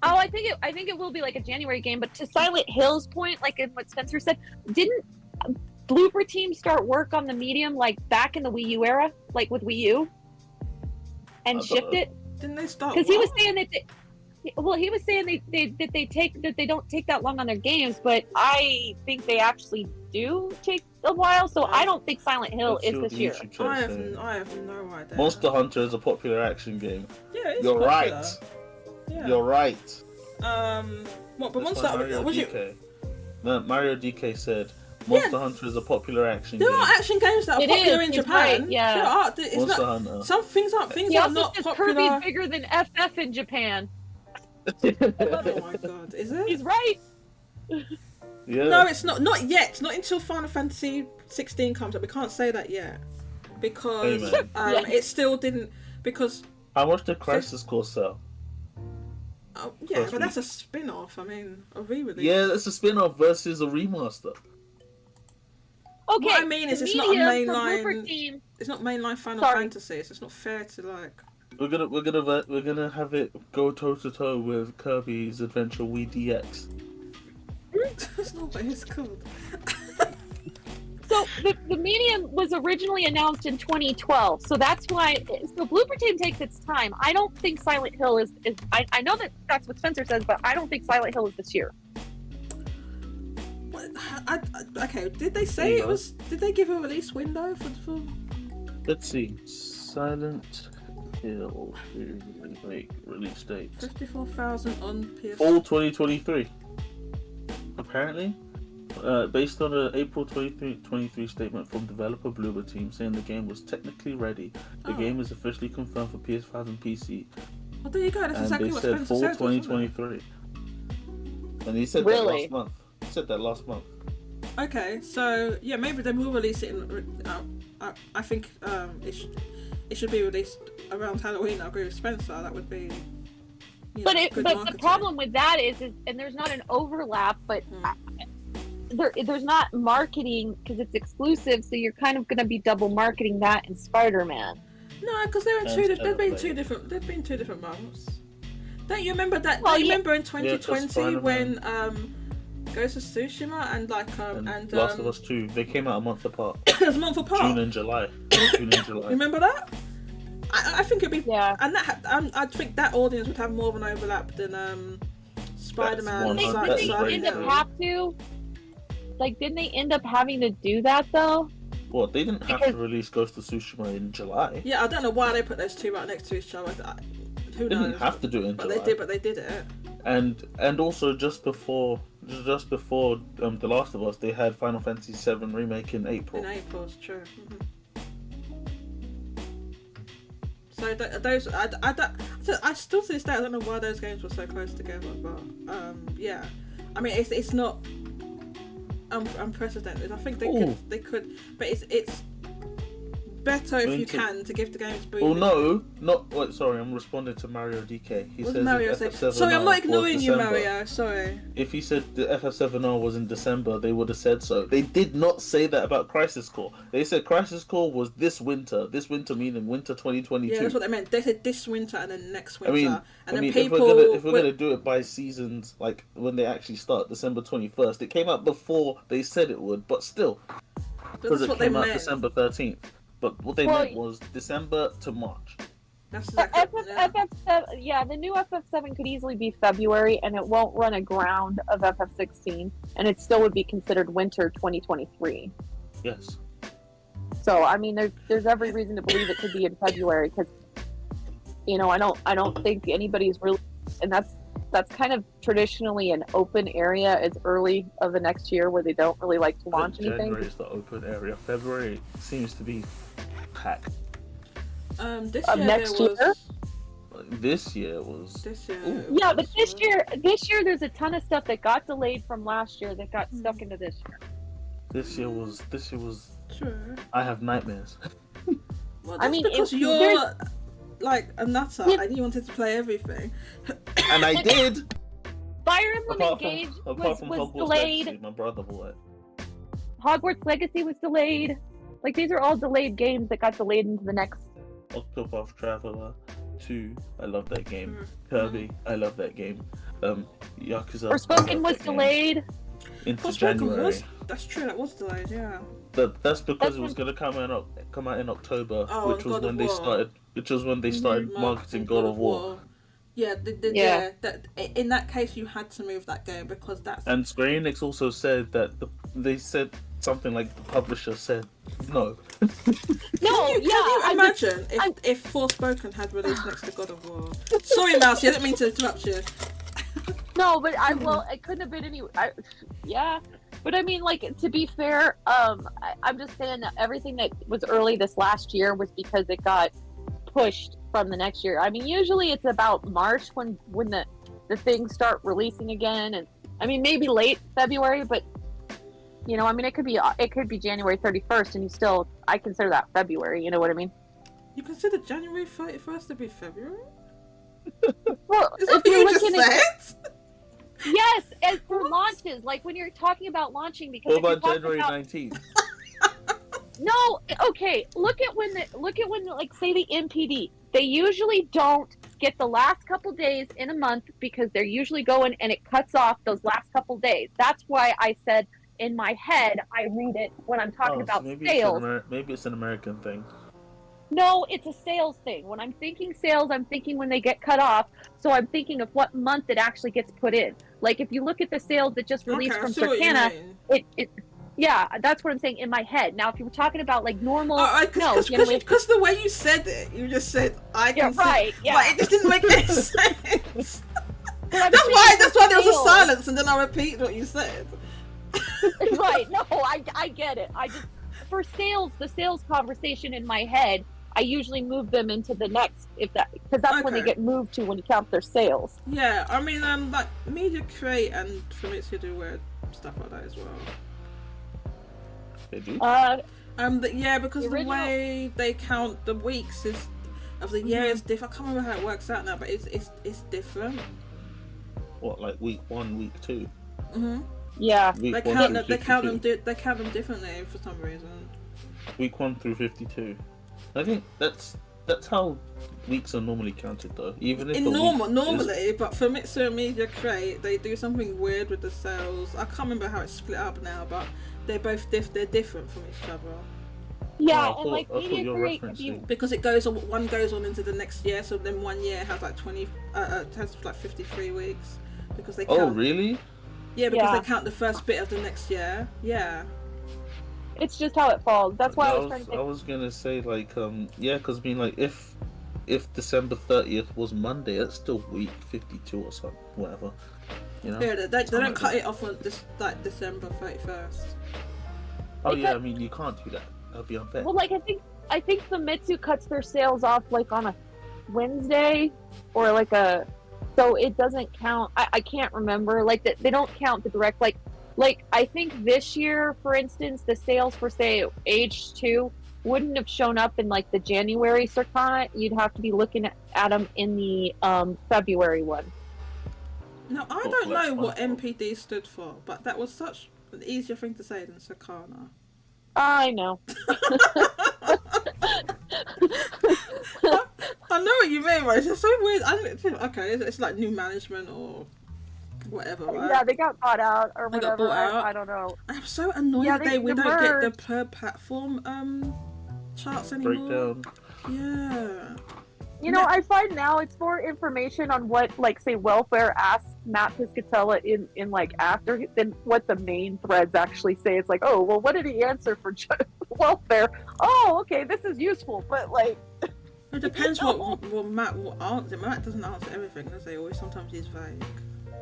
D: Oh, I think it will be like a January game. But to Silent Hill's point, like in what Spencer said, didn't Blooper Team start work on the medium like back in the Wii U era, like with Wii U, and shipped it?
A: Didn't they start?
D: Because he was saying that he was saying they don't take that long on their games, but I think they actually do take a while. So I don't think Silent Hill is this year.
A: I have no idea.
F: Monster Hunter is a popular action game.
A: Yeah, it's
F: You're
A: popular.
F: right.
A: Yeah.
F: You're right.
A: What? But
F: That's
A: Monster
F: why Mario
A: was
F: DK.
A: it?
F: No, Mario DK said Monster Hunter is a popular action
A: There
F: game.
A: are action games that are
D: It
A: popular
D: is,
A: in
D: he's
A: Japan.
D: right, yeah.
A: There are. It's
F: Monster
A: not.
F: Hunter.
A: Some things aren't
D: He
A: are
D: also
A: not
D: says
A: popular.
D: Kirby's bigger than FF in Japan.
A: Oh my god, is it?
D: He's right.
F: Yeah.
A: No, it's not. Not yet. Not until Final Fantasy 16 comes up. We can't say that yet because
F: Hey, man.
A: it still didn't. Because
F: How much did Crisis Core sell?
A: yeah,
F: First
A: but that's a
F: week.
A: spin-off. I mean, a re-release.
F: Yeah, that's a spin-off versus a remaster.
D: Okay.
A: What I mean is
D: the
A: it's not a
D: medium for
A: mainline-
D: Blooper Team.
A: It's not mainline Final
D: Sorry.
A: Fantasy. So it's not fair to like.
F: We're gonna have it go toe to toe with Kirby's Adventure Wii DX.
A: That's not what it's called.
D: So the medium was originally announced in 2012, so that's why. So Blooper Team takes its time. I don't think Silent Hill is. I know that's what Spencer says, but I don't think Silent Hill is this year.
A: What? Okay. Did they say it was? Did they give a release window for?
F: Let's see. Silent Hill release date.
A: 54,000 on PS.
F: Fall 2023. Apparently, based on an April 2023 statement from developer Bloober Team saying the game was technically ready, the game is officially confirmed for PS5 and PC.
A: Well, there you go. That's
F: And
A: exactly
F: they
A: what
F: said
A: Spencer
F: fall
A: said. wasn't it?
F: 2023. And he said that
D: Really?
F: last month. He said that last month.
A: Okay, so yeah, maybe they will release it in. I think it should be released around Halloween. I agree with Spencer. That would be.
D: But
A: good
D: the
A: marketing.
D: problem with that is and there's not an overlap, but there's not marketing because it's exclusive, so you're kind of going to be double marketing that and Spider-Man.
A: No, because they're in
F: And
A: they've been two
F: Xenoblade.
A: different. They've been 2 different months. Don't you remember that?
D: Well,
A: Don't you
D: yeah.
A: remember in
F: Yeah, 'cause
A: 2020 when
F: Spider-Man.
A: Ghost of Tsushima and
F: And Last of Us 2, they came out a month apart.
A: it was a month apart.
F: June and July. June and July.
A: Remember that? I think it'd be
D: Yeah.
A: and that I think that audience would have more of an overlap than Spider-Man.
F: That's
A: and
F: one-
D: Didn't
F: that's
D: they
F: very
D: end up
F: true.
D: have to? Like, didn't they end up having to do that though?
F: Well, they didn't have to release Ghost of Tsushima in July.
A: Yeah, I don't know why they put those two right next to each other. Who
F: They
A: knows?
F: didn't have to do it in
A: but
F: July.
A: they did. But they did it.
F: And also just before The Last of Us, they had Final Fantasy VII Remake in April.
A: In April, it's true. So those, I still to this day I don't know why those games were so close together, but yeah, I mean it's not unprecedented. I think they could, but it's better if you can to give the games breathing.
F: Well, sorry, I'm responding to Mario DK. He
A: What
F: says
A: did Mario
F: if
A: say?
F: FF7R
A: Sorry, I'm not
F: was
A: ignoring you,
F: December-
A: Mario. Sorry.
F: If he said the FF7R was in December, they would have said so. They did not say that about Crisis Core. They said Crisis Core was this winter. This winter meaning winter 2022.
A: Yeah, that's what they meant. They said this winter and then next winter. And then
F: if
A: people.
F: we're gonna do it by seasons, like when they actually start, December 21st, it came out before they said it would, but still, because
A: that's
F: it
A: what they
F: came out
A: meant.
F: December 13th. But what they meant was December to March.
A: That's
D: But
A: exactly, yeah.
D: FF7, yeah, the new FF7 could easily be February, and it won't run aground of FF16, and it still would be considered winter 2023.
F: Yes.
D: So, I mean, there's every reason to believe it could be in February, because, I don't think anybody's really, and that's kind of traditionally an open area as early of the next year where they don't really like to launch anything.
F: January is the open area. February seems to be packed.
A: This
D: Of
A: year
D: next
A: there was.
D: year?
F: This year was.
A: This year.
F: Ooh.
D: Yeah, but this year there's a ton of stuff that got delayed from last year that got stuck into this year.
F: This year was.
A: Sure.
F: I have nightmares.
A: Well,
D: I
A: that's
D: mean,
A: because
D: if
A: you're
D: there's-
A: like a nutter
D: Yeah.
A: and you wanted to play everything.
F: And I did!
D: Fire Emblem
F: apart
D: Engage
F: from
D: was
F: Hogwarts
D: delayed.
F: Legacy, my brother bought it.
D: Hogwarts Legacy was delayed. Like, these are all delayed games that got delayed into the next.
F: Octopath Traveler. 2, I love that game. Kirby, I love that game. Yakuza.
D: Forspoken was delayed.
F: Into January.
A: That's true. That was delayed. Yeah.
F: That's because it was gonna come out in October,
A: Oh,
F: which was
A: God
F: when
A: of
F: they
A: War.
F: started. Which was when they started marketing God of War.
A: Yeah,
D: Yeah.
A: That in that case, you had to move that game because that's.
F: And Square Enix also said that they said something like the publisher said no.
D: No,
A: Can you imagine if Forspoken had released next to God of War? Sorry, Mousy, I didn't mean to interrupt you.
D: No, but it couldn't have been any. Yeah, but I mean, like, to be fair, I'm just saying that everything that was early this last year was because it got pushed from the next year. I mean, usually it's about March when the things start releasing again, and I mean maybe late February, but you know, I mean it could be January 31st, and I consider that February. You know what I mean?
A: You consider January 31st to be February?
D: Well,
A: Is that
D: if
A: what
D: you're
A: you just
D: looking at-
A: said?
D: Yes, as for launches, like when you're talking about launching, because
F: What
D: if you're
F: about
D: talking
F: January
D: about-
F: 19th?
D: No, okay. Look at when like say the MPD. They usually don't get the last couple days in a month because they're usually going and it cuts off those last couple days. That's why I said in my head I read it when I'm talking about sales.
F: Maybe it's an American thing.
D: No, it's a sales thing. When I'm thinking sales, I'm thinking when they get cut off. So I'm thinking of what month it actually gets put in. Like if you look at the sales that just released
A: Okay, I
D: from
A: see what you
D: Circana,
A: mean.
D: yeah, that's what I'm saying in my head. Now, if you were talking about like normal,
A: Because the way you said it, you just said I can see.
D: right, yeah.
A: Like, it just didn't make any sense.
D: But I'm
A: That's
D: saying
A: why there was a
D: sales.
A: silence, and then I repeated what you said.
D: Right, no, I get it. I just, for sales, the sales conversation in my head, I usually move them into the next, because that's when they
A: Okay.
D: get moved to when you count their sales.
A: Yeah, I mean, like Media Create and Famitsu do weird stuff like that as well.
F: They do.
A: Because the way they count the weeks of the year is different. I can't remember how it works out now, but it's different.
F: What, like week 1, week 2?
A: Mhm.
D: Yeah.
F: Week
A: They
F: 1
A: count
F: through
A: they count them
F: 52.
A: they count them differently for some reason.
F: Week 1 through 52. I think that's how weeks are normally counted, though. Even if
A: Normally, but for Famitsu and Media Create, they do something weird with the sales. I can't remember how it's split up now, but they're both they're different from each other.
D: Yeah,
F: I
D: and like
F: thought
D: Media
F: you were
D: Create,
F: referencing.
A: Because one goes on into the next year, so then one year has like 53 weeks because they count.
F: Oh, really?
A: Yeah, because
D: Yeah.
A: they count the first bit of the next year. Yeah.
D: it's just how it falls. That's why I was trying to
F: I
D: think.
F: was gonna say like yeah, because I mean like if December 30th was Monday, that's still week 52 or something, whatever. You know.
A: Yeah, they don't
F: like
A: cut
F: that.
A: it off on this like December 31st.
F: Oh
D: They
F: yeah,
D: cut-
F: I mean you can't do that. That'd be unfair.
D: Well, like I think Famitsu cuts their sales off like on a Wednesday or like so it doesn't count. I can't remember. Like they don't count the direct like I think this year, for instance, the sales for say Age 2 wouldn't have shown up in like the January Circana. You'd have to be looking at them in the February one.
A: Now, I
F: Or
A: don't know
F: Flex
A: what
F: One.
A: MPD stood for, but that was such an easier thing to say than Sakana.
D: I know.
A: I know what you mean, right? It's just so weird. I don't think, okay, it's like new management or whatever, right?
D: Yeah, they got bought out or
A: They got
D: whatever.
A: bought out.
D: I don't know.
A: I'm so annoyed
D: Yeah,
A: that we
D: they
A: don't get the
D: merged.
A: per platform charts anymore.
F: Breakdown.
A: Yeah.
D: You know, I find now it's more information on what, like, say, welfare asks Matt Piscatella in like after than what the main threads actually say. It's like, oh, well, what did he answer for welfare? Oh, okay, this is useful, but like,
A: It depends what Matt will answer. Matt doesn't answer everything, does he? Always sometimes he's vague,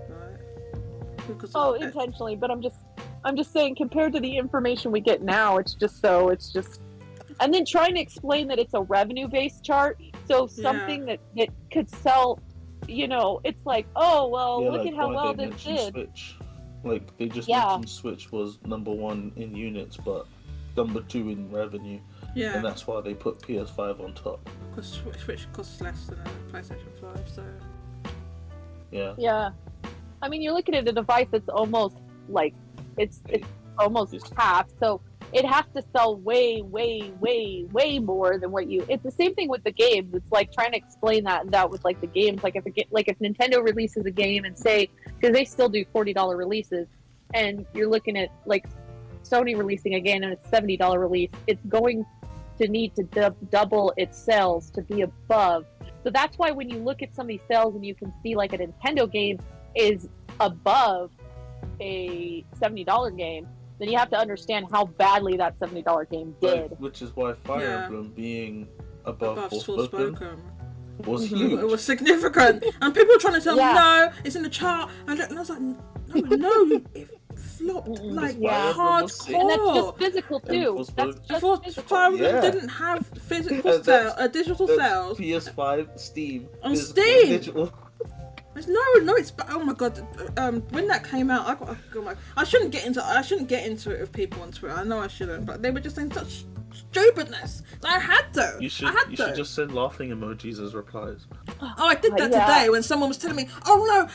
A: right? Because
D: oh,
A: of-
D: intentionally. But I'm just saying, compared to the information we get now, it's just, and then trying to explain that it's a revenue-based chart. So something that could sell, you know, it's like, oh, well,
F: Yeah,
D: look
F: like
D: at how
F: why
D: well
F: they
D: this
F: mentioned
D: did.
F: Switch. Like they just
D: Yeah.
F: mentioned Switch was number 1 in units, but number 2 in revenue,
A: yeah,
F: and that's why they put PS5 on top.
A: because Switch costs less than a PlayStation 5, so
F: Yeah.
D: Yeah. I mean, you're looking at a device that's almost like, it's almost
F: It's-
D: half. So it has to sell way more than what you. It's the same thing with the games. It's like trying to explain that with like the games. Like if Nintendo releases a game and say, because they still do $40 releases, and you're looking at like Sony releasing a game and it's $70 release, it's going to need to double its sales to be above. So that's why when you look at some of these sales and you can see like a Nintendo game is above a $70 game, then you have to understand how badly that $70 game did.
F: Which is why Fire Emblem being above Forspoken was
A: It
F: huge.
A: was significant. And people were trying to tell me, no, it's in the chart. And I was like, no, it flopped like hardcore.
D: And that's just physical too. That's just physical.
A: Fire Emblem didn't have physical sales, digital sales.
F: PS5, Steam.
A: On Steam!
F: Digital.
A: No, it's oh my god. When that came out, I shouldn't get into it with people on Twitter. I know I shouldn't, but they were just saying such stupidness. I had to.
F: You should just send laughing emojis as replies.
A: Oh, I did that today when someone was telling me, "Oh no,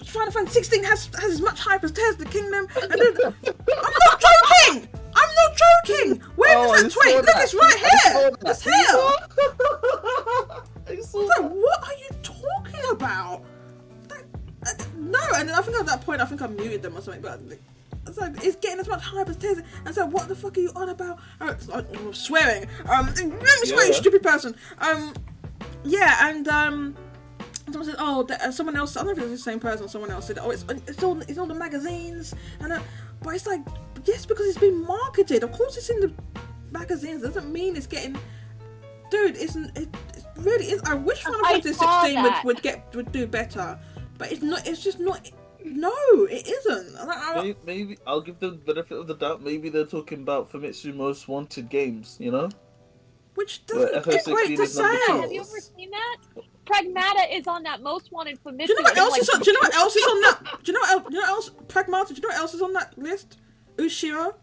A: Final Fantasy 16 has as much hype as Tears of the Kingdom." And then, I'm not joking. Where is that tweet? Look, it's right here. It's here. So what are you talking about? No, and I think at that point, I muted them or something, but it's like, it's getting as much hype as Tears. And so, what the fuck are you on about? I'm swearing. Let me swear, you stupid person. Someone said, someone else, I don't know if it was the same person, someone else said, it's all the magazines. And but it's like, yes, because it's been marketed. Of course it's in the magazines. Doesn't mean it's getting, dude, it really is. I wish Final Fantasy 16 would do better. But it's not. It's just not. No, it isn't.
F: Maybe I'll give them the benefit of the doubt. Maybe they're talking about Famitsu Most Wanted games. You know,
A: which doesn't equate to sales.
D: Have you ever seen that? Pragmata is on that Most Wanted Famitsu.
A: Do you know what else is on? Do you know what else is on that? Do you know what else? Pragmata. Do you know what else is on that list? Ushiro,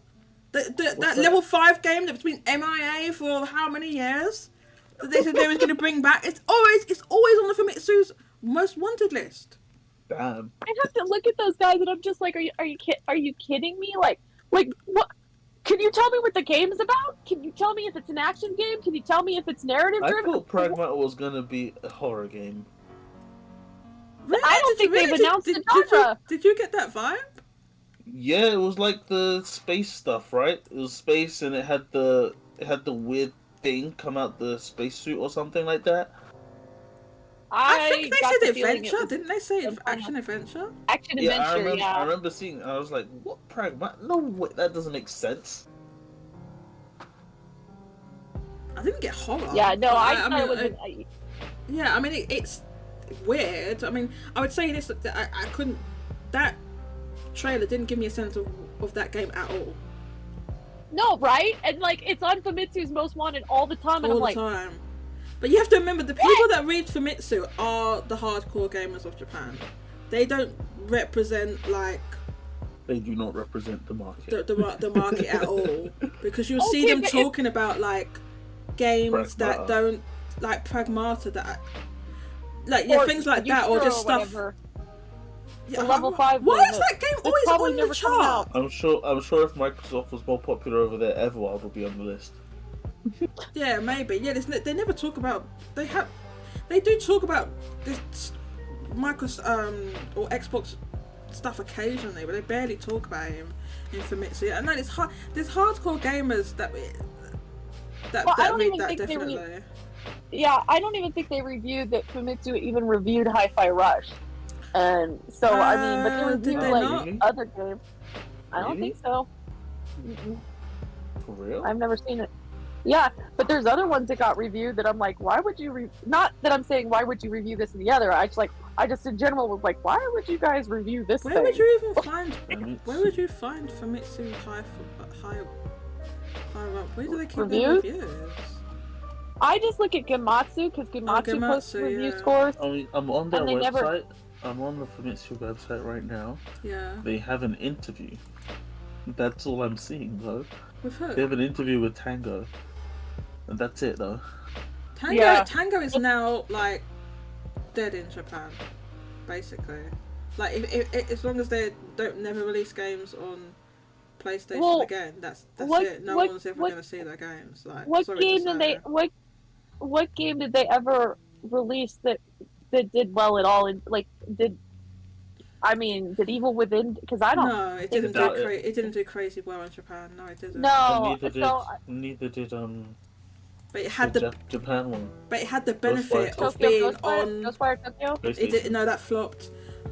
A: that level 5 game that's been MIA for how many years? That they said they was going to bring back. It's always on the Famitsu's Most Wanted list.
F: Damn.
D: I have to look at those guys and I'm just like, are you kidding me? Like what? Can you tell me what the game is about? Can you tell me if it's an action game? Can you tell me if it's narrative driven?
F: I thought Pragmata was gonna be a horror game.
A: Really?
D: I don't think they've announced the genre.
A: Did you get that vibe?
F: Yeah, it was like the space stuff, right? It was space and it had the weird thing come out the spacesuit or something like that.
A: I think they said adventure, didn't they say action adventure?
D: Action adventure, yeah.
F: I remember seeing. I was like, "What Pragmata? No way, that doesn't make sense."
A: I didn't get horror.
D: Yeah, no, I thought it was.
A: Yeah, I mean it's weird. I mean, I would say this that I couldn't. That trailer didn't give me a sense of that game at all.
D: No, right? And like it's on Famitsu's Most Wanted all the time, and
A: all
D: I'm like,
A: the time. But you have to remember, the people that read Famitsu are the hardcore gamers of Japan. They don't represent, like...
F: They do not represent the market.
A: The market at all. Because you'll see them talking about, like, games that don't... Like, Pragmata, that... Like, yeah, things like that, or just stuff...
D: Yeah, level 5
A: why is that game always on the chart?
F: I'm sure if Microsoft was more popular over there, Everwild would be on the list.
A: Yeah, maybe. Yeah, they never talk about. They do talk about this Microsoft or Xbox stuff occasionally, but they barely talk about him in Famitsu. I know there's hardcore gamers that read that definitely.
D: I don't even think they reviewed that Famitsu even reviewed Hi-Fi Rush, and so I mean, but they reviewed like other games. I don't think so. Mm-mm.
F: For real?
D: I've never seen it. Yeah, but there's other ones that got reviewed that I'm like, why would you not that I'm saying why would you review this and the other? I just in general was like, why would you guys review this
A: Where
D: thing?
A: would you even find Famitsu high where do they keep their reviews?
D: I just look at Gematsu because Gematsu posts review scores.
F: I'm on their website. I'm on the Famitsu website right now.
A: Yeah.
F: They have an interview. That's all I'm seeing though.
A: With who?
F: They have an interview with Tango. And that's it though.
A: Tango is now like dead in Japan, basically. Like if as long as they don't never release games on PlayStation
D: Well,
A: again. That's
D: what-
A: it. No
D: what-
A: one's ever
D: what-
A: going to see their games. Like,
D: What
A: sorry
D: game
A: to
D: did they
A: say.
D: what game did they ever release that did well at all? And like did Evil Within? Because I don't.
A: No, it didn't
G: Doubt
A: do.
G: it.
A: It didn't do crazy well in Japan. No, it didn't.
D: No,
G: But
D: so
G: neither did
A: But it had the
G: Japan one.
A: but it had the benefit of
D: Tokyo
A: being
D: Ghostwire,
A: on.
D: Ghostwire Tokyo.
A: It did, no, that flopped.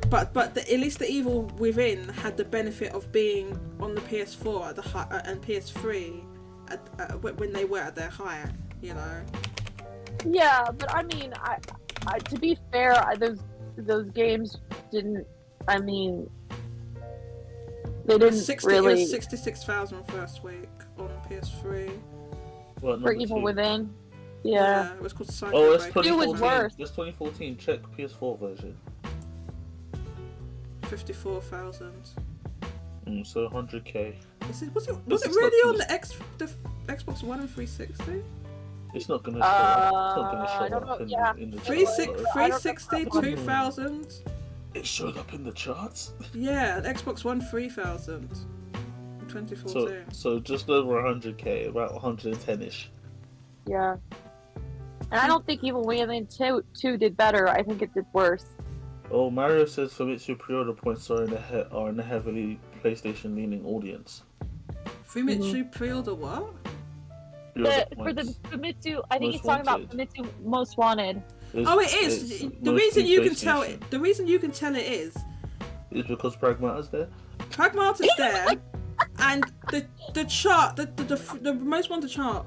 A: But at least the Evil Within had the benefit of being on the PS4 at the high, and PS3 when they were at their height. You know.
D: Yeah, but I mean, I to be fair, those games didn't. I mean, they didn't
A: 60,
D: really
A: It was 66,000 first week on PS3.
G: Well,
D: for
G: number
D: Evil
G: 2.
D: Within. Yeah.
A: It was called Cyber
G: Oh, it's
A: Break.
G: 2014.
D: It was worse.
G: It's 2014. Check PS4 version.
A: 54,000.
G: So 100k.
A: Was it
G: This is
A: really
G: not
A: on the Xbox One and 360?
G: It's not gonna show up. It's not gonna
D: I
G: show
D: don't
G: up
D: know,
G: in,
D: yeah.
G: in the charts.
A: 360, 2,000.
G: It showed up in the charts.
A: Yeah, Xbox One 3,000 in
G: So
A: 2014.
G: so just over 100k, about 110ish.
D: Yeah. And I don't think Evil Within 2 did better. I think it did worse.
G: Oh, Mario says Famitsu pre-order points are in a heavily PlayStation-leaning audience.
A: Famitsu pre-order what?
G: Pre-order
D: For the
G: points.
D: Famitsu, I think
G: Most
D: he's talking about
G: Wanted.
D: Famitsu Most Wanted.
A: Oh, it is.
G: it's
A: The reason
G: mostly
A: you can tell
G: PlayStation.
A: it. The reason you can tell it is
G: Is because Pragmata's there.
A: Pragmata's there, and the chart, the most wanted chart,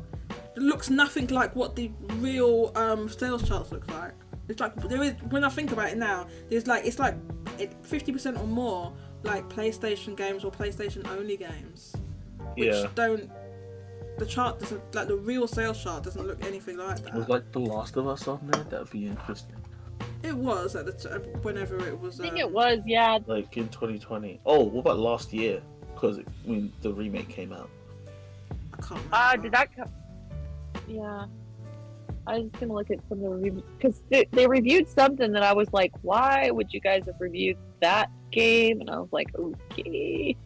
A: looks nothing like what the real sales charts look like. It's like there is, when I think about it now, there's like it's like 50% or more like PlayStation games or PlayStation only games, which
G: Yeah.
A: don't. The chart doesn't, like the real sales chart doesn't look anything like that.
G: Was like The Last of Us on there? That'd be interesting.
A: It was at the whenever it was.
D: I think it was, yeah.
G: Like in 2020. Oh, what about last year? Because the remake came out.
A: I can't remember.
D: Did that come? Yeah. I was gonna look at some of the reviews because they reviewed something that I was like, why would you guys have reviewed that game? And I was like, okay.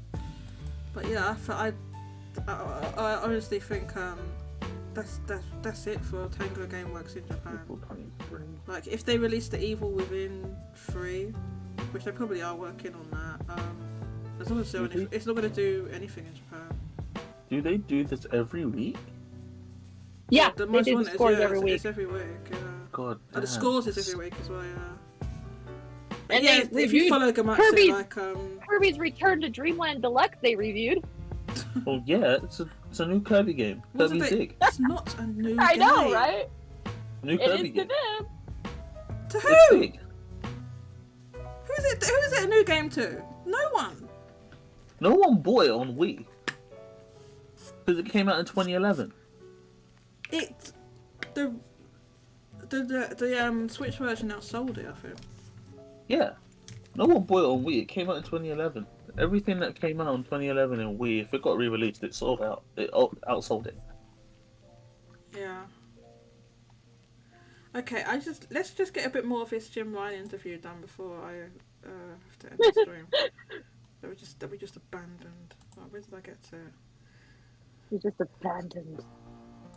A: But yeah, I honestly think that's it for Tango Gameworks in Japan. Like if they release the Evil Within 3, which they probably are working on that, as long as it's not going to do anything in Japan.
G: Do they do this every week?
D: Yeah,
A: the
D: they
A: most
D: do
A: one
D: the
A: is
D: scores every week.
A: It's every week. Yeah.
G: God.
A: The
G: damn.
A: scores is every week as well. Yeah.
D: And
A: yeah,
D: they
A: if you
D: reviewed
A: follow Gamatsu,
D: Kirby's-
A: like
D: Kirby's Return to Dreamland Deluxe they reviewed.
G: Oh yeah, it's a new Kirby game.
A: wasn't
G: Kirby
A: it?
G: Dig.
A: It's not a new
D: I
A: game.
D: know, right?
G: New
D: It
G: Kirby
D: is to
G: game.
D: them.
A: To
G: It's
A: who?
G: big.
A: Who is it a new game to? No one.
G: No one bought it on Wii. Because it came out in 2011.
A: It the Switch version outsold it, I think.
G: Yeah. No one bought it on Wii. It came out in 2011. Everything that came out in 2011 in Wii, if it got re-released, it sold out. It outsold it.
A: Yeah. Okay, let's just get a bit more of this Jim Ryan interview done before I have to end the stream. that we just abandoned. Oh, where did I get to?
D: We just abandoned.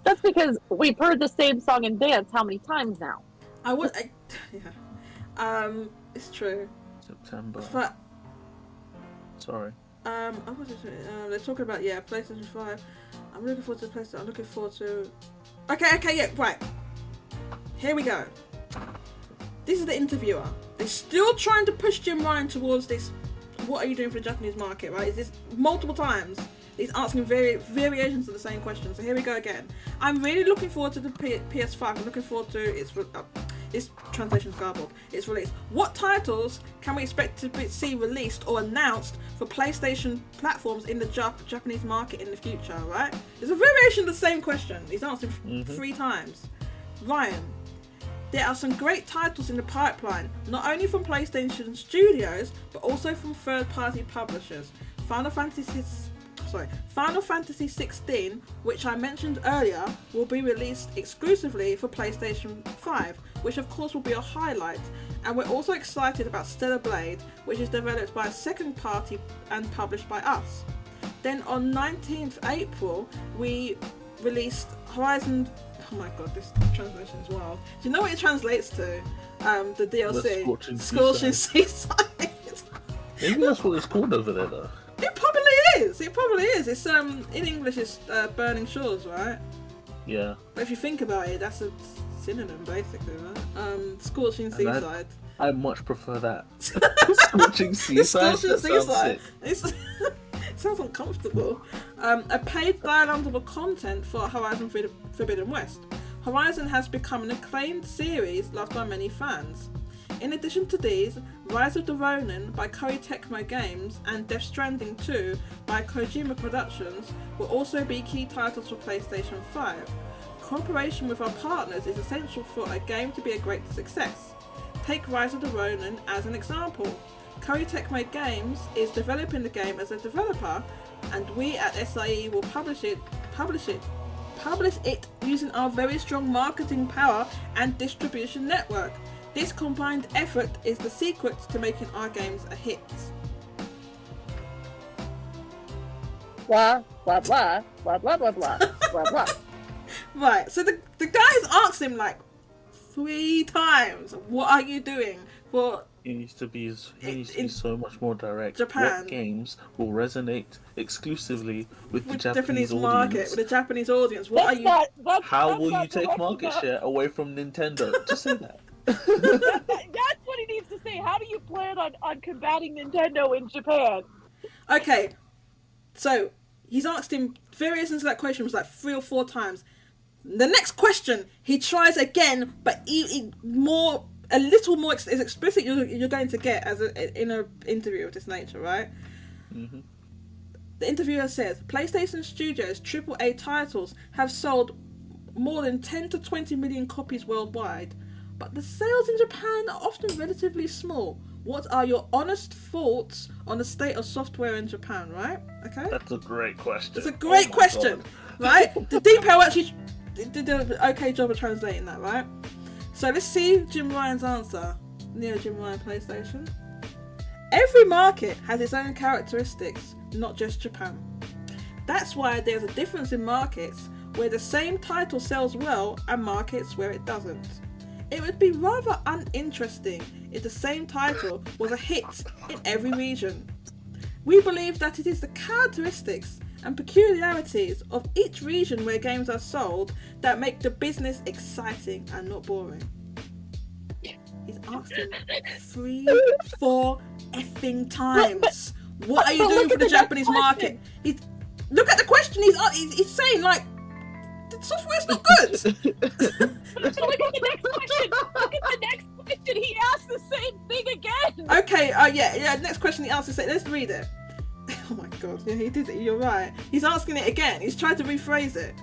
D: That's because we've heard the same song and dance how many times now?
A: Yeah. It's true.
G: September.
A: But
G: Sorry.
A: they're talking about PlayStation 5. I'm looking forward to PlayStation. I'm looking forward to. Okay, yeah, right. Here we go. This is the interviewer. They're still trying to push Jim Ryan towards this. What are you doing for the Japanese market? Right? Is this multiple times? He's asking variations of the same question. So here we go again. I'm really looking forward to the PS5. I'm looking forward to its translation's garbled. Its release. What titles can we expect to see released or announced for PlayStation platforms in the Japanese market in the future? Right? There's a variation of the same question. He's answered 3 times. Ryan, there are some great titles in the pipeline, not only from PlayStation Studios, but also from third-party publishers. Final Fantasy 16, which I mentioned earlier, will be released exclusively for PlayStation 5, which of course will be a highlight. And we're also excited about Stellar Blade, which is developed by a second party and published by us. Then on 19th April, we released Horizon. Oh my god, this translation is wild. Do you know what it translates to? The DLC. Scorching Seaside.
G: Maybe that's what it's called over there, though.
A: It probably is. It probably is. It's in English, it's Burning Shores, right?
G: Yeah.
A: But if you think about it, that's a synonym, basically, right? Scorching Seaside.
G: I much prefer that. Scorching Seaside.
A: Scorching Seaside. It sounds uncomfortable. A paid downloadable content for Horizon Forbidden West. Horizon has become an acclaimed series loved by many fans. In addition to these, Rise of the Ronin by Koei Tecmo Games and Death Stranding 2 by Kojima Productions will also be key titles for PlayStation 5. Cooperation with our partners is essential for a game to be a great success. Take Rise of the Ronin as an example. Koei Tecmo Games is developing the game as a developer, and we at SIE will publish it using our very strong marketing power and distribution network. This combined effort is the secret to making our games a hit.
D: Blah blah blah blah blah blah blah blah blah.
A: Right, so the guys asked him like 3 times, "What are you doing for?"
G: He needs to be so much more direct.
A: Japan.
G: What games will resonate exclusively with the
A: Japanese
G: Japanese
A: market,
G: audience?
A: with the Japanese audience. What are you?
G: How will you take market share away from Nintendo? Just say that.
D: That's what he needs to say. How do you plan on combating Nintendo in Japan?
A: Okay, so he's asked him variations of that question was like 3 or 4 times. The next question he tries again, but a little more as explicit you're going to get in an interview of this nature, right?
G: Mm-hmm.
A: The interviewer says PlayStation Studios AAA titles have sold more than 10 to 20 million copies worldwide, but the sales in Japan are often relatively small. What are your honest thoughts on the state of software in Japan, right? Okay?
G: That's a great question.
A: It's a great question, right? The Deepo actually did an okay job of translating that, right? So let's see Jim Ryan's answer. Neo Jim Ryan PlayStation. Every market has its own characteristics, not just Japan. That's why there's a difference in markets where the same title sells well and markets where it doesn't. It would be rather uninteresting if the same title was a hit in every region. We believe that it is the characteristics and peculiarities of each region where games are sold that make the business exciting and not boring. He's asked him 3, 4 effing times. What are you doing for the Japanese market? Look at the question. He's saying like, the software's not good.
D: Look at the next question. Look at the next question. He asked the same thing again.
A: Okay. Yeah. Next question he asked the same. Let's read it. Oh my god. Yeah, he did it. You're right. He's asking it again. He's trying to rephrase it.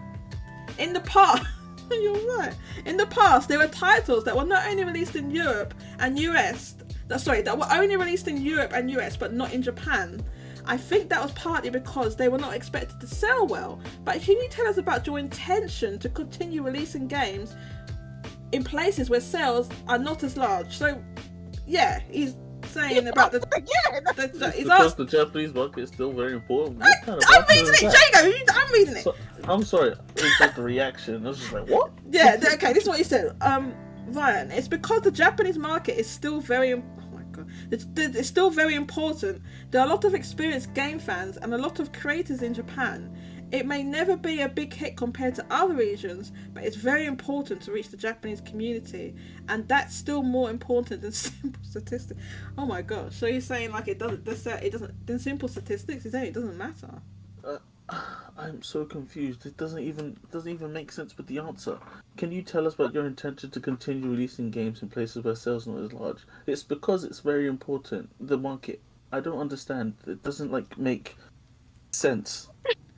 A: In the past, you're right. In the past, there were titles that were not only released in Europe and US. That were only released in Europe and US, but not in Japan. I think that was partly because they were not expected to sell well. But can you tell us about your intention to continue releasing games in places where sales are not as large? So, yeah, he's saying about the
G: because the Japanese market is still very important.
A: I'm reading it, Jago. I'm reading it.
G: So, I'm sorry. It's just the reaction. I was just like, what?
A: Yeah. Okay. This is what he said. Ryan, it's because the Japanese market is still very. It's still very important. There are a lot of experienced game fans and a lot of creators in Japan. It may never be a big hit compared to other regions, but it's very important to reach the Japanese community, and that's still more important than simple statistics. Oh my gosh! So he's saying like it doesn't. Than simple statistics. He's saying it doesn't matter.
G: I'm so confused. It doesn't even make sense with the answer. Can you tell us about your intention to continue releasing games in places where sales are not as large? It's because it's very important. The market. I don't understand. It doesn't make sense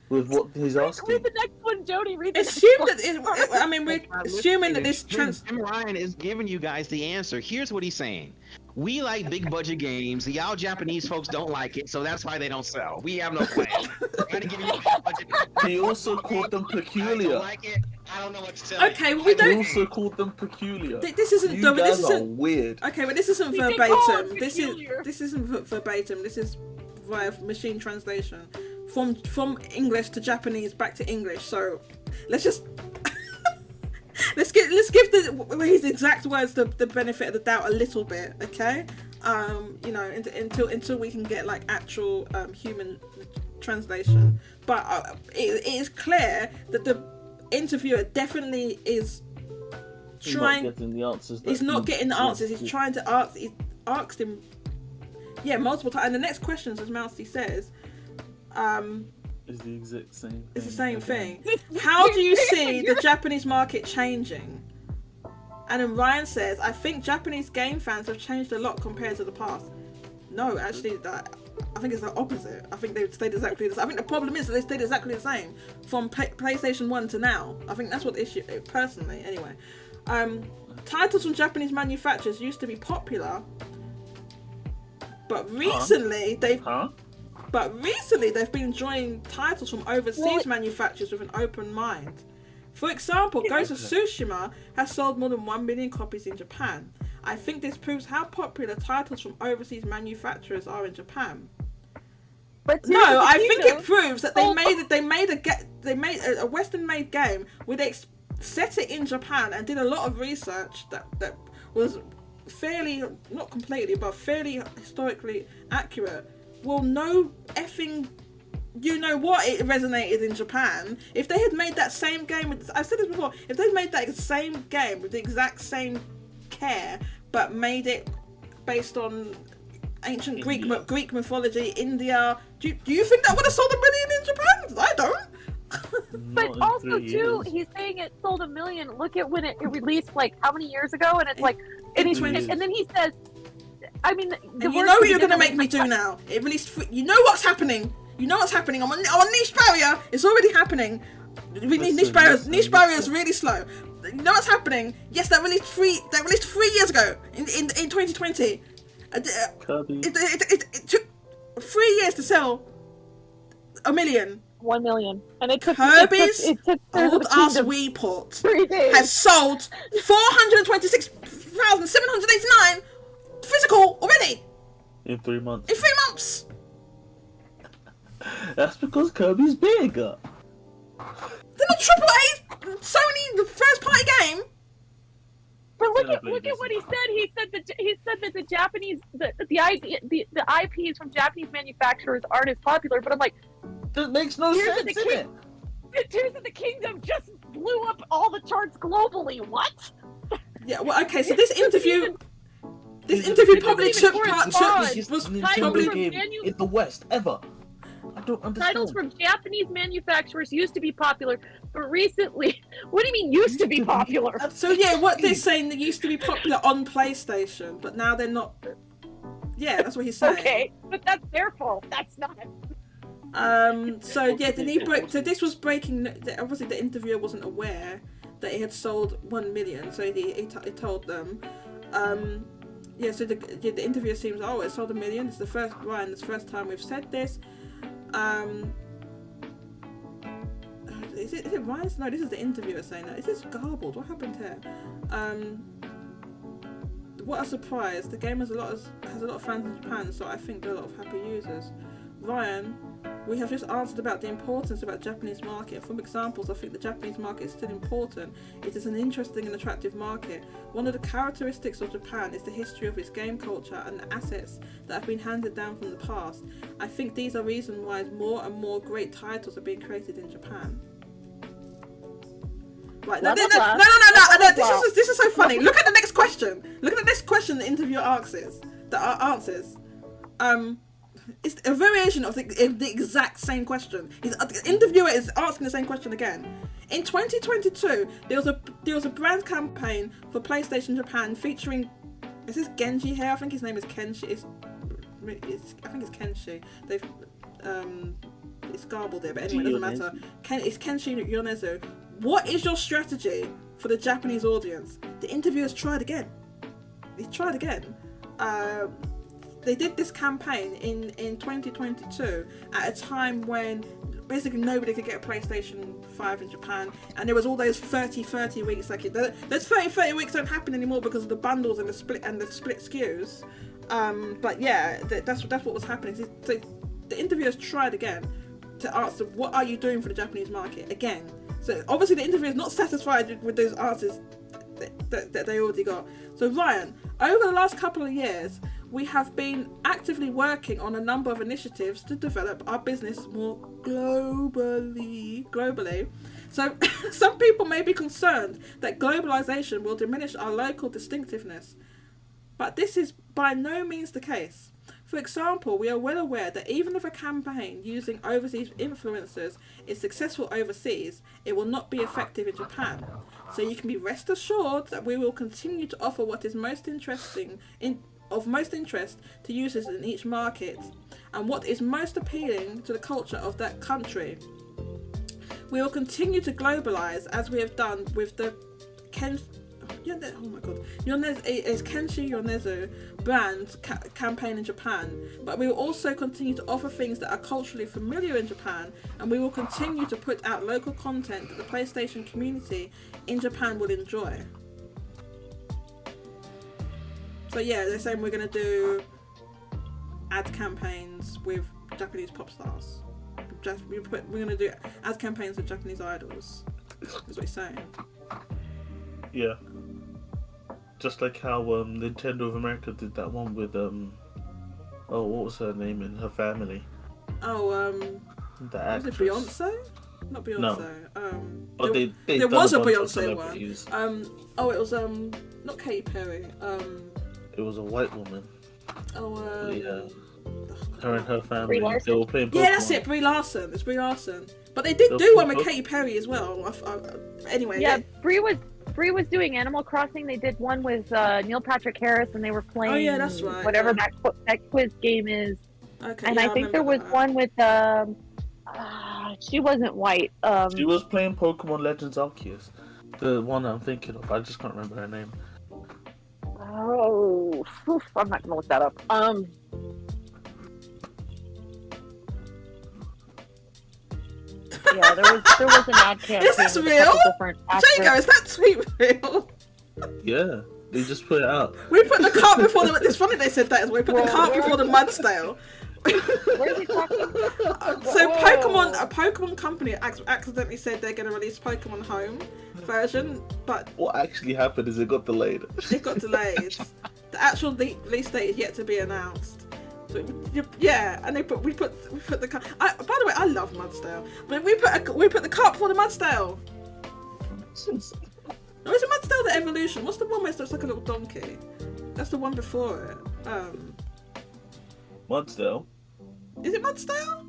G: with what he's asking.
D: Read the next one, Jody. Read the
A: Assume
D: next
A: that
D: one.
A: we're assuming that this
H: Jim Ryan is giving you guys the answer. Here's what he's saying. We like big budget games. Y'all Japanese folks don't like it, so that's why they don't sell. We have no plan. Trying to give you big budget.
G: He also called them peculiar.
H: I don't like it. I don't know what to tell you.
A: okay. Well, we
G: He
A: don't.
G: also called them peculiar.
A: This isn't.
G: You
A: No, but
G: guys
A: this
G: are
A: isn't.
G: weird.
A: Okay, but this isn't
D: We can call
A: verbatim.
D: it
A: This
D: peculiar.
A: isn't verbatim. This is via machine translation from English to Japanese back to English. So let's just let's give his exact words the benefit of the doubt a little bit, okay? You know, until we can get like actual human translation. But it is clear that the interviewer definitely is trying.
G: Not getting the answers.
A: He's not getting the answers. He's trying to ask. He's asked him, multiple times. And the next questions, as Mousy says,
G: is the exact same thing.
A: It's the same thing. How do you see the Japanese market changing? And then Ryan says, I think Japanese game fans have changed a lot compared to the past. No, actually, I think it's the opposite. I think they've stayed exactly the same. I think the problem is that they stayed exactly the same from PlayStation 1 to now. I think that's what the issue is, personally, anyway. Titles from Japanese manufacturers used to be popular, but recently they've been enjoying titles from overseas manufacturers with an open mind. For example, Ghost of Tsushima has sold more than 1 million copies in Japan. I think this proves how popular titles from overseas manufacturers are in Japan.
D: But
A: no, I think it proves that they made a Western-made game where they set it in Japan and did a lot of research that was fairly, not completely, but fairly historically accurate. Well, no effing, you know what, it resonated in Japan. If they had made that same game, I've said this before, if they made that same game with the exact same care, but made it based on ancient Greek mythology, India, do you think that would have sold 1 million in Japan? I don't.
D: But also too, he's saying it sold 1 million. Look at when it released, like how many years ago, and it's like, and then he says, I mean,
A: and you know what you're gonna make me do now. It released. You know what's happening. You know what's happening. I'm on niche barrier. It's already happening. We need niche barriers. Niche barriers really slow. You know what's happening? Yes, that released 3 years ago in 2020. It took 3 years to sell 1 million.
D: 1 million, and it took
A: Kirby's old ass Wii port
D: 3 days.
A: has sold 426,789 physical already
G: in 3 months.
A: In 3 months.
G: That's because Kirby's bigger.
A: They're not AAA Sony first party game.
D: But look at what he said. He said that the Japanese the IPs from Japanese manufacturers aren't as popular. But I'm like,
G: that makes no sense, innit?
D: Tears of the Kingdom just blew up all the charts globally. What?
A: Yeah. Well, okay. So this interview probably was probably
G: game in the West ever. I don't understand.
D: Titles from Japanese manufacturers used to be popular, but recently, what do you mean used to be popular?
A: So yeah, what they're saying, they used to be popular on PlayStation, but now they're not. Yeah, that's what he's saying.
D: Okay, but that's their fault. That's not.
A: So yeah, so this was breaking. Obviously, the interviewer wasn't aware that it had sold 1 million, so he told them. Yeah, so the interviewer seems, it sold 1 million. It's the first time we've said this. Is it Ryan? No, this is the interviewer saying that. Is this garbled? What happened here? What a surprise! The game has a lot of fans in Japan, so I think there are a lot of happy users. Ryan, we have just answered about the importance about Japanese market. From examples, I think the Japanese market is still important. It is an interesting and attractive market. One of the characteristics of Japan is the history of its game culture and the assets that have been handed down from the past. I think these are reasons why more and more great titles are being created in Japan. Right, no. This is so funny. Look at the next question. Look at the next question the interviewer answers. It's a variation of the exact same question. The interviewer is asking the same question again. In 2022, there was a brand campaign for PlayStation Japan featuring, is this Genji here? I think his name is Kenshi. I think it's Kenshi. They've it's garbled there, but anyway, it doesn't matter. It's Kenshi Yonezu. What is your strategy for the Japanese audience? The interviewer's tried again. He's tried again. They did this campaign in 2022 at a time when basically nobody could get a PlayStation 5 in Japan, and there was all those 30 weeks. Like those 30 weeks don't happen anymore because of the bundles and the split SKUs. But yeah, that's what was happening. So the interviewers tried again. to answer what are you doing for the Japanese market again. So obviously the interviewer is not satisfied with those answers that they already got. So Ryan, over the last couple of years, we have been actively working on a number of initiatives to develop our business more globally. So some people may be concerned that globalization will diminish our local distinctiveness, but this is by no means the case. For example, we are well aware that even if a campaign using overseas influencers is successful overseas, it will not be effective in Japan. So you can be rest assured that we will continue to offer what is of most interest to users in each market and what is most appealing to the culture of that country. We will continue to globalize as we have done with the Kenshi Yonezu brand campaign in Japan, but we will also continue to offer things that are culturally familiar in Japan, and we will continue to put out local content that the PlayStation community in Japan will enjoy. So yeah, they're saying we're going to do ad campaigns with Japanese pop stars. We're going to do ad campaigns with Japanese idols. That's what he's saying.
F: Yeah. Just like how Nintendo of America did that one with what was her name in her family?
A: Was
F: The actress.
A: it Beyonce? Not Beyonce.
F: No.
A: There was a Beyonce one. It was not Katy Perry.
F: It was a white woman.
A: Yeah.
F: Her and her family. They were playing Pokemon.
A: Yeah, that's it. Brie Larson. It's Brie Larson. But they did do one with Katy Perry as well. Anyway.
D: Yeah, Brie was doing Animal Crossing. They did one with Neil Patrick Harris, and they were playing.
A: Oh yeah, that's right.
D: Whatever that quiz game is.
A: Okay.
D: And
A: yeah,
D: I think there was one with she wasn't white.
F: She was playing Pokemon Legends Arceus. The one I'm thinking of. I just can't remember her name.
D: Oh, I'm not gonna look that up. Yeah, there was an ad campaign.
A: Is this real? Jago, is that tweet real?
F: Yeah, they just put it out.
A: We put the cart before the. It's funny they said that. We put the cart before the Mudstale.
D: Where is he talking?
A: So a Pokemon company accidentally said they're going to release Pokemon Home version, but
F: what actually happened is it got delayed.
A: It got delayed. The actual release date is yet to be announced. So, yeah, and we put the cart. By the way, I love Mudstale, but we put the cart before the Mudstale. No, is it Mudstale the evolution? What's the one where it looks like a little donkey? That's the one before it.
F: Mudstale.
A: Is it Mudstale?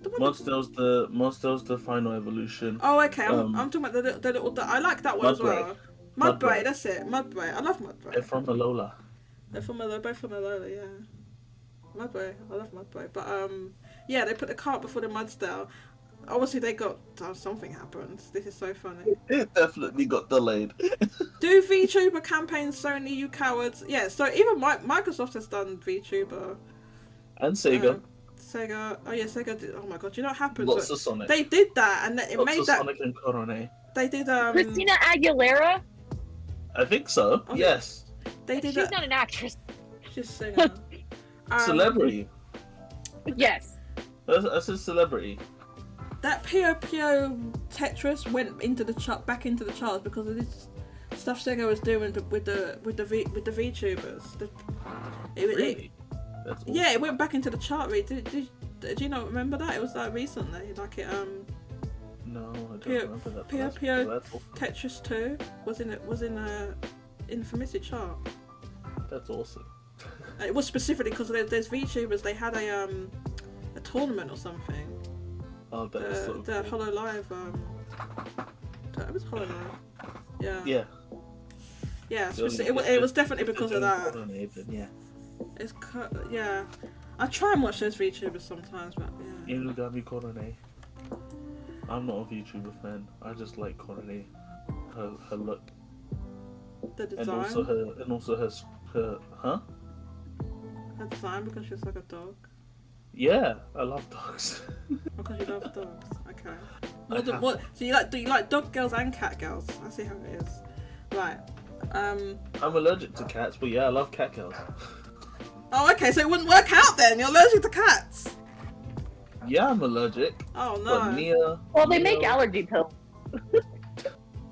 F: Mudstale's the final evolution.
A: Oh, okay. I'm talking about the little. I like that one as well. Mudbray, that's it. Mudbray. I love Mudbray.
F: They're from Alola.
A: Both from Alola, yeah. Mudbray. I love Mudbray. But yeah, they put the cart before the Mudstale. Obviously, they got something happened. This is so funny.
F: It definitely got delayed.
A: Do VTuber campaigns, Sony, you cowards? Yeah. So even Microsoft has done VTuber.
F: And Sega.
A: Sega. Oh yeah, Sega did. Oh my god, do you know what happened?
F: Lots of Sonic.
A: They did that, and it
F: Lots
A: made
F: of
A: that.
F: Sonic and Corone.
A: They did.
D: Christina Aguilera.
F: I think so.
A: Oh,
F: yes.
A: They did.
D: She's not an actress.
A: She's a singer.
F: Celebrity.
D: Yes.
F: That's a celebrity.
A: That Puyo Tetris went into the chart, back into the charts because of this stuff Sega was doing with the VTubers.
F: Really? That's awesome.
A: Yeah, it went back into the chart. Did you not remember that? It was like recently, like it
F: No, I don't remember that.
A: Puyo Tetris 2 was in the Famitsu chart.
F: That's awesome.
A: And it was specifically because there's VTubers. They had a tournament or something.
F: Oh, that is so
A: the
F: cool.
A: Hollow Live. It was Hollow Live. Yeah.
F: Yeah.
A: Yeah. It was definitely because of that.
F: Yeah.
A: Yeah. I try and watch those VTubers sometimes, but yeah.
F: Inugami Korone. I'm not a VTuber fan. I just like Korone. Her look.
A: The design.
F: And also her huh?
A: Her design because she's like a dog.
F: Yeah, I love dogs.
A: Because you love dogs. Okay. So do you like dog girls and cat girls? I see how it is. Right.
F: I'm allergic to cats, but yeah, I love cat girls.
A: Oh, okay. So it wouldn't work out then. You're allergic to cats.
G: Yeah, I'm allergic.
A: Oh
G: But
A: no.
G: Nia.
D: Well, they make
G: Nia-
D: allergy pills.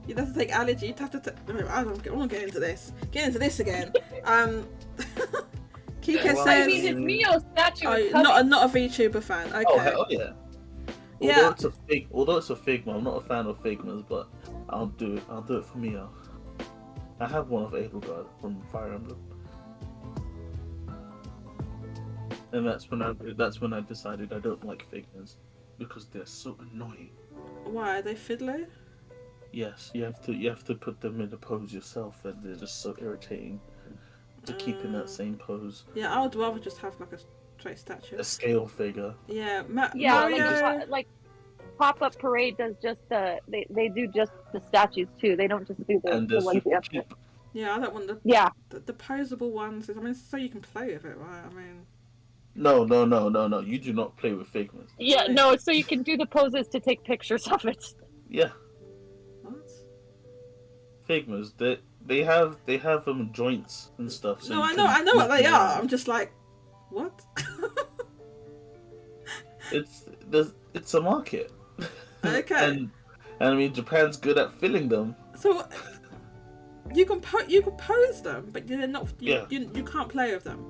A: You'd have to take allergy. You'd have to. I won't get into this. Get into this again. Kike
G: Well,
A: says.
D: I mean, his Mio statue
A: Oh,
D: is
A: not a VTuber fan. Okay.
G: Oh hell yeah.
A: Yeah.
G: Although it's a Figma, I'm not a fan of Figmas, but I'll do it. I'll do it for Mia. I have one of Edelgard from Fire Emblem, and that's when I decided I don't like Figmas because they're so annoying.
A: Why are they fiddly?
G: Yes, you have to put them in a pose yourself, and they're just so irritating to keep in that same pose.
A: Yeah, I would rather just have like a straight statue.
G: A scale figure.
A: Yeah,
D: Yeah,
A: Mario.
D: like Pop-Up Parade does just they do just the statues too. They don't just do
G: And
D: the ones you have to.
G: cheap.
A: Yeah, I don't want
D: Yeah.
A: the posable ones. I mean, so you can play with it, right? I mean.
G: No. You do not play with Figmas.
D: Yeah, no, so you can do the poses to take pictures of it.
G: Yeah,
A: What?
G: Figmas. They have joints and stuff. So
A: No,
G: you
A: I
G: can
A: know what
G: move
A: they
G: them
A: are.
G: around.
A: I'm just like, what?
G: It's a market.
A: Okay.
G: and I mean Japan's good at filling them.
A: So you can pose them, but they're not.
G: Yeah.
A: You can't play with them.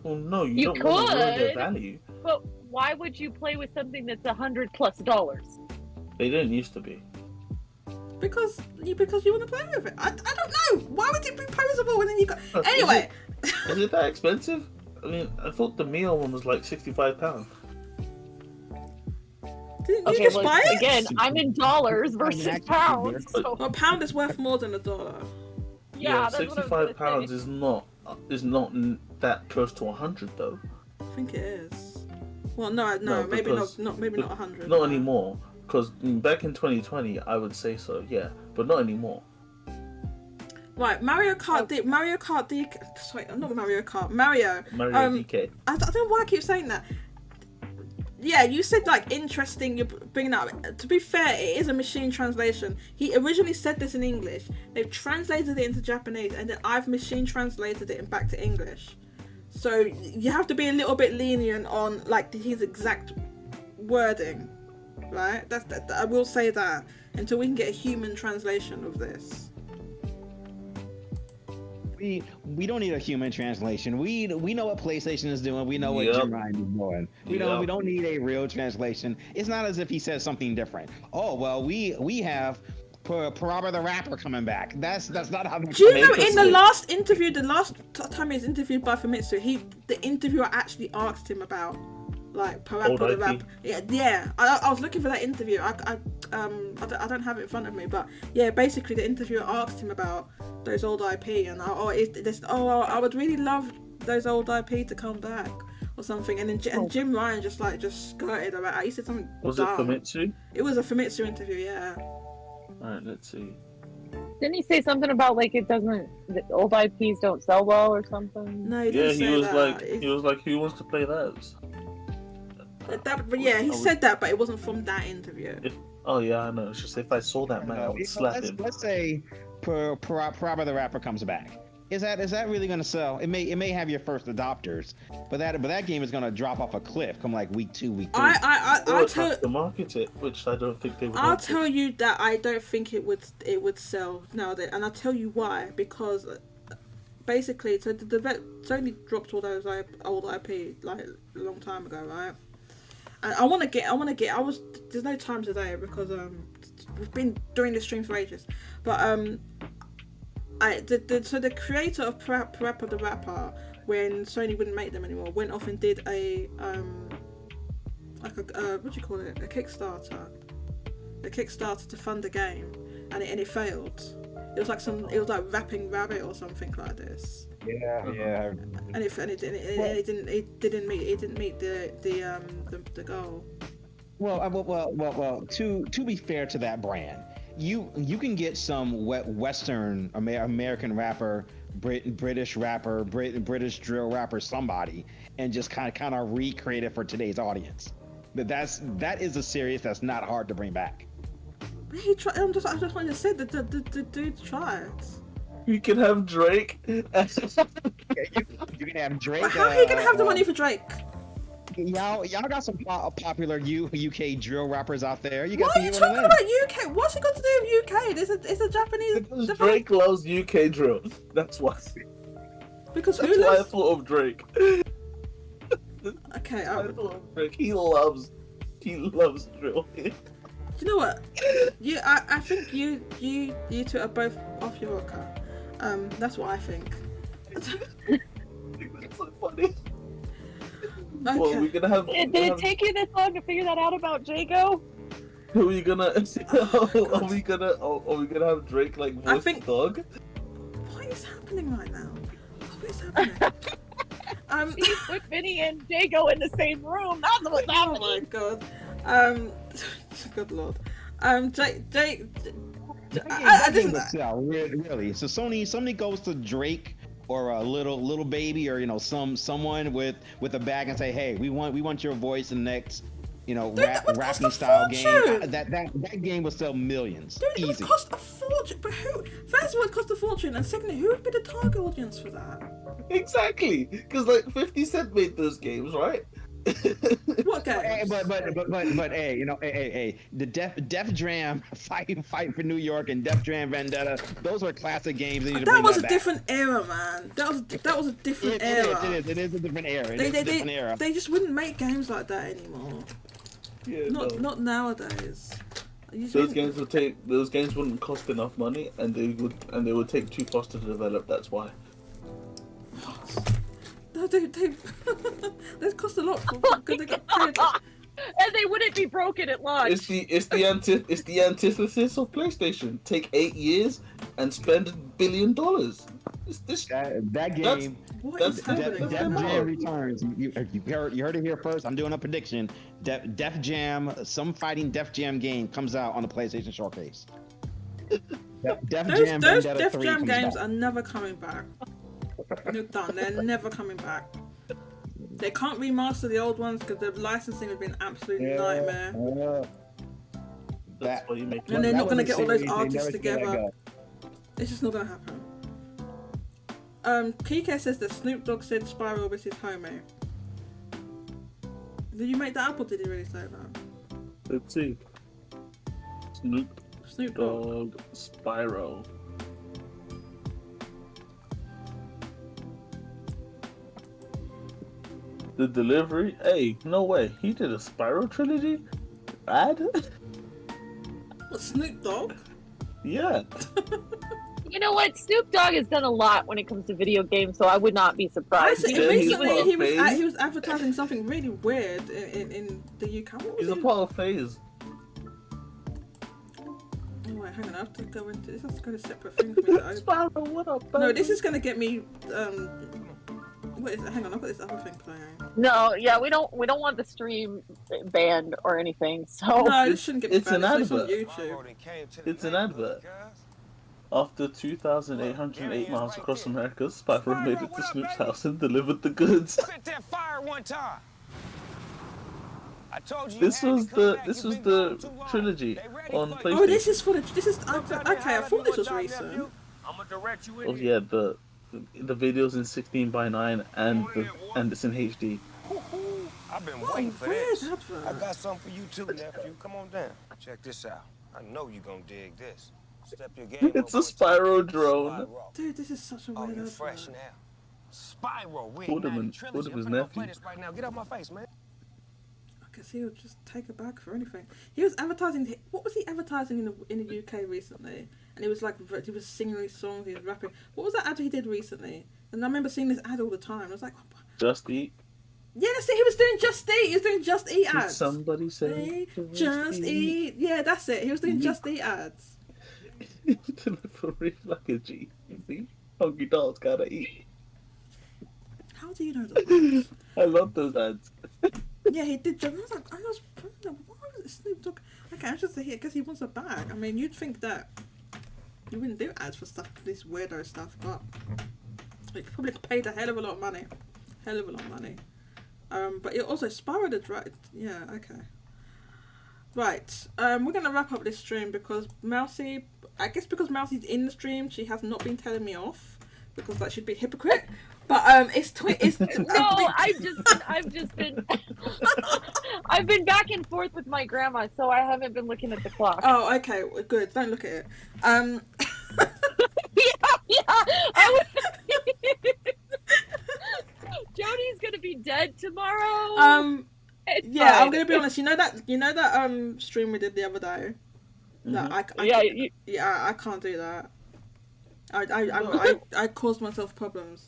G: Well, no, you
D: You
G: don't want to ruin their
D: could.
G: value.
D: But why would you play with something that's $100+?
G: They didn't used to be.
A: Because you want to play with it. I don't know. Why would it be posable when then you got?
G: Is
A: Anyway.
G: Is it that expensive? I mean, I thought the meal one was like £65.
A: Didn't you
D: Okay,
A: just
D: well,
A: buy it?
D: again, I'm in dollars versus
H: actually,
D: pounds. So,
A: Well, a pound is worth more than $1.
D: yeah, that's what I was gonna
G: £65
D: say.
G: is not that close to 100 though.
A: I think it is. Well, no,
G: No,
A: maybe
G: because-
A: not 100.
G: Not anymore. Because back in 2020, I would say so, yeah, but not anymore.
A: Right, Mario Kart D. Sorry, not Mario Kart. Mario.
G: Mario DK.
A: I don't know why I keep saying that. Yeah, you said like interesting. You're bringing up. To be fair, it is a machine translation. He originally said this in English. They've translated it into Japanese, and then I've machine translated it back to English. So you have to be a little bit lenient on like his exact wording, right? I will say that until we can get a human translation of this.
H: We don't need a human translation. We know what PlayStation is doing. We know what
G: Yep.
H: Jim Ryan is doing. We
G: Yep.
H: don't need a real translation. It's not as if he says something different. Oh well, we have Paraba the Rapper coming back. That's not how.
A: Do you know
G: Make us
A: in the
G: live.
A: last interview, the last time he was interviewed by Famitsu, the interviewer actually asked him about like
G: Old
A: Parappa the
G: IP?
A: Rapper. Yeah. I was looking for that interview. I don't have it in front of me, but yeah, basically the interviewer asked him about those old IP and I would really love those old IP to come back or something. And then Jim Ryan just skirted about it. He said something.
G: Was it
A: dumb.
G: Famitsu?
A: It was a Famitsu interview, yeah.
G: Alright, let's see.
D: Didn't he say something about like the old IPs don't sell well or something?
A: No, he
G: Yeah,
A: didn't
G: he
A: say
G: was
A: that.
G: he was like, who wants to play those?
A: But yeah, he said that, but it wasn't from that interview.
G: Oh yeah, I know. It's just if I saw that man, I would slap him.
H: Let's say Paraba the Rapper comes back. Is that really going to sell? It may have your first adopters, but that game is going to drop off a cliff come like week 2, week 3.
G: They
A: I'll
G: would
A: tell.
G: have to market it, which I don't think they would.
A: I'll
G: want to.
A: tell you that I don't think it would sell nowadays, and I'll tell you why. Because basically, so Sony dropped all those old IP like a long time ago, right? And I want to get. There's no time today because we've been doing this stream for ages, but so the creator of Parappa the Rapper, when Sony wouldn't make them anymore, went off and did a what do you call it? A Kickstarter to fund the game, and it failed. It was like Rapping Rabbit or something like this.
H: Yeah.
A: And it didn't meet the goal.
H: Well. To be fair to that brand, you can get some Western American rapper, British rapper, British drill rapper, somebody, and just kind of recreate it for today's audience. But that is a series that's not hard to bring back.
A: He tried. I just want to say that the dude tried.
G: You can have Drake.
H: You can have Drake.
A: But how are you gonna have the money for Drake?
H: y'all got some popular UK drill rappers out there. You
A: Why
H: got
A: are you talking about UK? What's it got to do with UK? It's a Japanese.
G: Because Drake loves UK drill. That's why.
A: Because
G: That's
A: who
G: why I
A: loves?
G: thought of Drake.
A: Okay,
G: I thought of Drake. He loves drill.
A: you know what? I think you two are both off your rocker. That's what I think.
G: That's so funny.
A: Okay.
G: Well, we're gonna have.
D: Did it take you this long to figure that out about Jago?
G: Are we gonna? Are we gonna have Drake like voice
A: I think-
G: the dog?
A: What is happening right now? What is happening?
D: You put Vinny and Jago in the same room. That's what's
A: Oh
D: happening.
A: my god. Good lord. Jake. I
H: That game
A: just.
H: would sell, really. So Sony goes to Drake or a little baby, or someone with a bag and say, hey, we want your voice in the next
A: that would cost
H: rapping
A: a
H: style
A: fortune.
H: game. That game will sell millions.
A: Dude, it would
H: Easy.
A: cost a fortune. But who? First of all, it cost a fortune, and secondly, who would be the target audience for that?
G: Exactly, because like 50 Cent made those games, right?
A: What game?
H: Hey, but hey, the Def Jam fight for New York and Def Jam Vendetta, those are classic games. They need to
A: That
H: bring
A: was a
H: back.
A: different era, man. That was a different era.
H: It is a different era. It is a different era.
A: They just wouldn't make games like that anymore.
G: Yeah,
A: Not nowadays.
G: Those games wouldn't cost enough money, and they would take too fast to develop. That's why.
A: No, they cost a lot. Because they got paid.
D: And they wouldn't be broken at launch.
G: It's the antithesis of PlayStation. Take 8 years and spend $1 billion.
H: That game.
A: What is happening?
H: Def Jam returns. You heard it here first. I'm doing a prediction. Def Jam, some fighting Def Jam game comes out on the PlayStation Showcase.
A: Those
H: Vendetta
A: Def
H: 3
A: Jam
H: comes
A: games
H: back.
A: are never coming back. They're done. They're never coming back. They can't remaster the old ones because the licensing would be an absolute nightmare.
G: That's why you make
A: And they're
H: That
A: not going to
H: was
A: get
H: a
A: all those
H: series, they
A: artists
H: never see that
A: together.
H: go.
A: It's just not going to happen. Kike says that Snoop Dogg said Spyro was his homie. Did you make that up or did he really say that?
G: Let's see. Snoop
A: Snoop Dogg.
G: Dogg Spyro. The delivery? Hey, no way. He did a Spyro trilogy? Ad?
A: What, Snoop Dogg?
G: Yeah.
D: You know what? Snoop Dogg has done a lot when it comes to video games, so I would not be
A: I
D: surprised.
A: said,
G: Yeah, he's part
A: recently
G: of
A: he was advertising something really weird in the UK. What was
G: He's a
A: it?
G: part of Phase.
A: Oh wait, hang on. I have to go into this. Has to go to separate things for me to open.
G: Spyro, what up,
A: No,
G: baby?
A: this is gonna get me. Wait, hang on. I've got this other thing playing.
D: No, yeah, we don't want the stream banned or anything. So
A: No, this shouldn't get me
G: it's
A: banned.
G: an
A: It's on
G: advert.
A: YouTube.
G: It's an advert. After 2,808 miles across America, Spyro made it to Snoop's house and delivered the goods.
I: Spit that fire one time. I told you
G: This
I: you had
G: was
I: to come
G: the
I: back.
G: this
I: You've
G: was
I: been
G: the
I: gone too long.
G: trilogy
I: They ready
G: on
I: for you.
G: PlayStation.
A: Oh, this is footage. This is okay. I thought this was recent.
I: I'ma direct you in
G: Oh yeah, the videos in 16:9 and it's in HD.
I: I've been
A: What a
I: waiting for
A: weird
I: this.
A: advert.
I: I got something for you too, nephew. Come on down. Check this out. I know you gonna dig this. Step your game
G: It's
I: up
G: a Spyro
I: one time.
G: drone.
I: Spyro.
A: Dude, this is such a
I: Oh,
A: weird
I: you
A: advert.
I: fresh now. Spyro, we
G: Called him
I: ignited
G: an-
I: trilogy.
G: called him his
I: I'm finna go play
G: nephew.
I: this right now. Get out my face, man.
A: I guess he would just take a bag for anything. He was advertising. What was he advertising in the UK recently? And he was like, he was singing these songs. He was rapping. What was that ad he did recently? And I remember seeing this ad all the time. I was like, oh,
G: Just Eat.
A: yeah, that's it. He was doing Just Eat. He was doing Just Eat
G: Did
A: ads.
G: somebody say
A: Just Eat. Yeah, that's it. He was doing Just Eat ads.
G: Delivery like a G. You see? Hungry dogs gotta eat.
A: How do you know that?
G: I love those ads.
A: Yeah, he did. I was like, why was it Snoop Dogg? Okay, I should say here because he wants a bag. I mean, you'd think that you wouldn't do ads for stuff, this weirdo stuff, but he probably paid a hell of a lot of money. Hell of a lot of money. But it also Spyro the right. Yeah, okay. Right. We're gonna wrap up this stream because Mousy. I guess because Mousy's in the stream, she has not been telling me off because that should be a hypocrite. But it's
D: No, I've just been I've been back and forth with my grandma, so I haven't been looking at the clock.
A: Oh, okay, well, good. Don't look at it.
D: Yeah. Jody's gonna be dead tomorrow. It's
A: Yeah,
D: fine.
A: I'm gonna be honest. You know that stream we did the other day. That I can't do that. I caused myself problems.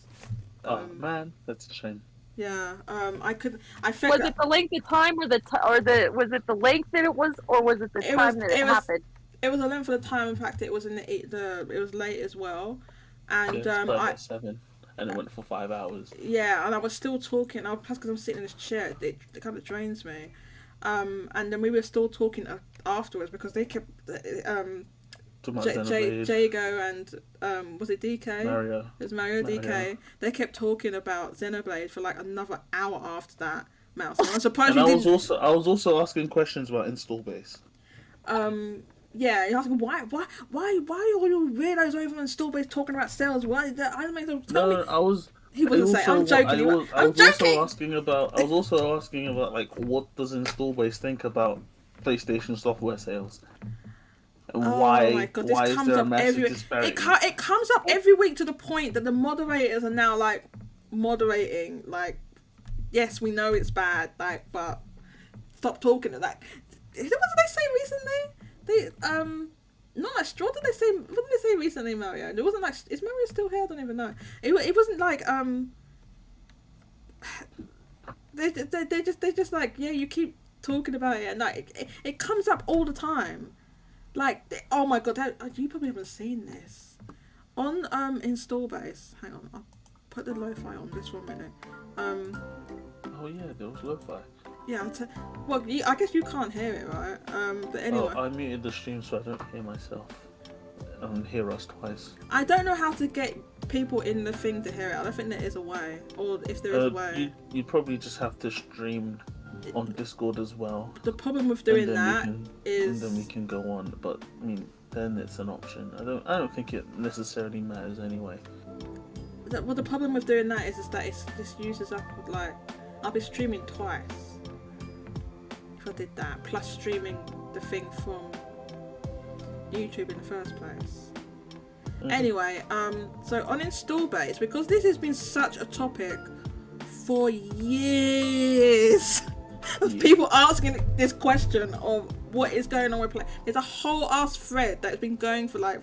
G: Oh man, that's a shame.
A: Yeah. I could. I felt.
D: Was it the length of time, or was it the length that it was, or was it the time that it happened?
A: It was a length of the time. In fact, it was it was late as well, and
G: at 7, and it went for 5 hours.
A: Yeah, and I was still talking. Plus, because I'm sitting in this chair, it kind of drains me. And then we were still talking afterwards because they kept Jago and was it DK?
G: Mario.
A: It was Mario DK. They kept talking about Xenoblade for like another hour after that. Mouse. And I'm surprised
G: I was also asking questions about install base.
A: Yeah, you're asking why are all you weirdos over on install base talking about sales? Why did that? I don't know. Tell me.
G: I was.
A: He wouldn't say. I'm joking.
G: I was also asking about like what does install base think about PlayStation software sales? And why?
A: Oh my God,
G: why is there a massive disparity?
A: It comes up every week to the point that the moderators are now like moderating. Like, yes, we know it's bad. Like, but stop talking to that. What did they say recently? Not like straw. What did they say recently, Mario? It wasn't like, is Mario still here? I don't even know. It wasn't like they just like, yeah, you keep talking about it, and like it comes up all the time. Like, oh my God, you probably haven't seen this on install base. Hang on, I'll put the lo-fi on this 1 minute.
G: Oh yeah, there was lo-fi.
A: Yeah, well, I guess you can't hear it, right? But anyway.
G: Oh, I muted the stream so I don't hear myself. And hear us twice.
A: I don't know how to get people in the thing to hear it. I don't think there is a way, or if there is a way.
G: You'd probably just have to stream on Discord as well.
A: The problem with doing that
G: and
A: is,
G: then we can go on. But I mean, then it's an option. I don't think it necessarily matters anyway.
A: Well, the problem with doing that is that it just uses up, like, I'll be streaming twice. If I did that, plus streaming the thing from YouTube in the first place. Anyway, so on install base, because this has been such a topic for years of people asking this question of what is going on with play. There's a whole ass thread that's been going for like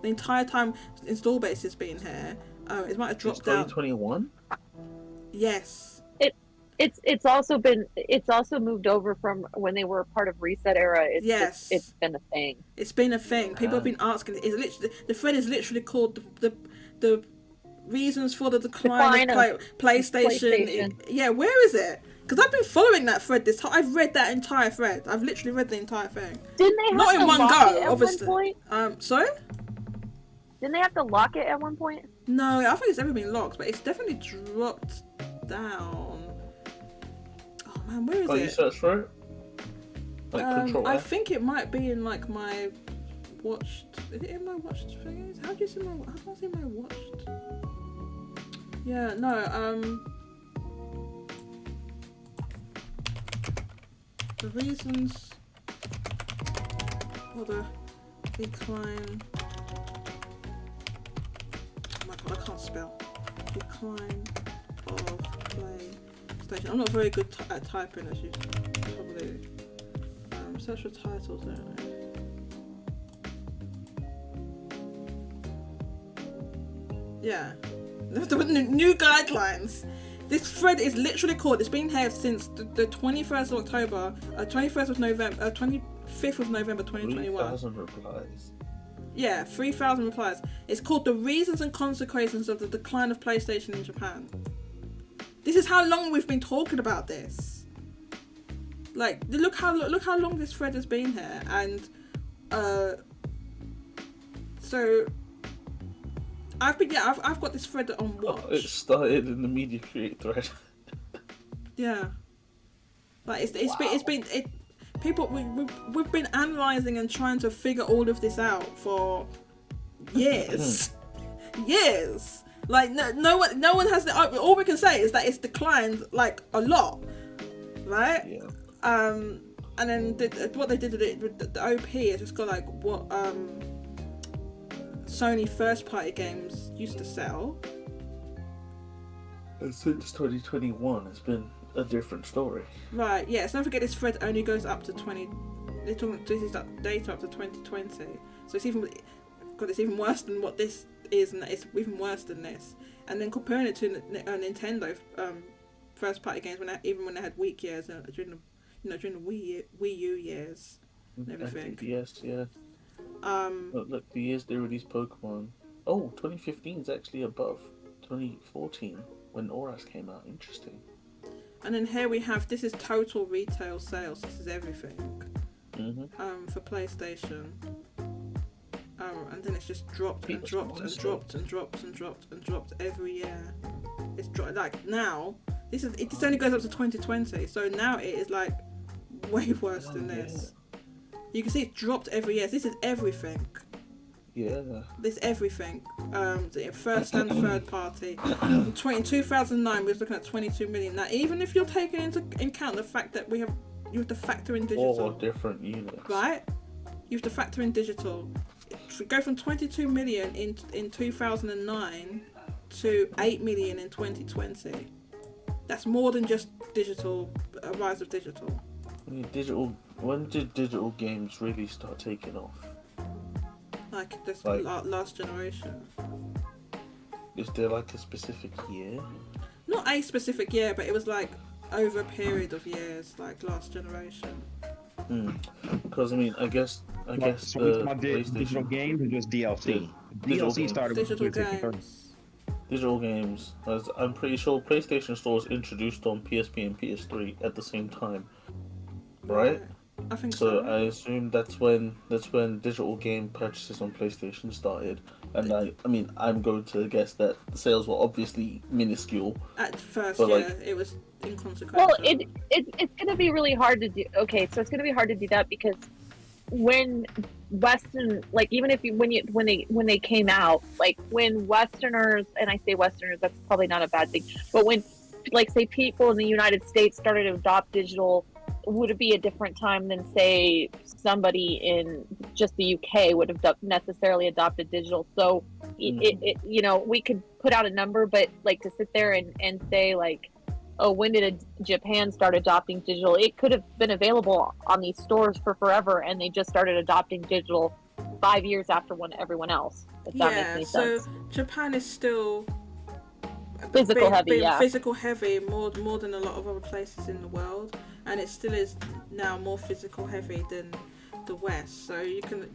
A: the entire time install base has been here. It might have dropped down.
G: 2021?
A: Yes.
D: It's also moved over from when they were part of Reset Era. It's been a thing.
A: It's been a thing. People have been asking. It's literally, the thread is literally called the reasons for the decline of PlayStation. Yeah, where is it? Because I've been following that thread. I've read that entire thread. I've literally read the entire thing.
D: Didn't they have
A: not
D: to
A: in one
D: lock
A: go?
D: It at
A: obviously.
D: One point?
A: Sorry.
D: Didn't they have to lock it at one point?
A: No, I think it's ever been locked, but it's definitely dropped down. Oh man, where is it?
G: You search for it? Like Control
A: I
G: F?
A: think it might be in like my watched. Is it in my watched things? How do I see my watched? Yeah, no. The reasons for the decline. Oh my God, I can't spell. Decline of PlayStation. I'm not very good at typing, as you probably. Search for titles. Yeah. The new guidelines. This thread is literally called. It's been here since the 21st of October, 21st of November, 25th of November 2021.
G: 3,000 replies.
A: Yeah, 3,000 replies. It's called The Reasons and Consequences of the Decline of PlayStation in Japan. This is how long we've been talking about this. Like, look how long this thread has been here, and so I've got this thread on watch.
G: Oh, it started in the media create thread.
A: Yeah, like it's been people we've been analysing and trying to figure all of this out for years, years. Like no one has the. All we can say is that it's declined like a lot, right?
F: Yeah.
A: And then what they did with the OP is just got like what Sony first party games used to sell.
F: And since 2021, it's been a different story.
A: Right. Yeah. So don't forget this thread only goes up to 20. This is data up to 2020. So it's even. God, it's even worse than what this is, and it's even worse than this. And then comparing it to Nintendo first party games when they had weak years during the Wii U years and everything.
F: Yes, yeah. Look, the years they released Pokemon. Oh, 2015 is actually above 2014 when Oras came out. Interesting.
A: And then here we have, this is total retail sales. This is everything. For PlayStation. And then it's just dropped and dropped and dropped and dropped and dropped and dropped every year. It's dropped like now. It only goes up to 2020, so now it is like way worse than this. You can see it dropped every year. This is everything.
F: Yeah.
A: This everything. First and third party. In 2009, we was looking at 22 million. Now, even if you're taking into account the fact that you have to factor in digital.
F: 4 different units.
A: Right. You have to factor in digital. Go from 22 million in 2009 to 8 million in 2020. That's more than just digital, a rise of digital.
F: I mean, when did digital games really start taking off?
A: Like this last generation.
F: Is there like a specific year?
A: Not a specific year, but it was like over a period of years, like last generation.
F: Because I mean, I guess
H: So
F: the
H: PlayStation digital games or just DLC? DLC started with PlayStation 3.
F: Digital games, as I'm pretty sure PlayStation stores introduced on PSP and PS3 at the same time, right?
A: I think
F: so.
A: so.
F: I assume that's when digital game purchases on PlayStation started, and I mean I'm going to guess that the sales were obviously minuscule.
A: At first,
F: but,
A: yeah, it was inconsequential.
D: Well, it's going to be really hard to do. Okay, so it's going to be hard to do that because when Western, like even if you when they came out, like when Westerners, and I say Westerners, that's probably not a bad thing, but when like say people in the United States started to adopt digital, would it be a different time than say somebody in just the UK would have necessarily adopted digital? So it we could put out a number, but like to sit there and say like, oh, when did Japan start adopting digital? It could have been available on these stores for forever, and they just started adopting digital 5 years after everyone else. If that makes any sense.
A: So Japan is still
D: physical heavy,
A: physical heavy more than a lot of other places in the world, and it still is now more physical heavy than the West. So you can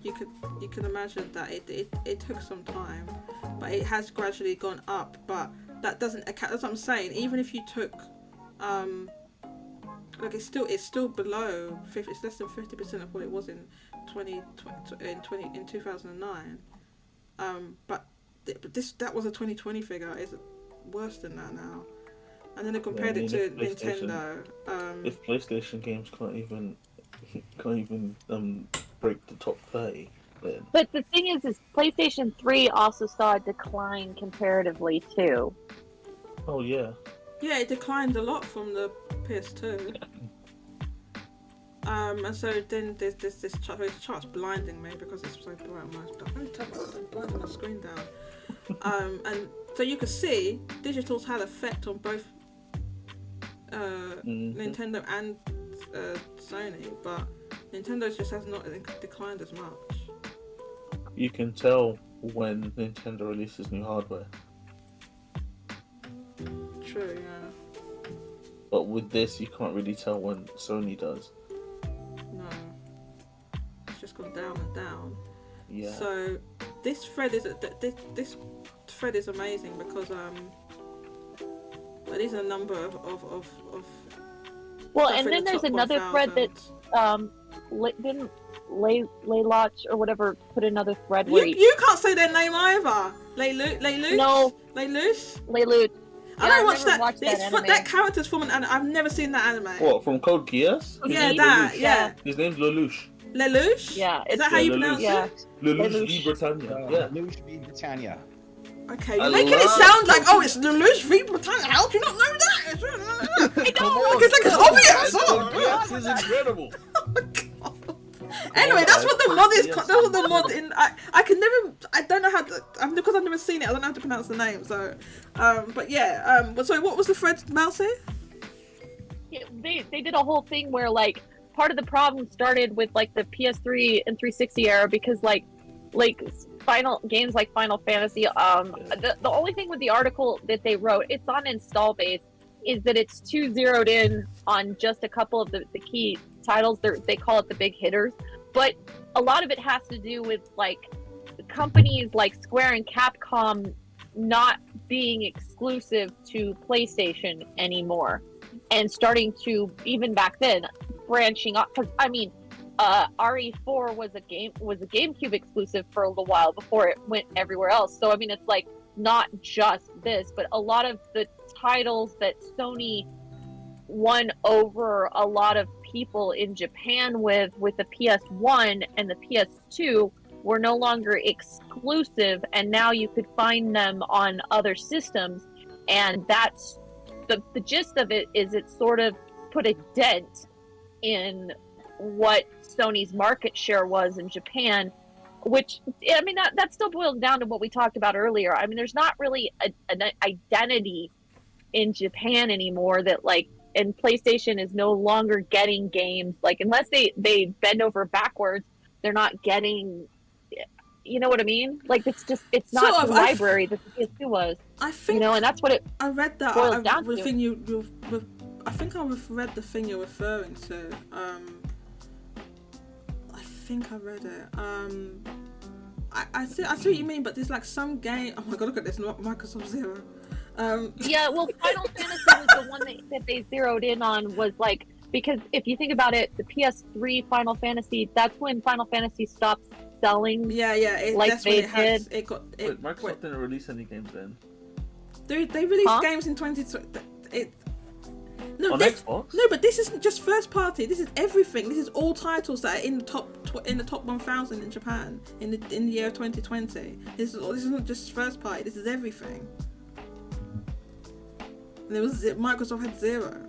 A: imagine that it took some time, but it has gradually gone up. But that doesn't account. That's what I'm saying. Even if you took, like it's still below 50. It's less than 50% of what it was in 2009. But that was a 2020 figure. It's worse than that now. And then they compared it to Nintendo.
F: If PlayStation games can't even break the top 30. Then.
D: But the thing is PlayStation 3 also saw a decline comparatively too.
F: Oh yeah.
A: Yeah, it declined a lot from the PS2. And so then there's this chart. The chart's blinding me because it's so bright on my stuff. I'm blinding my screen down. And so you can see digital's had effect on both Nintendo and Sony, but Nintendo just has not declined as much.
F: You can tell when Nintendo releases new hardware.
A: True, yeah.
F: But with this, you can't really tell when Sony does.
A: No. It's just gone down and down.
F: Yeah.
A: So this thread is amazing because these are a number of
D: well, and then there's another thread that didn't Layloch or whatever put another thread where
A: you can't say their name either. Laylouch?
D: No.
A: Laylouch?
D: Laylouch.
A: I don't watch that. That character's from an anime. I've never seen that anime.
F: What, from Code Geass?
A: Yeah, that. Yeah.
F: His name's Lelouch.
A: Lelouch?
D: Yeah.
A: Is that how you pronounce it?
F: Lelouch v Britannia. Yeah.
H: Lelouch v Britannia.
A: Okay, you're making it sound like, oh, it's the Lelouch v. Britannia. How do you not know that?
D: I know.
A: It's obvious.
G: GCS is incredible.
A: Anyway, that's what the mod is. That's what the mod in. I can never. I don't know how to. Because I've never seen it. I don't know how to pronounce the name. So, but yeah. So what was the thread, Mousy?
D: Yeah, they did a whole thing where like part of the problem started with like the PS3 and 360 era because like final games like Final Fantasy. The only thing with the article that they wrote, it's on install base, is that it's too zeroed in on just a couple of the key titles. They call it the big hitters, but a lot of it has to do with like companies like Square and Capcom not being exclusive to PlayStation anymore, and starting to, even back then, branching off. Because I mean, RE4 was a GameCube exclusive for a little while before it went everywhere else. So I mean, it's like not just this, but a lot of the titles that Sony won over a lot of people in Japan with the PS1 and the PS2 were no longer exclusive, and now you could find them on other systems. And that's the gist of it, is it sort of put a dent in what Sony's market share was in Japan, which, I mean, that still boils down to what we talked about earlier. I mean, there's not really an identity in Japan anymore, that like, and PlayStation is no longer getting games, like, unless they bend over backwards, they're not getting, you know what I mean? Like, it's not
A: Sort of,
D: the library that the PS2 was.
A: I think,
D: you know, and that's what it
A: I read that.
D: boils down to.
A: I think I read the thing you're referring to. I think I read it. I see what you mean, but there's like some game. Oh my god, look at this! Microsoft Zero.
D: Yeah, well, Final Fantasy was the one that they zeroed in on, was like, because if you think about it, the PS3 Final Fantasy, that's when Final Fantasy stopped selling.
A: Yeah,
D: like
A: that's
D: they
A: when it
D: did.
A: It got.
G: Wait, Microsoft didn't release any games then.
A: They released
D: Huh?
A: games in 2020. No,
G: On
A: this,
G: Xbox?
A: no, but this isn't just first party. This is everything. This is all titles that are in the top 1,000 in Japan in the year of 2020. This isn't just first party. This is everything. And there was Microsoft had zero.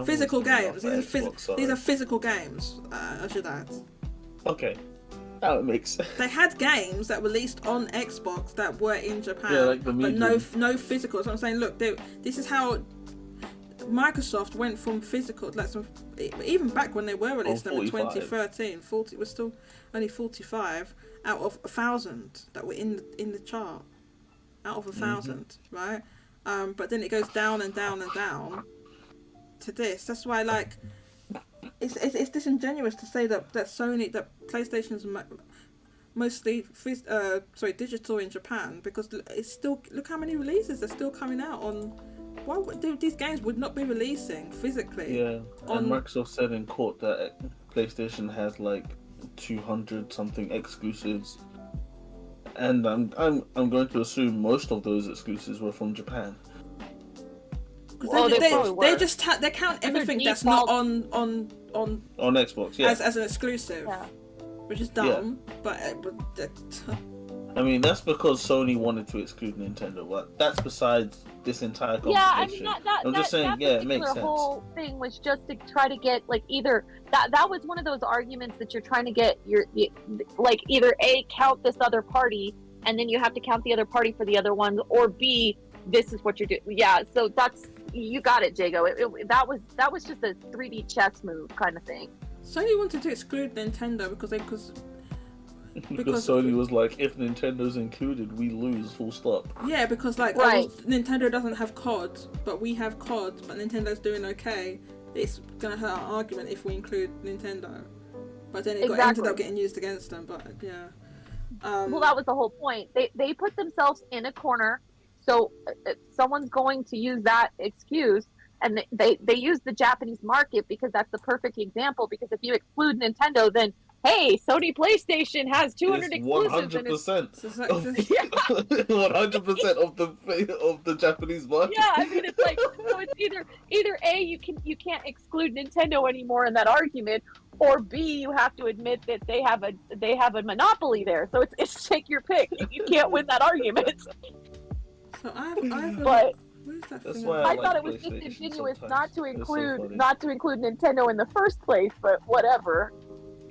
A: Physical games. These are physical games. I should add.
G: Okay, that makes sense.
A: They had games that released on Xbox that were in Japan,
G: Yeah, like the
A: but
G: Medium.
A: no physical. So I'm saying, look, this is how Microsoft went from physical, like even back when they were released in 2013, 40 was still only 45 out of 1,000 that were in the chart, out of 1,000, right? But then it goes down and down and down to this. That's why, like, it's disingenuous to say that PlayStation's mostly digital in Japan, because it's still, look how many releases are still coming out on. Why would these games would not be releasing physically?
G: Yeah, and Microsoft said in court that PlayStation has like 200 something exclusives, and I'm going to assume most of those exclusives were from Japan.
D: Well, they
A: count everything that's not on
G: Xbox, yeah,
A: as an exclusive, which is dumb. But
G: I mean, that's because Sony wanted to exclude Nintendo. Well, that's besides this entire conversation.
D: Yeah, I mean,
G: I'm just saying, it makes sense.
D: The whole thing was just to try to get, like, either that was one of those arguments that you're trying to get like, either A, count this other party, and then you have to count the other party for the other ones, or B, this is what you're doing. Yeah, so you got it, Jago. That was just a 3D chess move kind of thing.
A: Sony wanted to exclude Nintendo because
G: Sony was like, if Nintendo's included, we lose, full stop.
A: Yeah, because like,
D: right.
A: Nintendo doesn't have COD, but we have COD, but Nintendo's doing okay. It's gonna hurt our argument if we include Nintendo. But then it ended up getting used against them. But yeah.
D: Well, that was the whole point. They put themselves in a corner, so someone's going to use that excuse. And they use the Japanese market because that's the perfect example. Because if you exclude Nintendo, then hey, Sony PlayStation has 200 exclusives.
G: 100%. 100% of the Japanese market.
D: Yeah, I mean, it's like, so it's either A, you can't exclude Nintendo anymore in that argument, or B, you have to admit that they have a monopoly there. So it's take your pick. You can't win that argument.
A: So I've
D: But
A: where's that
G: That's
A: thing?
G: why
D: I
G: like
D: thought it was
G: PlayStation
D: disingenuous
G: sometimes.
D: not to
G: It's so
D: include
G: funny.
D: Nintendo in the first place, but whatever.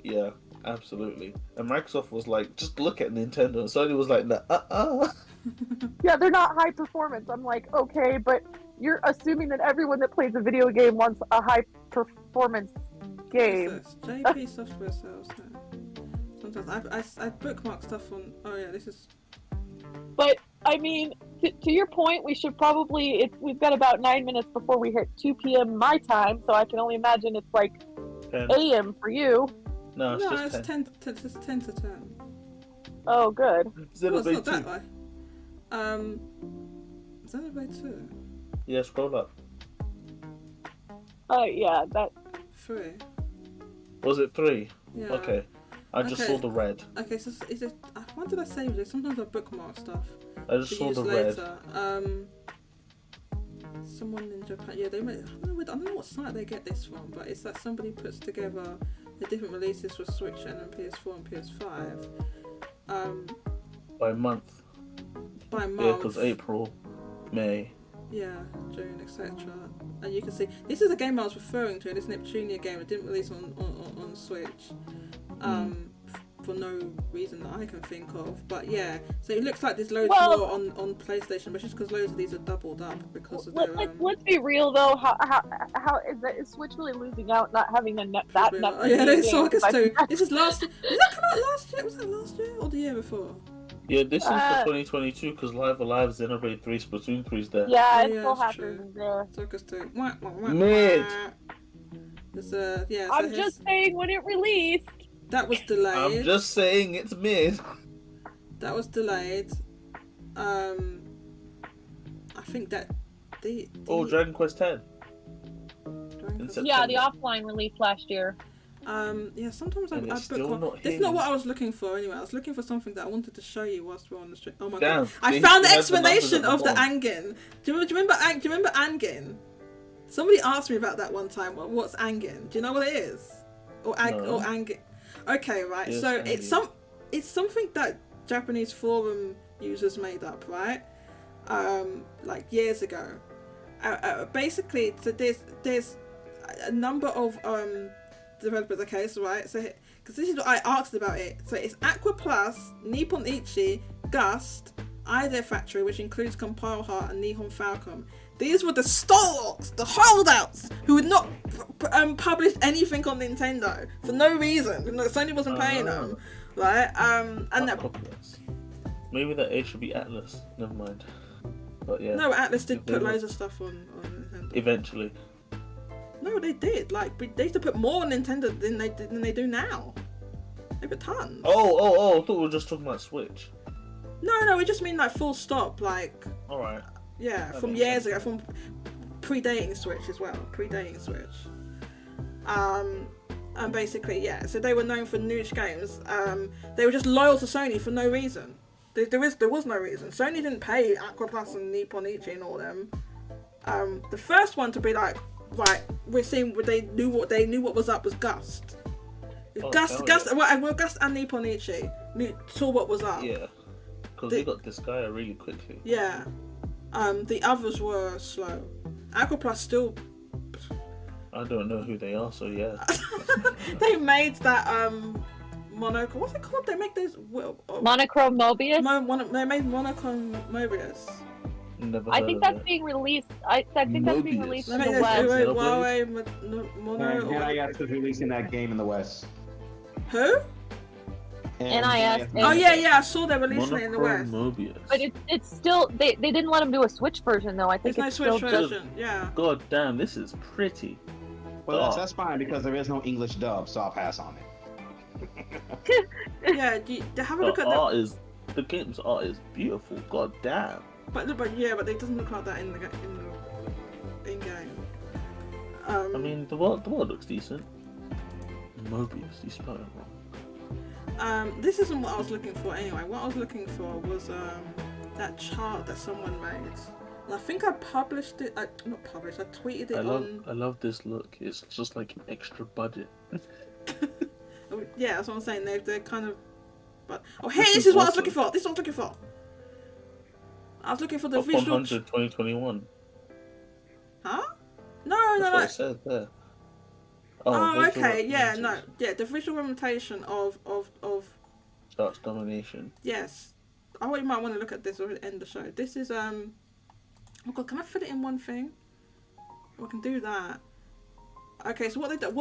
G: Yeah, absolutely. And Microsoft was like, just look at Nintendo. And Sony was like, nah,
D: Yeah, they're not high performance. I'm like, okay, but you're assuming that everyone that plays a video game wants a high performance game.
A: What's this? JP software sales. Sometimes I bookmark stuff on. Oh yeah, this is.
D: But I mean, to your point, we should probably. We've got about 9 minutes before we hit 2 p.m. my time, so I can only imagine it's like
G: 10.
D: a.m. for you.
G: No, it's
A: No,
G: just
A: it's
G: 10.
A: 10 to 10.
D: Oh, good.
A: Well, it's
G: Xenoblade
A: not that
G: 2.
A: way. Xenoblade 2.
G: Yeah, scroll up.
D: Oh yeah, that.
A: 3.
G: Was it 3?
A: Yeah.
G: Okay. I just
A: Okay.
G: saw the red.
A: Okay, so is it? Why did I save this? Sometimes I bookmark stuff
G: I just
A: to
G: saw
A: use
G: the red.
A: later. Someone in Japan. Yeah, they. I don't know what site they get this from, but it's that somebody puts together the different releases for Switch and then PS4 and PS5.
G: By month.
A: By month.
G: Yeah, because April, May.
A: Yeah, June, etc. And you can see this is the game I was referring to. This Neptunia game. It didn't release on Switch, for no reason that I can think of. But yeah, so it looks like there's loads more on PlayStation, but just because loads of these are doubled up because of their.
D: Let's be real though. How is Switch really losing out not having that?
A: Oh yeah, there's Sagas too. This is last year. Did that come out last year? Was that last year or the year before?
G: Yeah, this is for 2022 because Live Alive, Xenoblade 3, Splatoon 3's there.
D: Yeah, it's
A: Yeah,
D: still
A: that's true.
D: happening there.
A: Sagas too.
G: Mid.
A: There's yeah. So
D: I'm just saying when it released.
A: that was delayed.
G: I'm just saying it's mid.
A: That was delayed. I think that the
G: Oh, Dragon Quest 10.
A: Dragon Quest-
D: Yeah, the offline release last year.
A: yeah, sometimes
G: And
A: I
G: it's still
A: bookmark.
G: not
A: That's not
G: here.
A: what I was looking for anyway. I was looking for something that I wanted to show you whilst we're on the street. Oh my
G: Damn,
A: god! I
G: they-
A: found the
G: they had the numbers
A: explanation
G: at the
A: of the
G: bottom.
A: Angin. Do you remember Angin? Somebody asked me about that one time. What's Angin? Do you know what it is? Or
G: No.
A: Angin? Okay, right.
G: Yes,
A: so
G: Angin.
A: it's something that Japanese forum users made up, right? Like years ago. Basically, so there's a number of developers. Okay, so right, so because this is what I asked about it. So it's Aqua Plus, Nippon Ichi, Gust, Idea Factory, which includes Compile Heart and Nihon Falcon. These were the stalwarts, the holdouts, who would not publish anything on Nintendo for no reason. Sony wasn't paying them, right? And that,
G: Copyrights. Maybe that A should be Atlas. Never mind. But yeah.
A: no, Atlas did
G: If they
A: put
G: were-
A: loads of stuff on Nintendo.
G: Eventually.
A: No, they did. Like they used to put more on Nintendo than they do now. They put tons.
G: Oh! I thought we were just talking about Switch.
A: No, we just mean like full stop. Like
G: All right.
A: yeah,
G: That
A: from
G: makes
A: years
G: sense.
A: ago, from predating Switch as well. Predating Switch. And basically, yeah. So they were known for niche games. They were just loyal to Sony for no reason. There was no reason. Sony didn't pay Aqua Plus and Nippon Ichi and all them. The first one to be like, right, we're seeing they knew what was up was Gust.
G: Oh,
A: Gust
G: hell
A: well, Gust and Nippon Ichi saw what was up.
G: Yeah. Because
A: The-
G: they got this guy really quickly.
A: Yeah. The others were slow. Aqua Plus still
G: I don't know who they are, so yeah.
A: they made that Monaco. What's it called? They make those.
D: Monochrome Mobius.
A: They made Monochrome Mobius.
G: Never
D: I
G: heard
D: think
G: of
D: that's
G: it.
D: being released. I think that's being
G: Mobius.
D: released
A: They
D: in
A: made
D: the
A: those
D: West.
A: Huawei Mono.
H: NIS is releasing that game in the West.
A: Who?
D: NIS.
A: Oh yeah, I saw they're releasing it in the West.
G: Monochrome Mobius.
D: But it's still they didn't let him do a Switch version though. I think
A: There's no
D: it's
A: Switch
D: still just
A: version. Yeah.
G: God damn, this is pretty.
H: Well, that's fine because there is no English dub, so I'll pass on it.
A: Yeah. Have a look at that.
G: The game's art is beautiful. God damn.
A: But it doesn't look like that in game.
G: I mean, the world looks decent. Mobius, you spelled it wrong.
A: This isn't what I was looking for anyway. What I was looking for was that chart that someone made. And I think I published it. Not published. I tweeted it on.
G: I love this look. It's just like an extra budget.
A: Yeah, that's what I'm saying. They're kind of. But hey, this is what I was looking for. This is what I was looking for. I was looking for the
G: Top
A: visual.
G: 100 2021.
A: Huh? No.
G: That's what I said there.
A: Oh,
G: visual
A: okay. Yeah, no.
G: representation.
A: Yeah, the visual representation of.
G: Starts domination.
A: Yes. I thought you might want to look at this or end the show. This is Oh god, can I fit it in one thing? I can do that. Okay, so what they do? Oh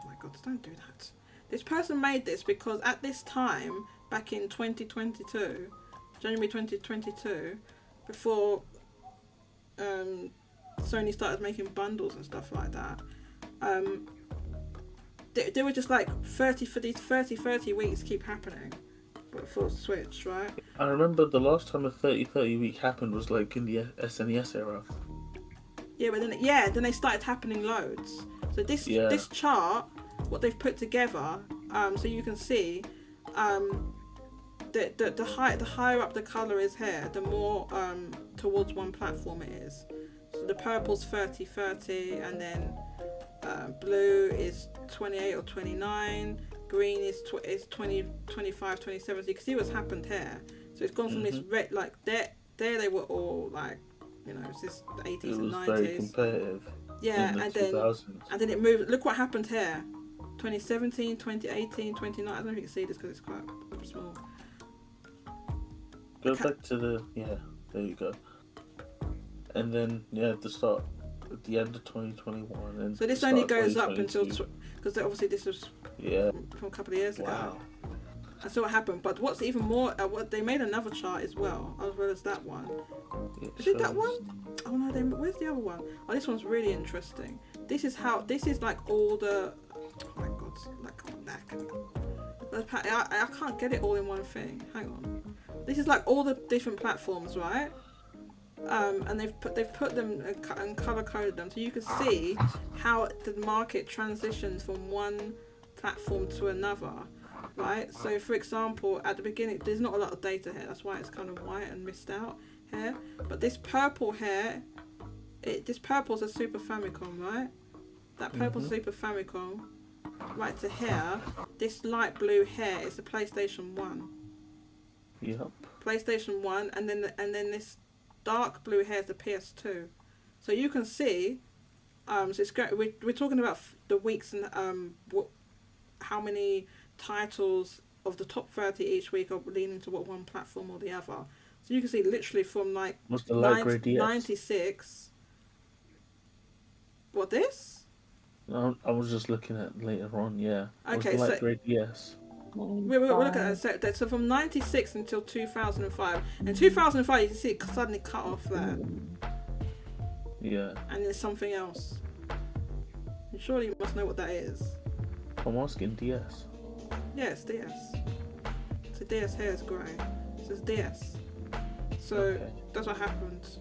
A: my god, don't do that. This person made this because at this time, back in 2022, January 2022, before Sony started making bundles and stuff like that, they were just like 30 weeks keep happening for Switch, right?
G: I remember the last time a 30 week happened was like in the SNES era.
A: Yeah, but then they started happening loads. So this chart, what they've put together, so you can see, the higher up the color is here, the more towards one platform it is. So the purple's 30, and then blue is 28 or 29. Green is 20, 25, 27. So you can see what's happened here. So it's gone from this red, like there they were all like, you know, it's just the 80s and 90s.
G: It was very competitive.
A: Yeah,
G: in the
A: and
G: 2000s.
A: then it moved. Look what happened here. 2017, 2018, 29. I don't know if you can see this because it's quite small.
G: Go back to the there you go. And then at the start, at the end of 2021, and
A: so this only goes up until because obviously this was from a couple of years ago. I saw what happened, but what's even more, what they made another chart as well as that one. Is it that one? Oh no, where's the other one? Oh, this one's really interesting. This is like all the. Oh my god, like I can't get it all in one thing. Hang on. This is like all the different platforms, right? And they've put them and color coded them, so you can see how the market transitions from one platform to another. Right, so for example, at the beginning, there's not a lot of data here. That's why it's kind of white and missed out here. But this purple here, this purple's a Super Famicom, right? That purple Super Famicom, right to here. This light blue here is the PlayStation 1.
G: Yep.
A: PlayStation 1, and then this dark blue here is the PS2. So you can see, so it's great. We're talking about the weeks and how many titles of the top 30 each week are leaning to what one platform or the other. So you can see literally from like 96. What, this?
G: No, I was just looking at later on. Yeah.
A: Okay,
G: so DS.
A: We're looking at that. So from 96 until 2005. In 2005, you can see it suddenly cut off there.
G: Yeah.
A: And there's something else. And surely you must know what that is.
G: I'm asking DS.
A: Yeah, it's DS. So DS here is grey. So it's DS. So that's what happens.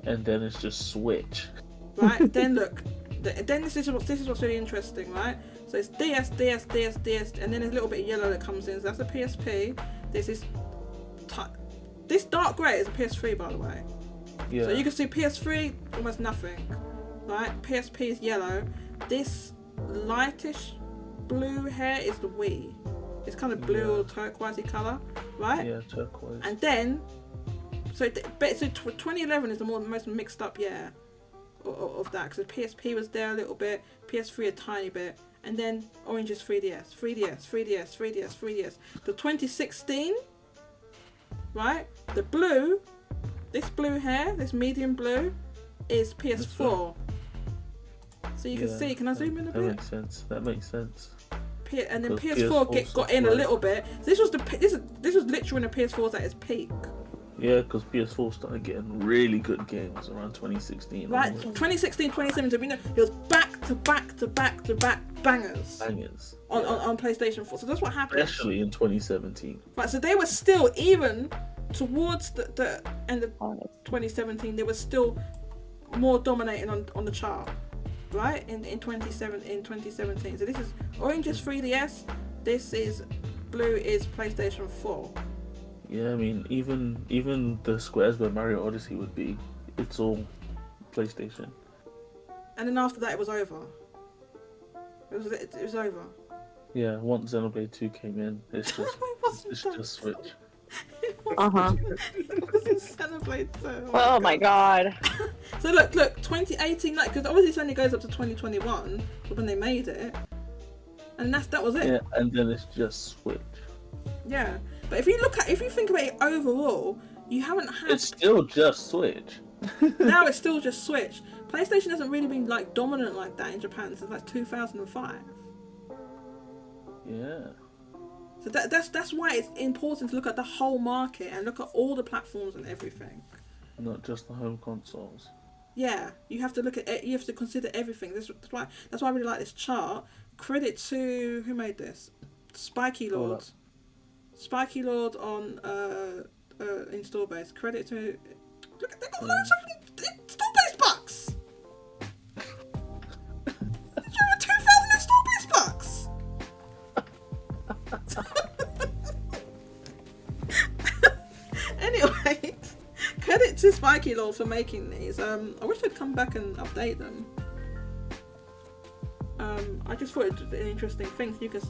G: And then it's just Switch.
A: Right? Then look. Then this is what's really interesting, right? So it's DS, and then there's a little bit of yellow that comes in. So that's a PSP. This dark grey is a PS3, by the way.
G: Yeah.
A: So you can see PS3, almost nothing. Right? PSP is yellow. This lightish blue here is the Wii. It's kind of blue or turquoisey colour, right?
G: Yeah, turquoise.
A: And then, so 2011 is the most mixed up year of that, because the PSP was there a little bit, PS3 a tiny bit, and then orange is 3DS. The 2016, right? The blue, this blue here, this medium blue, is PS4. So you can see, can I zoom in a bit?
G: That makes sense.
A: And then PS4 got in a little bit. So this was literally when the PS4 was at its peak.
G: Yeah, because PS4 started getting really good games around 2016.
A: Right, 2016, 2017. We know it was back to back bangers. On PlayStation 4. So that's what happened.
G: Especially in 2017.
A: Right, so they were still, even towards the end of 2017, they were still more dominating on the chart. Right, in 2017. So this is orange is 3DS. This is blue is PlayStation 4.
G: Yeah, I mean, even the squares where Mario Odyssey would be, it's all PlayStation.
A: And then after that, it was over. It was over.
G: Yeah, once Xenoblade 2 came in, it's just Switch.
D: Uh-huh.
A: It wasn't Xenoblade 2.
D: Oh my god.
A: So look, 2018, like, because obviously it only goes up to 2021 when they made it, and that was it.
G: Yeah, and then it's just Switch.
A: Yeah, but if you think about it overall, you haven't had.
G: It's still just Switch.
A: Now it's still just Switch. PlayStation hasn't really been like dominant like that in Japan since like 2005.
G: Yeah.
A: So that's why it's important to look at the whole market and look at all the platforms and everything.
G: Not just the home consoles.
A: Yeah, you have to look at it. You have to consider everything. That's why I really like this chart. Credit to who made this, Spiky Lord. Spiky Lord on install base. Credit to look at they got loads of install base bucks. There's over 2,000 install base bucks. Anyway, credit to Spiky Lord for making these. I wish they'd come back and update them. I just thought it was an interesting thing. So you can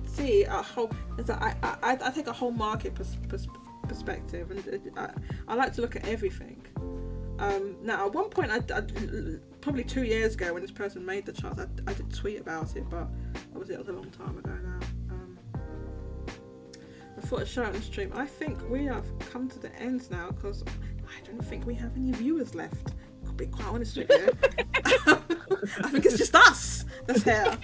A: see a whole. I take a whole market perspective, and I like to look at everything. Now, at one point, I probably 2 years ago when this person made the charts, I did tweet about it, but obviously it was a long time ago now. I thought I'd show it on the stream. I think we have come to the end now because I don't think we have any viewers left. I'll be quite honest with you. I think it's just us that's here.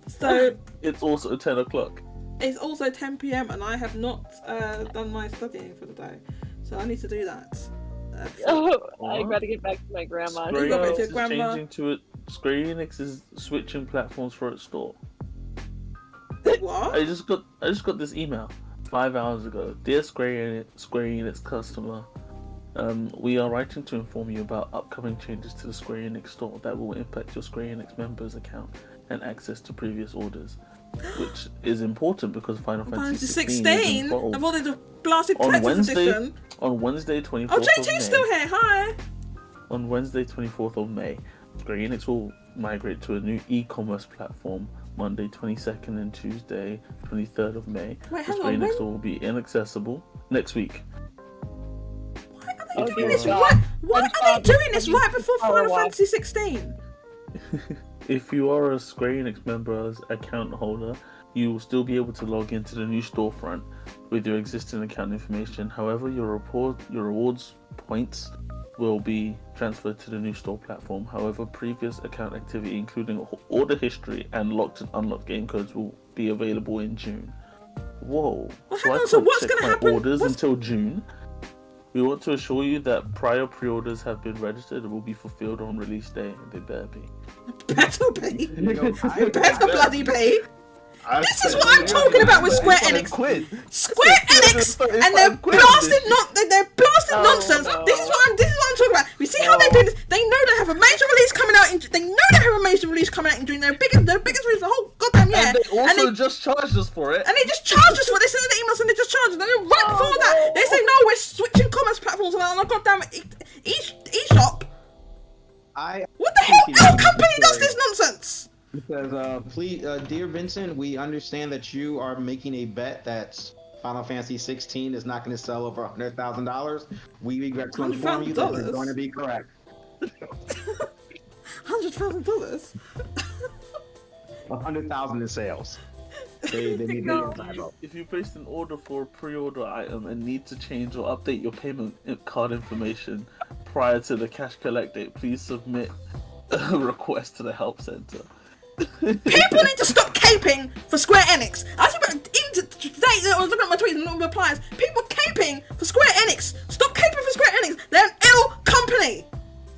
A: So
G: it's also 10 o'clock.
A: It's also 10 p.m. and I have not done my studying for the day, so I need to do that.
D: I gotta get back to my grandma.
G: Square
A: go back
G: Enix
A: to
G: is
A: grandma.
G: changing to it. Square Enix is switching platforms for its store.
A: What?
G: I just got this email 5 hours ago. Dear Square Enix customer, we are writing to inform you about upcoming changes to the Square Enix store that will impact your Square Enix members account and access to previous orders, which is important because Final Fantasy 16
A: I've ordered a blasted
G: on
A: Texas edition.
G: On Wednesday 24th
A: Oh,
G: of
A: JT's
G: May.
A: still here. Hi.
G: On Wednesday 24th of May, Square Enix will migrate to a new e-commerce platform Monday 22nd and Tuesday 23rd of May.
A: Wait,
G: The
A: hang
G: Square
A: on,
G: Enix
A: when-
G: store will be inaccessible next week.
A: Why are they doing
D: dear
A: this?
D: God.
A: Why are they doing this right before Final Fantasy 16?
G: If you are a Square Enix member's account holder, you will still be able to log into the new storefront with your existing account information. However, your rewards points will be transferred to the new store platform. However, previous account activity, including order history and locked and unlocked game codes, will be available in June. Whoa!
A: Well,
G: So
A: hang
G: I
A: on, so
G: can't
A: what's
G: check
A: gonna
G: my
A: happen?
G: orders
A: What's-
G: until June. We want to assure you that prior pre-orders have been registered and will be fulfilled on release day. They better be.
A: Better be. Better bloody be. This is what I'm talking about with Square Enix. Square Enix and their blasted nonsense.
D: no.
A: This is what I'm talking about. We see how they're doing this. They know they have a major release coming out in. They know they have a major release coming out in June. Their biggest release of the whole goddamn year.
G: And they also just charged us for it.
A: And they just charged us for this. They send the emails and they just charged us. And then right before that, they say no, we're switching commerce platforms and on a goddamn eShop. What the hell company does this nonsense?
H: It says, please, dear Vincent, we understand that you are making a bet that Final Fantasy 16 is not going to sell over $100,000. We regret to inform you that you're going to be correct.
A: $100,000.
H: 100,000 in sales. They need to
G: If you placed an order for a pre-order item and need to change or update your payment card information prior to the cash collect date, please submit a request to the help center.
A: People need to stop caping for Square Enix. I was today, I was looking at my tweets and replies. People caping for Square Enix. Stop caping for Square Enix. They're an L company.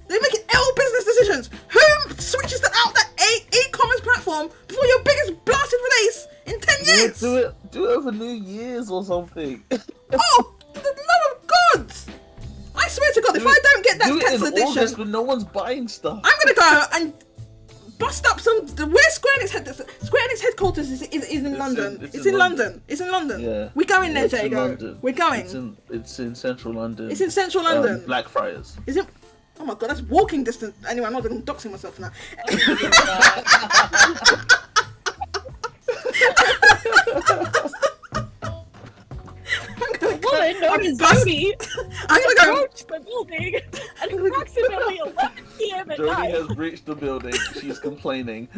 A: They're making L business decisions. Who switches out that e-commerce platform before your biggest blasted release in 10 years?
G: Do it over New Year's or something.
A: Oh, for the love of God! I swear to God, if I don't get that
G: do it
A: Texas
G: in
A: edition,
G: August when no one's buying stuff.
A: I'm gonna go and bust up some. Where Square Enix headquarters is in London. It's in London. It's in London.
G: Yeah.
A: We're going there,
G: It's in
A: Jago.
G: London.
A: We're going.
G: It's in central London.
A: It's in central London.
G: Blackfriars.
A: Is it? Oh my God, that's walking distance. Anyway, I'm not doxing myself now.
D: Woman known as
A: bust-
D: Jody
A: I'm gonna go.
D: approached the building at approximately 11 p.m. at
G: Jody
D: night.
G: has breached the building. She's complaining.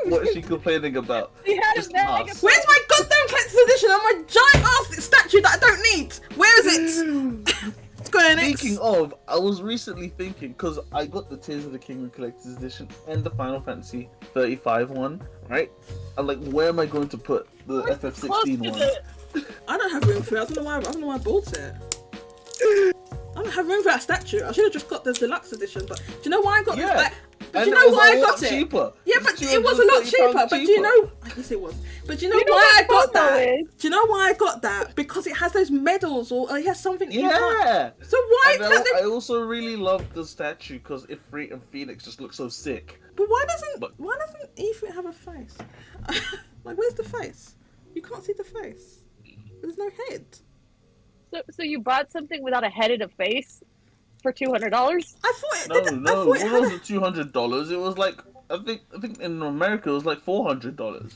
G: What is she complaining about?
D: He had
G: Just
D: a bag
G: us.
A: Where's my goddamn collector's edition on my giant ass statue that I don't need? Where is it? Square Enix.
G: Speaking of, I was recently thinking, because I got the Tears of the Kingdom Collector's Edition and the Final Fantasy 35 one, right? I'm like, where am I going to put the FF16 one?
A: I don't have room for it. I don't know why I bought it. I don't have room for that statue. I should have just got the deluxe edition. But do you know why I got
G: Yeah.
A: this? But
G: And
A: do you
G: it
A: know
G: was
A: why
G: a
A: I
G: lot
A: got it?
G: cheaper.
A: Yeah,
G: It's
A: but it was a lot
G: £230
A: cheaper. But do you know? I guess it was. But do you know why I got that? Do you know why I got that? Because it has those medals, or it has something. You can't.
G: Yeah.
A: So why?
G: And I also really love the statue because Ifrit and Phoenix just look so sick.
A: But why doesn't Ifrit have a face? Like, where's the face? You can't see the face. There's no head.
D: So you bought something without a head and a face for $200?
A: I thought it.
G: No,
A: did,
G: no,
A: I thought
G: it
A: it had
G: wasn't $200. It was like I think in America it was like $400.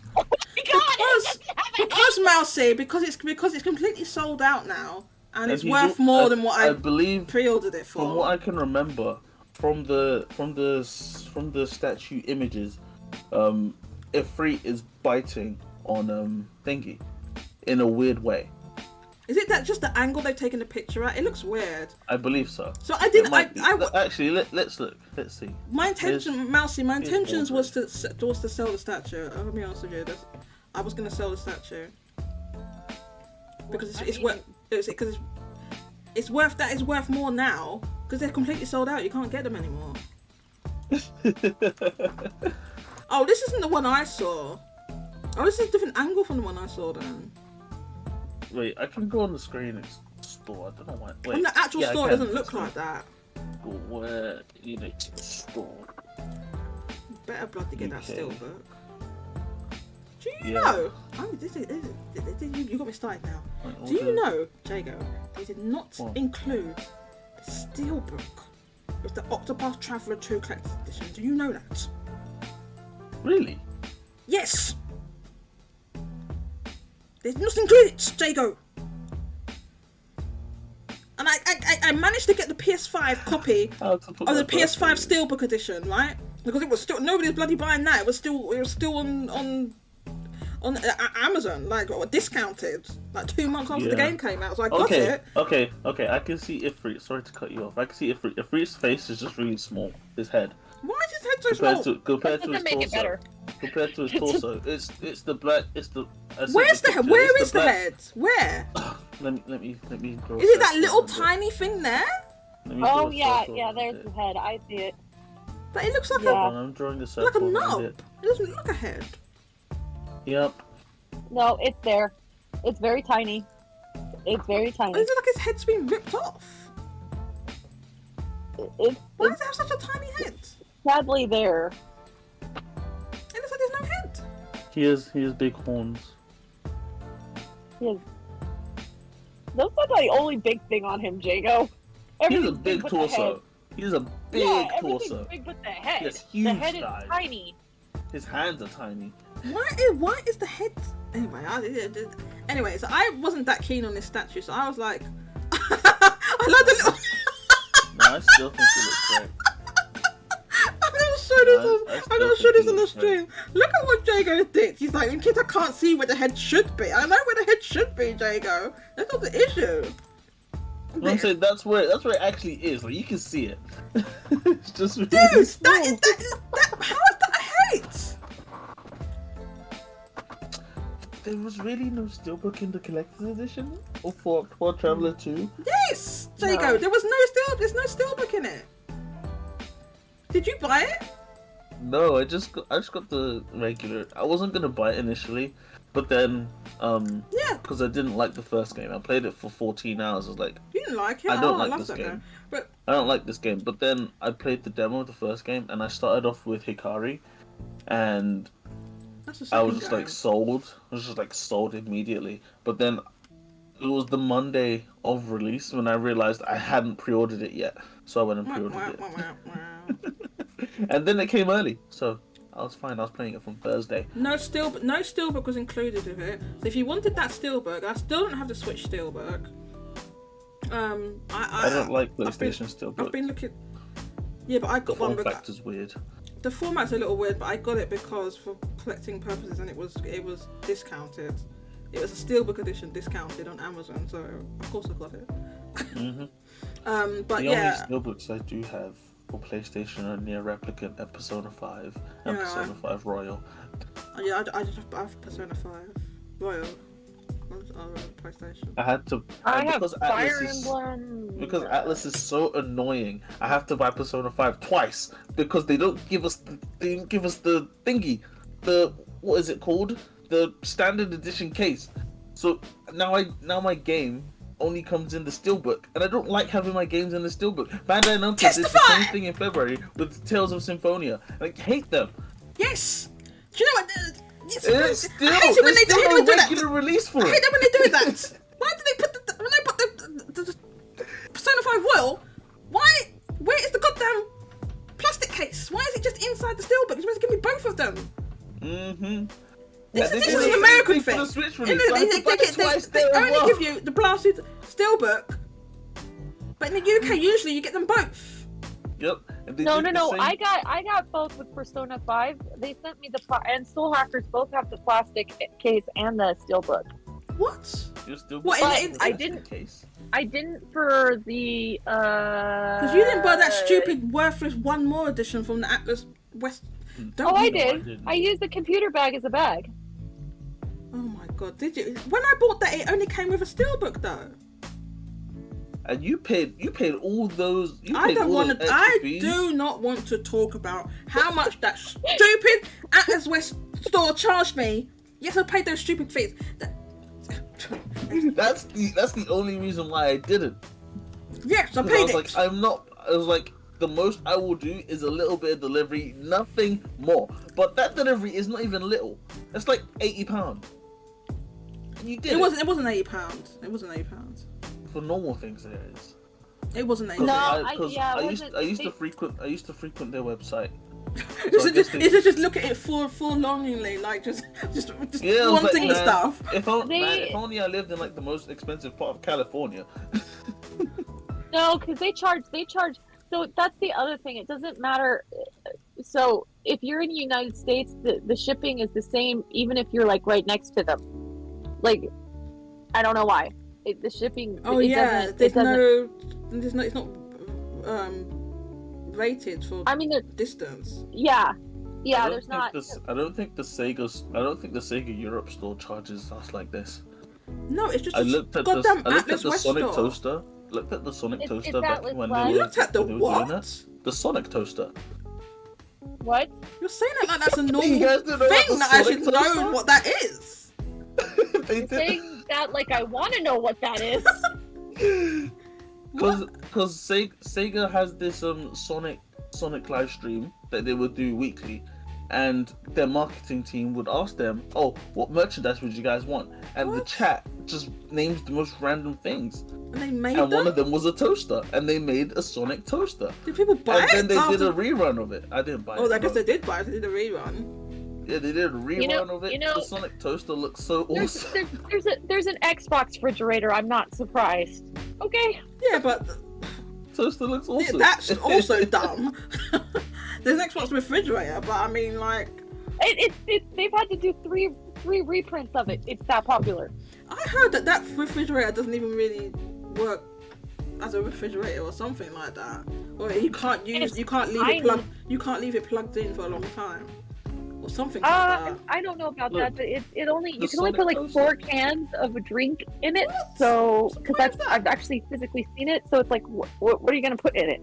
A: because Mousy, because it's completely sold out now, and it's
G: he's
A: worth
G: al-
A: more
G: I-
A: than what
G: I
A: I
G: believe.
A: pre-ordered it for.
G: From what I can remember, from the statue images, Ifrit is biting on thingy, in a weird way.
A: Is it that just the angle they've taken the picture at? It looks weird.
G: I believe so.
A: So I did.
G: It might be.
A: I
G: Actually, let's look. Let's see.
A: my intention, Mousy, my
G: here's
A: intentions was
G: Walter.
A: to sell the statue. I'm gonna be honest with you. I was gonna sell the statue because it's worth. Because it's worth that. It's worth more now because they're completely sold out. You can't get them anymore. Oh, this isn't the one I saw. Oh, this is a different angle from the one I saw then.
G: Wait, I can go on the screen and store. I don't know why. Wait,
A: On the actual
G: yeah, I
A: store, it
G: can.
A: doesn't look like that.
G: Go where Unix store.
A: Better bloody get that
G: Okay.
A: steelbook. Do you
G: Yeah.
A: know? You got me started now.
G: Wait,
A: Do you
G: order-
A: know, Jago, they did not
G: What?
A: include the steelbook with the Octopath Traveler 2 Collector's Edition? Do you know that?
G: Really?
A: Yes! They did not include it, Jago! And I managed to get the PS5 copy of the PS5 Steelbook edition, right? Because it was still nobody was bloody buying that. It was still on Amazon, like discounted, like 2 months after the
G: Yeah.
A: game came out. So I got
G: Okay,
A: it.
G: okay. I can see Ifrit. Sorry to cut you off. I can see Ifrit. Ifrit's face is just really small. His head.
A: Why is his head so small?
G: Compared to
D: Doesn't
G: his
D: make it
G: torso.
D: better.
G: Compared to his torso, it's the black. It's the. I sent
A: Where's the
G: picture,
A: head? Where
G: it's
A: is the
G: black-
A: head? Where?
G: Let me draw.
A: Is it that
G: circles
A: little
G: on the-
A: tiny thing there?
G: let me draw
D: Oh
G: a
D: yeah,
G: circle
D: yeah.
G: on
D: There's
G: it.
D: the head. I see it.
A: But it looks like
D: Yeah.
G: Hold on, I'm drawing a
A: like a
G: circle around
A: knob.
G: it.
A: It doesn't look like a head.
G: Yep.
D: No, it's there. It's very tiny. It's very
A: It
D: tiny.
A: looks like his head's been ripped off.
D: It's
A: Why does it have such a tiny head?
D: sadly there.
A: It looks like there's no head.
G: He has big horns.
D: Those are the only big thing on him, Jago.
G: He has a
D: Everything's
G: big
D: but the head.
G: torso. He has a big
D: Yeah, everything's
G: torso.
D: big but the head.
G: He has
D: The
G: huge
D: head
G: thighs.
D: is tiny.
G: His hands are tiny.
A: Why is the head? Anyway, so I wasn't that keen on this statue, so I was like, I like the little.
G: No, I still think it looks great.
A: I'm gonna show this.
G: I
A: I'm
G: still
A: gonna show
G: think
A: this
G: it
A: on the
G: looks great.
A: stream. Look at what Jago did. He's like, in case I can't see where the head should be. I know where the head should be, Jago. That's not the issue.
G: I'm saying that's where it actually is. Like you can see it. It's just really
A: Dude,
G: small.
A: how is that a head?
G: There was really no steelbook in the collector's edition or for Traveler 2.
A: Yes, Jago.
D: No.
A: There's no steelbook in it. Did you buy it?
G: No, I just got the regular. I wasn't gonna buy it initially, but then
A: Yeah.
G: because I didn't like the first game. I played it for 14 hours. I was like,
A: You didn't like it.
G: I don't
A: I
G: like
A: love
G: this
A: that
G: game.
A: But
G: I don't like this game. But then I played the demo of the first game, and I started off with Hikari, and
A: that's the
G: I
A: second
G: was just
A: game.
G: like sold. I was just like sold immediately. But then it was the Monday of release when I realized I hadn't pre-ordered it yet, so I went and pre-ordered it. And then it came early, so I was fine. I was playing it from Thursday.
A: No steelbook was included with it. So if you wanted that steelbook, I still don't have the Switch steelbook.
G: I don't like PlayStation steelbook.
A: I've been looking. Yeah, but I got one.
G: The form factor's weird.
A: The format's a little weird, but I got it because for collecting purposes, and it was discounted. It was a steelbook edition discounted on Amazon, so of course I got it. But
G: the
A: yeah.
G: only steelbooks I do have for PlayStation are Near Replicant and Persona 5 and Persona 5 Royal.
A: Yeah, I have Persona 5 Royal on PlayStation.
G: I had to.
D: I have
G: because
D: Fire
G: Atlas
D: Emblem.
G: Because Atlas is so annoying. I have to buy Persona 5 twice because they don't give us the thingy. The what is it called? The standard edition case. So now my game only comes in the steelbook, and I don't like having my games in the steelbook. Bandai Namco did the same thing in February with Tales of Symphonia. I hate them.
A: Yes. Do you know what?
G: It's still,
A: I hate it when they do that.
G: Regular release for it.
A: I hate it when they do that. Why do they put the Persona 5 Royal? Where is the goddamn plastic case? Why is it just inside the steelbook? You're supposed to give me both of them.
G: Mm-hmm.
A: This is an American thing.
G: For the Switch
A: They
G: release,
A: only give you the blasted steelbook, but in the UK usually you get them both.
G: Yep.
D: No. I got both with Persona 5. They sent me and Soul Hackers both have the plastic case and the steelbook.
A: What?
D: What? I didn't.
G: Case.
D: I didn't for the.
A: Because you didn't buy that stupid, worthless one more edition from the Atlas West.
D: I did. I used the computer bag as a bag.
A: Oh my god! Did you? When I bought that, it only came with a steelbook though.
G: And you paid all those.
A: I do not want to talk about how much that stupid Atlas West store charged me. Yes, I paid those stupid fees.
G: That's the only reason why I didn't.
A: Yes, I paid
G: it. I was like, the most I will do is a little bit of delivery, nothing more. But that delivery is not even little. It's like £80. You did. It
A: wasn't £80. It wasn't £80.
G: For normal things, there is.
A: It wasn't £80.
D: No,
G: I used to frequent their website.
A: Just look at it for longingly, like just wanting
G: like,
A: stuff.
G: If only I lived in like the most expensive part of California.
D: No, because they charge. So that's the other thing. It doesn't matter. So if you're in the United States, the shipping is the same, even if you're like right next to them. Like, I don't know why. The shipping.
A: Oh yeah, it's not rated for.
D: I mean, the
A: distance.
D: Yeah, there's not.
G: I don't think the Sega Europe store charges us like this.
A: No, it's just.
G: I looked at the Sonic Toaster. Looked at the Sonic Toaster back when they
A: looked at the what?
G: The Sonic Toaster.
D: What?
A: You're saying it like that's a normal thing that I should know what that is.
D: You're saying that like I want to know what that is.
G: Because Sega has this Sonic live stream that they would do weekly, and their marketing team would ask them, "Oh, what merchandise would you guys want?" And the chat just names the most random things.
A: And they made
G: and one of them was a toaster, and they made a Sonic toaster.
A: Did people buy it?
G: And then they did a rerun of it. I didn't buy it.
A: Oh, I guess they did buy it. They did a rerun.
G: Yeah, they did a rerun of it. The Sonic toaster looks so awesome.
D: There's an Xbox refrigerator. I'm not surprised. Okay.
A: Yeah, but
G: toaster looks awesome.
A: Yeah, that's also dumb. There's an Xbox refrigerator, but I mean, like,
D: they've had to do three reprints of it. It's that popular.
A: I heard that refrigerator doesn't even really work as a refrigerator or something like that, or you can't leave it plugged in for a long time, or something like that.
D: I don't know about that, but you can only put like 4 cans of a drink in it. What? So because I've actually physically seen it, so it's like what are you gonna put in it?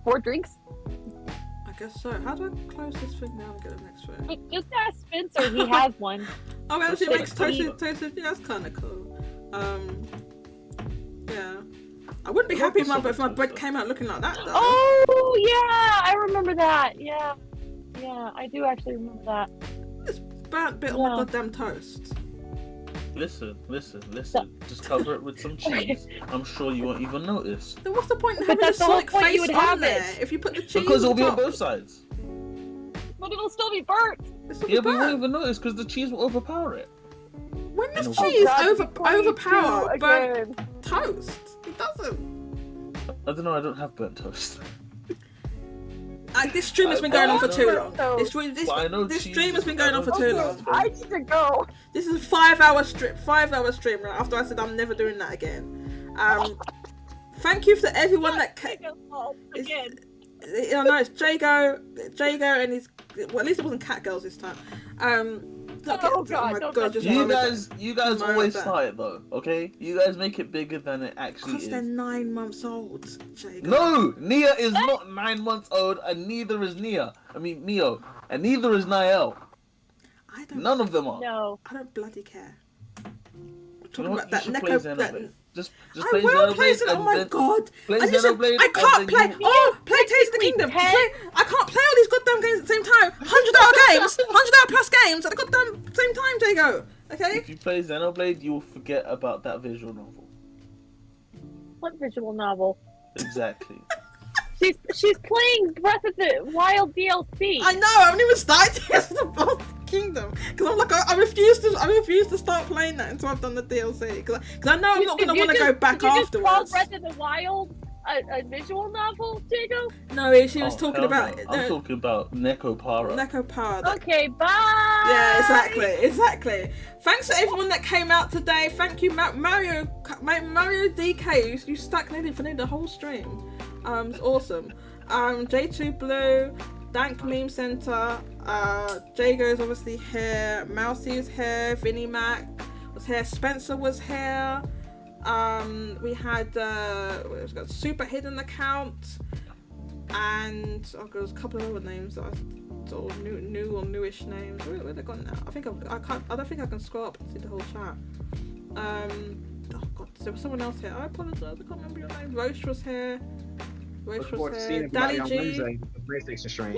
D: 4 drinks?
A: I guess so. How do I close this thing now and get the next one?
D: Just ask Spencer. He has one.
A: Oh, actually, it makes toasted. Yeah, that's kind of cool. Yeah. I wouldn't be happy if my bread came out looking like that, though.
D: Oh, yeah! I remember that. Yeah. Yeah, I do actually remember that.
A: This burnt bit on my goddamn toast.
G: Listen. Just cover it with some cheese. I'm sure you won't even notice.
A: Then what's the point in having a Sonic face on there if you put the cheese
G: Because it'll
A: on
G: be on
A: top?
G: both sides.
D: but it'll still be burnt.
G: Yeah, but you won't even notice because the cheese will overpower it.
A: When does
G: Oh,
A: cheese
D: God,
A: overpower
D: 22
A: burnt
D: again.
A: toast? It doesn't.
G: I don't know. I don't have burnt toast.
A: This stream has been going on for too long.
D: So-
A: This
G: But I know
A: stream
G: cheese
A: has been
G: is-
A: going on for too
D: Okay,
A: long.
D: I need to go.
A: This is a 5-hour stream. 5-hour stream. Right after I said I'm never doing that again. Thank you for everyone that came.
D: Again.
A: No, it's Jago, and his. Well, at least it wasn't Cat Girls this time.
D: Oh, God,
A: my
D: don't
A: god!
D: touch
A: Just
D: me.
G: You
A: remember
G: guys, you guys
A: Remember
G: always
A: that.
G: start it though, okay? You guys make it bigger than it actually
A: because they're
G: is.
A: 9 months old. Jago.
G: No, Nia is not 9 months old, and neither is Mio, and neither is Niall.
A: I don't.
G: None of them are.
D: No.
A: I don't bloody care.
G: You
A: Talking
G: know what?
A: about that
G: You should play
A: Neko. That,
G: Xenoblade. Just
A: I
G: play
A: will play
G: Xenoblade
A: Xenoblade. Oh
G: and
A: my
G: then
A: god!
G: play
A: I just said,
G: Xenoblade
A: I can't
G: and
A: play.
G: then
A: Play Taste of the Kingdom.
D: 10.
A: I can't play all these goddamn games at the same time. 100-hour games, 100-hour plus games at the goddamn same time, Jago. Okay.
G: If you play Xenoblade, you will forget about that visual novel.
D: What visual novel?
G: Exactly.
D: She's playing Breath of the Wild DLC.
A: I know. I haven't even started Taste of the Kingdom because I'm like I refuse to start playing that until I've done the DLC because I know I'm not gonna want to go back
D: Did you just call
A: afterwards.
D: Breath of the Wild a visual novel, Jago?
A: No, she was
G: Oh,
A: talking
G: hell
A: about.
G: no. I'm talking about Neko Para.
A: Neko Power.
D: Okay, bye.
A: Yeah, exactly. Thanks to everyone that came out today. Thank you, Mario DK. You stuck nearly for the whole stream. It's awesome. J2 Blue, Dank Meme Center, Jago's obviously here, Mousie's here, Vinnie Mac was here, Spencer was here. We had we've got Super Hidden Account, and there's a couple of other names that are sort of new or newish names. Where they gone now? I don't think I can scroll up and see the whole chat. Oh god, there was someone else here. I apologize. I can't remember your name. Roche was here.
E: Look forward to seeing
A: Daddy
E: everybody on
A: G.
E: Wednesday, the PlayStation stream.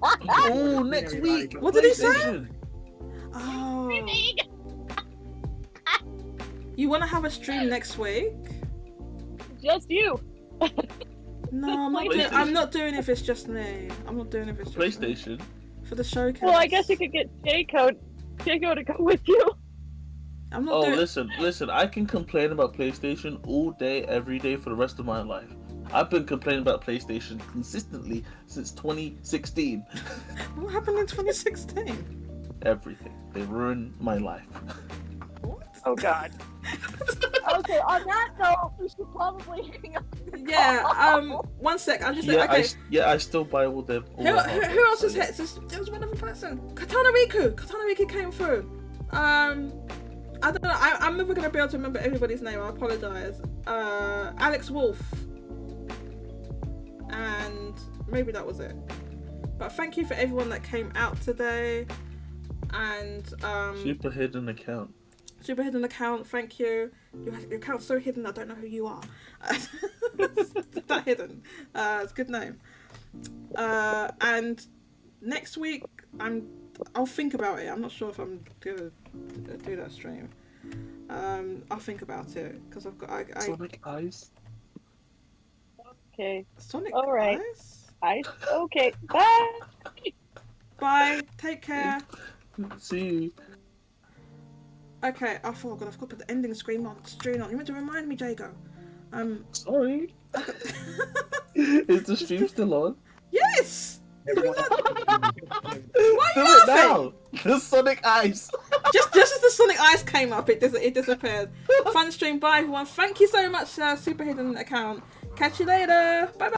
G: Oh, next week.
A: What did he say?
G: PlayStation.
A: Oh. You want to have a stream next week?
D: Just you.
A: No, I'm not doing it if it's just me. I'm not doing it if it's just me.
G: PlayStation.
A: For the showcase.
D: Well, I guess you could get Jago to go with you.
A: I'm not
G: Oh,
A: doing
G: listen. I can complain about PlayStation all day, every day for the rest of my life. I've been complaining about PlayStation consistently since 2016.
A: What happened in 2016?
G: Everything. They ruined my life.
A: What?
D: Oh God. Okay, on that note, we should probably hang up.
A: Yeah, 1 sec. I'm just okay.
G: I still buy all their.
A: Who else was here? There was one other person. Katana Riku came through. I don't know. I'm never gonna be able to remember everybody's name. I apologize. Alex Wolf, and maybe that was it. But thank you for everyone that came out today. And
G: Super hidden account.
A: Super hidden account. Thank you. Your account's so hidden. I don't know who you are. It's that hidden. It's a good name. And next week I'll think about it. I'm not sure if I'm gonna do that stream. I'll think about it because I've got
G: Sonic Eyes.
D: Okay.
A: Sonic
D: All right.
A: Eyes?
D: Okay. Bye.
A: Bye. Take care.
G: See you.
A: Okay. Oh, God, I've got to put the ending screen on. You meant to remind me, Jago.
G: Sorry. Is the stream still on?
A: Yes.
E: Everyone-
A: Why are
G: Do
A: you
G: it
A: laughing?
G: now. The Sonic Eyes.
A: Just as the Sonic Eyes came up, it disappeared. Fun stream. Bye, everyone. Thank you so much, Super Hidden Account. Catch you later. Bye bye.